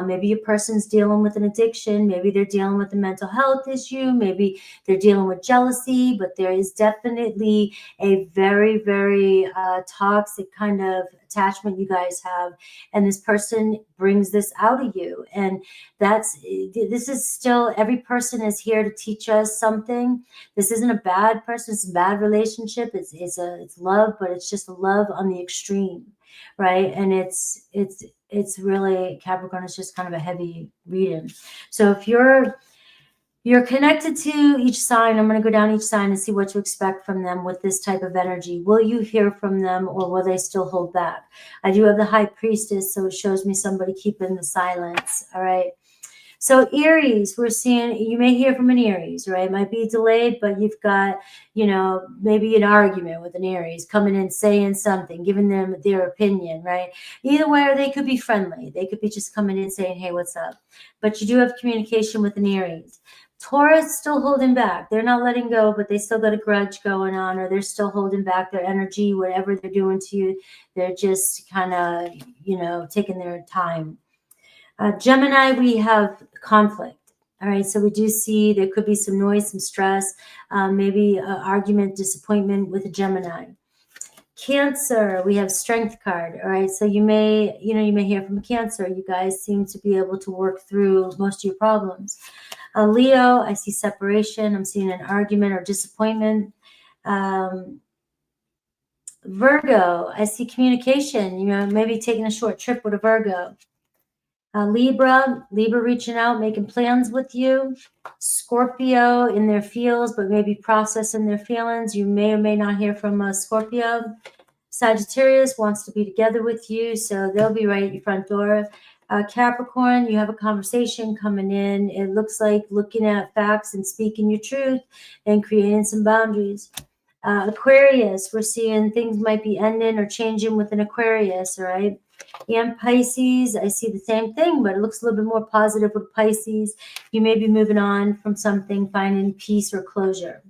Maybe a person's dealing with an addiction. Maybe they're dealing with a mental health issue. Maybe they're dealing with jealousy. But there is definitely a very, very toxic kind of attachment you guys have. And this person brings this out of you. And this is still, every person is here to teach us something. This isn't a bad person. It's a bad relationship. It's love, but it's just love on the extreme, right? And it's really, Capricorn is just kind of a heavy reading. So if you're connected to each sign, I'm going to go down each sign and see what to expect from them with this type of energy. Will you hear from them or will they still hold back? I do have the High Priestess, so it shows me somebody keeping the silence. All right. So Aries, we're seeing, you may hear from an Aries, right? It might be delayed, but you've got, you know, maybe an argument with an Aries coming in, saying something, giving them their opinion, right? Either way, or they could be friendly. They could be just coming in saying, hey, what's up? But you do have communication with an Aries. Taurus still holding back. They're not letting go, but they still got a grudge going on, or they're still holding back their energy, whatever they're doing to you. They're just kind of, you know, taking their time. Gemini, we have conflict. All right, so we do see there could be some noise, some stress, maybe argument, disappointment with a Gemini. Cancer, we have Strength card. All right, so you may hear from a Cancer. You guys seem to be able to work through most of your problems. Leo, I see separation. I'm seeing an argument or disappointment. Virgo, I see communication. You know, maybe taking a short trip with a Virgo. Libra reaching out, making plans with you. Scorpio in their feels, but maybe processing their feelings. You may or may not hear from a Scorpio. Sagittarius wants to be together with you, so they'll be right at your front door. Capricorn, you have a conversation coming in. It looks like looking at facts and speaking your truth and creating some boundaries. Aquarius, we're seeing things might be ending or changing with an Aquarius, all right? And Pisces, I see the same thing, but it looks a little bit more positive with Pisces. You may be moving on from something, finding peace or closure.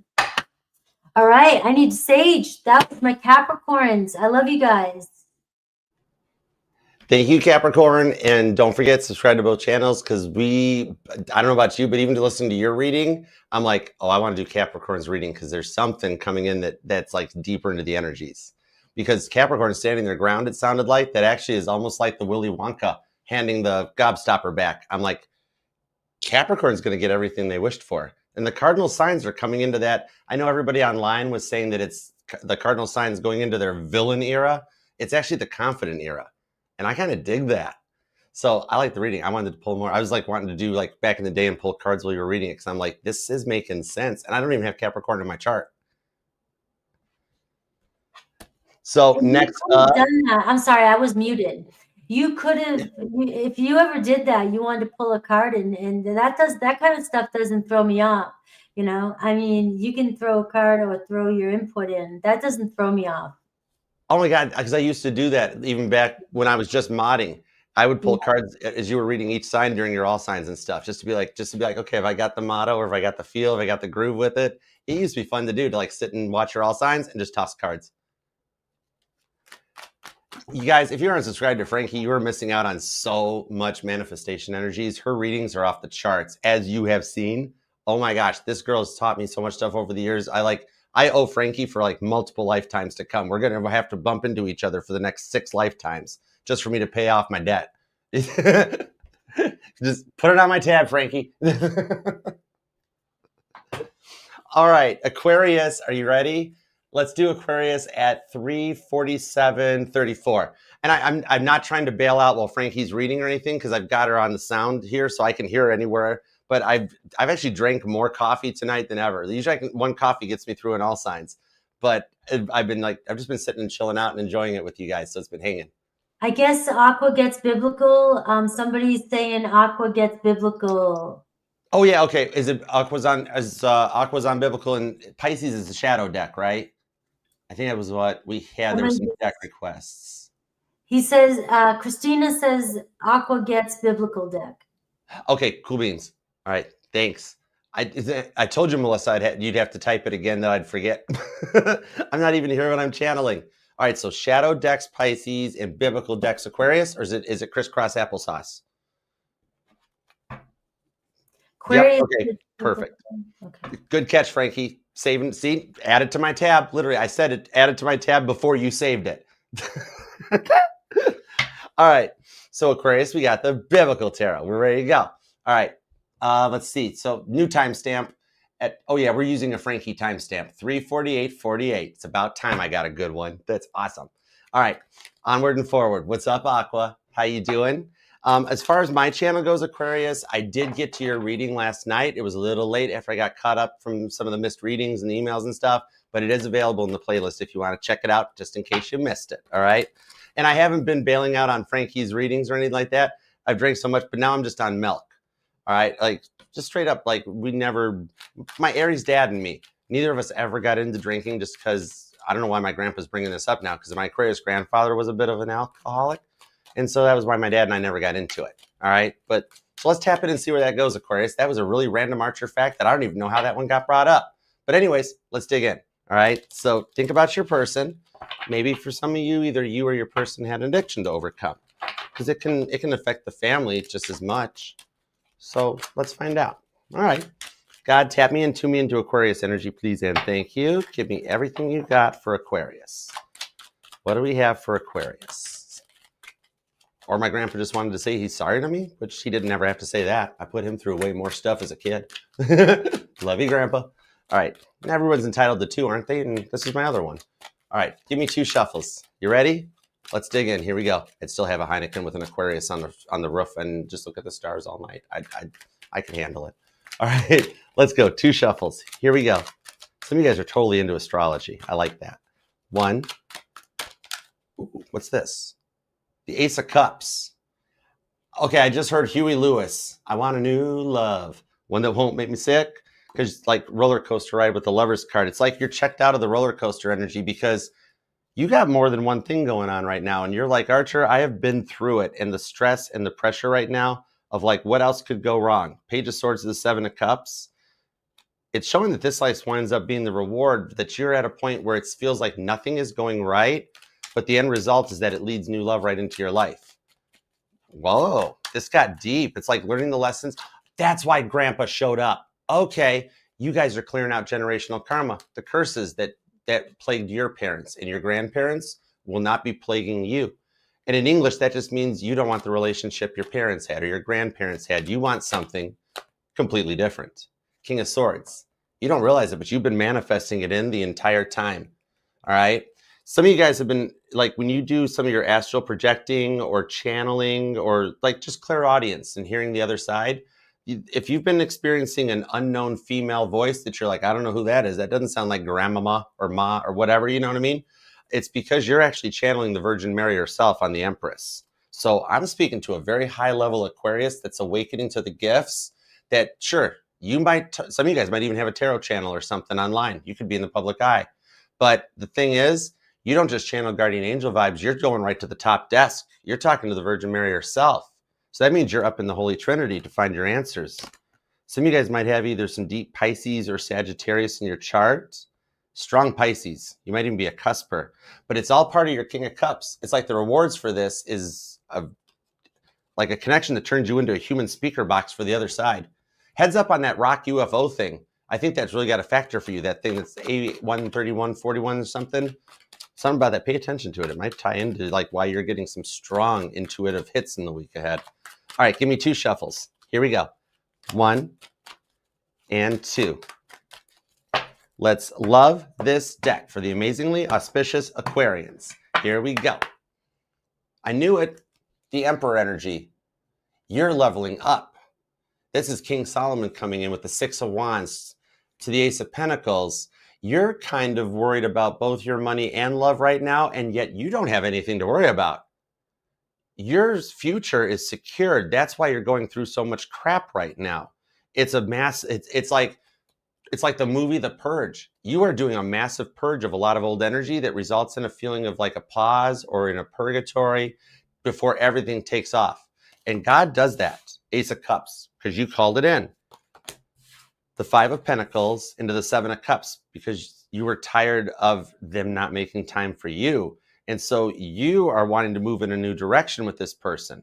All right, I need Sage. That was my Capricorns. I love you guys. Thank you, Capricorn. And don't forget, subscribe to both channels, because I don't know about you, but even to listen to your reading, I'm like, oh, I want to do Capricorn's reading, because there's something coming in that's like deeper into the energies. Because Capricorn standing their ground, it sounded like, that actually is almost like the Willy Wonka handing the gobstopper back. I'm like, Capricorn's going to get everything they wished for. And the cardinal signs are coming into that. I know everybody online was saying that it's the cardinal signs going into their villain era. It's actually the confident era. And I kind of dig that. So I like the reading. I wanted to pull more. I was like wanting to do like back in the day and pull cards while you were reading it, because I'm like, this is making sense. And I don't even have Capricorn in my chart. So next up, done that. I'm sorry, I was muted. You could have, if you ever did that, you wanted to pull a card, and that kind of stuff doesn't throw me off. You know, I mean, you can throw a card or throw your input in. That doesn't throw me off. Oh my God, because I used to do that even back when I was just modding. I would pull cards as you were reading each sign during your all signs and stuff, just to be like, okay, if I got the motto, or if I got the feel, if I got the groove with it. It used to be fun to do, to like sit and watch your all signs and just toss cards. You guys, if you're unsubscribed to Frankie, you are missing out on so much manifestation energies. Her readings are off the charts, as you have seen. Oh my gosh, this girl has taught me so much stuff over the years. I owe Frankie for like multiple lifetimes to come. We're going to have to bump into each other for the next 6 lifetimes just for me to pay off my debt. Just put it on my tab, Frankie. All right, Aquarius, are you ready? Let's do Aquarius at 3:47:34. And I'm not trying to bail out while Frankie's reading or anything because I've got her on the sound here so I can hear her anywhere. But I've actually drank more coffee tonight than ever. Usually one coffee gets me through in all signs. But I've just been sitting and chilling out and enjoying it with you guys, so it's been hanging. I guess Aqua gets biblical. Somebody's saying Aqua gets biblical. Oh yeah, okay. Is Aqua's on biblical, and Pisces is the shadow deck, right? I think that was what we had. There were some deck requests. He says, Christina says Aqua gets biblical deck. Okay, cool beans. All right, thanks. I told you, Melissa, you'd have to type it again that I'd forget. I'm not even hearing what I'm channeling. All right, so shadow decks Pisces and biblical decks Aquarius, or is it crisscross applesauce? Aquarius. Yep, okay, perfect. Okay. Good catch, Frankie. Saving, see, add it to my tab. Literally, I said it, add it to my tab before you saved it. All right, so Aquarius, we got the biblical tarot. We're ready to go. All right, let's see. So new timestamp we're using a Frankie timestamp, 3:48:48. It's about time I got a good one. That's awesome. All right, onward and forward. What's up, Aqua? How you doing? As far as my channel goes, Aquarius, I did get to your reading last night. It was a little late after I got caught up from some of the missed readings and emails and stuff, but it is available in the playlist if you want to check it out, just in case you missed it, all right? And I haven't been bailing out on Frankie's readings or anything like that. I've drank so much, but now I'm just on milk, all right? Like, just straight up, like, my Aries dad and me, neither of us ever got into drinking just because, I don't know why my grandpa's bringing this up now, because my Aquarius grandfather was a bit of an alcoholic. And so that was why my dad and I never got into it. All right. But so let's tap in and see where that goes, Aquarius. That was a really random Archer fact that I don't even know how that one got brought up. But anyways, let's dig in. All right. So think about your person. Maybe for some of you, either you or your person had an addiction to overcome, because it can affect the family just as much. So let's find out. All right. God, tap me into Aquarius energy, please. And thank you. Give me everything you got for Aquarius. What do we have for Aquarius? Or my grandpa just wanted to say he's sorry to me, which he didn't ever have to say that. I put him through way more stuff as a kid. Love you, Grandpa. All right. Everyone's entitled to 2, aren't they? And this is my other one. All right. Give me 2 shuffles. You ready? Let's dig in. Here we go. I'd still have a Heineken with an Aquarius on the roof and just look at the stars all night. I can handle it. All right. Let's go. 2 shuffles. Here we go. Some of you guys are totally into astrology. I like that. 1. Ooh, what's this? The Ace of Cups. Okay, I just heard Huey Lewis. I want a new love. One that won't make me sick. Because like roller coaster ride with the Lover's card. It's like you're checked out of the roller coaster energy because you got more than one thing going on right now. And you're like, Archer, I have been through it. And the stress and the pressure right now of like, what else could go wrong? Page of Swords to the 7 of Cups. It's showing that this life winds up being the reward, that you're at a point where it feels like nothing is going right. But the end result is that it leads new love right into your life. Whoa, this got deep. It's like learning the lessons. That's why Grandpa showed up. Okay, you guys are clearing out generational karma. The curses that plagued your parents and your grandparents will not be plaguing you. And in English, that just means you don't want the relationship your parents had or your grandparents had. You want something completely different. King of Swords. You don't realize it, but you've been manifesting it in the entire time. All right? Some of you guys have been, like, when you do some of your astral projecting or channeling or like just clairaudience and hearing the other side, if you've been experiencing an unknown female voice that you're like, I don't know who that is, that doesn't sound like grandmama or ma or whatever, you know what I mean? It's because you're actually channeling the Virgin Mary herself on the Empress. So I'm speaking to a very high level Aquarius that's awakening to the gifts that, sure, you might, some of you guys might even have a tarot channel or something online. You could be in the public eye. But the thing is, you don't just channel guardian angel vibes. You're going right to the top desk. You're talking to the Virgin Mary herself. So that means you're up in the Holy Trinity to find your answers. Some of you guys might have either some deep Pisces or Sagittarius in your chart. Strong Pisces. You might even be a cusper. But it's all part of your King of Cups. It's like the rewards for this is like a connection that turns you into a human speaker box for the other side. Heads up on that rock UFO thing. I think that's really got a factor for you. That thing that's 81, 31, 41 or something. Something about that. Pay attention to it. It might tie into like why you're getting some strong intuitive hits in the week ahead. All right, give me 2 shuffles. Here we go. 1 and 2. Let's love this deck for the amazingly auspicious Aquarians. Here we go. I knew it. The Emperor energy. You're leveling up. This is King Solomon coming in with the 6 of Wands to the Ace of Pentacles. You're kind of worried about both your money and love right now, and yet you don't have anything to worry about. Your future is secured. That's why you're going through so much crap right now. It's a mass. It's like the movie The Purge. You are doing a massive purge of a lot of old energy that results in a feeling of like a pause or in a purgatory before everything takes off. And God does that. Ace of Cups, because you called it in. The 5 of Pentacles into the 7 of Cups, because you were tired of them not making time for you. And so you are wanting to move in a new direction with this person.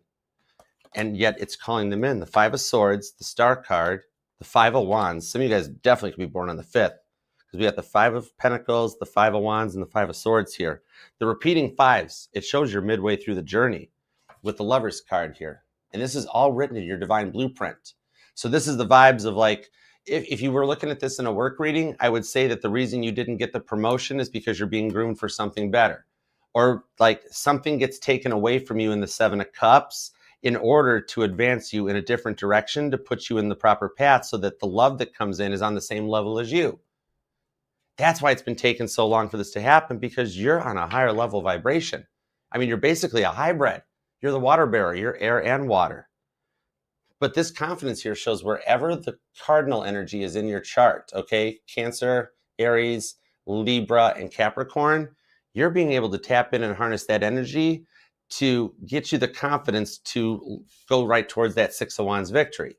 And yet it's calling them in. The 5 of Swords, the Star card, the 5 of Wands. Some of you guys definitely could be born on the 5th, because we got the 5 of Pentacles, the 5 of Wands, and the 5 of Swords here. The repeating 5s, it shows you're midway through the journey with the Lovers card here. And this is all written in your divine blueprint. So this is the vibes of like, if you were looking at this in a work reading, I would say that the reason you didn't get the promotion is because you're being groomed for something better. Or like something gets taken away from you in the 7 of Cups in order to advance you in a different direction, to put you in the proper path so that the love that comes in is on the same level as you. That's why it's been taking so long for this to happen, because you're on a higher level vibration. I mean, you're basically a hybrid. You're the water bearer. You're air and water. But this confidence here shows wherever the cardinal energy is in your chart, okay? Cancer, Aries, Libra, and Capricorn, you're being able to tap in and harness that energy to get you the confidence to go right towards that 6 of Wands victory.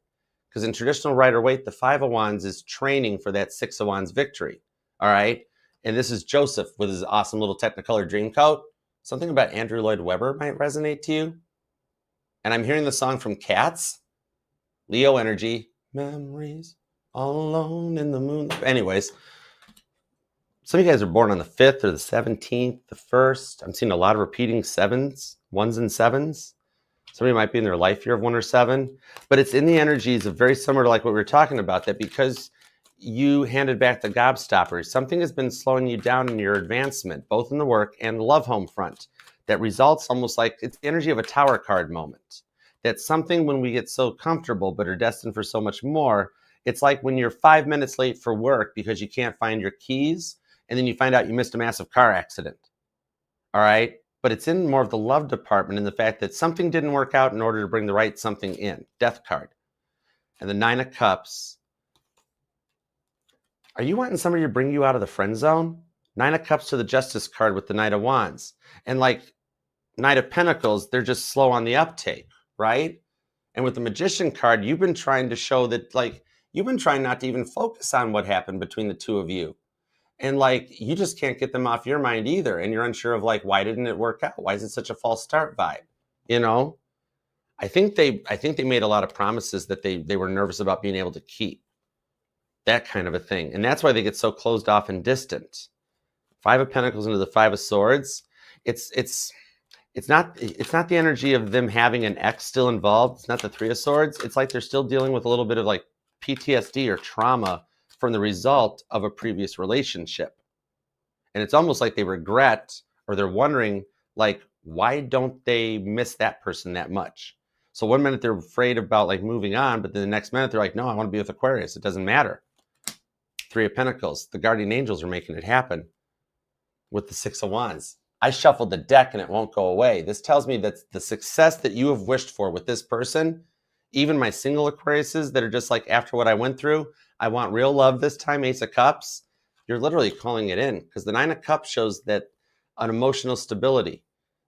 Because in traditional Rider-Waite, the 5 of Wands is training for that 6 of Wands victory, all right? And this is Joseph with his awesome little Technicolor dream coat. Something about Andrew Lloyd Webber might resonate to you. And I'm hearing the song from Cats. Leo energy, memories, all alone in the moon. Anyways, some of you guys are born on the 5th or the 17th, the 1st. I'm seeing a lot of repeating 7s, 1s and 7s. Somebody might be in their life year of 1 or 7, but it's in the energies of very similar to like what we were talking about, that because you handed back the gobstoppers, something has been slowing you down in your advancement, both in the work and the love home front. That results almost like it's the energy of a Tower card moment. That's something when we get so comfortable but are destined for so much more. It's like when you're 5 minutes late for work because you can't find your keys, and then you find out you missed a massive car accident. All right? But it's in more of the love department, in the fact that something didn't work out in order to bring the right something in. Death card. And the 9 of Cups. Are you wanting somebody to bring you out of the friend zone? 9 of Cups to the Justice card with the Knight of Wands. And like Knight of Pentacles, they're just slow on the uptake. Right? And with the Magician card, you've been trying to show that, like, you've been trying not to even focus on what happened between the two of you. And like, you just can't get them off your mind either. And you're unsure of like, why didn't it work out? Why is it such a false start vibe? You know, I think they made a lot of promises that they were nervous about being able to keep. That kind of a thing. And that's why they get so closed off and distant. 5 of Pentacles into the 5 of Swords. It's not the energy of them having an ex still involved. It's not the 3 of Swords. It's like they're still dealing with a little bit of like PTSD or trauma from the result of a previous relationship. And it's almost like they regret, or they're wondering like, why don't they miss that person that much? So one minute they're afraid about like moving on, but then the next minute they're like, no, I want to be with Aquarius. It doesn't matter. 3 of Pentacles. The guardian angels are making it happen with the 6 of Wands. I shuffled the deck and it won't go away. This tells me that the success that you have wished for with this person, even my single Aquariuses that are just like, after what I went through, I want real love this time, Ace of Cups, you're literally calling it in, because the 9 of Cups shows that an emotional stability,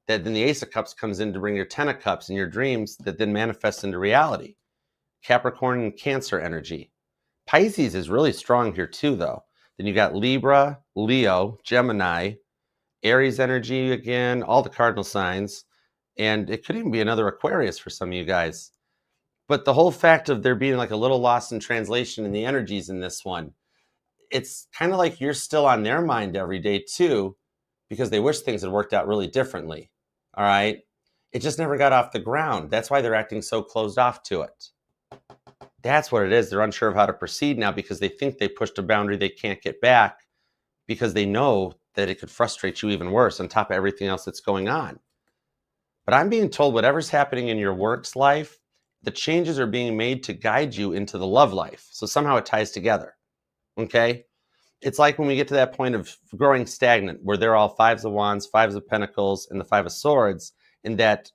that then the Ace of Cups comes in to bring your 10 of Cups and your dreams that then manifest into reality. Capricorn and Cancer energy. Pisces is really strong here too, though. Then you got Libra, Leo, Gemini, Aries energy again, all the cardinal signs, and it could even be another Aquarius for some of you guys. But the whole fact of there being like a little loss in translation in the energies in this one, it's kind of like you're still on their mind every day too, because they wish things had worked out really differently. All right. It just never got off the ground. That's why they're acting so closed off to it. That's what it is. They're unsure of how to proceed now because they think they pushed a boundary they can't get back, because they know that it could frustrate you even worse on top of everything else that's going on. But I'm being told whatever's happening in your work's life, the changes are being made to guide you into the love life. So somehow it ties together. Okay? It's like when we get to that point of growing stagnant, where they're all fives of wands, fives of pentacles, and the five of swords, in that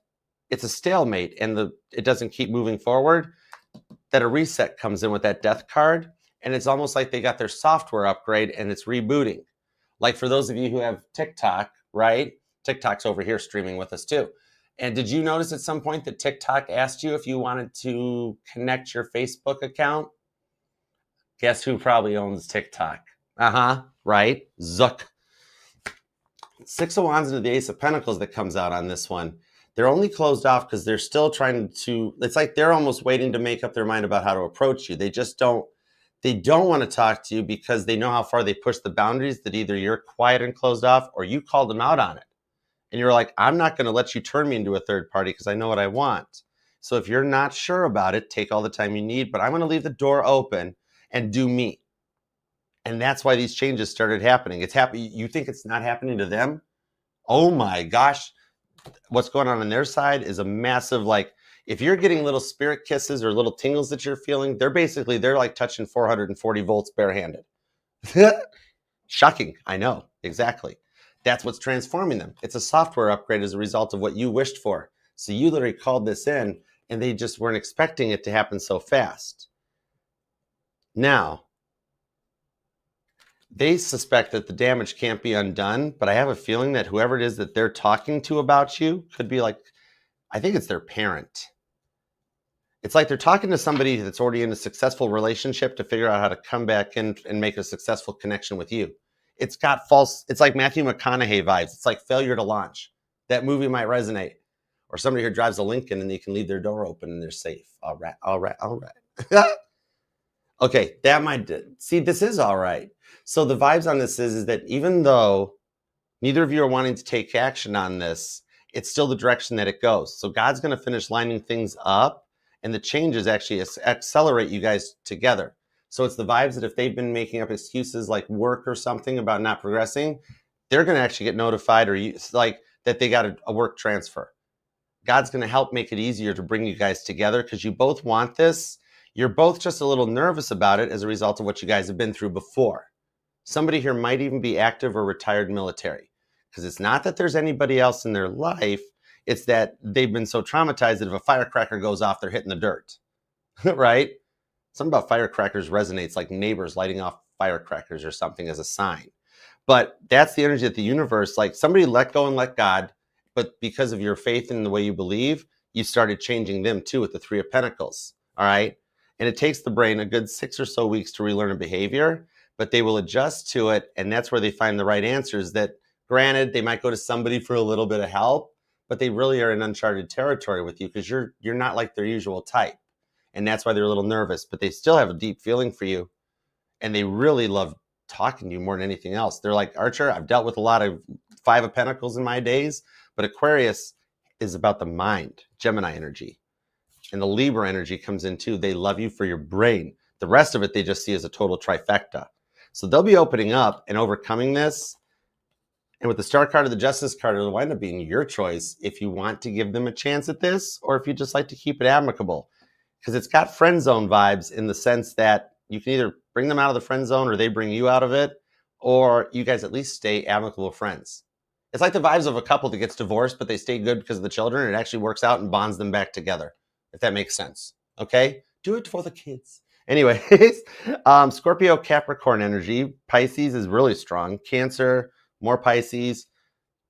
it's a stalemate and it doesn't keep moving forward, that a reset comes in with that death card. And it's almost like they got their software upgrade and it's rebooting. Like for those of you who have TikTok, right? TikTok's over here streaming with us too. And did you notice at some point that TikTok asked you if you wanted to connect your Facebook account? Guess who probably owns TikTok? Right? Zuck. Six of Wands into the Ace of Pentacles that comes out on this one. They're only closed off because they're still trying to, it's like they're almost waiting to make up their mind about how to approach you. They don't want to talk to you because they know how far they push the boundaries, that either you're quiet and closed off or you called them out on it. And you're like, I'm not going to let you turn me into a third party because I know what I want. So if you're not sure about it, take all the time you need, but I'm going to leave the door open and do me. And that's why these changes started happening. It's happening. You think it's not happening to them? Oh my gosh. What's going on their side is a massive, like, if you're getting little spirit kisses or little tingles that you're feeling, they're like touching 440 volts barehanded. Shocking. I know. Exactly. That's what's transforming them. It's a software upgrade as a result of what you wished for. So you literally called this in and they just weren't expecting it to happen so fast. Now, they suspect that the damage can't be undone, but I have a feeling that whoever it is that they're talking to about you could be like, I think it's their parent. It's like they're talking to somebody that's already in a successful relationship to figure out how to come back in and make a successful connection with you. It's like Matthew McConaughey vibes. It's like failure to launch. That movie might resonate. Or somebody who drives a Lincoln and they can leave their door open and they're safe. All right. Okay, that might, see, this is all right. So the vibes on this is that even though neither of you are wanting to take action on this, it's still the direction that it goes. So God's going to finish lining things up, and the changes actually accelerate you guys together. So it's the vibes that if they've been making up excuses like work or something about not progressing, they're going to actually get notified like that they got a work transfer. God's going to help make it easier to bring you guys together because you both want this. You're both just a little nervous about it as a result of what you guys have been through before. Somebody here might even be active or retired military, because it's not that there's anybody else in their life. It's that they've been so traumatized that if a firecracker goes off, they're hitting the dirt, right? Something about firecrackers resonates, like neighbors lighting off firecrackers or something as a sign. But that's the energy of the universe. Like somebody let go and let God, but because of your faith in the way you believe, you started changing them too with the Three of Pentacles, all right? And it takes the brain a good 6 or so weeks to relearn a behavior, but they will adjust to it, and that's where they find the right answers. That, granted, they might go to somebody for a little bit of help, but they really are in uncharted territory with you because you're not like their usual type. And that's why they're a little nervous, but they still have a deep feeling for you, and they really love talking to you more than anything else. They're like, Archer, I've dealt with a lot of Five of Pentacles in my days, but Aquarius is about the mind, Gemini energy. And the Libra energy comes in too. They love you for your brain. The rest of it, they just see as a total trifecta. So they'll be opening up and overcoming this. And with the Star card or the Justice card, it'll wind up being your choice if you want to give them a chance at this or if you just like to keep it amicable. Because it's got friend zone vibes in the sense that you can either bring them out of the friend zone or they bring you out of it, or you guys at least stay amicable friends. It's like the vibes of a couple that gets divorced, but they stay good because of the children. It actually works out and bonds them back together, if that makes sense. Okay? Do it for the kids. Anyways, Scorpio, Capricorn energy. Pisces is really strong. Cancer, more Pisces.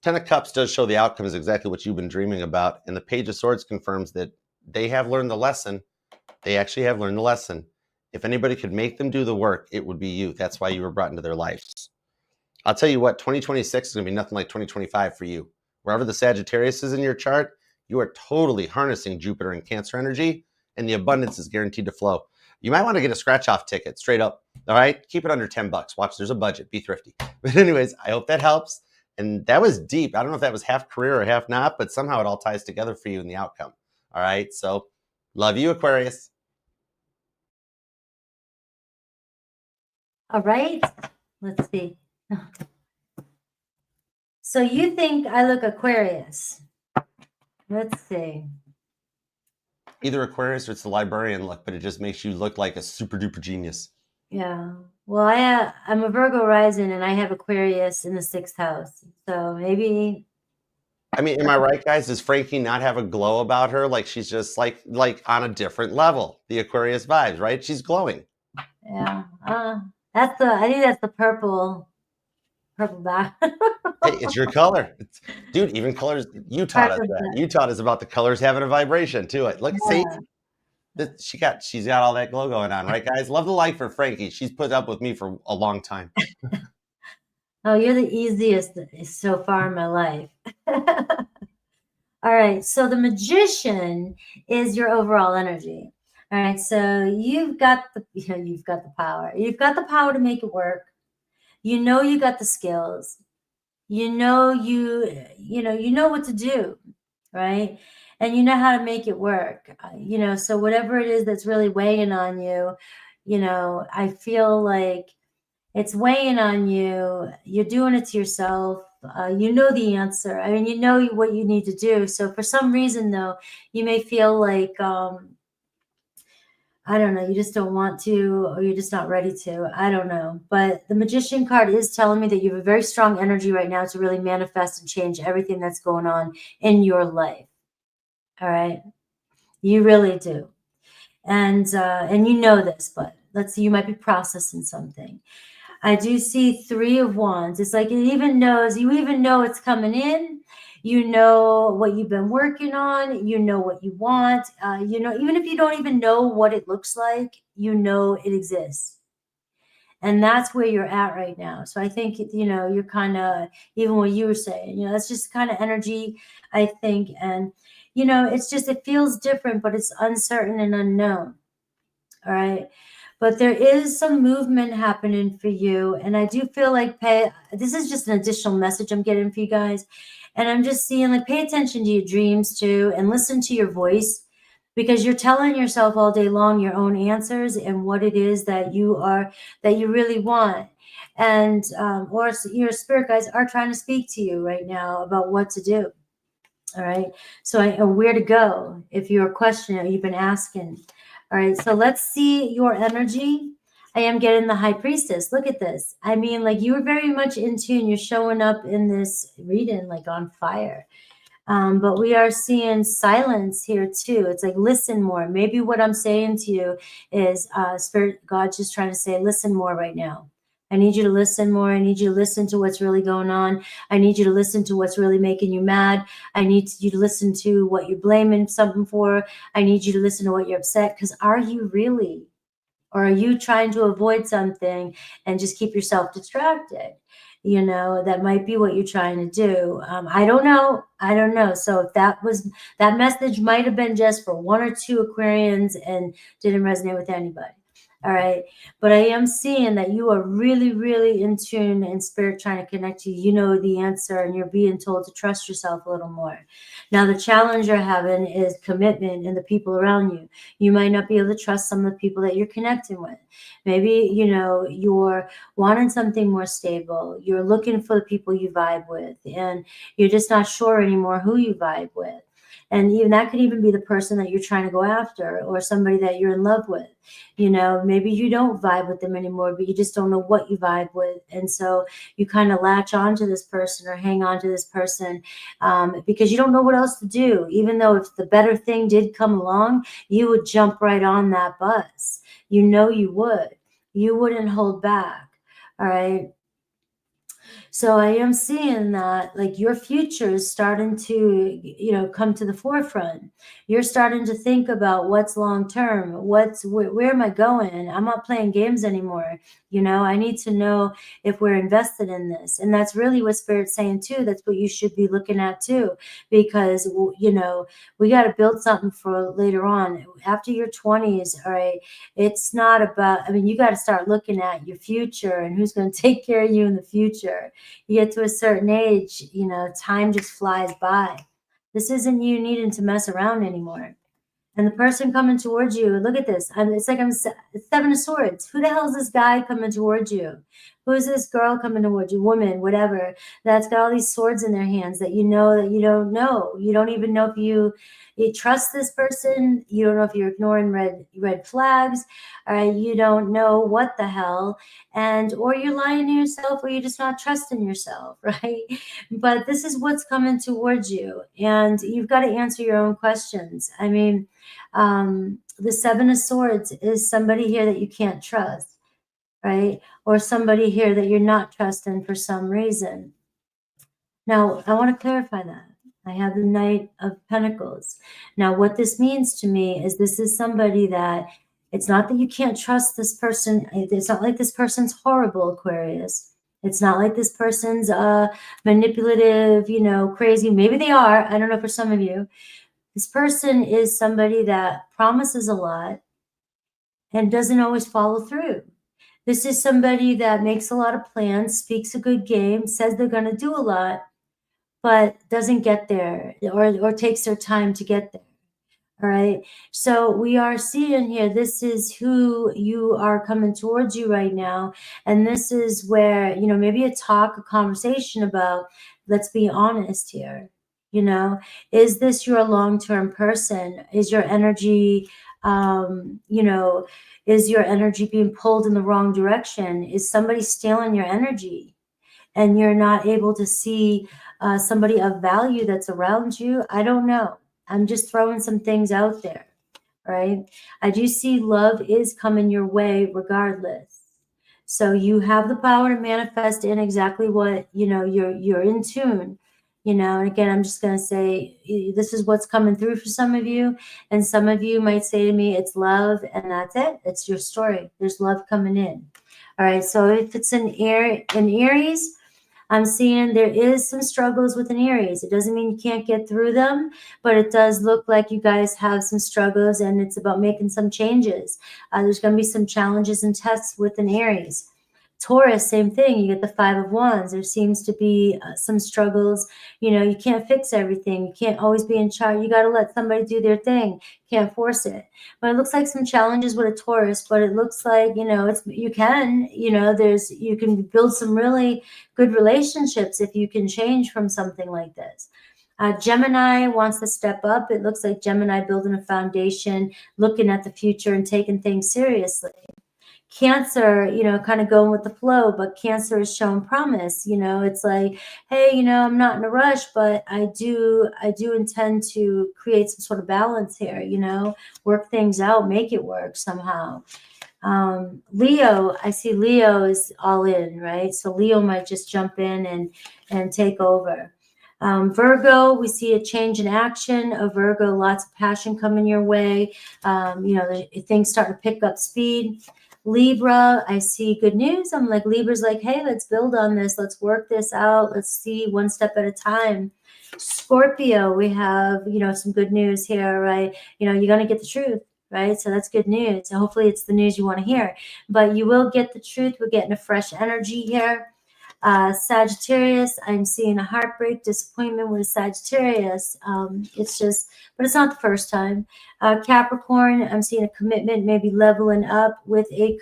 Ten of Cups does show the outcome is exactly what you've been dreaming about. And the Page of Swords confirms that they have learned the lesson. They actually have learned the lesson. If anybody could make them do the work, it would be you. That's why you were brought into their lives. I'll tell you what, 2026 is going to be nothing like 2025 for you. Wherever the Sagittarius is in your chart, you are totally harnessing Jupiter and Cancer energy, and the abundance is guaranteed to flow. You might want to get a scratch off ticket straight up. All right. Keep it under $10. Watch, there's a budget. Be thrifty. But anyways, I hope that helps. And that was deep. I don't know if that was half career or half not, but somehow it all ties together for you in the outcome. All right. So love you, Aquarius. All right. Let's see. So you think I look Aquarius. Let's see. Either Aquarius or it's the librarian look, but it just makes you look like a super duper genius. Yeah. Well, I'm a Virgo rising and I have Aquarius in the 6th house. So maybe. I mean, am I right, guys? Does Frankie not have a glow about her? Like she's just like on a different level. The Aquarius vibes, right? She's glowing. Yeah. I think that's the purple back. Hey, it's your color. Dude, even colors, you taught us that. You taught us about the colors having a vibration to it. Look, see, she's got all that glow going on, right, guys? Love the like for Frankie. She's put up with me for a long time. Oh, you're the easiest so far in my life. All right, so the Magician is your overall energy. All right, so you've got the power. You've got the power to make it work. You know you got the skills. You know what to do, right? And you know how to make it work. So whatever it is that's really weighing on you, I feel like it's weighing on you. You're doing it to yourself. You know the answer. I mean, you know what you need to do. So for some reason, though, you may feel like, I don't know, you just don't want to, or you're just not ready to. I don't know. But the Magician card is telling me that you have a very strong energy right now to really manifest and change everything that's going on in your life. All right? You really do. And you know this, but let's see, you might be processing something. I do see 3 of Wands. It's like you even know it's coming in. You know what you've been working on. You know what you want. Even if you don't even know what it looks like, you know it exists. And that's where you're at right now. So I think, you're kind of, even what you were saying, that's just kind of energy, I think. And, it's just, it feels different, but it's uncertain and unknown. All right. But there is some movement happening for you. And I do feel like this is just an additional message I'm getting for you guys. And I'm just seeing, like, pay attention to your dreams too, and listen to your voice, because you're telling yourself all day long your own answers and what it is that you really want. And, or your spirit guides are trying to speak to you right now about what to do. All right. So where to go if you're questioning, you've been asking. All right, so let's see your energy. I am getting the High Priestess. Look at this. I mean, like, you were very much in tune. You're showing up in this reading like on fire. But we are seeing silence here too. It's like, listen more. Maybe what I'm saying to you is Spirit God's just trying to say, listen more right now. I need you to listen more. I need you to listen to what's really going on. I need you to listen to what's really making you mad. I need you to listen to what you're blaming something for. I need you to listen to what you're upset. Because are you really? Or are you trying to avoid something and just keep yourself distracted? That might be what you're trying to do. I don't know. So if that message might have been just for 1 or 2 Aquarians and didn't resonate with anybody. All right. But I am seeing that you are really, really in tune and spirit trying to connect to you. You know the answer, and you're being told to trust yourself a little more. Now, the challenge you're having is commitment and the people around you. You might not be able to trust some of the people that you're connecting with. Maybe, you're wanting something more stable. You're looking for the people you vibe with, and you're just not sure anymore who you vibe with. And even that could even be the person that you're trying to go after, or somebody that you're in love with. Maybe you don't vibe with them anymore, but you just don't know what you vibe with. And so you kind of latch on to this person or hang on to this person because you don't know what else to do. Even though if the better thing did come along, you would jump right on that bus. You would. You wouldn't hold back. All right. So I am seeing that like your future is starting to, you know, come to the forefront. You're starting to think about what's long term, where am I going? I'm not playing games anymore. You know, I need to know if we're invested in this. And that's really what Spirit's saying too. That's what you should be looking at too, because, you know, we got to build something for later on. After your 20s, all right, it's not about, I mean, you got to start looking at your future and who's going to take care of you in the future. You get to a certain age, you know, time just flies by. This isn't you needing to mess around anymore. And the person coming towards you, look at this. It's like it's Seven of Swords. Who the hell is this guy coming towards you? Who is this girl coming towards you? Woman, whatever. That's got all these swords in their hands that you know that you don't know. You don't even know if you trust this person. You don't know if you're ignoring red flags. You don't know what the hell. And or you're lying to yourself, or you're just not trusting yourself, right? But this is what's coming towards you. And you've got to answer your own questions. I mean, the Seven of Swords is somebody here that you can't trust, right? Or somebody here that you're not trusting for some reason. Now, I want to clarify that. I have the Knight of Pentacles. Now, what this means to me is this is somebody that it's not that you can't trust this person. It's not like this person's horrible, Aquarius. It's not like this person's manipulative, you know, crazy. Maybe they are. I don't know for some of you. This person is somebody that promises a lot and doesn't always follow through. This is somebody that makes a lot of plans, speaks a good game, says they're going to do a lot, but doesn't get there or takes their time to get there. All right. So we are seeing here, this is who you are coming towards you right now. And this is where, you know, maybe a conversation about, let's be honest here. You know, is this your long-term person? Is your energy, you know, is your energy being pulled in the wrong direction? Is somebody stealing your energy and you're not able to see somebody of value that's around you? I don't know. I'm just throwing some things out there, right? I do see love is coming your way regardless. So you have the power to manifest in exactly what, you know, you're in tune, you know. And again, I'm just going to say this is what's coming through for some of you. And some of you might say to me, it's love, and that's it. It's your story. There's love coming in. All right. So if it's an Aries, I'm seeing there is some struggles with an Aries. It doesn't mean you can't get through them, but it does look like you guys have some struggles, and it's about making some changes. There's going to be some challenges and tests with an Aries. Taurus, same thing. You get the Five of Wands. There seems to be some struggles. You know, you can't fix everything. You can't always be in charge. You got to let somebody do their thing. Can't force it. But it looks like some challenges with a Taurus, but it looks like, you know, you can build some really good relationships if you can change from something like this. Gemini wants to step up. It looks like Gemini building a foundation, looking at the future and taking things seriously. Cancer, you know, kind of going with the flow, but Cancer is showing promise. You know, it's like, hey, you know, I'm not in a rush, but I do intend to create some sort of balance here, you know, work things out, make it work somehow. Leo, I see Leo is all in, right? So Leo might just jump in and take over. Virgo, we see a change in action. A Virgo, lots of passion coming your way. You know, things start to pick up speed. Libra, I see good news. I'm like, Libra's like, hey, let's build on this. Let's work this out. Let's see one step at a time. Scorpio, we have, you know, some good news here, right? You know, you're going to get the truth, right? So that's good news. So hopefully it's the news you want to hear. But you will get the truth. We're getting a fresh energy here. Sagittarius, I'm seeing a heartbreak, disappointment with Sagittarius. It's just, but it's not the first time. Capricorn, I'm seeing a commitment, maybe leveling up with a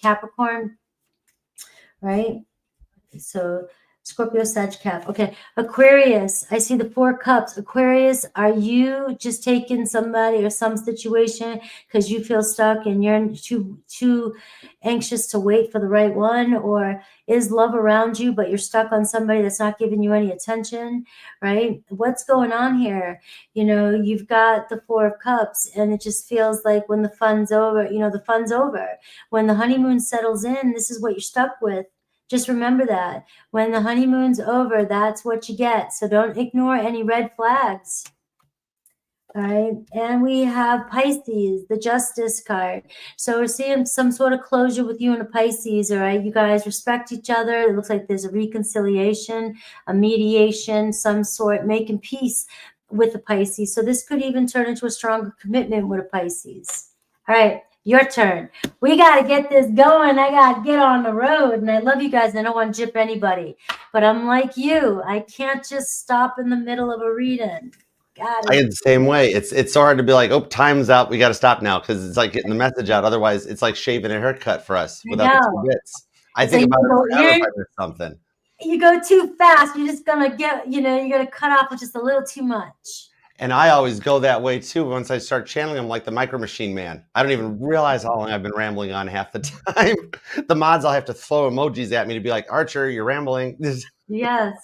Capricorn, right? So Scorpio, Sag, Cap. Okay. Aquarius, I see the Four Cups. Aquarius, are you just taking somebody or some situation because you feel stuck and you're too anxious to wait for the right one? Or is love around you, but you're stuck on somebody that's not giving you any attention, right? What's going on here? You know, you've got the Four of Cups, and it just feels like when the fun's over, you know, the fun's over. When the honeymoon settles in, this is what you're stuck with. Just remember that. When the honeymoon's over, that's what you get. So don't ignore any red flags. All right, and we have Pisces, the Justice card. So we're seeing some sort of closure with you and a Pisces, all right? You guys respect each other. It looks like there's a reconciliation, a mediation, some sort, making peace with the Pisces. So this could even turn into a stronger commitment with a Pisces. All right, your turn. We got to get this going. I got to get on the road. And I love you guys. I don't want to gyp anybody. But I'm like you. I can't just stop in the middle of a reading. I get the same way. It's so hard to be like, oh, time's up. We got to stop now because it's like getting the message out. Otherwise, it's like shaving a haircut for us without the two bits. I think about it forever if I miss something. You go too fast. You're just gonna get, you're gonna cut off with just a little too much. And I always go that way too. Once I start channeling, I'm like the Micro Machine Man. I don't even realize how long I've been rambling on half the time. The mods, I'll have to throw emojis at me to be like, Archer, you're rambling. Yes.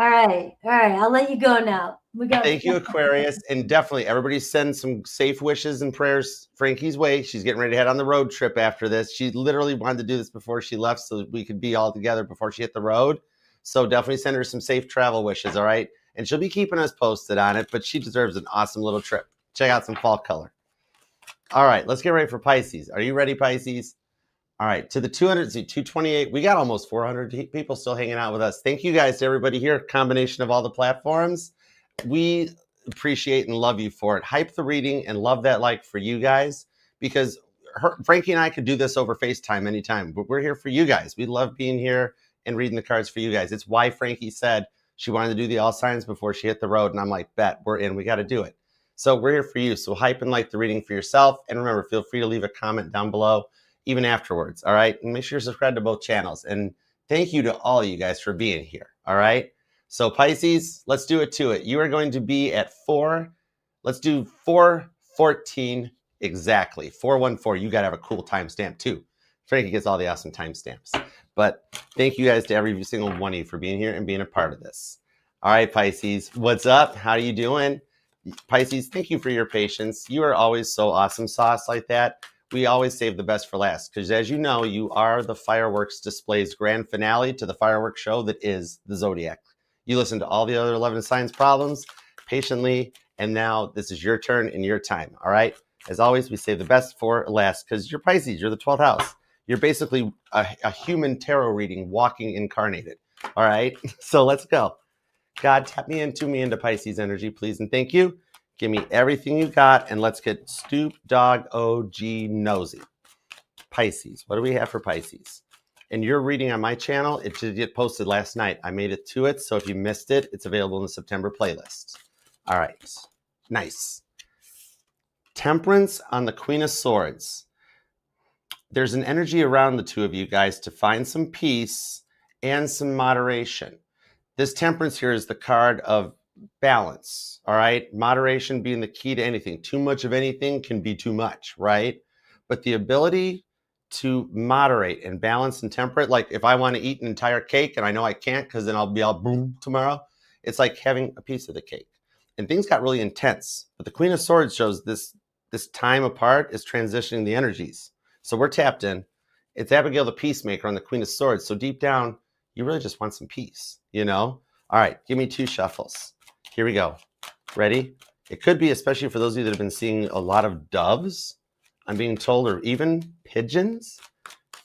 All right. I'll let you go now. Thank you, Aquarius. And definitely everybody send some safe wishes and prayers Frankie's way. She's getting ready to head on the road trip after this. She literally wanted to do this before she left so that we could be all together before she hit the road. So definitely send her some safe travel wishes, all right? And she'll be keeping us posted on it, but she deserves an awesome little trip. Check out some fall color. All right, let's get ready for Pisces. Are you ready, Pisces? All right, to the 228, we got almost 400 people still hanging out with us. Thank you guys to everybody here, combination of all the platforms. We appreciate and love you for it. Hype the reading and love that like for you guys because Frankie and I could do this over FaceTime anytime, but we're here for you guys. We love being here and reading the cards for you guys. It's why Frankie said she wanted to do the all signs before she hit the road. And I'm like, bet, we're in. We got to do it. So we're here for you. So hype and like the reading for yourself. And remember, feel free to leave a comment down below, even afterwards. All right. And make sure you're subscribed to both channels. And thank you to all of you guys for being here. All right. So Pisces, let's do it to it. You are going to be at 4. Let's do 4:14 exactly. 4:14. You got to have a cool timestamp too. Frankie gets all the awesome timestamps. But thank you guys to every single one of you for being here and being a part of this. All right, Pisces, what's up? How are you doing? Pisces, thank you for your patience. You are always so awesome sauce like that. We always save the best for last because as you know, you are the fireworks display's grand finale to the fireworks show that is the Zodiac. You listen to all the other 11 signs problems patiently, and now this is your turn and your time, all right? As always, we save the best for last because you're Pisces, you're the 12th house. You're basically a human tarot reading walking incarnated, all right? So let's go. God, tap me into Pisces energy, please, and thank you. Give me everything you got, and let's get Stoop Dog OG Nosy. Pisces, what do we have for Pisces? And you're reading on my channel. It did get posted last night. I made it to it, so if you missed it, it's available in the September playlist. All right, nice. Temperance on the Queen of Swords. There's an energy around the two of you guys to find some peace and some moderation. This Temperance here is the card of balance, all right? Moderation being the key to anything. Too much of anything can be too much, right? But the ability to moderate and balance and temperate, like if I want to eat an entire cake and I know I can't because then I'll be all boom tomorrow, it's like having a piece of the cake. And things got really intense. But the Queen of Swords shows this time apart is transitioning the energies. So we're tapped in. It's Abigail the Peacemaker on the Queen of Swords. So deep down, you really just want some peace, you know? All right, give me 2 shuffles. Here we go. Ready? It could be, especially for those of you that have been seeing a lot of doves, I'm being told, or even pigeons,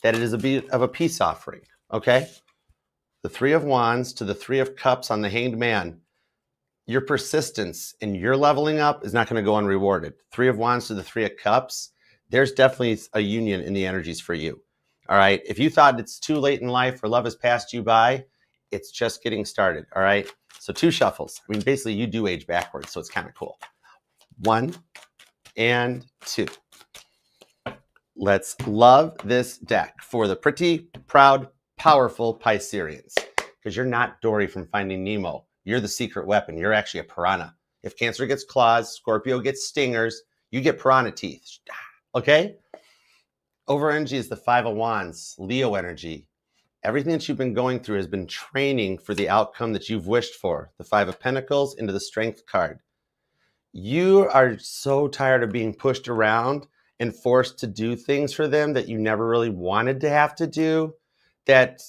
that it is a bit of a peace offering, okay? The 3 of Wands to the 3 of Cups on the Hanged Man. Your persistence and your leveling up is not going to go unrewarded. 3 of Wands to the 3 of Cups, there's definitely a union in the energies for you. All right. If you thought it's too late in life or love has passed you by, it's just getting started. All right. So 2 shuffles. I mean, basically you do age backwards. So it's kind of cool. 1 and 2. Let's love this deck for the pretty, proud, powerful Pisceans. Because you're not Dory from Finding Nemo. You're the secret weapon. You're actually a piranha. If Cancer gets claws, Scorpio gets stingers, you get piranha teeth. Okay? Over energy is the 5 of Wands, Leo energy. Everything that you've been going through has been training for the outcome that you've wished for. The 5 of Pentacles into the Strength card. You are so tired of being pushed around and forced to do things for them that you never really wanted to have to do, that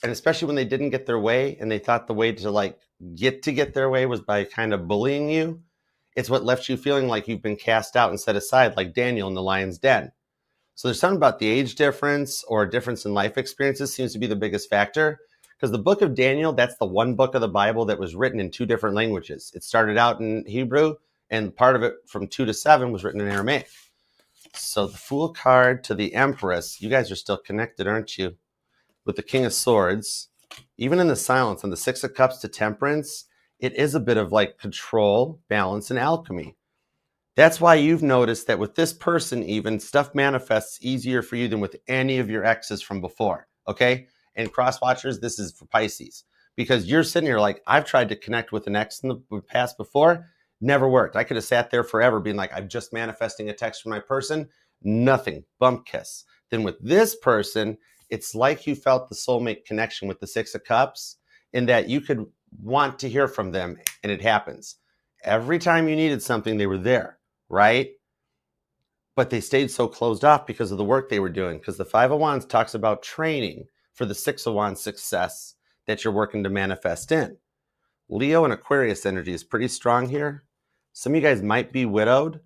And especially when they didn't get their way and they thought the way to like get their way was by kind of bullying you, it's what left you feeling like you've been cast out and set aside, like Daniel in the lion's den. So there's something about the age difference or difference in life experiences seems to be the biggest factor. Because the book of Daniel, that's the one book of the Bible that was written in 2 different languages. It started out in Hebrew, and part of it from 2 to 7 was written in Aramaic. So the Fool card to the Empress, you guys are still connected, aren't you? With the King of Swords, even in the silence, and the 6 of Cups to Temperance, it is a bit of like control, balance, and alchemy. That's why you've noticed that with this person, even stuff manifests easier for you than with any of your exes from before. Okay. And cross watchers, this is for Pisces, because you're sitting here like, I've tried to connect with an ex in the past before, never worked. I could have sat there forever being like, I'm just manifesting a text from my person, nothing, bump kiss. Then with this person, it's like you felt the soulmate connection with the 6 of Cups in that you could want to hear from them, and it happens. Every time you needed something, they were there, right? But they stayed so closed off because of the work they were doing, because the 5 of Wands talks about training for the 6 of Wands success that you're working to manifest in. Leo and Aquarius energy is pretty strong here. Some of you guys might be widowed,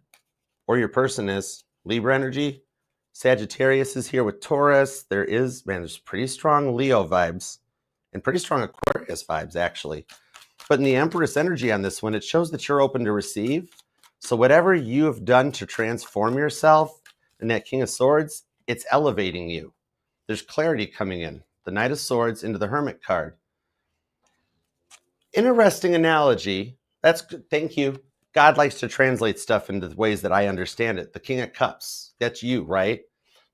or your person is. Libra energy. Sagittarius is here with Taurus. There's pretty strong Leo vibes and pretty strong Aquarius vibes, actually. But in the Empress energy on this one, it shows that you're open to receive. So whatever you have done to transform yourself in that King of Swords, it's elevating you. There's clarity coming in. The Knight of Swords into the Hermit card. Interesting analogy. That's good. Thank you. God likes to translate stuff into the ways that I understand it. The King of Cups, that's you, right?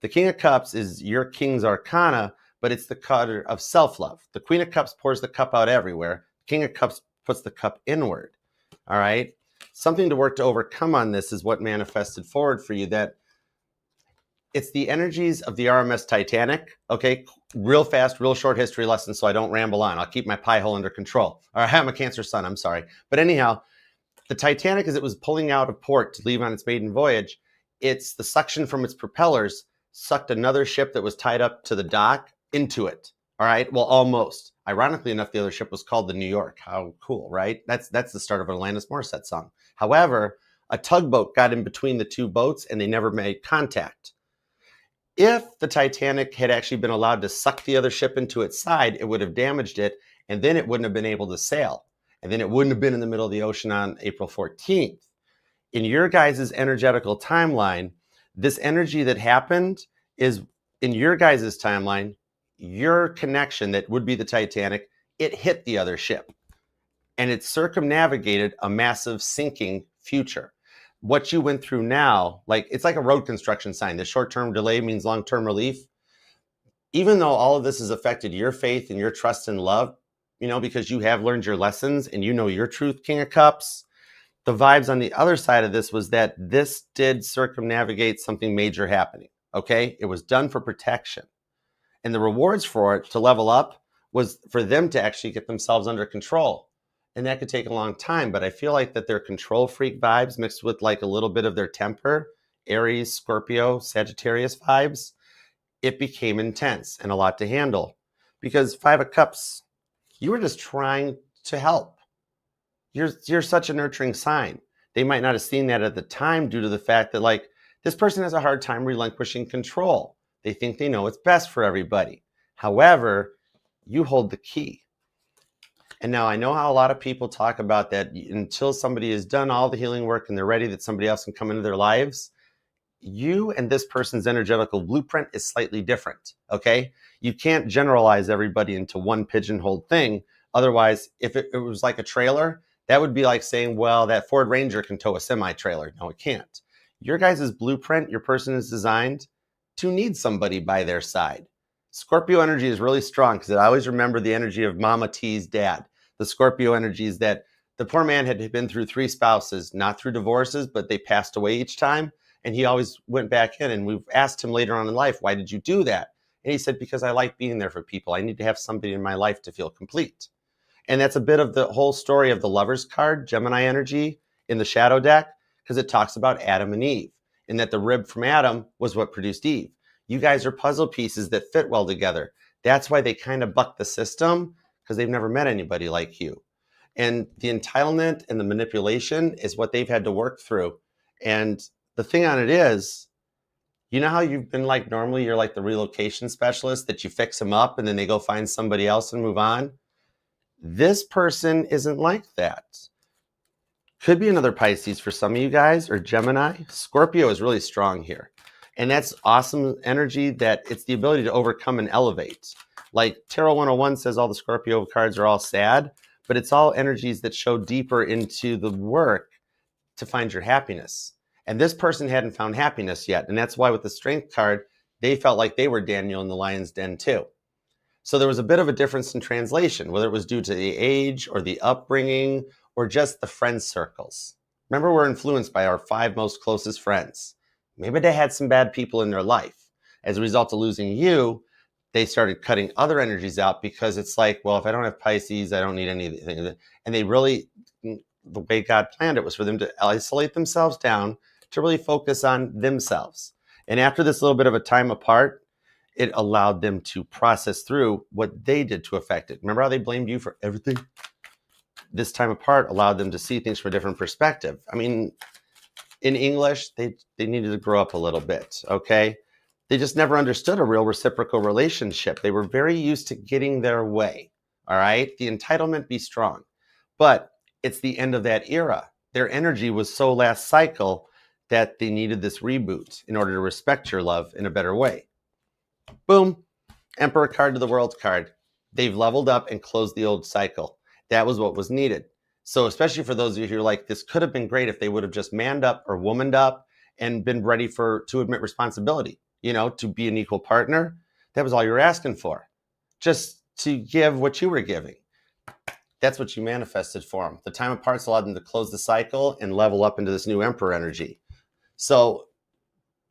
The King of Cups is your King's Arcana, but it's the card of self-love. The Queen of Cups pours the cup out everywhere. King of Cups puts the cup inward, all right? Something to work to overcome on this is what manifested forward for you, that it's the energies of the RMS Titanic, okay? Real fast, real short history lesson so I don't ramble on. I'll keep my pie hole under control. All right, I'm a Cancer sun, I'm sorry. But anyhow, the Titanic, as it was pulling out of port to leave on its maiden voyage, it's the suction from its propellers sucked another ship that was tied up to the dock into it, all right? Well, almost. Ironically enough, the other ship was called the New York. How cool, right? That's the start of an Alanis Morissette song. However, a tugboat got in between the 2 boats and they never made contact. If the Titanic had actually been allowed to suck the other ship into its side, it would have damaged it, and then it wouldn't have been able to sail. And then it wouldn't have been in the middle of the ocean on April 14th. In your guys' energetical timeline, this energy that happened is, in your guys' timeline, your connection that would be the Titanic, it hit the other ship. And it circumnavigated a massive sinking future. What you went through now, like it's like a road construction sign. The short-term delay means long-term relief. Even though all of this has affected your faith and your trust and love, you know, because you have learned your lessons and you know your truth, King of Cups, the vibes on the other side of this was that this did circumnavigate something major happening, okay? It was done for protection. And the rewards for it to level up was for them to actually get themselves under control. And that could take a long time, but I feel like that their control freak vibes mixed with like a little bit of their temper, Aries, Scorpio, Sagittarius vibes, it became intense and a lot to handle. Because 5 of Cups, you were just trying to help. You're such a nurturing sign. They might not have seen that at the time due to the fact that like this person has a hard time relinquishing control. They think they know what's best for everybody. However, you hold the key. And now I know how a lot of people talk about that until somebody has done all the healing work and they're ready that somebody else can come into their lives. You and this person's energetical blueprint is slightly different, okay? You can't generalize everybody into one pigeonholed thing. Otherwise, if it was like a trailer, that would be like saying, well, that Ford Ranger can tow a semi-trailer. No, it can't. Your guys' blueprint, your person is designed to need somebody by their side. Scorpio energy is really strong because I always remember the energy of Mama T's dad. The Scorpio energy is that the poor man had been through 3 spouses, not through divorces, but they passed away each time. And he always went back in, and we've asked him later on in life, why did you do that? And he said, because I like being there for people. I need to have somebody in my life to feel complete. And that's a bit of the whole story of the Lover's card, Gemini energy in the shadow deck, because it talks about Adam and Eve, and that the rib from Adam was what produced Eve. You guys are puzzle pieces that fit well together. That's why they kind of buck the system, because they've never met anybody like you. And the entitlement and the manipulation is what they've had to work through. And the thing on it is, you know how you've been like, normally you're like the relocation specialist that you fix them up and then they go find somebody else and move on? This person isn't like that. Could be another Pisces for some of you guys, or Gemini. Scorpio is really strong here. And that's awesome energy, that it's the ability to overcome and elevate. Like Tarot 101 says, all the Scorpio cards are all sad, but it's all energies that show deeper into the work to find your happiness. And this person hadn't found happiness yet. And that's why with the Strength card, they felt like they were Daniel in the lion's den too. So there was a bit of a difference in translation, whether it was due to the age or the upbringing or just the friend circles. Remember, we're influenced by our 5 most closest friends. Maybe they had some bad people in their life. As a result of losing you, they started cutting other energies out, because it's like, well, if I don't have Pisces, I don't need anything. And they really, the way God planned it was for them to isolate themselves down, to really focus on themselves. And after this little bit of a time apart, it allowed them to process through what they did to affect it. Remember how they blamed you for everything? This time apart allowed them to see things from a different perspective. I mean, in English, they needed to grow up a little bit, okay? They just never understood a real reciprocal relationship. They were very used to getting their way, all right? The entitlement be strong. But it's the end of that era. Their energy was so last cycle that they needed this reboot in order to respect your love in a better way. Boom. Emperor card to the World card. They've leveled up and closed the old cycle. That was what was needed. So especially for those of you who are like, this could have been great if they would have just manned up or womaned up and been ready to admit responsibility, to be an equal partner. That was all you were asking for. Just to give what you were giving. That's what you manifested for them. The time apart's allowed them to close the cycle and level up into this new Emperor energy. So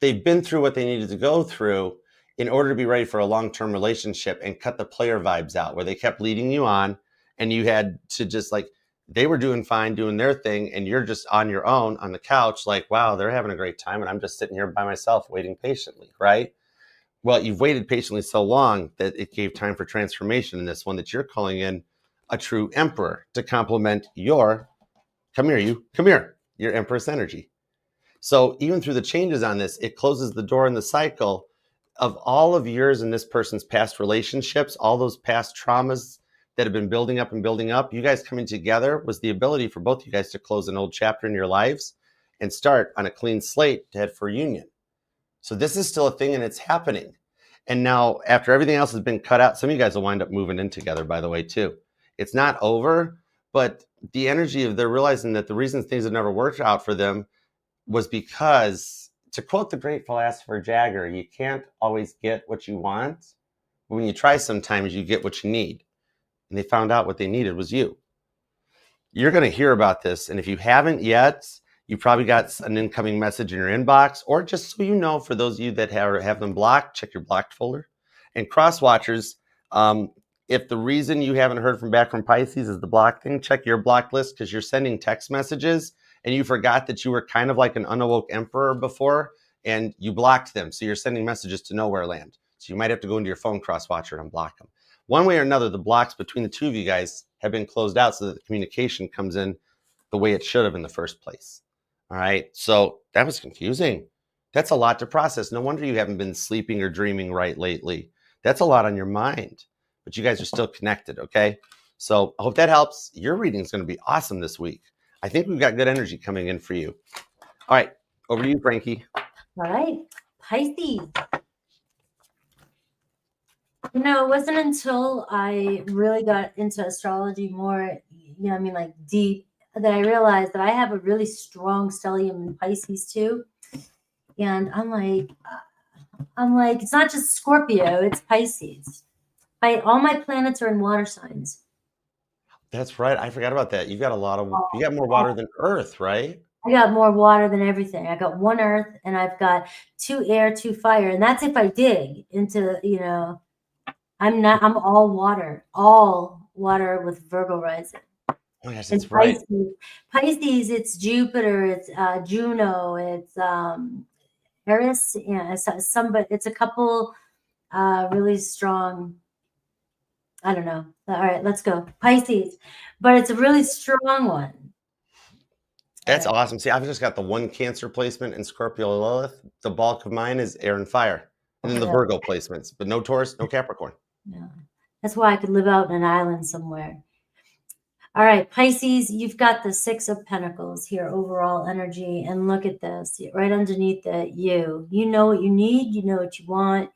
they've been through what they needed to go through in order to be ready for a long-term relationship, and cut the player vibes out, where they kept leading you on and you had to just like, they were doing fine, doing their thing, and you're just on your own on the couch like, wow, they're having a great time and I'm just sitting here by myself waiting patiently, right? Well, you've waited patiently so long that it gave time for transformation in this one, that you're calling in a true Emperor to complement your, come here, your Empress energy. So even through the changes on this, it closes the door in the cycle of all of yours and this person's past relationships, all those past traumas that have been building up and building up. You guys coming together was the ability for both you guys to close an old chapter in your lives and start on a clean slate to head for union. So this is still a thing, and it's happening. And now, after everything else has been cut out, some of you guys will wind up moving in together, by the way, too. It's not over, but the energy of they're realizing that the reason things have never worked out for them was because, to quote the great philosopher Jagger, you can't always get what you want. But when you try, sometimes you get what you need. And they found out what they needed was you. You're going to hear about this. And if you haven't yet, you probably got an incoming message in your inbox, or just so you know, for those of you that have them blocked, check your blocked folder. And cross watchers, if the reason you haven't heard back from Pisces is the block thing, check your block list, because you're sending text messages and you forgot that you were kind of like an unawoke emperor before, and you blocked them. So you're sending messages to nowhere land. So you might have to go into your phone cross watcher and unblock them. One way or another, the blocks between the two of you guys have been closed out so that the communication comes in the way it should have in the first place. All right. So that was confusing. That's a lot to process. No wonder you haven't been sleeping or dreaming right lately. That's a lot on your mind, but you guys are still connected. Okay. So I hope that helps. Your reading is going to be awesome this week. I think we've got good energy coming in for you. All right. Over to you, Frankie. All right. Pisces. It wasn't until I really got into astrology more, like deep, that I realized that I have a really strong stellium in Pisces too. And I'm like, it's not just Scorpio, it's Pisces. All my planets are in water signs. That's right. I forgot about that. You got more water than Earth, right? I got more water than everything. I got 1 earth and I've got 2 air, 2 fire. And that's if I dig into, I'm all water with Virgo rising. Oh, yes, that's right. Pisces, it's Jupiter, it's Juno, it's Aries. Yeah, it's a couple really strong I don't know. All right, let's go. Pisces. But it's a really strong one. That's awesome. See, I've just got the one Cancer placement in Scorpio Lilith. The bulk of mine is air and fire. And then the Virgo placements, but no Taurus, no Capricorn. Yeah. That's why I could live out in an island somewhere. All right, Pisces, you've got the 6 of Pentacles here, overall energy. And look at this, right underneath it, you know what you need, you know what you want.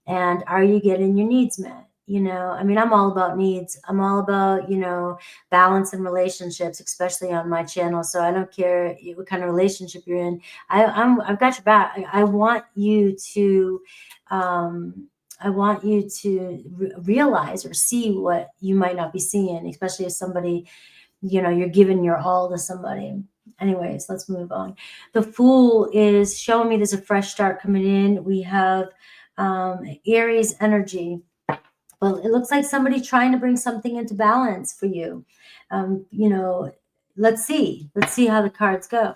And are you getting your needs met? You know, I mean, I'm all about needs. I'm all about, you know, balance in relationships, especially on my channel. So I don't care what kind of relationship you're in. I've got your back. I want you to, realize or see what you might not be seeing, especially if somebody, you know, you're giving your all to somebody. Anyways, let's move on. The Fool is showing me there's a fresh start coming in. We have Aries energy. Well, it looks like somebody trying to bring something into balance for you. You know, let's see how the cards go.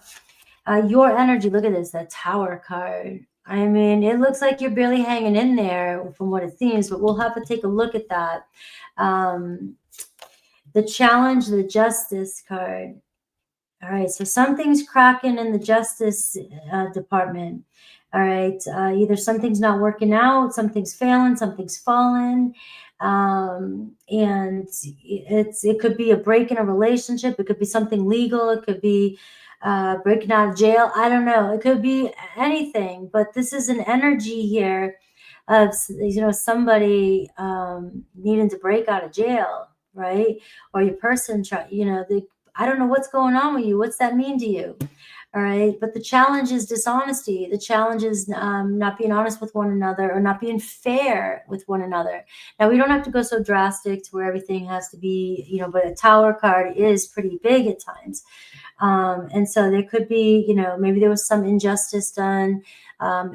Your energy, look at this, that Tower card. I mean, it looks like you're barely hanging in there from what it seems, but we'll have to take a look at that. The Challenge, the Justice card. All right, so something's cracking in the Justice Department. All right, either something's not working out, something's failing, something's fallen, and it could be a break in a relationship. It could be something legal. It could be breaking out of jail. I don't know. It could be anything, but this is an energy here of, you know, somebody needing to break out of jail, right? Or your person, you know, I don't know what's going on with you. What's that mean to you? All right. But the challenge is dishonesty. The challenge is not being honest with one another or not being fair with one another. Now, we don't have to go so drastic to where everything has to be, you know, but a Tower card is pretty big at times. And so there could be, you know, maybe there was some injustice done,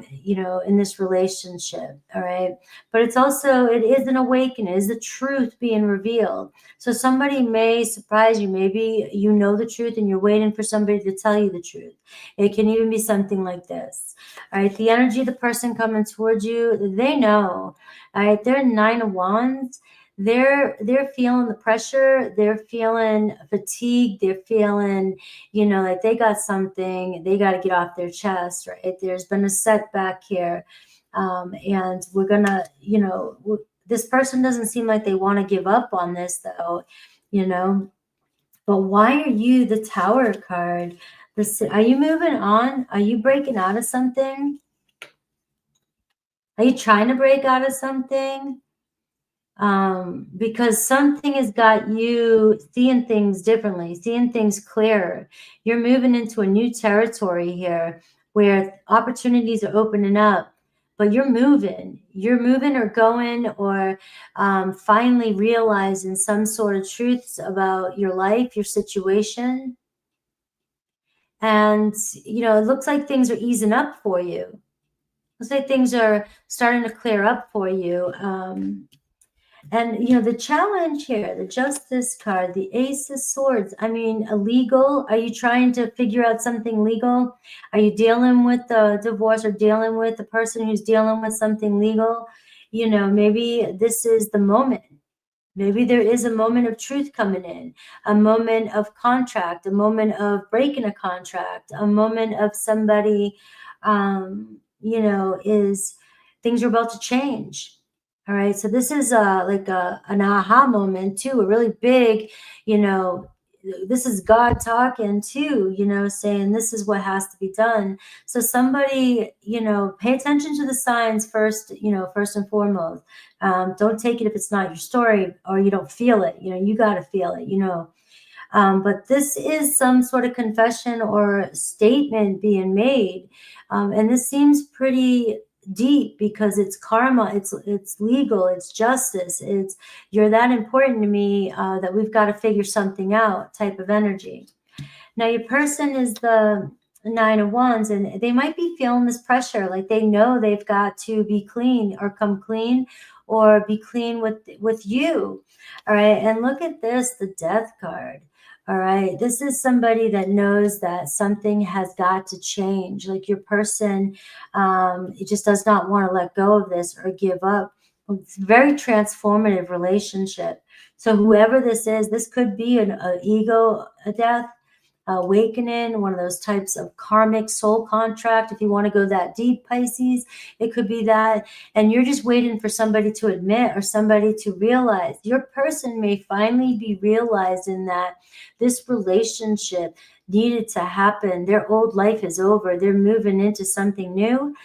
you know, in this relationship. All right. But it's also, it is an awakening. It is the truth being revealed. So somebody may surprise you. Maybe you know the truth and you're waiting for somebody to tell you the truth. It can even be something like this. All right. The energy of the person coming towards you, they know. All right. They're 9 of Wands. They're feeling the pressure. They're feeling fatigue. They're feeling, you know, like they got something they got to get off their chest, right? There's been a setback here. And we're gonna, you know, this person doesn't seem like they want to give up on this though, you know. But why are you the Tower card? Are you moving on? Are you breaking out of something? Are you trying to break out of something? Because something has got you seeing things differently, seeing things clearer. You're moving into a new territory here where opportunities are opening up, but you're moving or going or finally realizing some sort of truths about your life, your situation. And, you know, it looks like things are easing up for you. Looks like things are starting to clear up for you. And, you know, the challenge here, the Justice card, the Ace of Swords, I mean, illegal. Are you trying to figure out something legal? Are you dealing with the divorce or dealing with the person who's dealing with something legal? You know, maybe this is the moment. Maybe there is a moment of truth coming in, a moment of contract, a moment of breaking a contract, a moment of somebody, you know, things are about to change. All right. So this is like an aha moment too, a really big, you know, this is God talking too, you know, saying this is what has to be done. So somebody, you know, pay attention to the signs first, you know, first and foremost. Don't take it if it's not your story or you don't feel it. You know, you got to feel it, you know. But this is some sort of confession or statement being made. And this seems pretty deep because it's karma, it's legal, it's justice, it's you're that important to me that we've got to figure something out type of energy. Now your person is the 9 of Wands and they might be feeling this pressure, like they know they've got to be clean or come clean or be clean with you. All right, and look at this, the Death card. All right, this is somebody that knows that something has got to change. Like your person, it just does not want to let go of this or give up. It's a very transformative relationship. So whoever this is, this could be an ego death, awakening, one of those types of karmic soul contract. If you want to go that deep, Pisces, it could be that. And you're just waiting for somebody to admit or somebody to realize. Your person may finally be realizing that this relationship needed to happen. Their old life is over. They're moving into something new.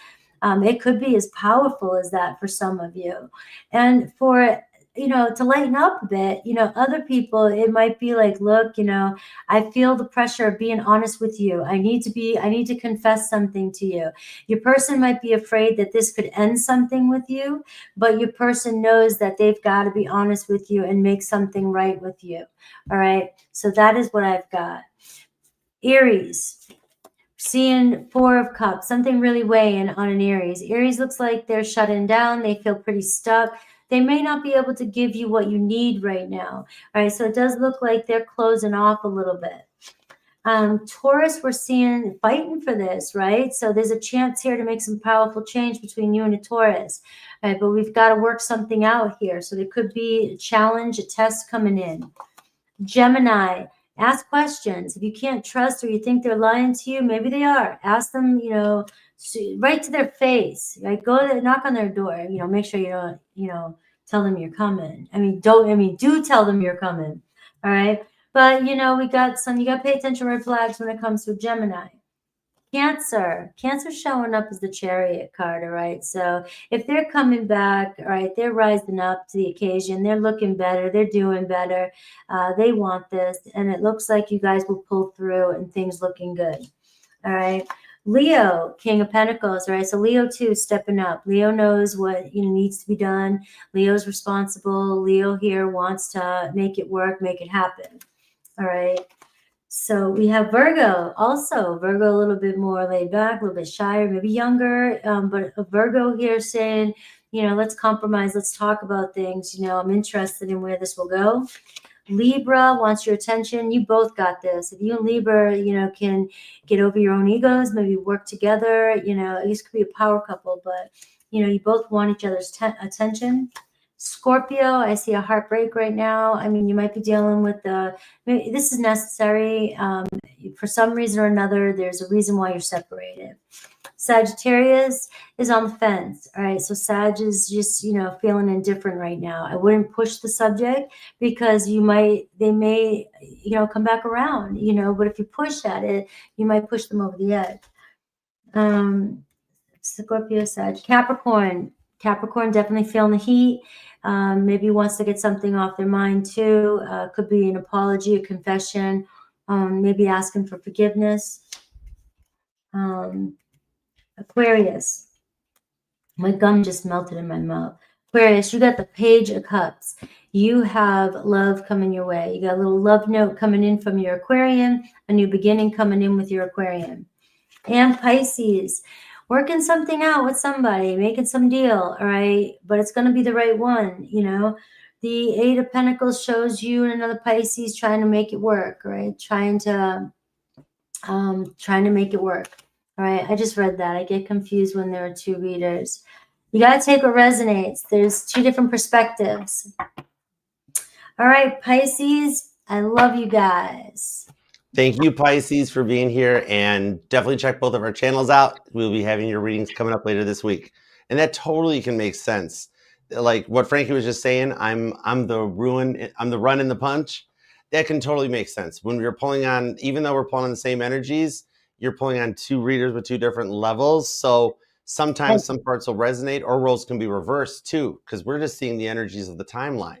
It could be as powerful as that for some of you. And for, you know, to lighten up a bit, you know, other people, it might be like, look, you know, I feel the pressure of being honest with you. I need to confess something to you. Your person might be afraid that this could end something with you, but your person knows that they've got to be honest with you and make something right with you. All right. So that is what I've got. Aries. Seeing 4 of Cups, something really weighing on an Aries. Aries looks like they're shutting down. They feel pretty stuck. They may not be able to give you what you need right now. All right, so it does look like they're closing off a little bit. Taurus, we're seeing fighting for this, right? So there's a chance here to make some powerful change between you and a Taurus. All right, but we've got to work something out here. So there could be a challenge, a test coming in. Gemini. Ask questions. If you can't trust or you think they're lying to you, maybe they are. Ask them, you know, right to their face. Right? Go there, knock on their door. You know, make sure you don't, you know, tell them you're coming. Do tell them you're coming. All right. But, you know, you got to pay attention to red flags when it comes to Gemini. Cancer showing up as the Chariot card, all right? So if they're coming back, all right, they're rising up to the occasion. They're looking better. They're doing better. They want this. And it looks like you guys will pull through and things looking good, all right? Leo, King of Pentacles, all right? So Leo, too, stepping up. Leo knows what needs to be done. Leo's responsible. Leo here wants to make it work, make it happen, all right? So we have Virgo also. Virgo a little bit more laid back, a little bit shyer, maybe younger. But a Virgo here saying, you know, let's compromise. Let's talk about things. You know, I'm interested in where this will go. Libra wants your attention. You both got this. If you and Libra, you know, can get over your own egos, maybe work together, you know, this could be a power couple, but, you know, you both want each other's attention. Scorpio, I see a heartbreak right now. I mean, you might be dealing with this is necessary. For some reason or another, there's a reason why you're separated. Sagittarius is on the fence. All right. So Sag is just, you know, feeling indifferent right now. I wouldn't push the subject because they may, you know, come back around, you know, but if you push at it, you might push them over the edge. Scorpio, Sag, Capricorn definitely feeling the heat. Maybe wants to get something off their mind too. Could be an apology, a confession, maybe asking for forgiveness. Aquarius. My gum just melted in my mouth. Aquarius, you got the Page of Cups. You have love coming your way. You got a little love note coming in from your Aquarian, a new beginning coming in with your Aquarian. And Pisces, working something out with somebody, making some deal, all right? But it's going to be the right one, you know? The Eight of Pentacles shows you and another Pisces trying to make it work, right? Trying to make it work. All right, I just read that. I get confused when there are 2 readers. You got to take what resonates. There's 2 different perspectives. All right, Pisces, I love you guys. Thank you, Pisces, for being here, and definitely check both of our channels out. We'll be having your readings coming up later this week, and that totally can make sense. Like what Frankie was just saying, I'm the run in the punch. That can totally make sense. When we're pulling on, even though we're pulling on the same energies, you're pulling on 2 readers with 2 different levels. So sometimes some parts will resonate, or roles can be reversed too, because we're just seeing the energies of the timeline.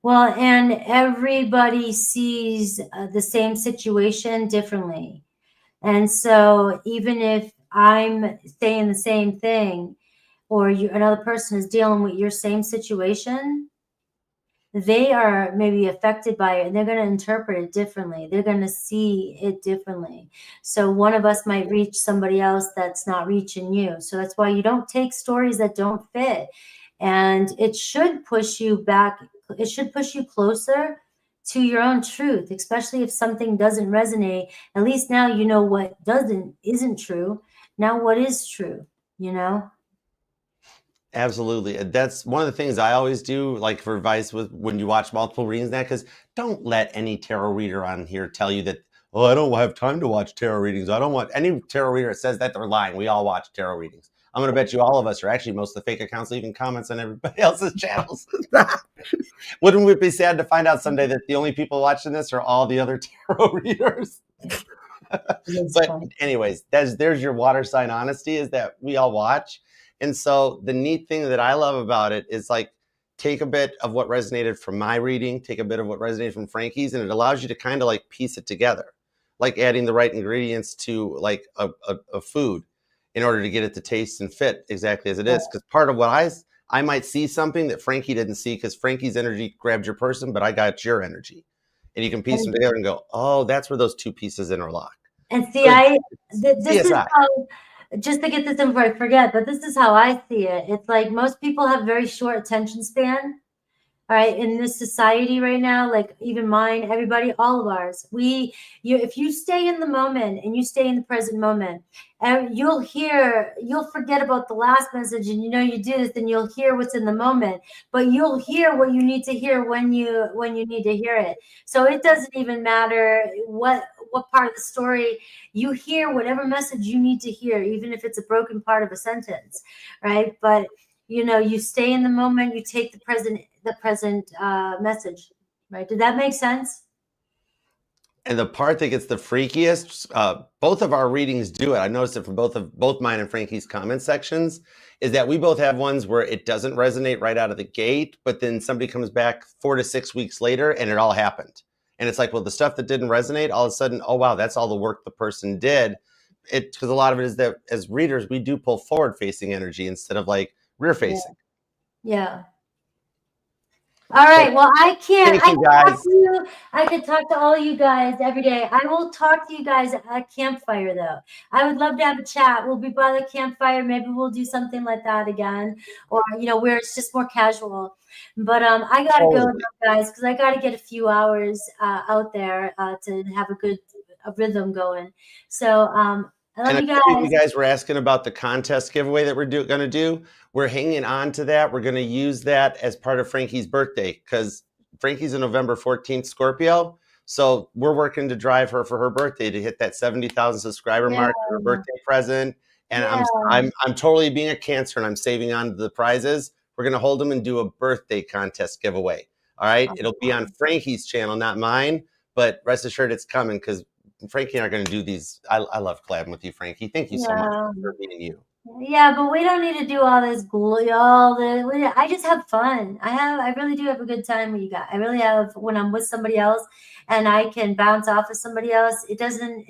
Well, and everybody sees the same situation differently. And so even if I'm saying the same thing, or another person is dealing with your same situation, they are maybe affected by it and they're going to interpret it differently. They're going to see it differently. So one of us might reach somebody else that's not reaching you. So that's why you don't take stories that don't fit. And it should push you back. It should push you closer to your own truth, especially if something doesn't resonate. At least now you know what isn't true. Now what is true, you know? Absolutely. That's one of the things I always do, like for advice with when you watch multiple readings, that because don't let any tarot reader on here tell you that, oh, I don't have time to watch tarot readings. I don't want any tarot reader that says that, they're lying. We all watch tarot readings. I'm going to bet you all of us, or actually most of the fake accounts, leaving comments on everybody else's channels. Wouldn't we be sad to find out someday that the only people watching this are all the other tarot readers? But anyways, there's your water sign honesty, is that we all watch. And so the neat thing that I love about it is like, take a bit of what resonated from my reading, take a bit of what resonated from Frankie's, and it allows you to kind of like piece it together, like adding the right ingredients to like a food in order to get it to taste and fit exactly as it is. Because part of what I might see something that Frankie didn't see, because Frankie's energy grabbed your person, but I got your energy. And you can piece them together and go, oh, that's where those two pieces interlock. And see, this is how, just to get this in before I forget, but this is how I see it. It's like most people have very short attention span. All right, in this society right now, like even mine, everybody, all of ours, if you stay in the moment and you stay in the present moment, and you'll forget about the last message, and you do this, and you'll hear what's in the moment, but you'll hear what you need to hear when you need to hear it. So it doesn't even matter what part of the story you hear, whatever message you need to hear, even if it's a broken part of a sentence, right? But you stay in the moment, you take the present message, right? Did that make sense? And the part that gets the freakiest, both of our readings do it. I noticed it from both mine and Frankie's comment sections, is that we both have ones where it doesn't resonate right out of the gate, but then somebody comes back 4 to 6 weeks later and it all happened. And it's like, well, the stuff that didn't resonate, all of a sudden, oh, wow, that's all the work the person did. Because a lot of it is that as readers, we do pull forward facing energy instead of like rear facing. Yeah. All right. Well, I could talk to all you guys every day. I will talk to you guys at campfire, though. I would love to have a chat. We'll be by the campfire. Maybe we'll do something like that again, or where it's just more casual. But I gotta go now, guys, because I gotta get a few hours out there to have a rhythm going. So I love you guys. You guys were asking about the contest giveaway that we're going to do. We're hanging on to that. We're going to use that as part of Frankie's birthday, because Frankie's a November 14th Scorpio. So we're working to drive her for her birthday to hit that 70,000 subscriber mark for her birthday present. And I'm totally being a Cancer, and I'm saving on the prizes. We're going to hold them and do a birthday contest giveaway. All right. It'll be on Frankie's channel, not mine, but rest assured it's coming, because Frankie and I are going to do these. I love collabing with you, Frankie. Thank you so much for meeting you. Yeah, but we don't need to do all this I just have fun. I really do have a good time with you guys. I really have, when I'm with somebody else and I can bounce off of somebody else. It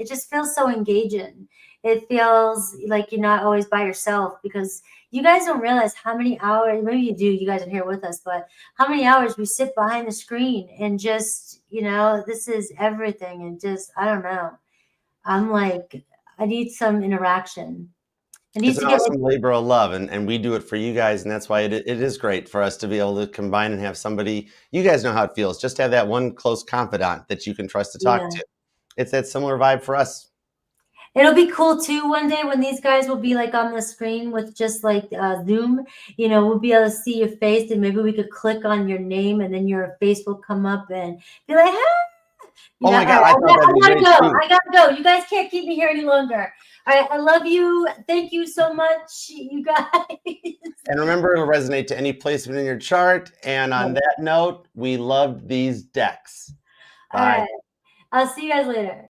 just feels so engaging. It feels like you're not always by yourself, because you guys don't realize how many hours, maybe you do, you guys are here with us, but how many hours we sit behind the screen and just, this is everything. And just, I don't know. I'm like, I need some interaction. It's an awesome labor of love, and we do it for you guys, and that's why it is great for us to be able to combine and have somebody. You guys know how it feels, just to have that one close confidant that you can trust to talk to. It's that similar vibe for us. It'll be cool too one day when these guys will be like on the screen with just like Zoom. We'll be able to see your face, and maybe we could click on your name, and then your face will come up and be like, "Hey!" Oh my God! I gotta go. You guys can't keep me here any longer. All right, I love you. Thank you so much, you guys. And remember, it'll resonate to any placement in your chart. And on that note, we loved these decks. Bye. All right. I'll see you guys later.